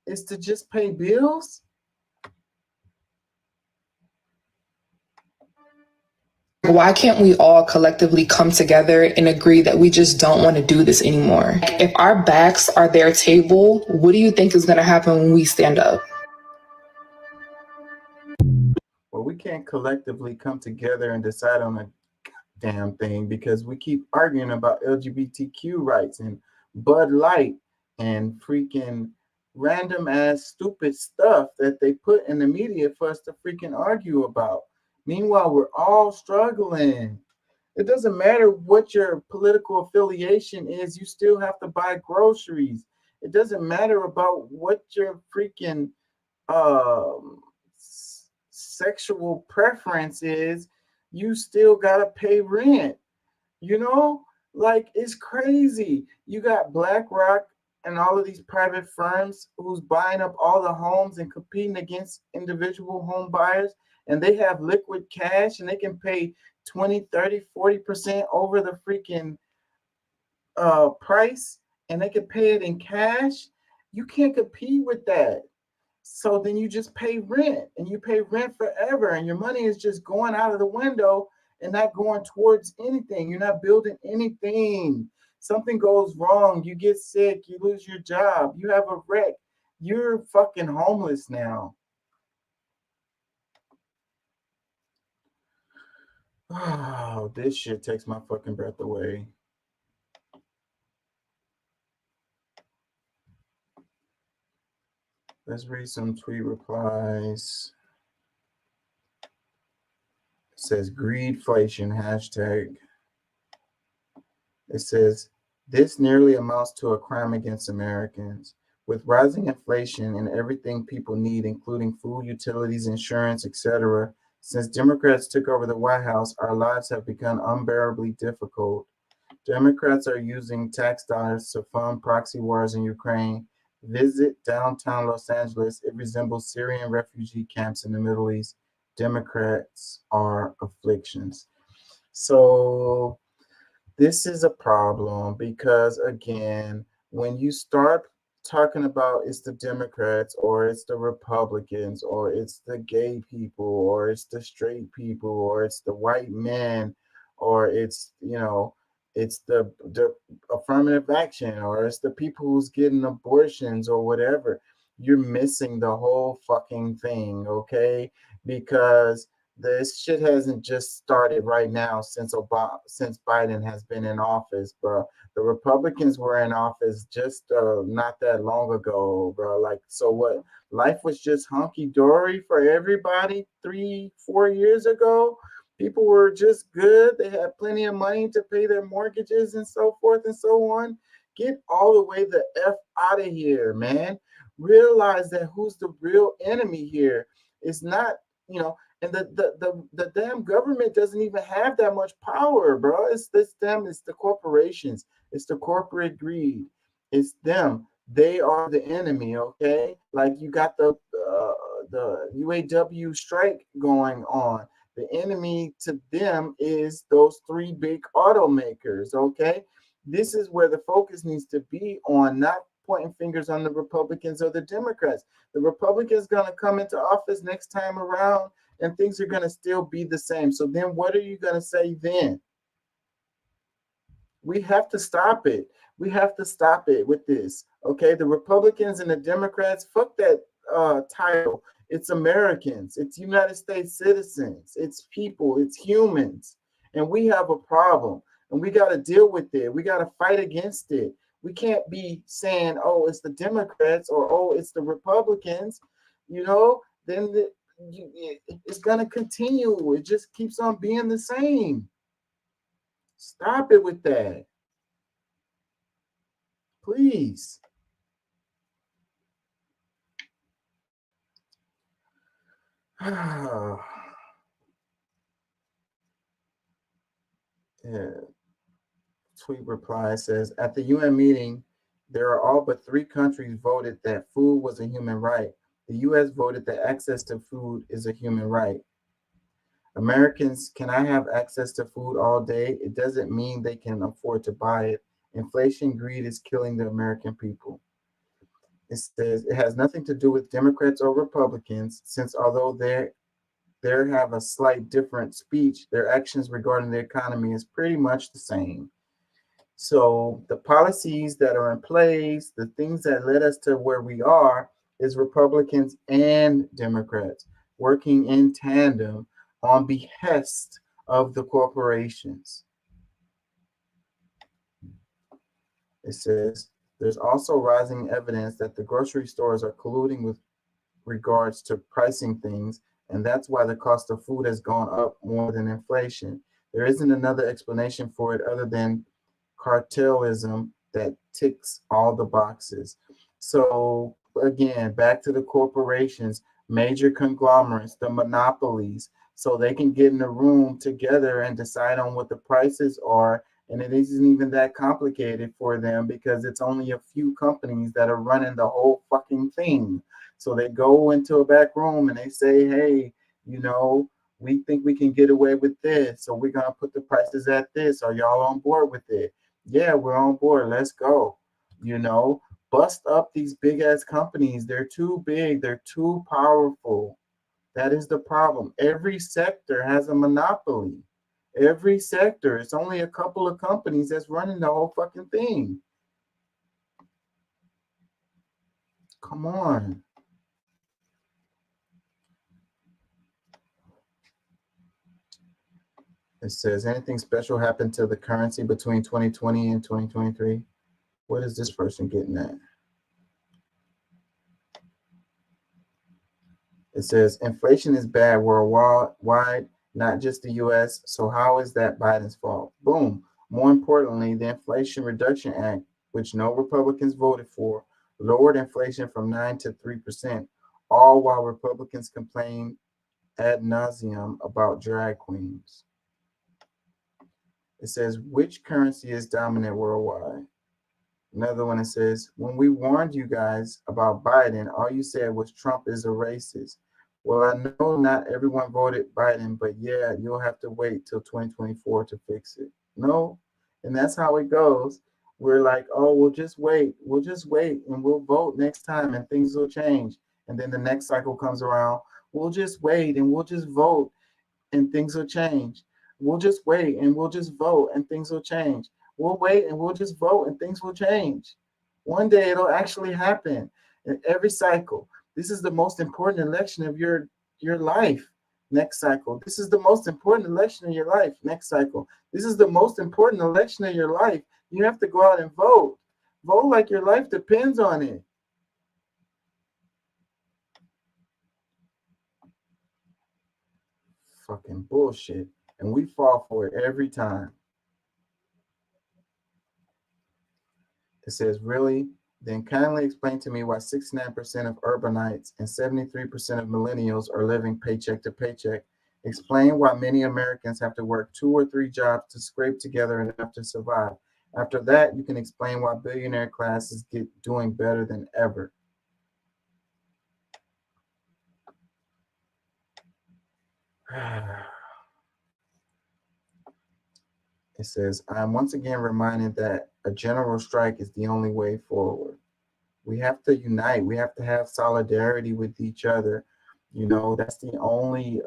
[SPEAKER 1] is to just pay bills.
[SPEAKER 7] Why can't we all collectively come together and agree that we just don't want to do this anymore? If our backs are their table, what do you think is going to happen when we stand up?
[SPEAKER 1] Well, we can't collectively come together and decide on a damn thing because we keep arguing about LGBTQ rights and Bud Light and freaking random ass stupid stuff that they put in the media for us to freaking argue about. Meanwhile, we're all struggling. It doesn't matter what your political affiliation is, you still have to buy groceries. It doesn't matter about what your freaking sexual preference is, you still gotta pay rent. You know, like, it's crazy. You got BlackRock and all of these private firms who's buying up all the homes and competing against individual home buyers, and they have liquid cash and they can pay 20, 30, 40% over the freaking price, and they can pay it in cash. You can't compete with that. So then you just pay rent, and you pay rent forever, and your money is just going out of the window and not going towards anything. You're not building anything. Something goes wrong, you get sick, you lose your job, you have a wreck, you're fucking homeless now. Oh, this shit takes my fucking breath away. Let's read some tweet replies. It says greedflation hashtag. It says, this nearly amounts to a crime against Americans. With rising inflation and everything people need, including food, utilities, insurance, etc., since Democrats took over the White House, our lives have become unbearably difficult. Democrats are using tax dollars to fund proxy wars in Ukraine. Visit downtown Los Angeles. It resembles Syrian refugee camps in the Middle East. Democrats are afflictions. So this is a problem because, again, when you start talking about it's the Democrats or it's the Republicans or it's the gay people or it's the straight people or it's the white men or it's, you know, it's the affirmative action or it's the people who's getting abortions or whatever, you're missing the whole fucking thing, okay? Because this shit hasn't just started right now since Biden has been in office, bro. The Republicans were in office just not that long ago, bro. Like, so what? Life was just hunky-dory for everybody 3-4 years ago. People were just good. They had plenty of money to pay their mortgages and so forth and so on. Get all the way the F out of here, man. Realize that who's the real enemy here. It's not, you know, and the damn government doesn't even have that much power, bro. It's them, it's the corporations, it's the corporate greed. It's them. They are the enemy, okay? Like, you got the UAW strike going on. The enemy to them is those three big automakers, okay? This is where the focus needs to be on, not pointing fingers on the Republicans or the Democrats. The Republicans going to come into office next time around and things are going to still be the same. So then what are you going to say then? We have to stop it. We have to stop it with this, okay? The Republicans and the Democrats, fuck that title. It's Americans. It's United States citizens. It's people. It's humans. And we have a problem. And we got to deal with it. We got to fight against it. We can't be saying, oh, it's the Democrats or, oh, it's the Republicans. You know, then it's going to continue. It just keeps on being the same. Stop it with that. Please. Yeah. Tweet reply says, at the UN meeting, there are all but 3 countries voted that food was a human right. The US voted that access to food is a human right. Americans cannot have access to food all day. It doesn't mean they can afford to buy it. Inflation, greed is killing the American people. It says it has nothing to do with Democrats or Republicans, since although they have a slight different speech, their actions regarding the economy is pretty much the same. So the policies that are in place, the things that led us to where we are, is Republicans and Democrats working in tandem on behest of the corporations. It says there's also rising evidence that the grocery stores are colluding with regards to pricing things, and that's why the cost of food has gone up more than inflation. There isn't another explanation for it other than cartelism that ticks all the boxes. So again, back to the corporations, major conglomerates, the monopolies, so they can get in a room together and decide on what the prices are. And it isn't even that complicated for them because it's only a few companies that are running the whole fucking thing. So they go into a back room and they say, hey, you know, we think we can get away with this, so we're going to put the prices at this. Are y'all on board with it? Yeah, we're on board. Let's go. You know, bust up these big ass companies. They're too big. They're too powerful. That is the problem. Every sector has a monopoly. Every sector. It's only a couple of companies that's running the whole fucking thing. Come on. It says, anything special happened to the currency between 2020 and 2023? What is this person getting at? It says, inflation is bad worldwide, not just the US. So how is that Biden's fault? Boom. More importantly, the Inflation Reduction Act, which no Republicans voted for, lowered inflation from 9% to 3%, all while Republicans complain ad nauseum about drag queens. It says, which currency is dominant worldwide? Another one, it says, when we warned you guys about Biden, all you said was Trump is a racist. Well, I know not everyone voted Biden, but yeah, you'll have to wait till 2024 to fix it. No, and that's how it goes. We're like, oh, we'll just wait, and we'll vote next time, and things will change. And then the next cycle comes around, we'll just wait, and we'll just vote, and things will change. We'll just wait, and we'll just vote, and things will change. We'll wait, and we'll just vote, and things will change. One day it'll actually happen. In every cycle, this is the most important election of your life. Next cycle, this is the most important election of your life. Next cycle, this is the most important election of your life. You have to go out and vote. Vote like your life depends on it. Fucking bullshit. And we fall for it every time. It says, really? Then kindly explain to me why 69% of urbanites and 73% of millennials are living paycheck to paycheck. Explain why many Americans have to work 2 or 3 jobs to scrape together enough to survive. After that, you can explain why billionaire classes get doing better than ever. It says, I am once again reminded that a general strike is the only way forward. We have to unite. We have to have solidarity with each other. You know, that's the only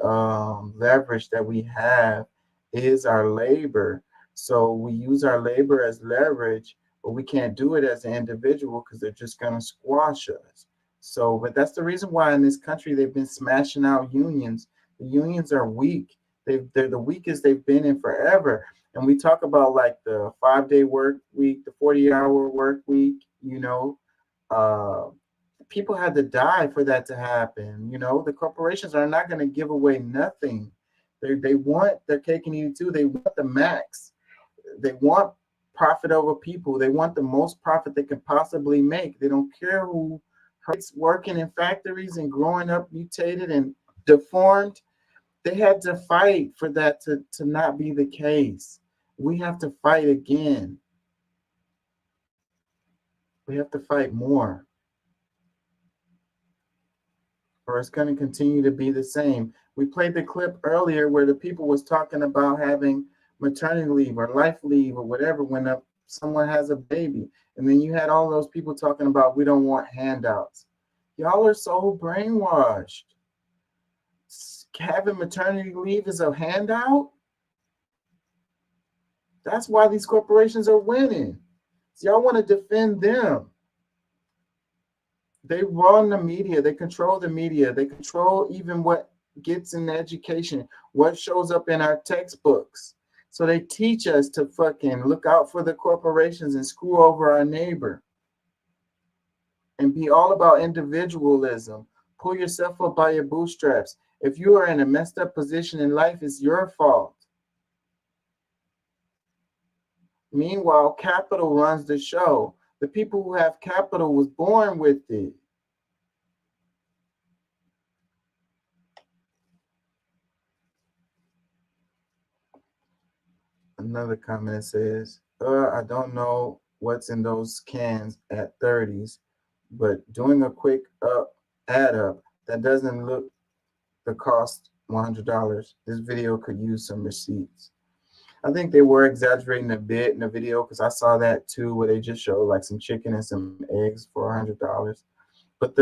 [SPEAKER 1] leverage that we have is our labor. So we use our labor as leverage, but we can't do it as an individual because they're just going to squash us. So, but that's the reason why in this country they've been smashing out unions. The unions are weak. They're the weakest they've been in forever. And we talk about like the 5-day work week, the 40-hour work week, you know, people had to die for that to happen. You know, the corporations are not going to give away nothing. They want their cake and eat it too. They want the max. They want profit over people. They want the most profit they can possibly make. They don't care who hurts working in factories and growing up mutated and deformed. They had to fight for that to not be the case. We have to fight again. We have to fight more, or it's going to continue to be the same. We played the clip earlier where the people was talking about having maternity leave or life leave or whatever when someone has a baby. And then you had all those people talking about we don't want handouts. Y'all are so brainwashed. Having maternity leave is a handout? That's why these corporations are winning. So y'all want to defend them. They run the media. They control the media. They control even what gets in education, what shows up in our textbooks. So they teach us to fucking look out for the corporations and screw over our neighbor and be all about individualism. Pull yourself up by your bootstraps. If you are in a messed up position in life, it's your fault. Meanwhile, capital runs the show. The people who have capital was born with it. Another comment says, I don't know what's in those cans at 30s, but doing a quick add up, that doesn't look the cost $100. This video could use some receipts. I think they were exaggerating a bit in the video because I saw that too, where they just showed like some chicken and some eggs for $100. But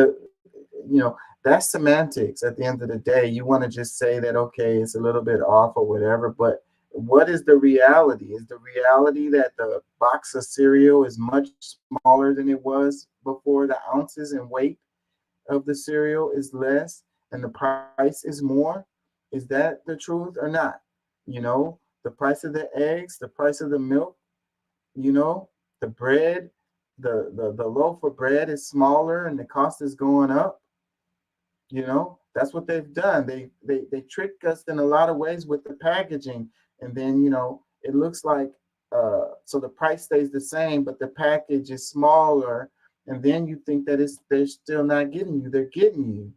[SPEAKER 1] that's semantics. At the end of the day, you want to just say that, okay, it's a little bit off or whatever, but what is the reality? Is the reality that the box of cereal is much smaller than it was before? The ounces and weight of the cereal is less and the price is more? Is that the truth or not? You know, the price of the eggs, the price of the milk, you know, the bread, the loaf of bread is smaller and the cost is going up. You know, that's what they've done. They trick us in a lot of ways with the packaging. And then, you know, it looks like, so the price stays the same, but the package is smaller. And then you think that they're still not getting you. They're getting you.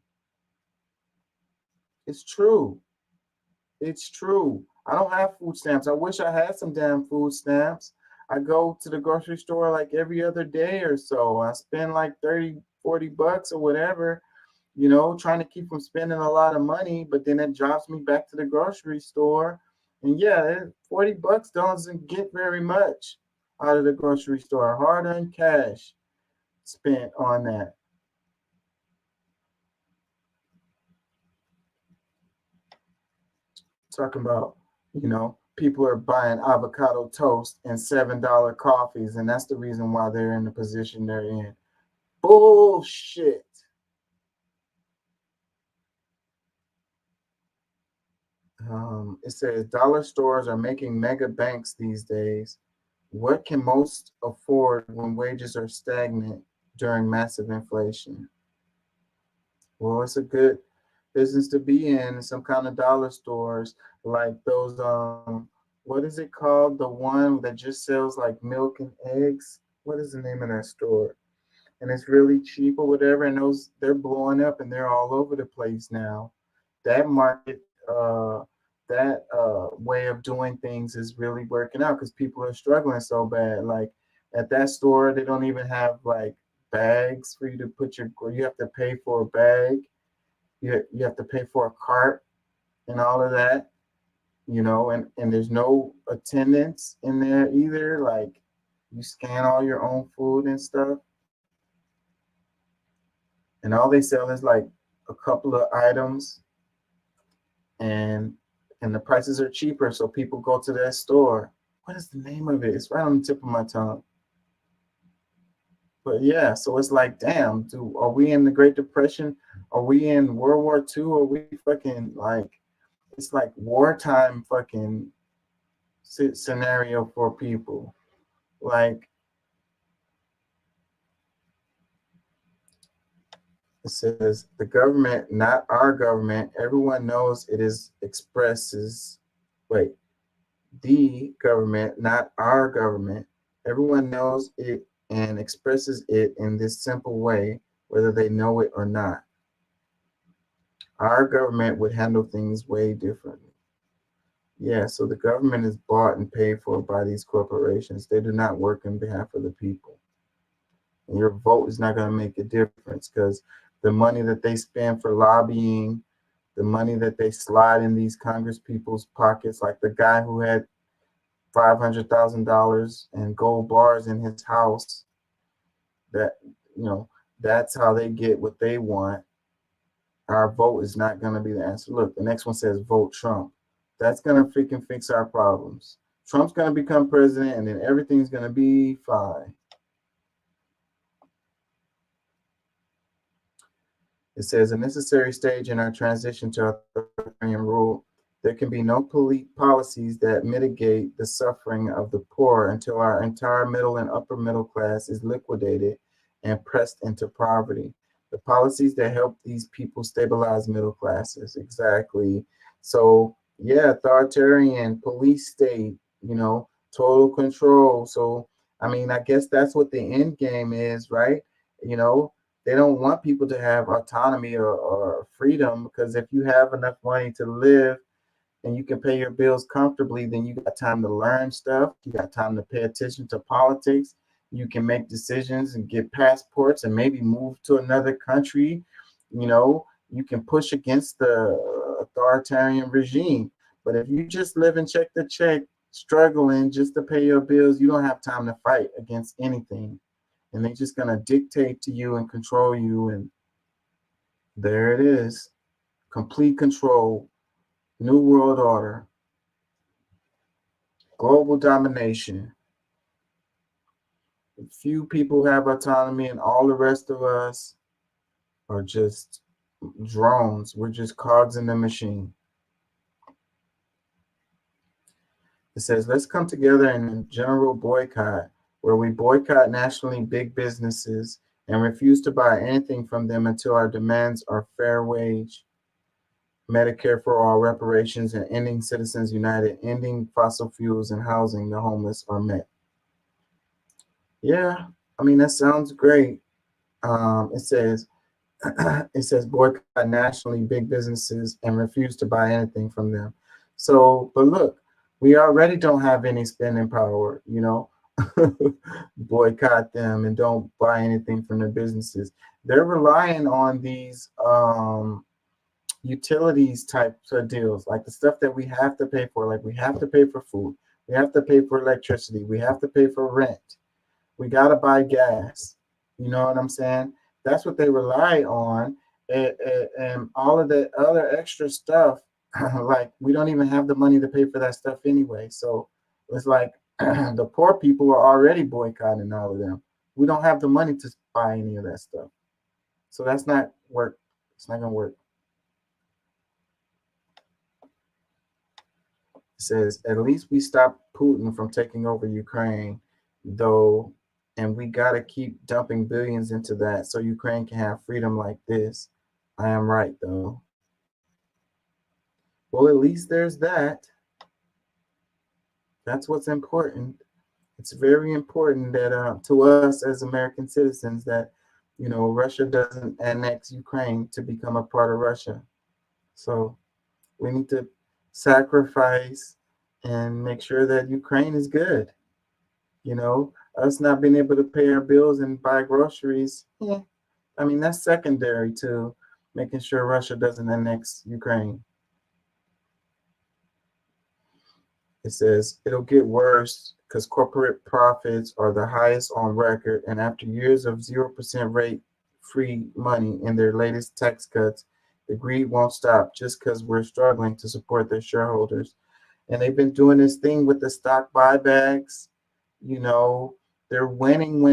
[SPEAKER 1] It's true. It's true. I don't have food stamps. I wish I had some damn food stamps. I go to the grocery store like every other day or so. I spend like 30, 40 bucks or whatever, you know, trying to keep from spending a lot of money, but then it drops me back to the grocery store. And yeah, 40 bucks doesn't get very much out of the grocery store. Hard-earned cash spent on that. Talking about, you know, people are buying avocado toast and $7 coffees, and that's the reason why they're in the position they're in. Bullshit. It says dollar stores are making mega banks these days. What can most afford when wages are stagnant during massive inflation? Well, it's a good business to be in, some kind of dollar stores like those, what is it called? The one that just sells like milk and eggs. What is the name of that store? And it's really cheap or whatever. And those, they're blowing up and they're all over the place now. That market, that way of doing things is really working out because people are struggling so bad. Like at that store, they don't even have like bags for you to put you have to pay for a bag. You have to pay for a cart and all of that, you know, and there's no attendance in there either. Like you scan all your own food and stuff. And all they sell is like a couple of items and the prices are cheaper. So people go to that store. What is the name of it? It's right on the tip of my tongue. But yeah, so it's like, damn, dude, are we in the Great Depression? Are we in World War II? Are we fucking like, it's like wartime fucking scenario for people. Like, It says the government, not our government. Everyone knows it is expresses. Wait, the government, not our government. Everyone knows it and expresses it in this simple way, whether they know it or not. Our government would handle things way differently. Yeah, so the government is bought and paid for by these corporations. They do not work on behalf of the people. And your vote is not going to make a difference because the money that they spend for lobbying, the money that they slide in these Congress people's pockets, like the guy who had $500,000 and gold bars in his house, that, you know, that's how they get what they want. Our vote is not going to be the answer. Look, the next one says vote Trump. That's going to freaking fix our problems. Trump's going to become president and then everything's going to be fine. It says a necessary stage in our transition to authoritarian rule. There can be no policies that mitigate the suffering of the poor until our entire middle and upper middle class is liquidated and pressed into poverty. The policies that help these people stabilize middle classes. Exactly. So yeah, authoritarian police state, you know, total control. So, I mean, I guess that's what the end game is, right? You know, they don't want people to have autonomy or freedom, because if you have enough money to live and you can pay your bills comfortably, then you got time to learn stuff. You got time to pay attention to politics. You can make decisions and get passports and maybe move to another country. You know, you can push against the authoritarian regime. But if you just live and check to check, struggling just to pay your bills, you don't have time to fight against anything. And they're just going to dictate to you and control you. And there it is. Complete control. New world order. Global domination. Few people have autonomy and all the rest of us are just drones. We're just cogs in the machine. It says, let's come together in a general boycott where we boycott nationally big businesses and refuse to buy anything from them until our demands are fair wage, Medicare for all, reparations, and ending Citizens United, ending fossil fuels, and housing the homeless are met. Yeah, I mean, that sounds great. It says boycott nationally big businesses and refuse to buy anything from them. So, but look, we already don't have any spending power, you know. Boycott them and don't buy anything from their businesses. They're relying on these utilities types of deals, like the stuff that we have to pay for. Like we have to pay for food, we have to pay for electricity, we have to pay for rent, we got to buy gas. You know what I'm saying? That's what they rely on, and all of the other extra stuff. Like we don't even have the money to pay for that stuff anyway. So it's like the poor people are already boycotting all of them. We don't have the money to buy any of that stuff. So that's not work. It's not gonna work. It says, at least we stop Putin from taking over Ukraine, though, and we gotta keep dumping billions into that so Ukraine can have freedom like this. I am right, though. Well, at least there's that. That's what's important. It's very important that to us as American citizens that, you know, Russia doesn't annex Ukraine to become a part of Russia. So we need to sacrifice and make sure that Ukraine is good. You know, us not being able to pay our bills and buy groceries, yeah, I mean, that's secondary to making sure Russia doesn't annex Ukraine. It says it'll get worse because corporate profits are the highest on record, and after years of 0% rate free money in their latest tax cuts, the greed won't stop just because we're struggling to support their shareholders. And they've been doing this thing with the stock buybacks. You know, they're winning.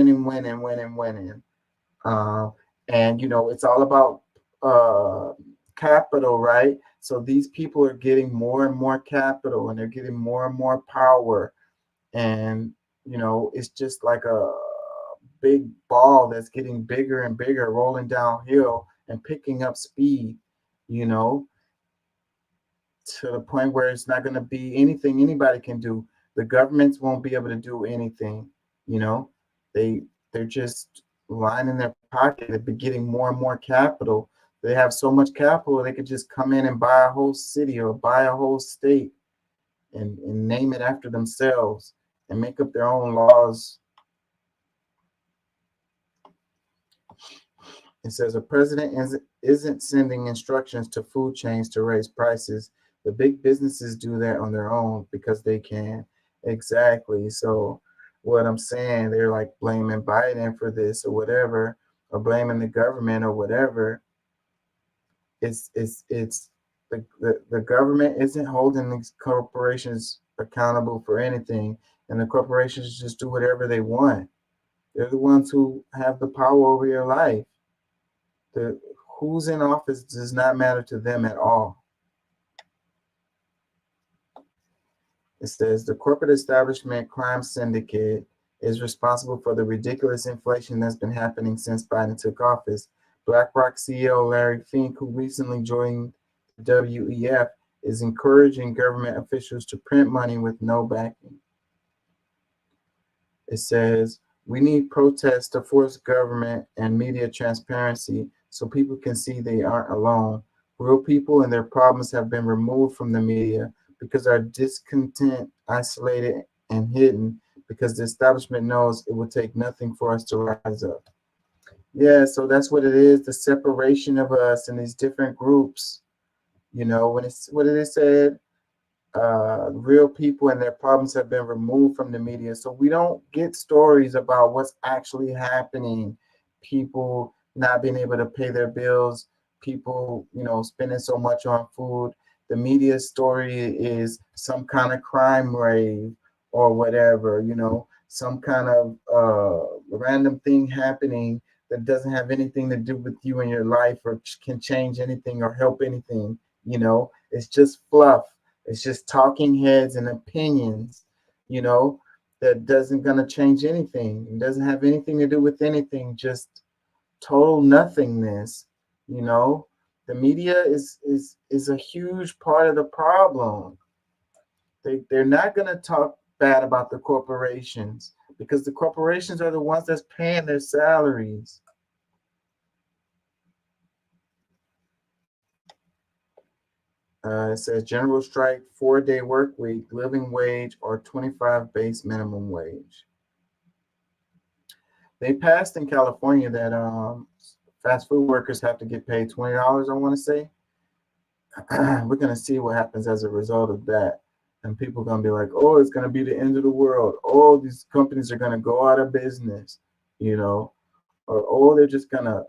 [SPEAKER 1] And, you know, it's all about capital, right? So these people are getting more and more capital and they're getting more and more power. And, you know, it's just like a big ball that's getting bigger and bigger, rolling downhill. and picking up speed, you know, to the point where it's not going to be anything anybody can do. The governments won't be able to do anything, you know. They're just lining their pocket. They're getting more and more capital. They have so much capital they could just come in and buy a whole city or buy a whole state and name it after themselves and make up their own laws. It says a president isn't sending instructions to food chains to raise prices. The big businesses do that on their own because they can. Exactly. So what I'm saying, they're like blaming Biden for this or whatever, or blaming the government or whatever. It's the government isn't holding these corporations accountable for anything, and the corporations just do whatever they want. They're the ones who have the power over your life. Who's in office does not matter to them at all. It says the corporate establishment crime syndicate is responsible for the ridiculous inflation that's been happening since Biden took office. BlackRock CEO Larry Fink, who recently joined WEF, is encouraging government officials to print money with no backing. It says, we need protests to force government and media transparency so people can see they aren't alone. Real people and their problems have been removed from the media because our discontent isolated and hidden because the establishment knows it will take nothing for us to rise up. Yeah, so that's what it is, the separation of us and these different groups. You know, when it's what it is said, real people and their problems have been removed from the media. So we don't get stories about what's actually happening. People not being able to pay their bills, people, you know, spending so much on food. The media story is some kind of crime rave or whatever, you know, some kind of random thing happening that doesn't have anything to do with you in your life or can change anything or help anything. You know, it's just fluff. It's just talking heads and opinions, you know, that doesn't gonna change anything. It doesn't have anything to do with anything, just total nothingness, you know. The media is a huge part of the problem. They're not gonna talk bad about the corporations because the corporations are the ones that's paying their salaries. It says general strike, 4-day work week, living wage, or 25 base minimum wage. They passed in California that fast food workers have to get paid $20, I want to say. We're going to see what happens as a result of that. And people are going to be like, oh, it's going to be the end of the world. Oh, these companies are going to go out of business, you know. Or, oh, they're just going to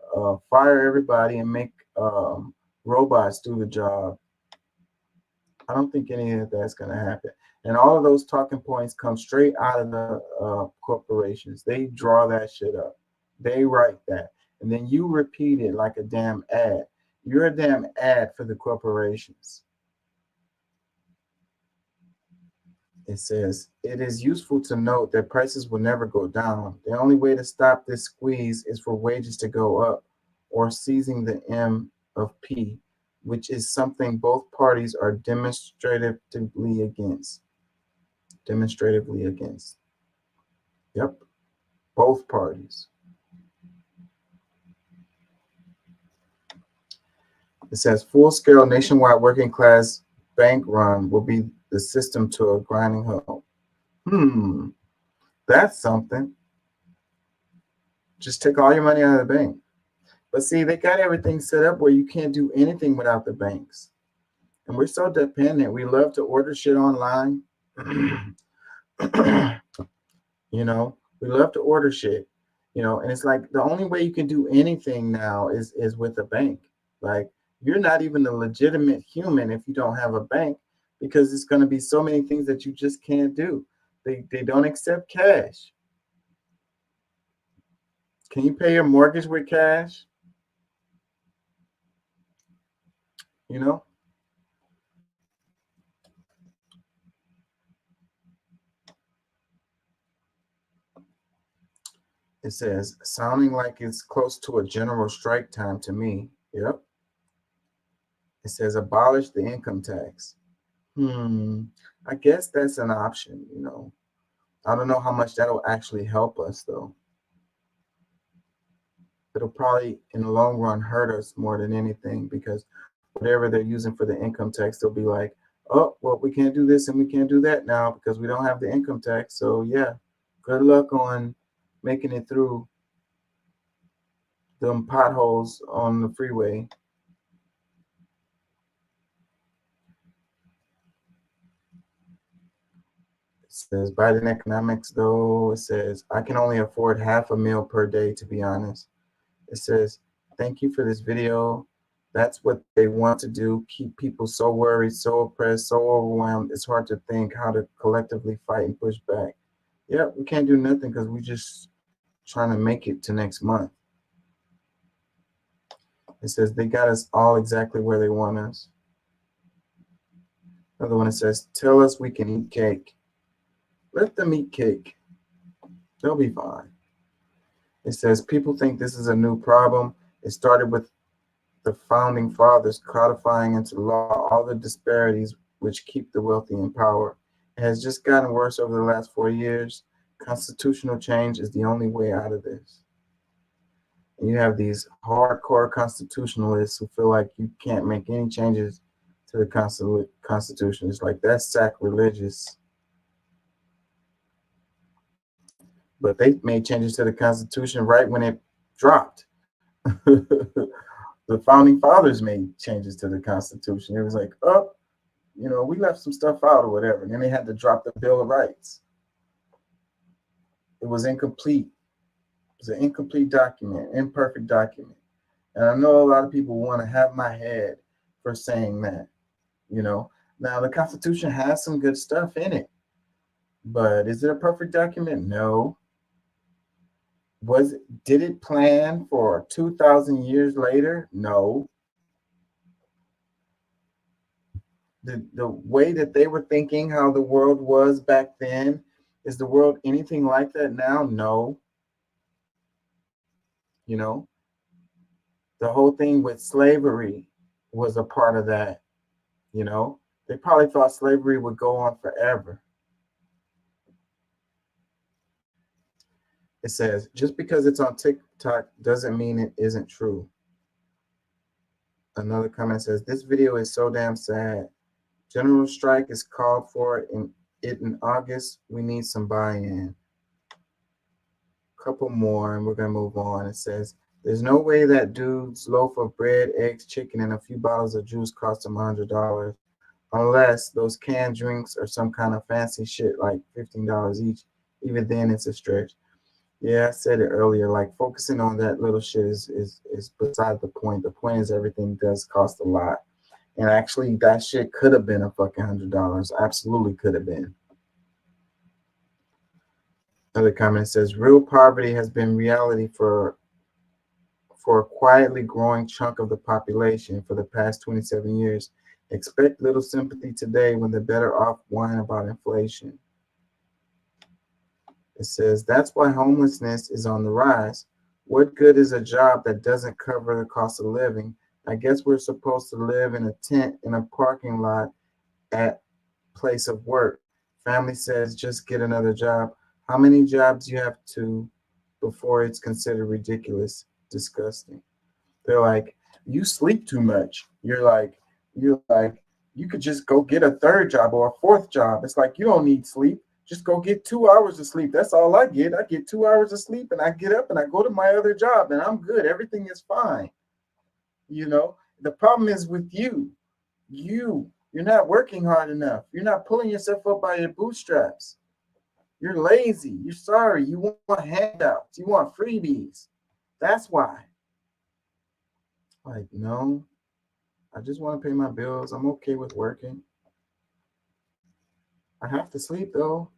[SPEAKER 1] fire everybody and make robots do the job. I don't think any of that's going to happen. And all of those talking points come straight out of the corporations. They draw that shit up. They write that. And then you repeat it like a damn ad. You're a damn ad for the corporations. It says, it is useful to note that prices will never go down. The only way to stop this squeeze is for wages to go up or seizing the M of P, which is something both parties are demonstratively against. Yep, both parties. It says full-scale nationwide working class bank run will be the system to a grinding halt. That's something. Just take all your money out of the bank. But see, they got everything set up where you can't do anything without the banks. And we're so dependent. We love to order shit online. You know, we love to order shit, you know, and it's like the only way you can do anything now is with a bank. Like, you're not even a legitimate human if you don't have a bank, because it's going to be so many things that you just can't do. They don't accept cash. Can you pay your mortgage with cash? You know? It says, sounding like it's close to a general strike time to me. Yep. It says abolish the income tax. I guess that's an option, you know. I don't know how much that'll actually help us, though. It'll probably, in the long run, hurt us more than anything, because whatever they're using for the income tax, they'll be like, oh, well, we can't do this and we can't do that now because we don't have the income tax. So, yeah, good luck on making it through them potholes on the freeway. It says Biden economics, though. It says, I can only afford half a meal per day, to be honest. It says, thank you for this video. That's what they want to do. Keep people so worried, so oppressed, so overwhelmed. It's hard to think how to collectively fight and push back. Yeah, we can't do nothing because we're just trying to make it to next month. It says they got us all exactly where they want us. Another one, it says, tell us we can eat cake. Let them eat cake. They'll be fine. It says people think this is a new problem. It started with the founding fathers codifying into law all the disparities which keep the wealthy in power. It has just gotten worse over the last 4 years. Constitutional change is the only way out of this. And you have these hardcore constitutionalists who feel like you can't make any changes to the Constitution. It's like, that's sacrilegious. But they made changes to the Constitution right when it dropped. The founding fathers made changes to the Constitution. It was like, oh, you know, we left some stuff out or whatever. And then they had to drop the Bill of Rights. It was incomplete. It was an incomplete document, imperfect document. And I know a lot of people want to have my head for saying that, you know. Now, the Constitution has some good stuff in it. But is it a perfect document? No. Did it plan for 2,000 years later? No. The way that they were thinking how the world was back then, is the world anything like that now? No. You know, the whole thing with slavery was a part of that. You know, they probably thought slavery would go on forever. It says, just because it's on TikTok doesn't mean it isn't true. Another comment says, this video is so damn sad. General strike is called for in August. We need some buy-in. Couple more and we're going to move on. It says, there's no way that dude's loaf of bread, eggs, chicken, and a few bottles of juice cost him $100. Unless those canned drinks are some kind of fancy shit like $15 each. Even then, it's a stretch. Yeah, I said it earlier, like focusing on that little shit is beside the point. The point is everything does cost a lot. And actually that shit could have been a fucking $100. Absolutely could have been. Another comment says, real poverty has been reality for a quietly growing chunk of the population for the past 27 years. Expect little sympathy today when they're better off whining about inflation. It says, that's why homelessness is on the rise. What good is a job that doesn't cover the cost of living? I guess we're supposed to live in a tent in a parking lot at place of work. Family says, just get another job. How many jobs you have to before it's considered ridiculous, disgusting? They're like, you sleep too much. You're like, you could just go get a third job or a fourth job. It's like, you don't need sleep. Just go get 2 hours of sleep. That's all I get. I get 2 hours of sleep and I get up and I go to my other job and I'm good. Everything is fine. You know, the problem is with you. You're not working hard enough. You're not pulling yourself up by your bootstraps. You're lazy. You're sorry. You want handouts. You want freebies. That's why. Like, no, I just want to pay my bills. I'm okay with working. I have to sleep though.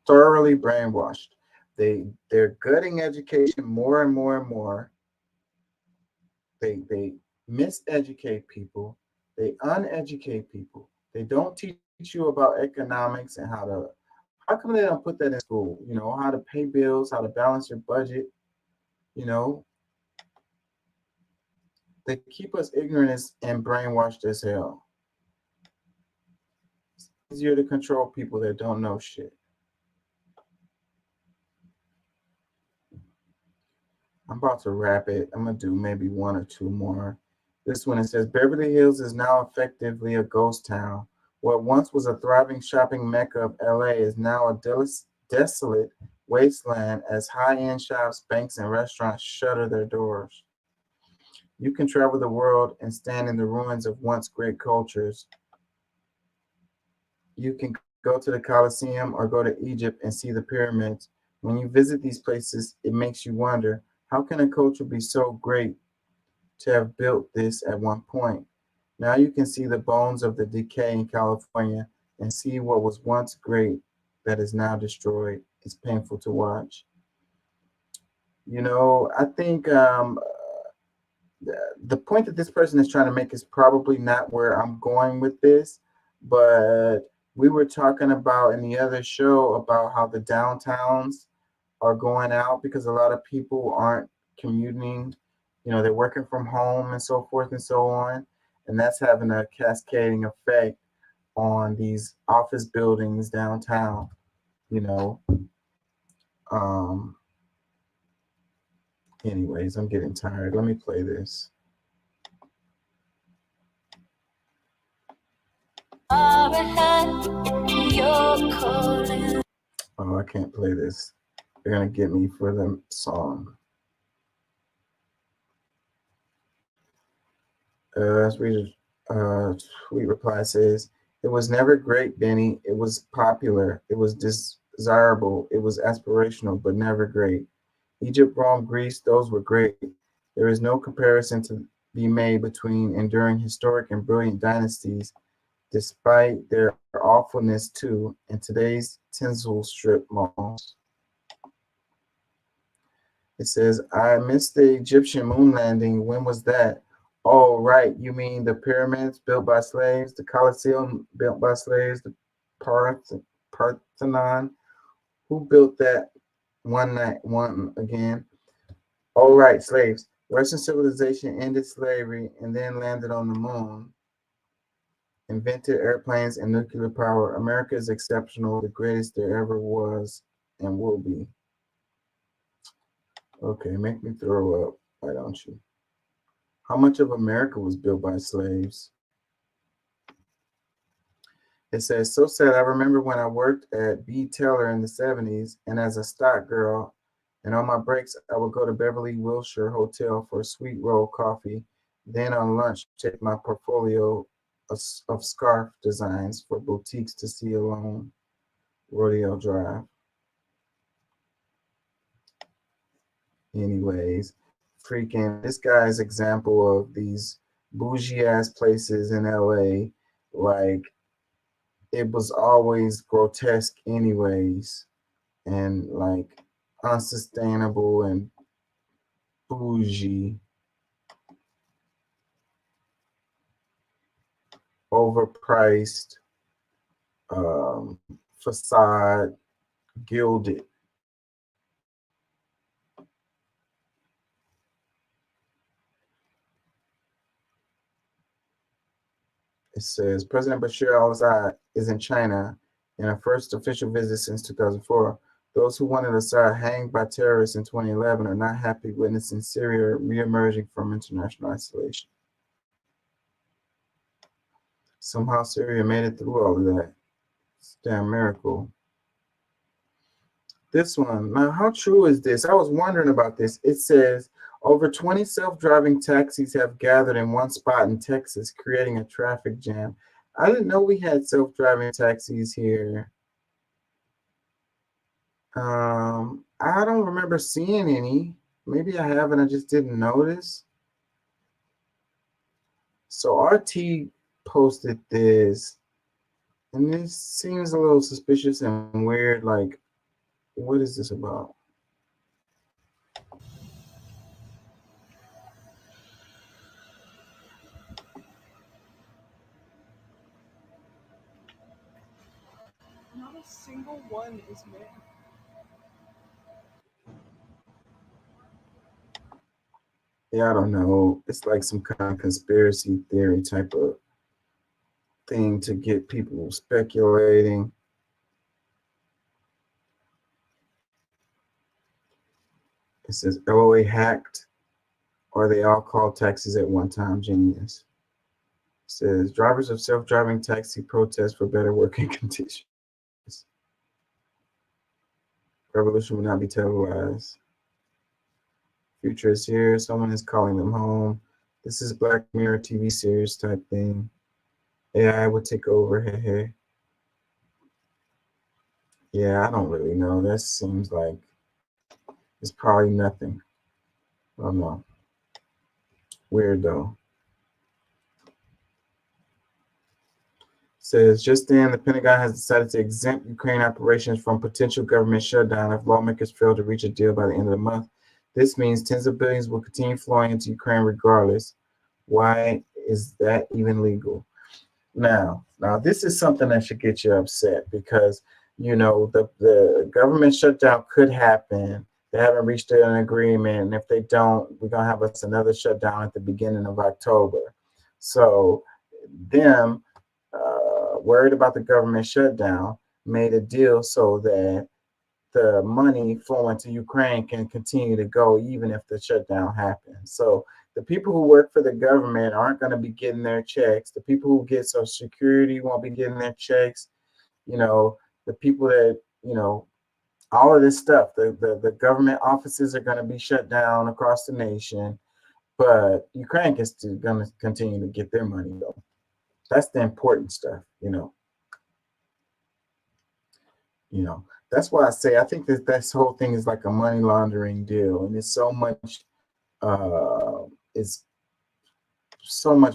[SPEAKER 1] Thoroughly brainwashed. They're gutting education more and more and more. They miseducate people. They uneducate people. They don't teach you about economics and how How come they don't put that in school? You know, how to pay bills, how to balance your budget. You know, they keep us ignorant and brainwashed as hell. It's easier to control people that don't know shit. I'm about to wrap it. I'm going to do maybe one or two more. This one, it says, Beverly Hills is now effectively a ghost town. What once was a thriving shopping mecca of LA is now a desolate wasteland as high-end shops, banks, and restaurants shutter their doors. You can travel the world and stand in the ruins of once great cultures. You can go to the Colosseum or go to Egypt and see the pyramids. When you visit these places, it makes you wonder, how can a culture be so great to have built this at one point? Now you can see the bones of the decay in California and see what was once great that is now destroyed. It's painful to watch. You know, I think the point that this person is trying to make is probably not where I'm going with this, but we were talking about in the other show about how the downtowns are going out because a lot of people aren't commuting. You know, they're working from home and so forth and so on. And that's having a cascading effect on these office buildings downtown, you know. Anyways, I'm getting tired. Let me play this. Oh, I can't play this. They're going to get me for the song. Sweet Reply says, it was never great, Benny. It was popular. It was desirable. It was aspirational, but never great. Egypt, Rome, Greece, those were great. There is no comparison to be made between enduring historic and brilliant dynasties, despite their awfulness too, in today's tinsel strip malls. It says, I missed the Egyptian moon landing. When was that? Oh, right. You mean the pyramids built by slaves, the Colosseum built by slaves, the Parthenon? Who built that one again? Oh, right, slaves. Western civilization ended slavery and then landed on the moon, invented airplanes and nuclear power. America is exceptional, the greatest there ever was and will be. Okay, make me throw up, why don't you? How much of America was built by slaves? It says, so sad. I remember when I worked at B. Taylor in the 70s, and as a stock girl, and on my breaks, I would go to Beverly Wilshire Hotel for a sweet roll coffee. Then on lunch, check my portfolio of scarf designs for boutiques to see along Rodeo Drive. Anyways, freaking this guy's example of these bougie ass places in LA, like it was always grotesque anyways, and like unsustainable and bougie, overpriced, facade, gilded. It says President Bashir al-Assad is in China in a first official visit since 2004. Those who wanted Assad hanged by terrorists in 2011 are not happy witnessing Syria reemerging from international isolation. Somehow Syria made it through all of that. It's a damn miracle. This one, now how true is this? I was wondering about this. It says, over 20 self-driving taxis have gathered in one spot in Texas, creating a traffic jam. I didn't know we had self-driving taxis here. I don't remember seeing any. Maybe I have and I just didn't notice. So RT posted this, and this seems a little suspicious and weird. Like, what is this about?
[SPEAKER 14] a single one is made.
[SPEAKER 1] Yeah, I don't know. It's like some kind of conspiracy theory type of thing to get people speculating. It says LOA hacked, or they all called taxis at one time. Genius. It says drivers of self-driving taxi protest for better working conditions. Revolution will not be televised. Future is here. Someone is calling them home. This is Black Mirror TV series type thing. AI would take over. Hey, hey. Yeah, I don't really know. That seems like it's probably nothing. I don't know. Weird though. Says just then, the Pentagon has decided to exempt Ukraine operations from potential government shutdown if lawmakers fail to reach a deal by the end of the month. This means tens of billions will continue flowing into Ukraine regardless. Why is that even legal? Now this is something that should get you upset because, you know, the government shutdown could happen. They haven't reached an agreement. And if they don't, we're going to have us another shutdown at the beginning of October. So them worried about the government shutdown made a deal so that the money flowing to Ukraine can continue to go even if the shutdown happens. So the people who work for the government aren't going to be getting their checks. The people who get Social Security won't be getting their checks. You know, the people that, you know, all of this stuff, the government offices are going to be shut down across the nation, but Ukraine is still going to continue to get their money though. That's the important stuff, you know. That's why I say I think that this whole thing is like a money laundering deal, and it's so much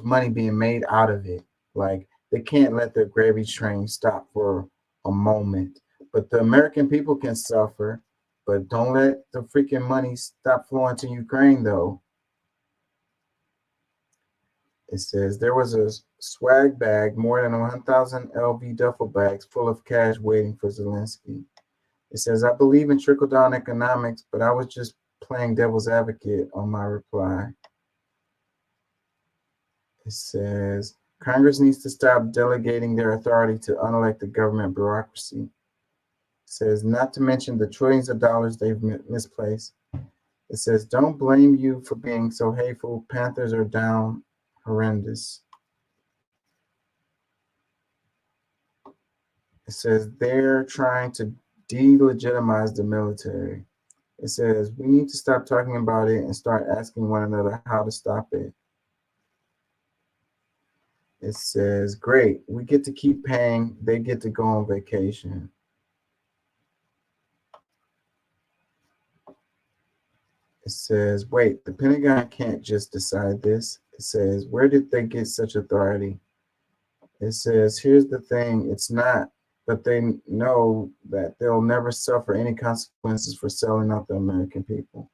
[SPEAKER 1] money being made out of it. Like they can't let the gravy train stop for a moment. But the American people can suffer, but don't let the freaking money stop flowing to Ukraine though. It says there was a swag bag, more than 1,000 LV duffel bags full of cash waiting for Zelensky. It says, I believe in trickle-down economics, but I was just playing devil's advocate on my reply. It says, Congress needs to stop delegating their authority to unelected government bureaucracy. It says, not to mention the trillions of dollars they've misplaced. It says, don't blame you for being so hateful. Panthers are down horrendous. It says, they're trying to delegitimize the military. It says we need to stop talking about it and start asking one another how to stop it. It says, great, we get to keep paying, they get to go on vacation. It says, wait, the Pentagon can't just decide this. It says, where did they get such authority? It says, here's the thing, it's not, but they know that they'll never suffer any consequences for selling out the American people.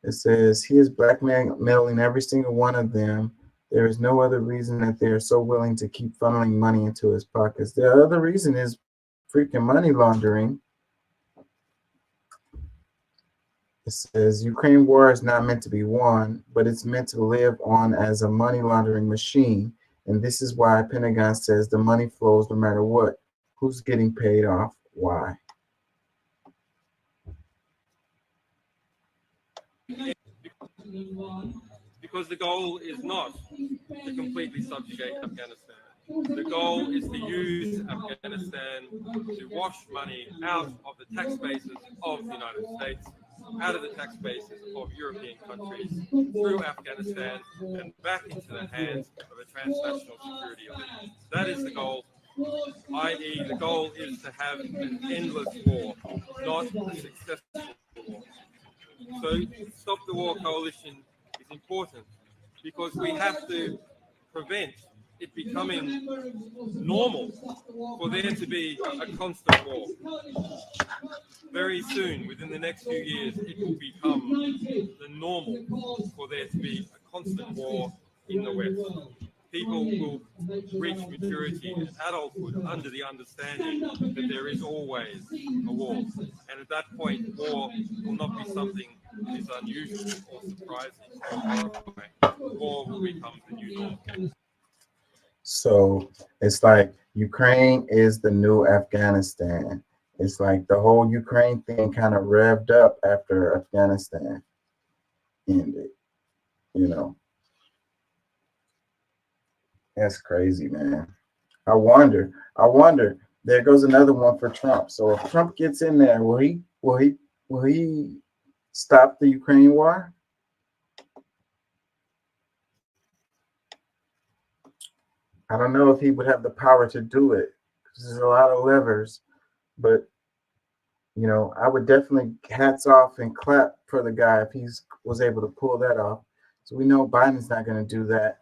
[SPEAKER 1] It says he is blackmailing every single one of them. There is no other reason that they are so willing to keep funneling money into his pockets. The other reason is freaking money laundering. It says Ukraine war is not meant to be won, but it's meant to live on as a money laundering machine. And this is why Pentagon says the money flows no matter what. Who's getting paid off? Why?
[SPEAKER 8] Because the goal is not to completely subjugate Afghanistan. The goal is to use Afghanistan to wash money out of the tax bases of the United States, out of the tax bases of European countries, through Afghanistan, and back into the hands of a transnational security elite. That is the goal, i.e. the goal is to have an endless war, not a successful war. So Stop the War Coalition is important because we have to prevent it becoming normal for there to be a constant war. Very soon, within the next few years, it will become the normal for there to be a constant war in the West. people will reach maturity and adulthood under the understanding that there is always a war. And at that point, war will not be something that is unusual or surprising or horrifying. War will become the new norm.
[SPEAKER 1] So it's like Ukraine is the new Afghanistan. It's like the whole Ukraine thing kind of revved up after Afghanistan ended, you know. That's crazy, man. I wonder, there goes another one for Trump. So if Trump gets in there, will he stop the Ukraine war? I don't know if he would have the power to do it. There's a lot of levers, but you know, I would definitely hats off and clap for the guy if he was able to pull that off. So we know Biden's not going to do that.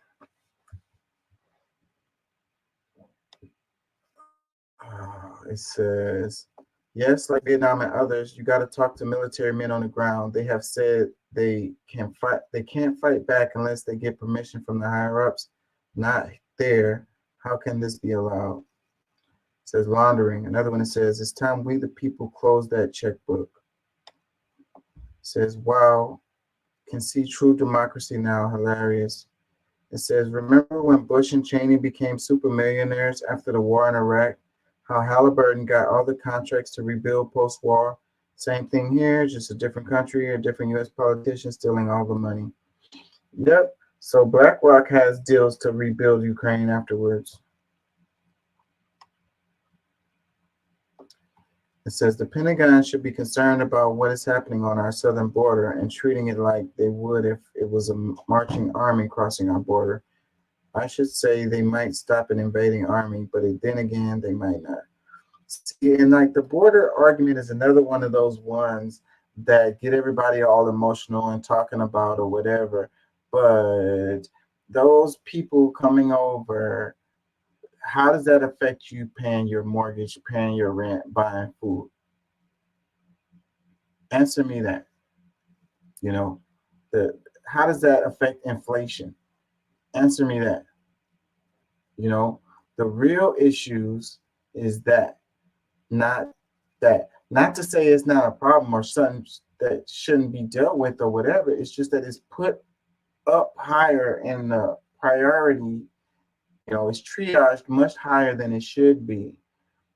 [SPEAKER 1] It says, yes, like Vietnam and others, you got to talk to military men on the ground. They have said they can't fight back unless they get permission from the higher ups. Not there. How can this be allowed? It says laundering. Another one, it says, it's time we the people close that checkbook. It says, wow, can see true democracy now. Hilarious. It says, remember when Bush and Cheney became super millionaires after the war in Iraq? How Halliburton got all the contracts to rebuild post-war? Same thing here, just a different country, a different U.S. politician stealing all the money. Yep. So BlackRock has deals to rebuild Ukraine afterwards. It says the Pentagon should be concerned about what is happening on our southern border and treating it like they would if it was a marching army crossing our border. I should say they might stop an invading army, but then again, they might not. See, and like the border argument is another one of those ones that get everybody all emotional and talking about or whatever. But those people coming over, how does that affect you paying your mortgage, paying your rent, buying food? Answer me that. You know, how does that affect inflation? Answer me that. You know, the real issues is that, not that. Not to say it's not a problem or something that shouldn't be dealt with or whatever. It's just that it's put up higher in the priority. You know, it's triaged much higher than it should be,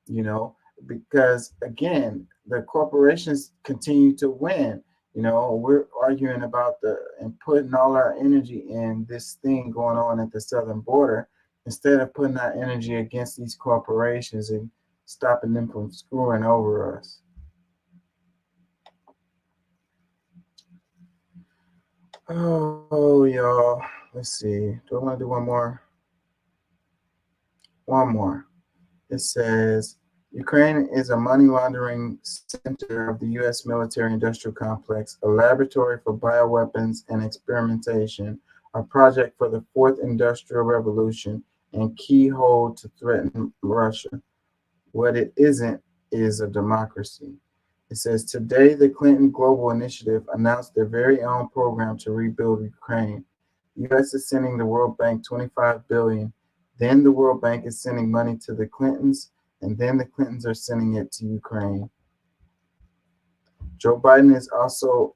[SPEAKER 1] you know, because again, the corporations continue to win. You know, we're arguing about and putting all our energy in this thing going on at the southern border instead of putting our energy against these corporations and stopping them from screwing over us. Oh, y'all. Let's see. Do I want to do one more? One more. It says, Ukraine is a money laundering center of the U.S. military-industrial complex, a laboratory for bioweapons and experimentation, a project for the fourth industrial revolution, and keyhole to threaten Russia. What it isn't is a democracy. It says, today the Clinton Global Initiative announced their very own program to rebuild Ukraine. The U.S. is sending the World Bank $25 billion. Then the World Bank is sending money to the Clintons, and then the Clintons are sending it to Ukraine. Joe Biden has also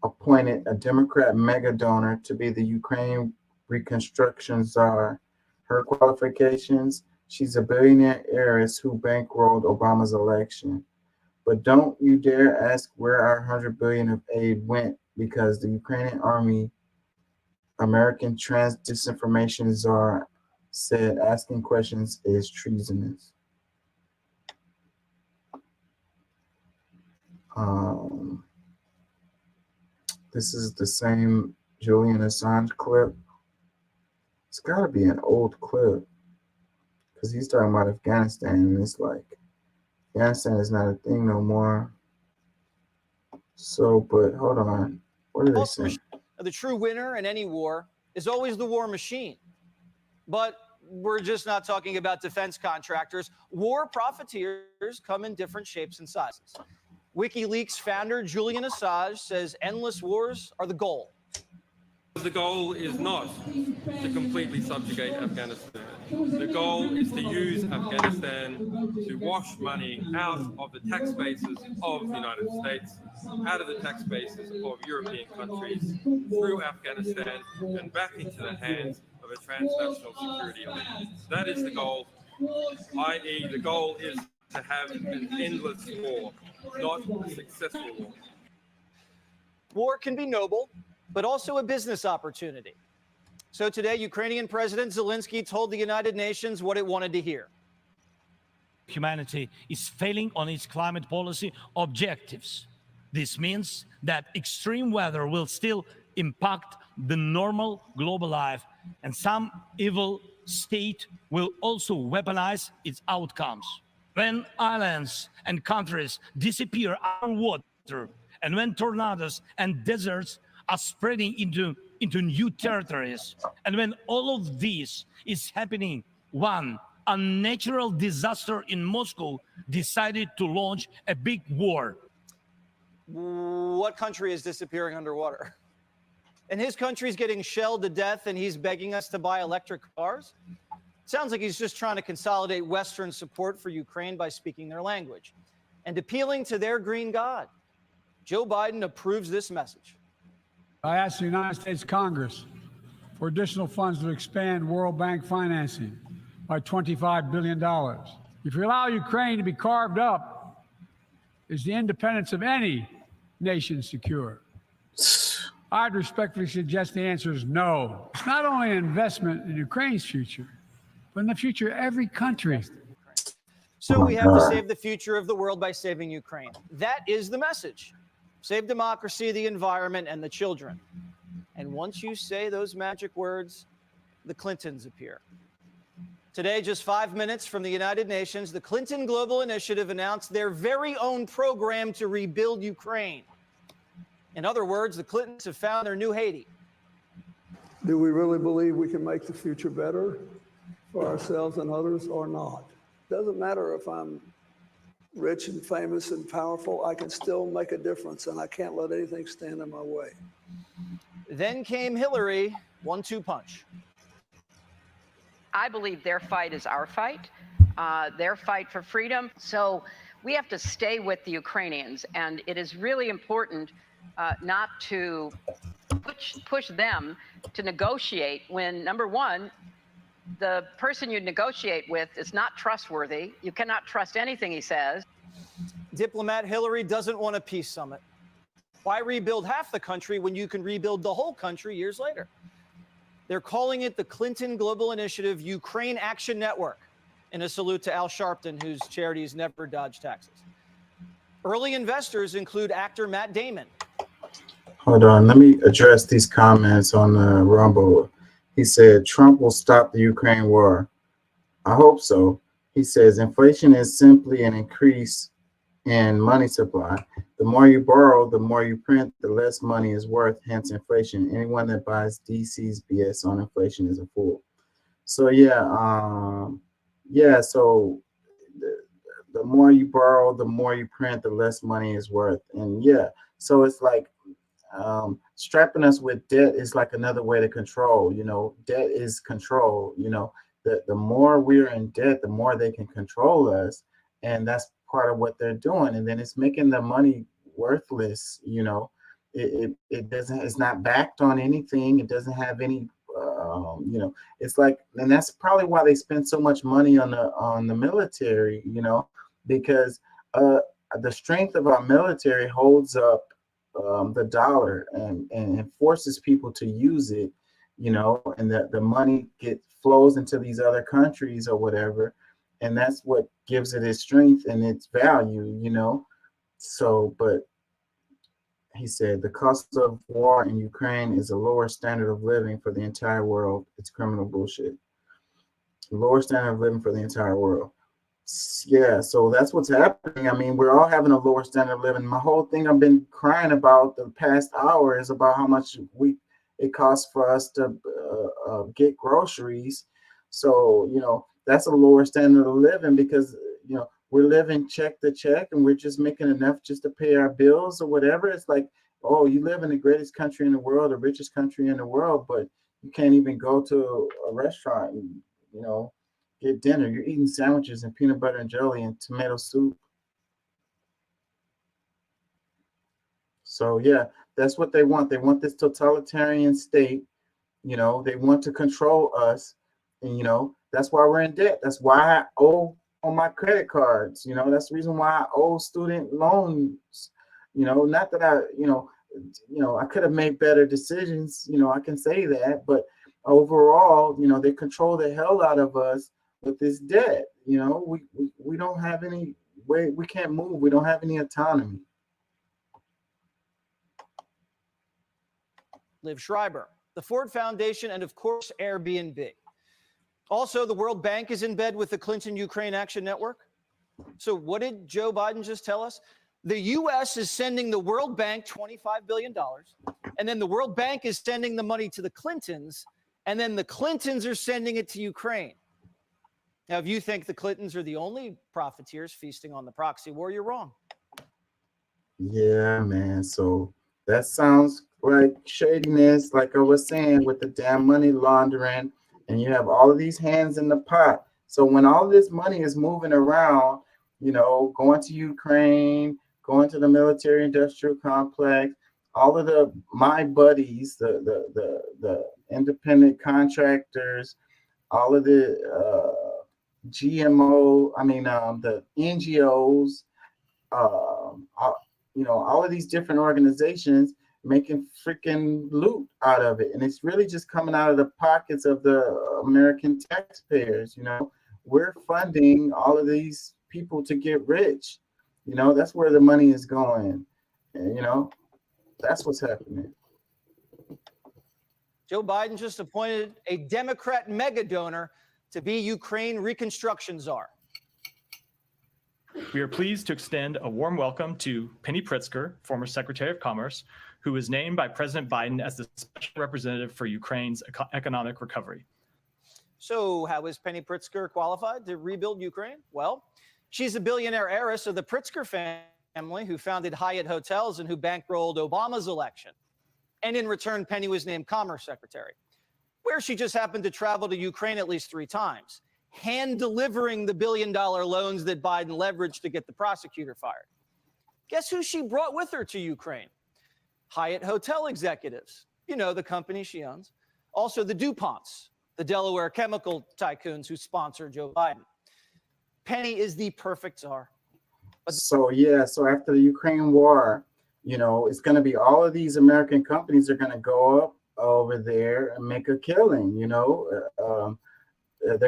[SPEAKER 1] appointed a Democrat mega donor to be the Ukraine reconstruction czar. Her qualifications, she's a billionaire heiress who bankrolled Obama's election. But don't you dare ask where our $100 billion of aid went, because the Ukrainian army, American trans disinformation czar, said asking questions is treasonous. This is the same Julian Assange clip. It's got to be an old clip because he's talking about Afghanistan, and it's like Afghanistan is not a thing no more. So, but hold on. What are they saying?
[SPEAKER 9] The true winner in any war is always the war machine. But we're just not talking about defense contractors. War profiteers come in different shapes and sizes. WikiLeaks founder Julian Assange says endless wars are the goal.
[SPEAKER 8] The goal is not to completely subjugate Afghanistan. The goal is to use Afghanistan to wash money out of the tax bases of the United States, out of the tax bases of European countries, through Afghanistan, and back into the hands of a transnational security elite. That is the goal, i.e. the goal is to have an endless war, not a successful war.
[SPEAKER 9] War can be noble, but also a business opportunity. So today, Ukrainian President Zelensky told the United Nations what it wanted to hear.
[SPEAKER 10] Humanity is failing on its climate policy objectives. This means that extreme weather will still impact the normal global life, and some evil state will also weaponize its outcomes. When islands and countries disappear underwater, and when tornadoes and deserts are spreading into new territories, and when all of this is happening, one unnatural disaster in Moscow decided to launch a big war.
[SPEAKER 9] What country is disappearing underwater? And his country's getting shelled to death, and he's begging us to buy electric cars? Sounds like he's just trying to consolidate Western support for Ukraine by speaking their language and appealing to their green god. Joe Biden approves this message.
[SPEAKER 12] I asked the United States Congress for additional funds to expand World Bank financing by $25 billion. If you allow Ukraine to be carved up, is the independence of any nation secure? I'd respectfully suggest the answer is no. It's not only an investment in Ukraine's future, but in the future of every country.
[SPEAKER 9] So we have to save the future of the world by saving Ukraine. That is the message. Save democracy, the environment, and the children. And once you say those magic words, the Clintons appear. Today, just 5 minutes from the United Nations, the Clinton Global Initiative announced their very own program to rebuild Ukraine. In other words, the Clintons have found their new Haiti.
[SPEAKER 21] Do we really believe we can make the future better for ourselves and others or not? Doesn't matter if I'm rich and famous and powerful, I can still make a difference, and I can't let anything stand in my way.
[SPEAKER 9] Then came Hillary, 1-2 punch.
[SPEAKER 23] I believe their fight is our fight, their fight for freedom. So we have to stay with the Ukrainians, and it is really important not to push them to negotiate when, number one, the person you negotiate with is not trustworthy. You cannot trust anything he says.
[SPEAKER 9] Diplomat Hillary doesn't want a peace summit. Why rebuild half the country when you can rebuild the whole country years later? They're calling it the Clinton Global Initiative Ukraine Action Network, in a salute to Al Sharpton, whose charities never dodge taxes. Early investors include actor Matt Damon.
[SPEAKER 1] Hold on, let me address these comments on Rumble. He said, Trump will stop the Ukraine war. I hope so. He says, inflation is simply an increase in money supply. The more you borrow, the more you print, the less money is worth, hence inflation. Anyone that buys DC's BS on inflation is a fool. So so the more you borrow, the more you print, the less money is worth. And so it's like, strapping us with debt is like another way to control. Debt is control. The more we're in debt, the more they can control us, and that's part of what they're doing. And then it's making the money worthless. It's not backed on anything. It doesn't have any it's like, and that's probably why they spend so much money on the military, because the strength of our military holds up the dollar and forces people to use it, and the money flows into these other countries or whatever, and that's what gives it its strength and its value, So, but he said the cost of war in Ukraine is a lower standard of living for the entire world. It's criminal bullshit. Lower standard of living for the entire world. Yeah, so that's what's happening. I mean, we're all having a lower standard of living. My whole thing I've been crying about the past hour is about how much it costs for us to get groceries. So, that's a lower standard of living because, we're living check to check and we're just making enough just to pay our bills or whatever. It's like, oh, you live in the greatest country in the world, the richest country in the world, but you can't even go to a restaurant and, get dinner. You're eating sandwiches and peanut butter and jelly and tomato soup. So yeah, that's what they want. They want this totalitarian state. They want to control us. And, that's why we're in debt. That's why I owe on my credit cards. That's the reason why I owe student loans. Not that I could have made better decisions. I can say that, but overall, they control the hell out of us with this debt. We don't have any way. We can't move. We don't have any autonomy.
[SPEAKER 9] Liv Schreiber, the Ford Foundation, and of course, Airbnb. Also, the World Bank is in bed with the Clinton Ukraine Action Network. So what did Joe Biden just tell us? The U.S. is sending the World Bank $25 billion, and then the World Bank is sending the money to the Clintons, and then the Clintons are sending it to Ukraine. Now, if you think the Clintons are the only profiteers feasting on the proxy war, you're wrong.
[SPEAKER 1] Yeah, man. So that sounds like shadiness, like I was saying, with the damn money laundering, and you have all of these hands in the pot. So when all this money is moving around, going to Ukraine, going to the military industrial complex, all of my buddies, the independent contractors, all of the the NGOs, all of these different organizations making freaking loot out of it. And it's really just coming out of the pockets of the American taxpayers. We're funding all of these people to get rich. That's where the money is going. And, that's what's happening.
[SPEAKER 9] Joe Biden just appointed a Democrat mega donor to be Ukraine reconstruction czar.
[SPEAKER 11] We are pleased to extend a warm welcome to Penny Pritzker, former Secretary of Commerce, who was named by President Biden as the special representative for Ukraine's economic recovery.
[SPEAKER 9] So how is Penny Pritzker qualified to rebuild Ukraine? Well, she's a billionaire heiress of the Pritzker family who founded Hyatt Hotels and who bankrolled Obama's election. And in return, Penny was named Commerce Secretary, where she just happened to travel to Ukraine at least 3 times, hand delivering the billion-dollar loans that Biden leveraged to get the prosecutor fired. Guess who she brought with her to Ukraine? Hyatt Hotel executives, the company she owns. Also the DuPonts, the Delaware chemical tycoons who sponsor Joe Biden. Penny is the perfect czar.
[SPEAKER 1] So after the Ukraine war, it's going to be all of these American companies are going to go up over there and make a killing. They're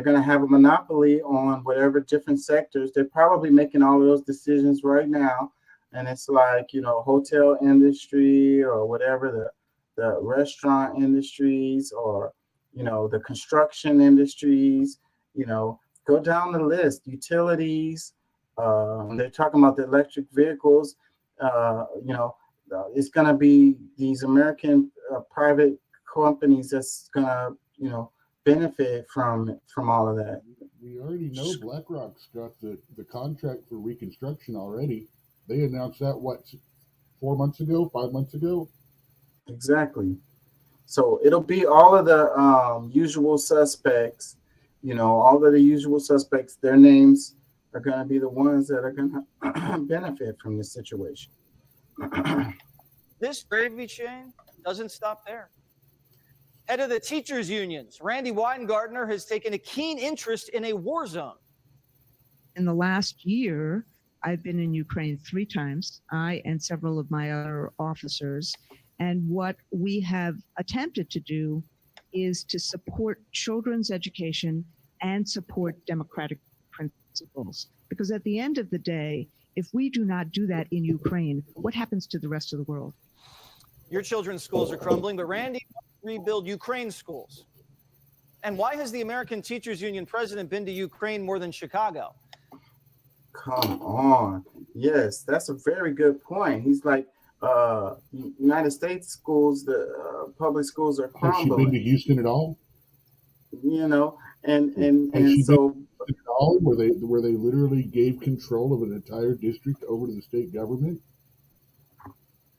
[SPEAKER 1] going to have a monopoly on whatever different sectors. They're probably making all of those decisions right now. And it's like, hotel industry or whatever, the restaurant industries or, the construction industries, go down the list, utilities. They're talking about the electric vehicles. It's going to be these American private companies that's going to, benefit from all of that.
[SPEAKER 15] We already know BlackRock's got the contract for reconstruction already. They announced that, 4 months ago, 5 months ago?
[SPEAKER 1] Exactly. So it'll be all of the usual suspects, all of the usual suspects, their names are going to be the ones that are going to benefit from this situation.
[SPEAKER 9] This gravy chain doesn't stop there. Head of the teachers' unions, Randy Weingartner, has taken a keen interest in a war zone.
[SPEAKER 16] In the last year, I've been in Ukraine 3 times, I and several of my other officers. And what we have attempted to do is to support children's education and support democratic principles. Because at the end of the day, if we do not do that in Ukraine, what happens to the rest of the world?
[SPEAKER 9] Your children's schools are crumbling, but Randy wants to rebuild Ukraine's schools. And why has the American Teachers Union president been to Ukraine more than Chicago?
[SPEAKER 1] Come on. Yes, that's a very good point. He's like, United States schools, the public schools are crumbling.
[SPEAKER 15] Has she been to Houston at all?
[SPEAKER 1] And so
[SPEAKER 15] at all, where they literally gave control of an entire district over to the state government.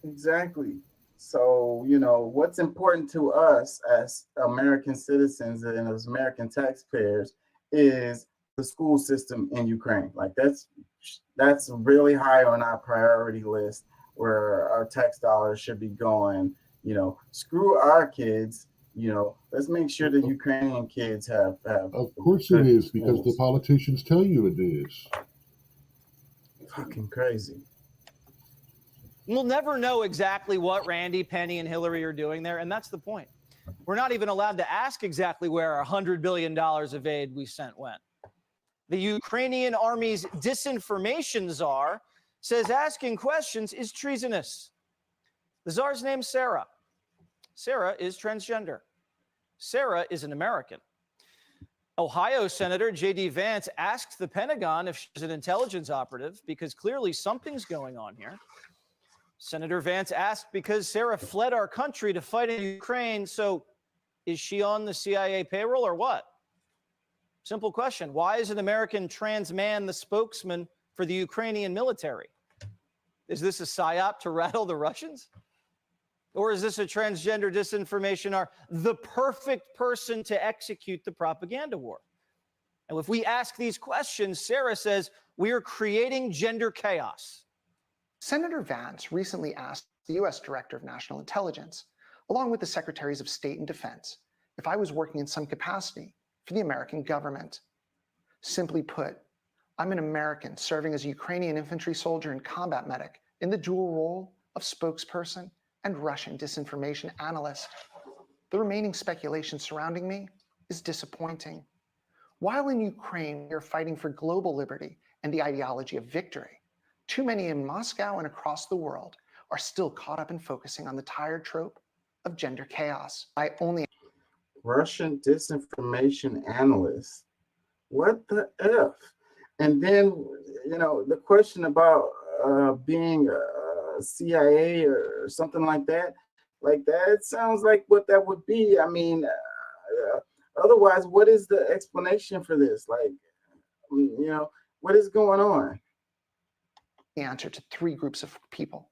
[SPEAKER 1] Exactly. So, what's important to us as American citizens and as American taxpayers is the school system in Ukraine. Like that's really high on our priority list where our tax dollars should be going. Screw our kids. Let's make sure the Ukrainian kids have.
[SPEAKER 15] Of course it is, because the politicians tell you it is.
[SPEAKER 1] Fucking crazy.
[SPEAKER 9] We'll never know exactly what Randy, Penny, and Hillary are doing there, and that's the point. We're not even allowed to ask exactly where $100 billion of aid we sent went. The Ukrainian army's disinformation czar says asking questions is treasonous. The czar's name's Sarah. Sarah is transgender. Sarah is an American. Ohio Senator J.D. Vance asked the Pentagon if she's an intelligence operative because clearly something's going on here. Senator Vance asked because Sarah fled our country to fight in Ukraine, so is she on the CIA payroll or what? Simple question. Why is an American trans man the spokesman for the Ukrainian military? Is this a psyop to rattle the Russians? Or is this a transgender disinformation czar, the perfect person to execute the propaganda war? And if we ask these questions, Sarah says, we are creating gender chaos.
[SPEAKER 2] Senator Vance recently asked the U.S. Director of National Intelligence, along with the Secretaries of State and Defense, if I was working in some capacity for the American government. Simply put, I'm an American serving as a Ukrainian infantry soldier and combat medic in the dual role of spokesperson and Russian disinformation analyst. The remaining speculation surrounding me is disappointing. While in Ukraine, we are fighting for global liberty and the ideology of victory, too many in Moscow and across the world are still caught up in focusing on the tired trope of gender chaos.
[SPEAKER 1] Russian disinformation analyst. What the F? And then, the question about being a CIA or something like that sounds like what that would be. I mean, otherwise, what is the explanation for this? What is going on?
[SPEAKER 2] The answer to three groups of people: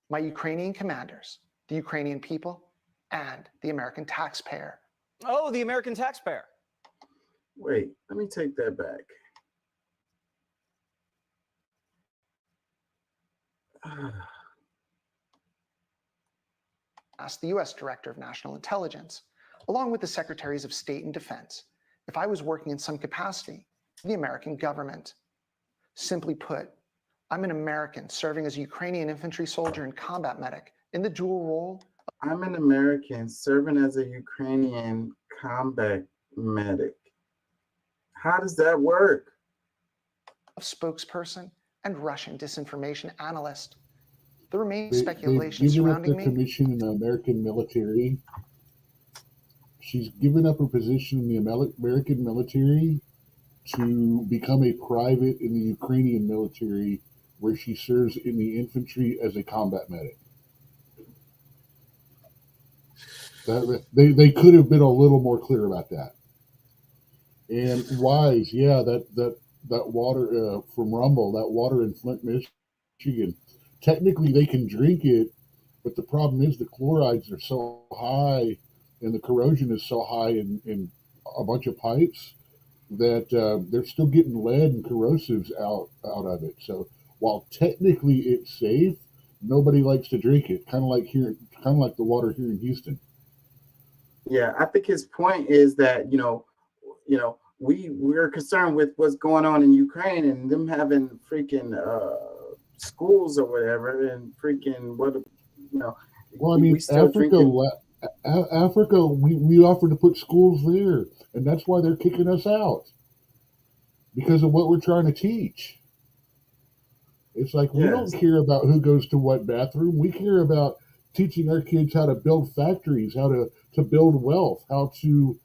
[SPEAKER 2] my Ukrainian commanders, the Ukrainian people, and the American taxpayer.
[SPEAKER 9] Oh, the American taxpayer.
[SPEAKER 1] Wait, let me take that back.
[SPEAKER 2] Asked the U.S. Director of National Intelligence, along with the Secretaries of State and Defense, if I was working in some capacity for the American government. Simply put, I'm an American serving as a Ukrainian infantry soldier and combat medic in the dual role.
[SPEAKER 1] I'm an American serving as a Ukrainian combat medic. How does that work?
[SPEAKER 2] Of spokesperson and Russian disinformation analyst. The remaining speculation surrounding me.
[SPEAKER 15] Commission in the American military. She's given up her position in the American military to become a private in the Ukrainian military, where she serves in the infantry as a combat medic. They could have been a little more clear about that. And Wise, yeah, that water from Rumble, that water in Flint, Michigan, technically they can drink it, but the problem is the chlorides are so high and the corrosion is so high in a bunch of pipes that they're still getting lead and corrosives out of it. So while technically it's safe, nobody likes to drink it. Kind of like the water here in Houston.
[SPEAKER 1] Yeah, I think his point is that we're concerned with what's going on in Ukraine and them having freaking schools or whatever, and freaking
[SPEAKER 15] Well, I mean, Africa, we offered to put schools there, and that's why they're kicking us out, because of what we're trying to teach. It's like, we don't care about who goes to what bathroom. We care about teaching our kids how to build factories, how to build wealth, how to,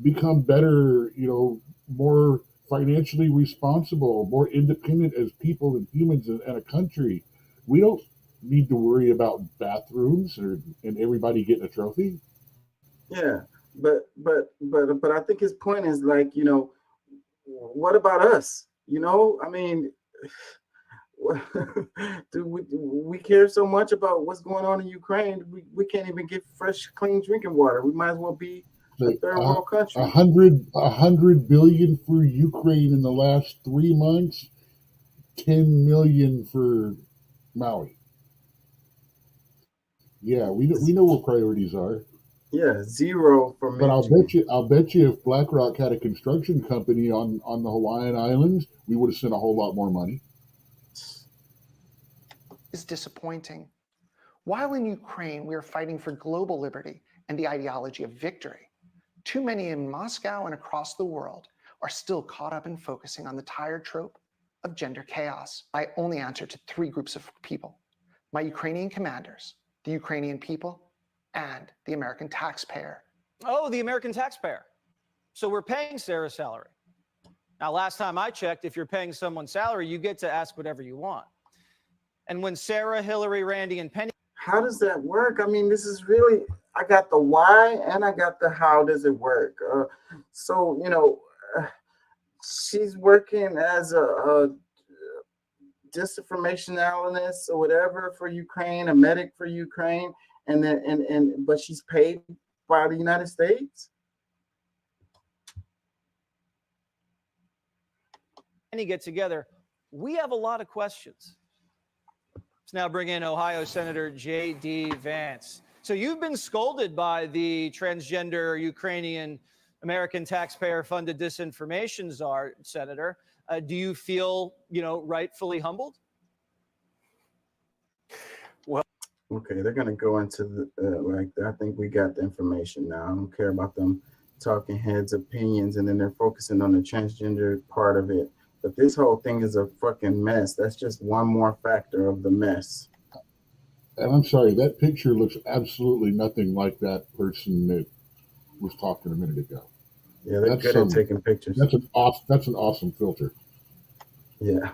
[SPEAKER 15] become better, more financially responsible, more independent as people and humans and a country. We don't need to worry about bathrooms and everybody getting a trophy.
[SPEAKER 1] Yeah, but I think his point is like, what about us? I mean, do we care so much about what's going on in Ukraine? We can't even get fresh, clean drinking water. We might as well be a third world country.
[SPEAKER 15] 100 billion for Ukraine in the last 3 months, 10 million for Maui. Yeah, we know what priorities are.
[SPEAKER 1] Yeah, zero for me.
[SPEAKER 15] But I'll bet you if BlackRock had a construction company on the Hawaiian Islands, we would have sent a whole lot more money.
[SPEAKER 2] Is disappointing. While in Ukraine, we are fighting for global liberty and the ideology of victory, too many in Moscow and across the world are still caught up in focusing on the tired trope of gender chaos. I only answer to 3 groups of people: my Ukrainian commanders, the Ukrainian people, and the American taxpayer.
[SPEAKER 9] Oh, the American taxpayer. So we're paying Sarah's salary. Now, last time I checked, if you're paying someone's salary, you get to ask whatever you want. And when Sarah, Hillary, Randy, and Penny...
[SPEAKER 1] How does that work? I mean, this is really, I got the why and I got the how does it work. So, she's working as a disinformation analyst or whatever for Ukraine, a medic for Ukraine, but she's paid by the United States.
[SPEAKER 9] Get together, we have a lot of questions. Let's now bring in Ohio Senator J.D. Vance. So you've been scolded by the transgender Ukrainian American taxpayer-funded disinformation czar, Senator. Do you feel, rightfully humbled?
[SPEAKER 1] Well, okay, they're going to go into I think we got the information now. I don't care about them talking heads' opinions, and then they're focusing on the transgender part of it. But this whole thing is a fucking mess. That's just one more factor of the mess.
[SPEAKER 15] And I'm sorry, that picture looks absolutely nothing like that person that was talking a minute ago.
[SPEAKER 1] Yeah, they're good at taking pictures.
[SPEAKER 15] That's an awesome filter.
[SPEAKER 1] Yeah.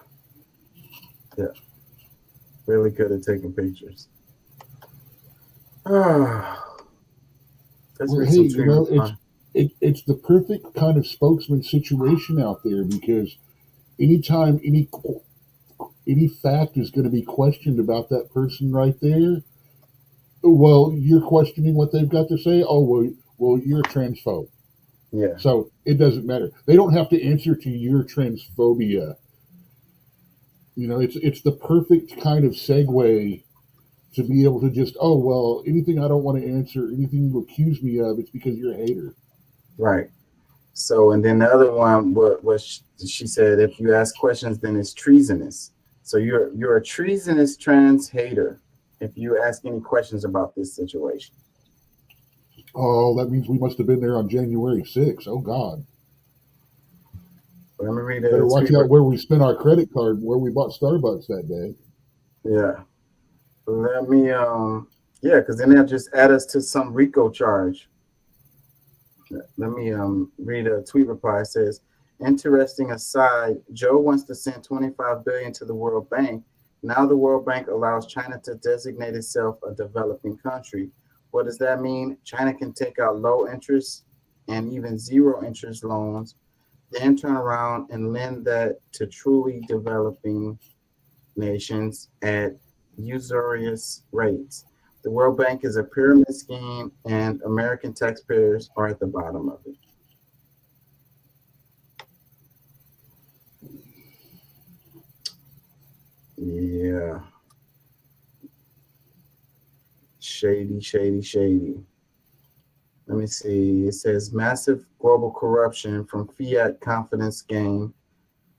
[SPEAKER 1] Really good at taking pictures.
[SPEAKER 15] It's the perfect kind of spokesman situation out there, because anytime any fact is going to be questioned about that person right there, well, you're questioning what they've got to say. Oh, well, you're a transphobe.
[SPEAKER 1] Yeah.
[SPEAKER 15] So it doesn't matter. They don't have to answer to your transphobia. It's the perfect kind of segue to be able to just, oh, well, anything I don't want to answer, anything you accuse me of, it's because you're a hater.
[SPEAKER 1] Right. So, and then the other one, what she said, if you ask questions, then it's treasonous. So you're a treasonous trans hater if you ask any questions about this situation.
[SPEAKER 15] Oh, that means we must have been there on January 6th. Oh, God.
[SPEAKER 1] Let me read
[SPEAKER 15] it. Better watch out where we spent our credit card, where we bought Starbucks that day.
[SPEAKER 1] Yeah. Let me, because then they'll just add us to some RICO charge. Let me read a tweet reply. It says, interesting aside, Joe wants to send $25 billion to the World Bank. Now the World Bank allows China to designate itself a developing country. What does that mean? China can take out low interest and even zero interest loans, then turn around and lend that to truly developing nations at usurious rates. The World Bank is a pyramid scheme, and American taxpayers are at the bottom of it. Yeah. Shady. Let me see. It says massive global corruption from fiat confidence game.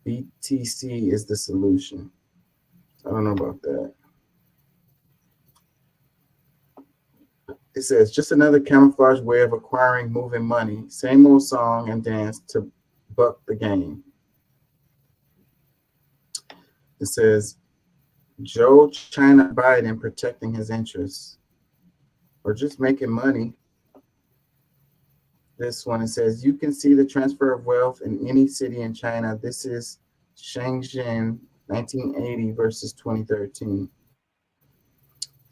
[SPEAKER 1] BTC is the solution. I don't know about that. It says just another camouflage way of acquiring moving money. Same old song and dance to buck the game. It says Joe China Biden protecting his interests or just making money. This one, it says you can see the transfer of wealth in any city in China. This is Shenzhen 1980 versus 2013.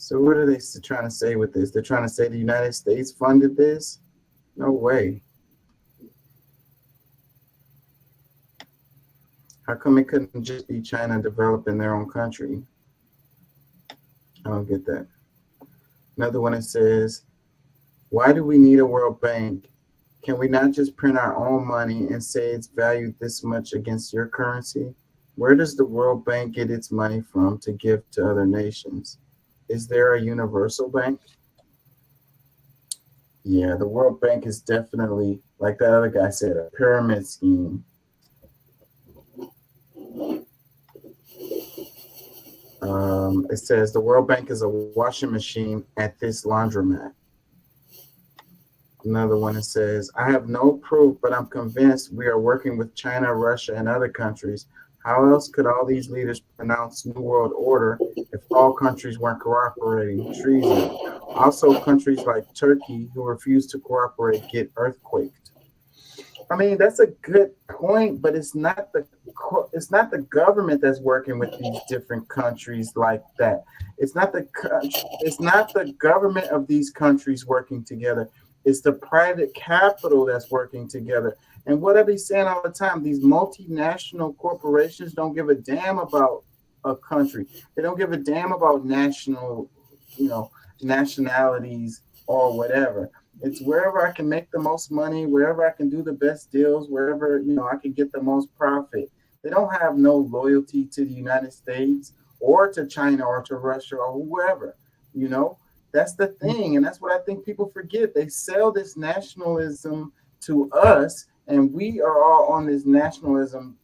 [SPEAKER 1] So what are they trying to say with this? They're trying to say the United States funded this? No way. How come it couldn't just be China developing their own country? I don't get that. Another one that says, why do we need a World Bank? Can we not just print our own money and say it's valued this much against your currency? Where does the World Bank get its money from to give to other nations? Is there a universal bank? Yeah, the World Bank is definitely, like that other guy said, a pyramid scheme. It says the World Bank is a washing machine at this laundromat. Another one that says, I have no proof, but I'm convinced we are working with China, Russia, and other countries. How else could all these leaders pronounce New World Order if all countries weren't cooperating? Treason. Also, countries like Turkey who refuse to cooperate get earthquaked. I mean, that's a good point, but it's not the government that's working with these different countries like that. It's not the government of these countries working together. It's the private capital that's working together. And what I be saying all the time, these multinational corporations don't give a damn about a country. They don't give a damn about nationalities or whatever. It's wherever I can make the most money, wherever I can do the best deals, wherever, I can get the most profit. They don't have no loyalty to the United States or to China or to Russia or whoever, That's the thing, and that's what I think people forget. They sell this nationalism to us, and we are all on this nationalism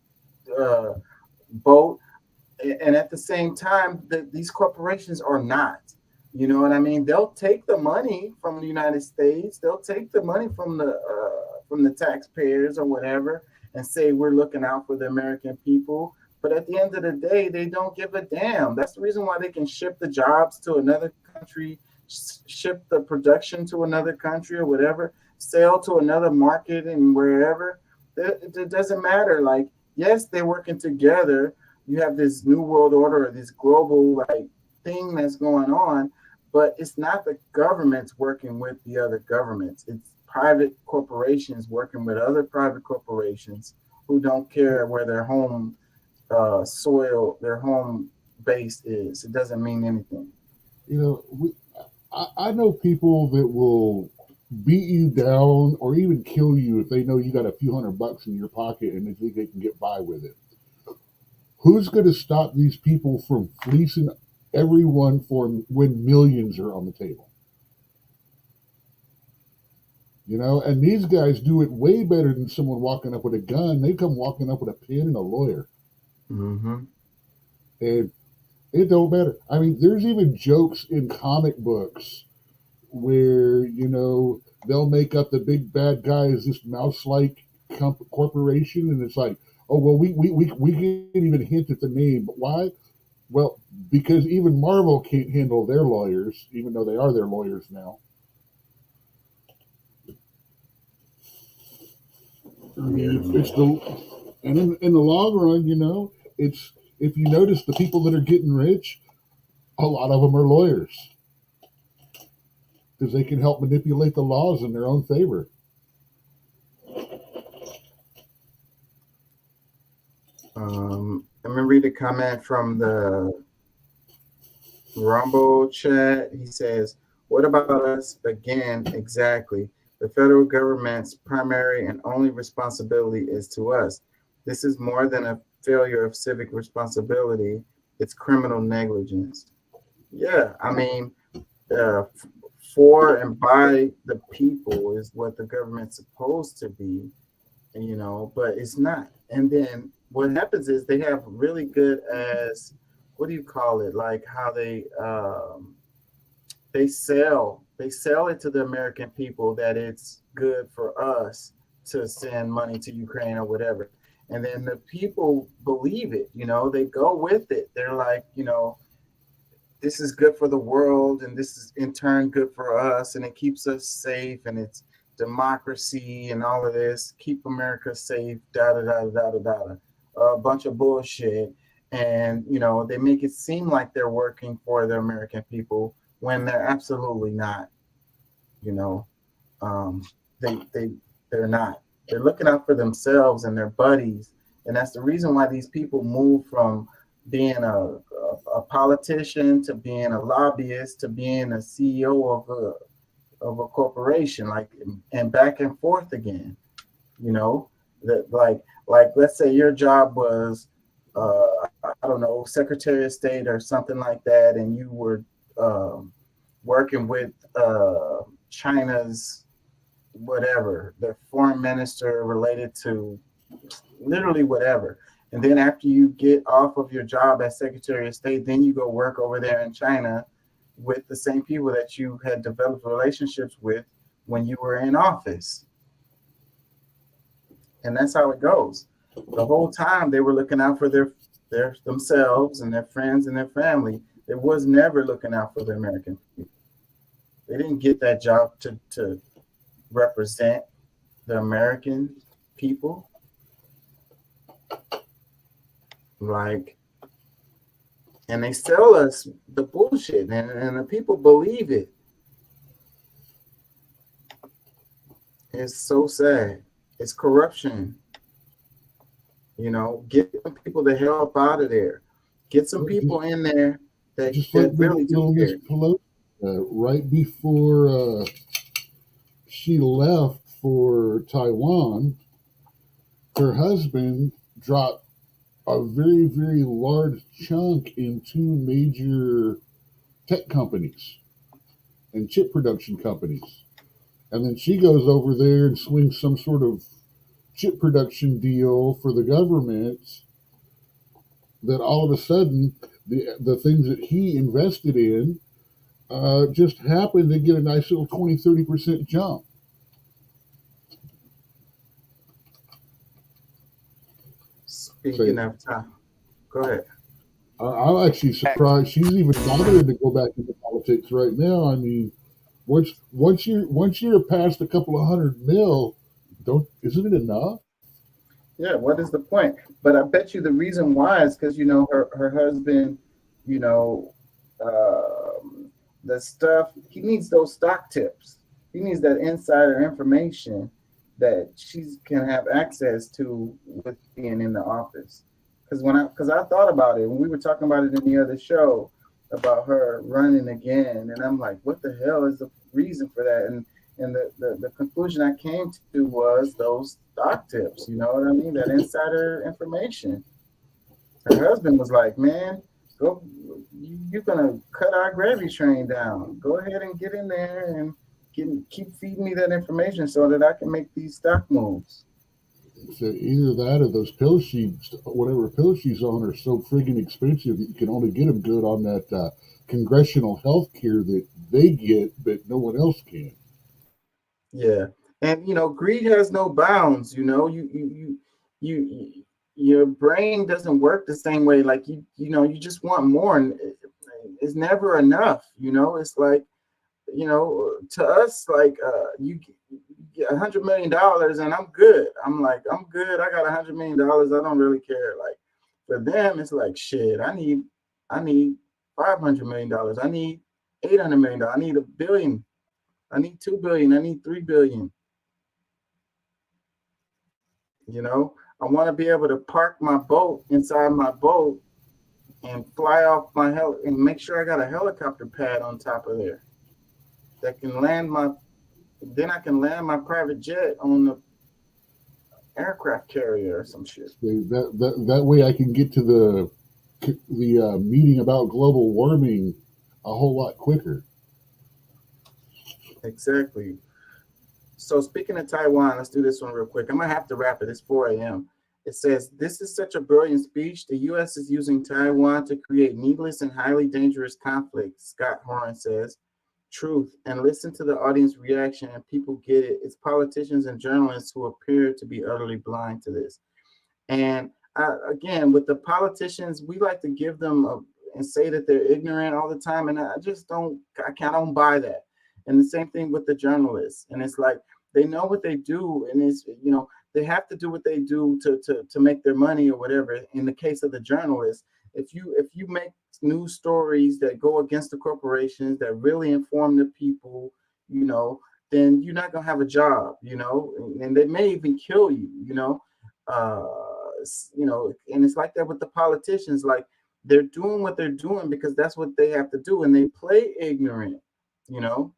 [SPEAKER 1] boat. And at the same time, these corporations are not. You know what I mean? They'll take the money from the United States. They'll take the money from the taxpayers or whatever, and say we're looking out for the American people. But at the end of the day, they don't give a damn. That's the reason why they can ship the jobs to another country, ship the production to another country or whatever, sell to another market and wherever. It doesn't matter. Like, yes, they're working together. You have this new world order or this global thing that's going on, but it's not the governments working with the other governments. It's private corporations working with other private corporations who don't care where their home soil, their home base is. It doesn't mean anything.
[SPEAKER 15] I know people that will beat you down or even kill you if they know you got a few $100 in your pocket and they think they can get by with it. Who's going to stop these people from fleecing everyone for when millions are on the table? And these guys do it way better than someone walking up with a gun. They come walking up with a pen and a lawyer.
[SPEAKER 1] Mm-hmm.
[SPEAKER 15] And it don't matter. I mean, there's even jokes in comic books where, they'll make up the big bad guy as this mouse-like corporation. And it's like, oh, well, we can't even hint at the name. But why? Well, because even Marvel can't handle their lawyers, even though they are their lawyers now. I mean, and in the long run, it's, if you notice the people that are getting rich, a lot of them are lawyers because they can help manipulate the laws in their own favor.
[SPEAKER 1] Let me read a comment from the Rumble chat. He says, what about us again? Exactly. The federal government's primary and only responsibility is to us. This is more than a failure of civic responsibility. It's criminal negligence. Yeah, I mean, for and by the people is what the government's supposed to be, but it's not. And then what happens is they have really good what do you call it? Like how they sell it to the American people that it's good for us to send money to Ukraine or whatever. And then the people believe it, they go with it. They're like, this is good for the world and this is in turn good for us and it keeps us safe and it's democracy and all of this, keep America safe, a bunch of bullshit. And, they make it seem like they're working for the American people when they're absolutely not, they're not. They're looking out for themselves and their buddies And that's the reason why these people move from being a politician to being a lobbyist to being a CEO of a corporation, like, and back and forth again. You know, that like let's say your job was I don't know, Secretary of State or something like that, and you were working with China's whatever, the foreign minister related to literally whatever. And then after you get off of your job as Secretary of State, then you go work over there in China with the same people that you had developed relationships with when you were in office. And that's how it goes. The whole time they were looking out for their themselves and their friends and their family. It was never looking out for the American people. They didn't get that job to represent the American people. Like, and they sell us the bullshit, and the people believe it. It's so sad. It's corruption. You know, get some people the hell up out of there. Get some people in there that really do care.
[SPEAKER 15] Right before she left for Taiwan, her husband dropped a very, very large chunk in two major tech companies and chip production companies. And then she goes over there and swings some sort of chip production deal for the government, that all of a sudden the things that he invested in just happened to get a nice little 20-30% jump.
[SPEAKER 1] Speaking of time, go ahead.
[SPEAKER 15] I'm actually surprised she's even bothering to go back into politics right now. I mean, once you're past a couple of $100 million, isn't it enough?
[SPEAKER 1] Yeah, what is the point? But I bet you the reason why is because, you know, her husband, you know, the stuff, he needs those stock tips. He needs that insider information that she can have access to with being in the office. Because I thought about it when we were talking about it in the other show about her running again, and I'm like, what the hell is the reason for that? And the conclusion I came to was those stock tips. You know what I mean? That insider information. Her husband was like, man, go, you're gonna cut our gravy train down. Go ahead and get in there and keep feeding me that information so that I can make these stock moves.
[SPEAKER 15] So either that or those pill sheets, whatever pill she's on, are so friggin' expensive that you can only get them good on that congressional health care that they get, but no one else can.
[SPEAKER 1] Yeah, and you know, greed has no bounds. You know, your brain doesn't work the same way. Like you know, you just want more, and it's never enough. You know, it's like, you know, to us, like you get $100 million and I'm good. I'm like, I'm good. I got $100 million. I don't really care. Like for them, it's like, shit, I need $500 million. I need $800 million. I need $1 billion. I need $2 billion. I need $3 billion. You know, I want to be able to park my boat inside my boat and fly off my and make sure I got a helicopter pad on top of there that can land then I can land my private jet on the aircraft carrier or some shit.
[SPEAKER 15] That way I can get to the meeting about global warming a whole lot quicker.
[SPEAKER 1] Exactly. So speaking of Taiwan, let's do this one real quick. I'm gonna have to wrap it. It's 4 a.m. It says, this is such a brilliant speech. The U.S. is using Taiwan to create needless and highly dangerous conflict, Scott Horan says. Truth. And listen to the audience reaction and people get it. It's politicians and journalists who appear to be utterly blind to this. And again, with the politicians, we like to give them and say that they're ignorant all the time. And I just don't buy that. And the same thing with the journalists. And it's like, they know what they do. And it's, you know, they have to do what they do to make their money or whatever. In the case of the journalists, if you make news stories that go against the corporations, that really inform the people, you know, then you're not gonna have a job, you know, and they may even kill you, you know. you know, and it's like that with the politicians. Like, they're doing what they're doing because that's what they have to do, and they play ignorant, you know.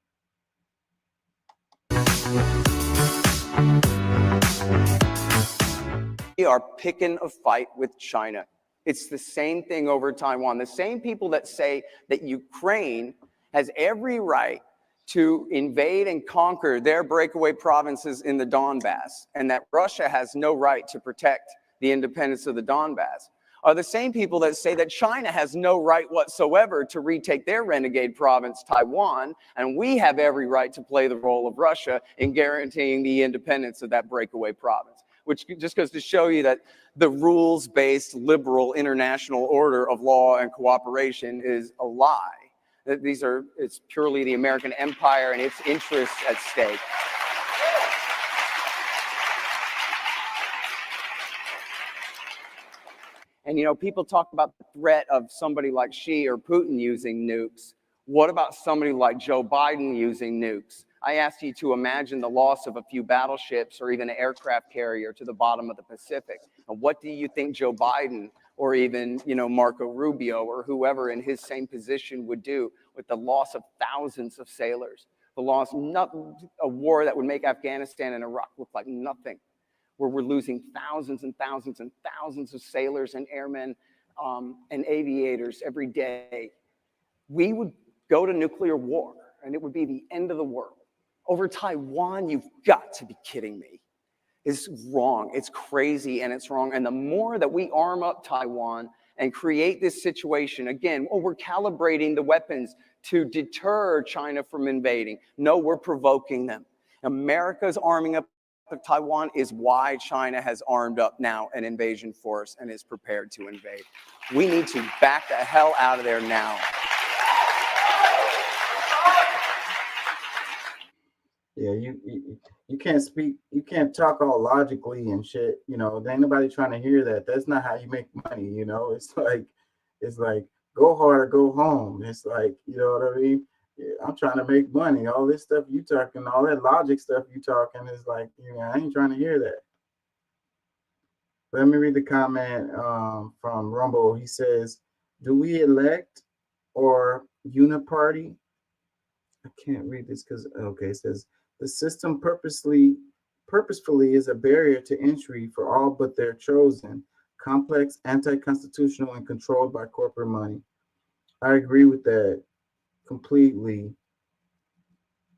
[SPEAKER 4] We are picking a fight with China. It's the same thing over Taiwan. The same people that say that Ukraine has every right to invade and conquer their breakaway provinces in the Donbass, and that Russia has no right to protect the independence of the Donbass, are the same people that say that China has no right whatsoever to retake their renegade province, Taiwan, and we have every right to play the role of Russia in guaranteeing the independence of that breakaway province, which just goes to show you that the rules-based liberal international order of law and cooperation is a lie. That it's purely the American empire and its interests at stake. And, you know, people talk about the threat of somebody like Xi or Putin using nukes. What about somebody like Joe Biden using nukes? I asked you to imagine the loss of a few battleships or even an aircraft carrier to the bottom of the Pacific. And what do you think Joe Biden or even, you know, Marco Rubio or whoever in his same position would do with the loss of thousands of sailors? The loss, a war that would make Afghanistan and Iraq look like nothing, where we're losing thousands and thousands and thousands of sailors and airmen and aviators every day. We would go to nuclear war, and it would be the end of the world. Over Taiwan, you've got to be kidding me. It's wrong. It's crazy, and it's wrong. And the more that we arm up Taiwan and create this situation, again, we're calibrating the weapons to deter China from invading. No, we're provoking them. America's arming up Taiwan is why China has armed up now an invasion force and is prepared to invade. We need to back the hell out of there now.
[SPEAKER 1] Yeah, you can't speak, you can't talk all logically and shit. You know, there ain't nobody trying to hear that. That's not how you make money. You know, it's like go hard or go home. It's like, you know what I mean? Yeah, I'm trying to make money. All this stuff you talking, all that logic stuff you talking is like, you know, I ain't trying to hear that. Let me read the comment from Rumble. He says, do we elect or uniparty? I can't read this because, okay, it says, the system purposefully is a barrier to entry for all but their chosen, complex, anti-constitutional, and controlled by corporate money. I agree with that completely.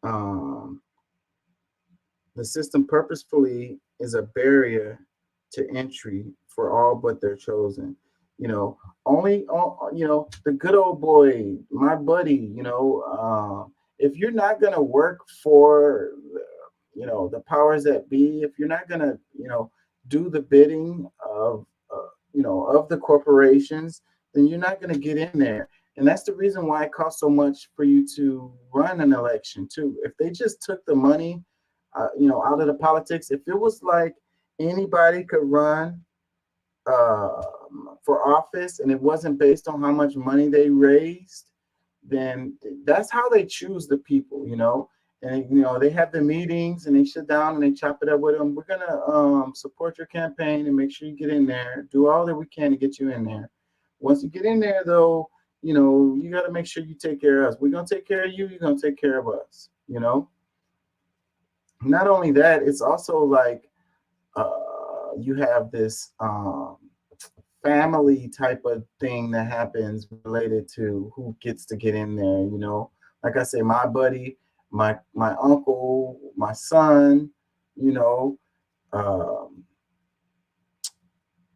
[SPEAKER 1] The system purposefully is a barrier to entry for all but their chosen. You know, you know, the good old boy, my buddy, you know, if you're not going to work for, you know, the powers that be, if you're not going to, you know, do the bidding of, you know, of the corporations, then you're not going to get in there. And that's the reason why it costs so much for you to run an election too. If they just took the money, you know, out of the politics, if it was like anybody could run for office and it wasn't based on how much money they raised, then that's how they choose the people, you know. And, you know, they have the meetings and they sit down and they chop it up with them. We're going to support your campaign and make sure you get in there, do all that we can to get you in there. Once you get in there, though, you know, you got to make sure you take care of us. We're going to take care of you. You're going to take care of us, you know. Not only that, it's also like you have this family type of thing that happens related to who gets to get in there, you know. Like I say, my buddy, my uncle, my son, you know,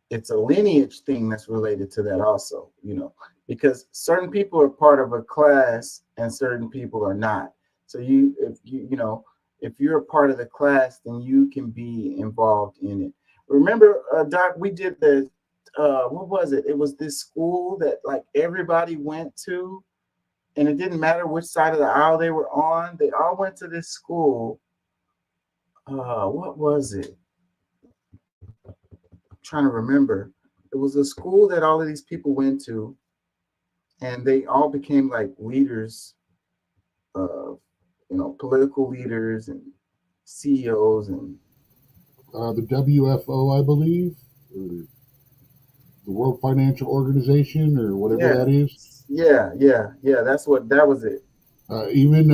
[SPEAKER 1] it's a lineage thing that's related to that also, you know, because certain people are part of a class and certain people are not. So if you're a part of the class, then you can be involved in it. Remember, Doc, we did the what was it? It was this school that like everybody went to, and it didn't matter which side of the aisle they were on. They all went to this school. What was it? I'm trying to remember. It was a school that all of these people went to, and they all became like leaders, you know, political leaders and CEOs and
[SPEAKER 15] the WFO, I believe. the World Financial Organization or whatever
[SPEAKER 1] Yeah.
[SPEAKER 15] that is.
[SPEAKER 1] Yeah. That was it.
[SPEAKER 15] Even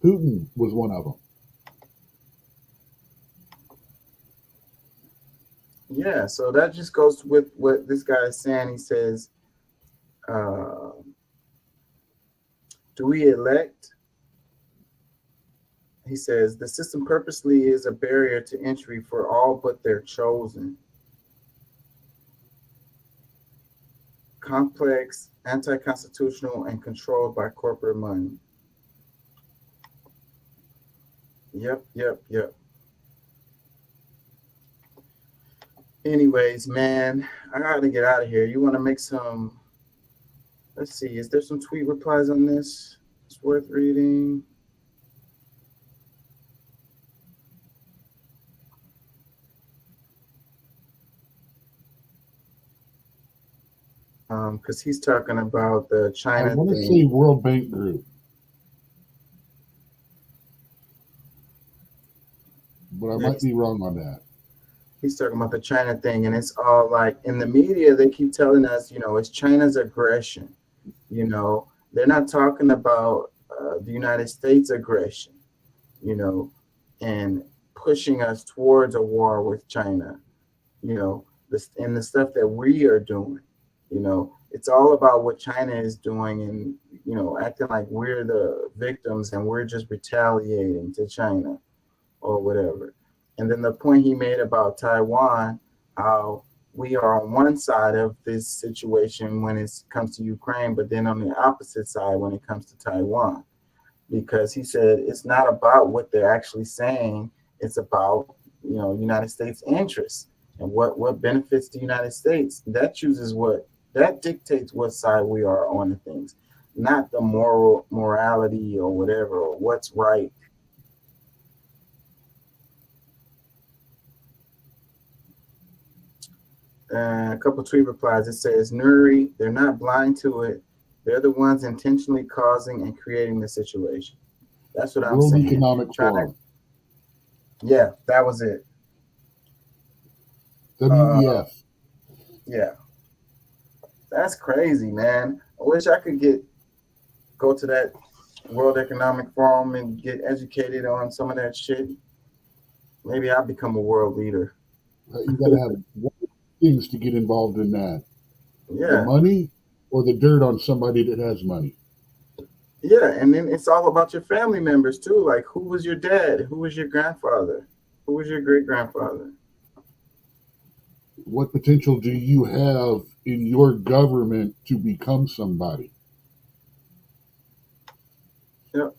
[SPEAKER 15] Putin was one of them.
[SPEAKER 1] Yeah, so that just goes with what this guy is saying. He says, do we elect? He says, the system purposely is a barrier to entry for all but their chosen. Complex, anti-constitutional, and controlled by corporate money. Yep. Anyways, man, I gotta get out of here. You want to make some, let's see, is there some tweet replies on this? It's worth reading. Because he's talking about the China
[SPEAKER 15] I want to
[SPEAKER 1] thing.
[SPEAKER 15] say World Bank Group, but I might be wrong on that.
[SPEAKER 1] He's talking about the China thing, and it's all like in the media, they keep telling us, it's China's aggression. They're not talking about the United States aggression, and pushing us towards a war with China, and the stuff that we are doing. It's all about what China is doing and, acting like we're the victims and we're just retaliating to China or whatever. And then the point he made about Taiwan, how we are on one side of this situation when it comes to Ukraine, but then on the opposite side when it comes to Taiwan. Because he said it's not about what they're actually saying, it's about, United States interests and what benefits the United States. That dictates what side we are on the things, not the morality or whatever, or what's right. A couple tweet replies. It says, Nuri, they're not blind to it. They're the ones intentionally causing and creating the situation. That's what I'm
[SPEAKER 15] World
[SPEAKER 1] saying.
[SPEAKER 15] Economic Forum.
[SPEAKER 1] Yeah, that was it.
[SPEAKER 15] WEF.
[SPEAKER 1] Yeah. That's crazy, man. I wish I could go to that World Economic Forum and get educated on some of that shit. Maybe I'll become a world leader.
[SPEAKER 15] You got to have things to get involved in that.
[SPEAKER 1] Yeah.
[SPEAKER 15] The money or the dirt on somebody that has money.
[SPEAKER 1] Yeah, and then it's all about your family members too. Like, who was your dad? Who was your grandfather? Who was your great-grandfather?
[SPEAKER 15] What potential do you have in your government to become somebody?
[SPEAKER 1] Yep.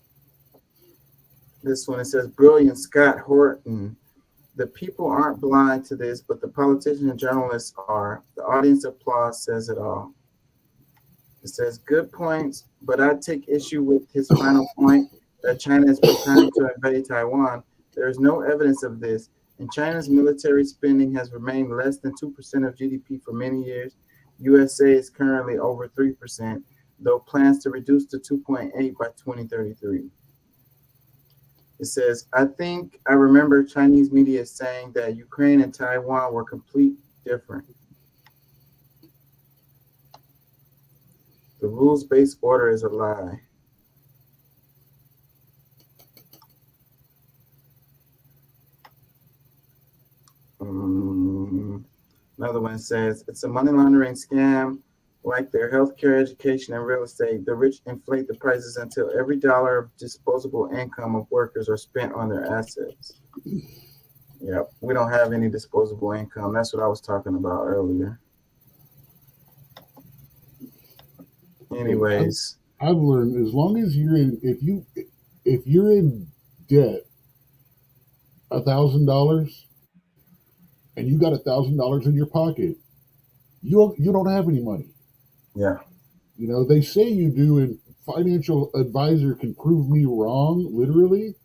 [SPEAKER 1] This one, it says, brilliant Scott Horton. The people aren't blind to this, but the politicians and journalists are. The audience applause says it all. It says, good points, but I take issue with his final point that China is preparing to invade Taiwan. There is no evidence of this, and China's military spending has remained less than 2% of GDP for many years. USA is currently over 3%, though plans to reduce to 2.8 by 2033. It says, I think I remember Chinese media saying that Ukraine and Taiwan were completely different. The rules-based order is a lie. Another one says, it's a money laundering scam like their healthcare, education, and real estate. The rich inflate the prices until every dollar of disposable income of workers are spent on their assets. Yeah, we don't have any disposable income. That's what I was talking about earlier. Anyways,
[SPEAKER 15] I've learned as long as you're in, if you're in debt $1,000 and you got $1,000 in your pocket, you don't have any money.
[SPEAKER 1] Yeah.
[SPEAKER 15] They say you do, and financial advisor can prove me wrong, literally,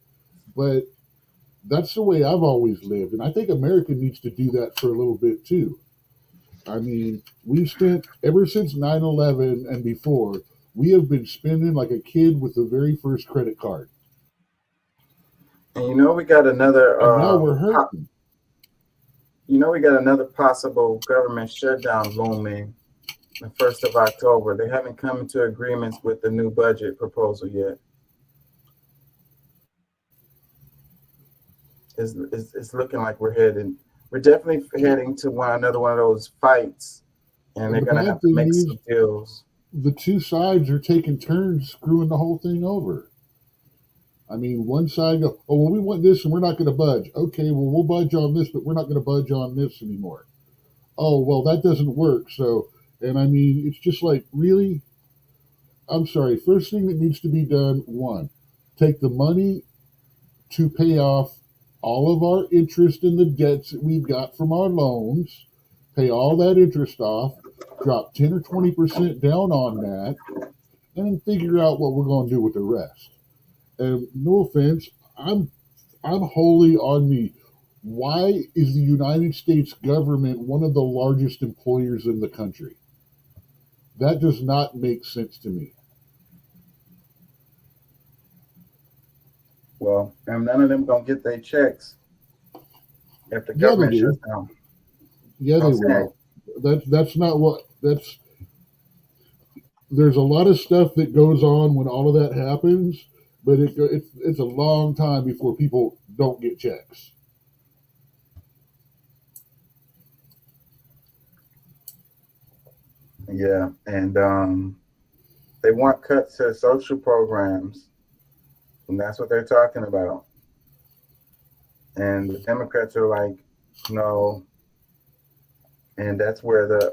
[SPEAKER 15] but that's the way I've always lived. And I think America needs to do that for a little bit too. I mean, we've spent, ever since 9/11 and before, we have been spending like a kid with the very first credit card.
[SPEAKER 1] And we got another.
[SPEAKER 15] And now we're hurting.
[SPEAKER 1] You know, we got another possible government shutdown looming the 1st of October. They haven't come into agreements with the new budget proposal yet. It's looking like we're definitely heading to another one of those fights, and they're going to have to make some deals.
[SPEAKER 15] The two sides are taking turns screwing the whole thing over. I mean, one side go, oh, well, we want this and we're not going to budge. Okay, well, we'll budge on this, but we're not going to budge on this anymore. Oh, well, that doesn't work. So, and I mean, it's just like, really? I'm sorry. First thing that needs to be done, one, take the money to pay off all of our interest in the debts that we've got from our loans, pay all that interest off, drop 10 or 20% down on that, and then figure out what we're going to do with the rest. And no offense, I'm wholly on the why is the United States government one of the largest employers in the country? That does not make sense to me.
[SPEAKER 1] Well, and none of them gonna get their checks if the government shuts down.
[SPEAKER 15] Yeah, they will. That's not what that's. There's a lot of stuff that goes on when all of that happens, but it's a long time before people don't get checks.
[SPEAKER 1] Yeah, and they want cuts to social programs, and that's what they're talking about. And the Democrats are like, no, and that's where the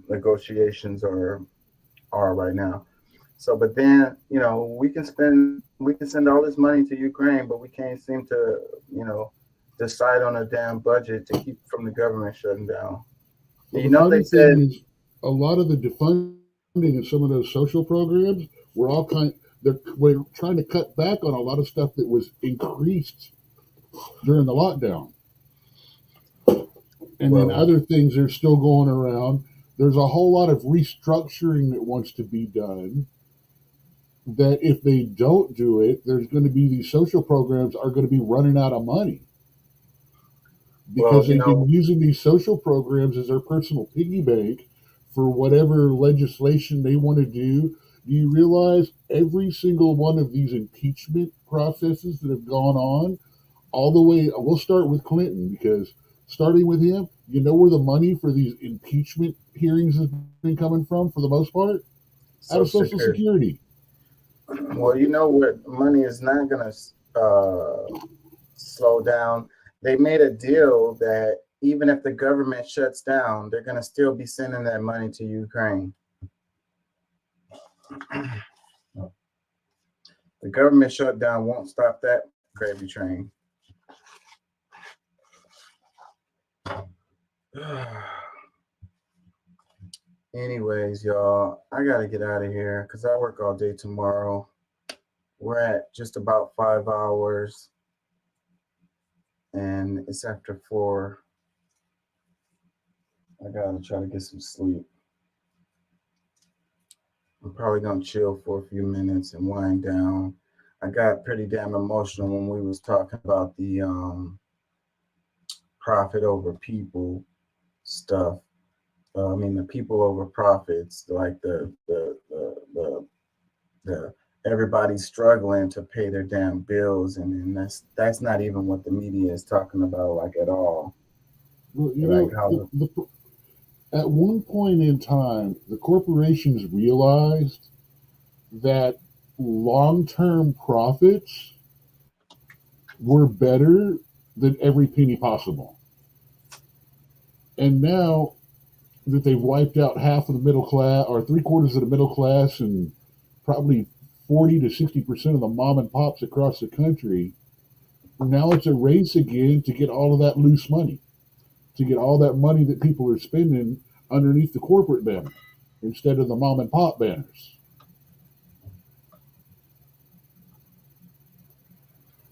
[SPEAKER 1] negotiations are right now. So, but then, you know, we can send all this money to Ukraine, but we can't seem to, you know, decide on a damn budget to keep from the government shutting down.
[SPEAKER 15] Well,
[SPEAKER 1] you know, they said
[SPEAKER 15] a lot of the funding in some of those social programs were all we're trying to cut back on a lot of stuff that was increased during the lockdown. And then other things are still going around. There's a whole lot of restructuring that wants to be done, that if they don't do it, there's going to be these social programs are going to be running out of money. Because they've been using these social programs as their personal piggy bank for whatever legislation they want to do. Do you realize every single one of these impeachment processes that have gone on, all the way, we'll start with Clinton, because starting with him, you know where the money for these impeachment hearings has been coming from for the most part? Out of Social Security.
[SPEAKER 1] Well, you know what? Money is not going to slow down. They made a deal that even if the government shuts down, they're going to still be sending that money to Ukraine. The government shutdown won't stop that gravy train. Anyways, y'all, I got to get out of here because I work all day tomorrow. We're at just about 5 hours. And it's after 4. I gotta try to get some sleep. I'm probably gonna chill for a few minutes and wind down. I got pretty damn emotional when we was talking about the profit over people stuff. I mean, the people over profits, like the everybody's struggling to pay their damn bills, and that's not even what the media is talking about, like, at all.
[SPEAKER 15] Well, you know, at one point in time, the corporations realized that long-term profits were better than every penny possible. And now that they've wiped out half of the middle class, or 3/4 of the middle class, and probably 40 to 60% of the mom and pops across the country, now it's a race again to get all of that loose money, to get all that money that people are spending underneath the corporate banner instead of the mom and pop banners.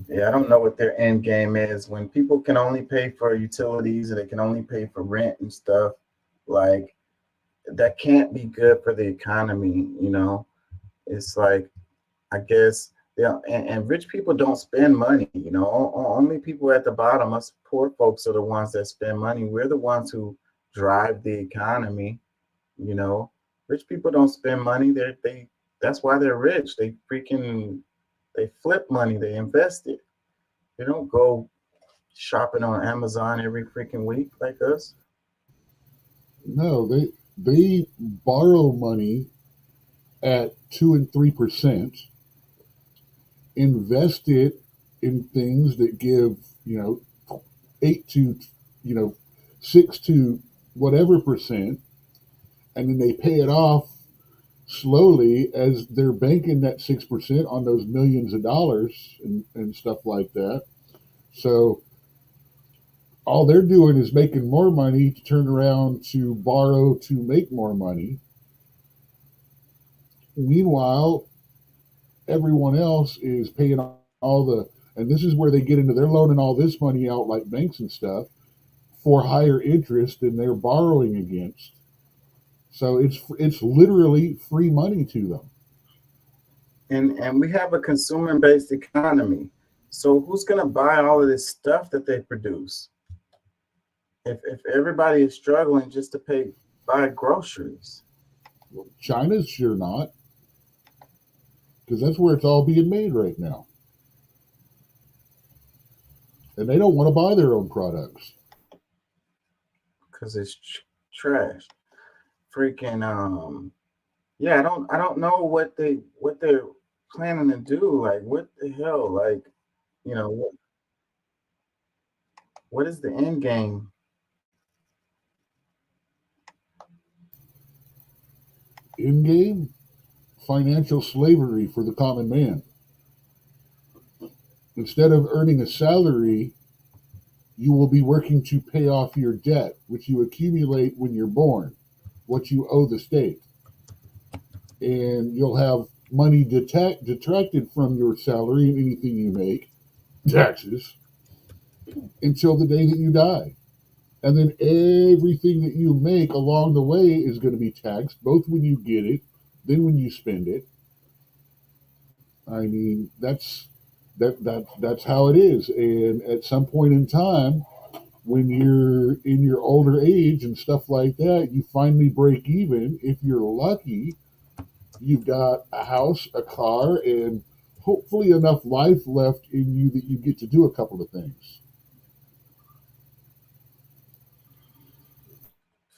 [SPEAKER 1] Yeah, I don't know what their end game is. When people can only pay for utilities and they can only pay for rent and stuff, like, that can't be good for the economy, you know? It's like, I guess Yeah, and rich people don't spend money. You know, only people at the bottom, us poor folks, are the ones that spend money. We're the ones who drive the economy. You know, rich people don't spend money. That's why they're rich. They flip money. They invest it. They don't go shopping on Amazon every freaking week like us.
[SPEAKER 15] No, they borrow money at 2 and 3%, invest it in things that give 8 to 6 to whatever percent, and then they pay it off slowly as they're banking that 6% on those millions of dollars and stuff like that. So all they're doing is making more money to turn around to borrow to make more money. Meanwhile, everyone else is paying and this is where they get into, they're loaning all this money out like banks and stuff for higher interest than they're borrowing against. So it's literally free money to them.
[SPEAKER 1] And we have a consumer-based economy. So who's going to buy all of this stuff that they produce? If everybody is struggling just to buy groceries.
[SPEAKER 15] Well, China's sure not, because that's where it's all being made right now. And they don't want to buy their own products.
[SPEAKER 1] Because it's trash. Freaking yeah, I don't know what they're planning to do. Like, what the hell? Like, what is the end game?
[SPEAKER 15] End game? Financial slavery for the common man. Instead of earning a salary, you will be working to pay off your debt, which you accumulate when you're born, what you owe the state. And you'll have money detracted from your salary and anything you make, taxes, until the day that you die. And then everything that you make along the way is going to be taxed, both when you get it, then when you spend it. I mean, that's how it is. And at some point in time, when you're in your older age and stuff like that, you finally break even. If you're lucky, you've got a house, a car, and hopefully enough life left in you that you get to do a couple of things.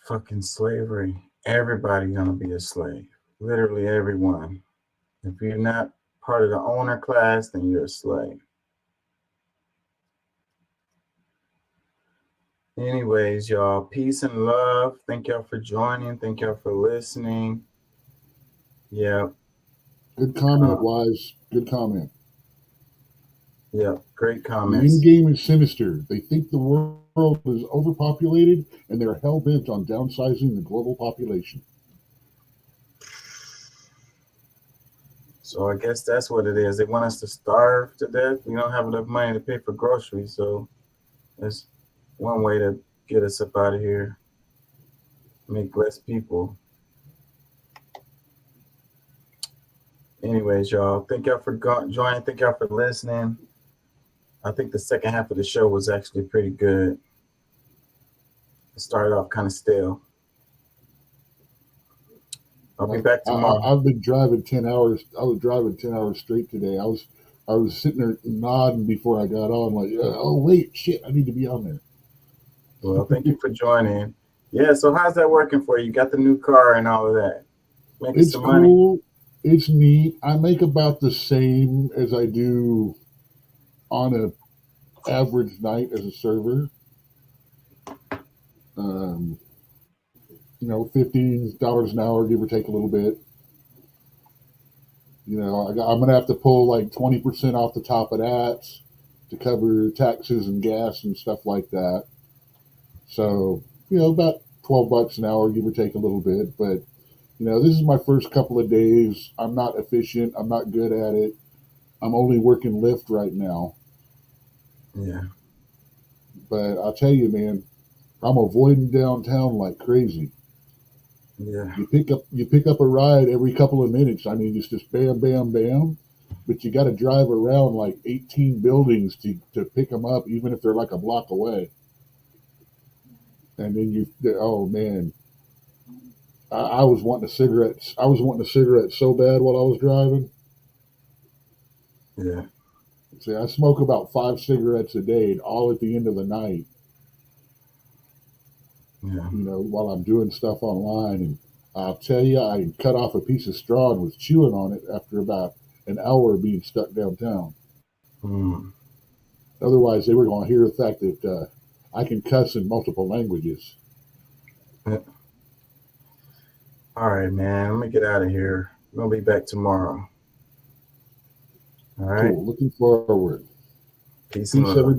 [SPEAKER 1] Fucking slavery. Everybody gonna be a slave. Literally everyone. If you're not part of the owner class, then you're a slave. Anyways, y'all, peace and love. Thank y'all for joining. Thank y'all for listening. Yeah.
[SPEAKER 15] Good comment, Wise. Good comment.
[SPEAKER 1] Yeah, great
[SPEAKER 15] The
[SPEAKER 1] comments.
[SPEAKER 15] end game is sinister. They think the world is overpopulated, and they're hell-bent on downsizing the global population.
[SPEAKER 1] So I guess that's what it is. They want us to starve to death. We don't have enough money to pay for groceries, so that's one way to get us up out of here. Make less people. Anyways, y'all, thank y'all for joining. Thank y'all for listening. I think the second half of the show was actually pretty good. It started off kind of stale. I'll be back tomorrow.
[SPEAKER 15] I've been driving 10 hours. I was driving 10 hours straight today. I was sitting there nodding before I got on, like, oh, wait, shit, I need to be on there.
[SPEAKER 1] Well, thank you for joining. Yeah, so how's that working for you? You got the new car and all of that. Making
[SPEAKER 15] It's
[SPEAKER 1] some
[SPEAKER 15] cool.
[SPEAKER 1] money.
[SPEAKER 15] It's neat. I make about the same as I do on an average night as a server. $15 an hour, give or take a little bit. I'm going to have to pull like 20% off the top of that to cover taxes and gas and stuff like that. So, about $12 an hour, give or take a little bit. But, this is my first couple of days. I'm not efficient. I'm not good at it. I'm only working Lyft right now.
[SPEAKER 1] Yeah.
[SPEAKER 15] But I'll tell you, man, I'm avoiding downtown like crazy.
[SPEAKER 1] Yeah.
[SPEAKER 15] You pick up a ride every couple of minutes. I mean, it's just bam, bam, bam. but you got to drive around like 18 buildings to pick them up, even if they're like a block away. And then oh man, I was wanting a cigarette. I was wanting a cigarette so bad while I was driving.
[SPEAKER 1] Yeah.
[SPEAKER 15] See, I smoke about 5 cigarettes a day, all at the end of the night.
[SPEAKER 1] Yeah.
[SPEAKER 15] You know, while I'm doing stuff online, and I'll tell you, I cut off a piece of straw and was chewing on it after about an hour of being stuck downtown. Otherwise, they were going to hear the fact that I can cuss in multiple languages.
[SPEAKER 1] All right, man. Let me get out of here. I'm going to be back tomorrow. All right.
[SPEAKER 15] Cool. Looking forward.
[SPEAKER 1] Peace and love.
[SPEAKER 15] Everybody.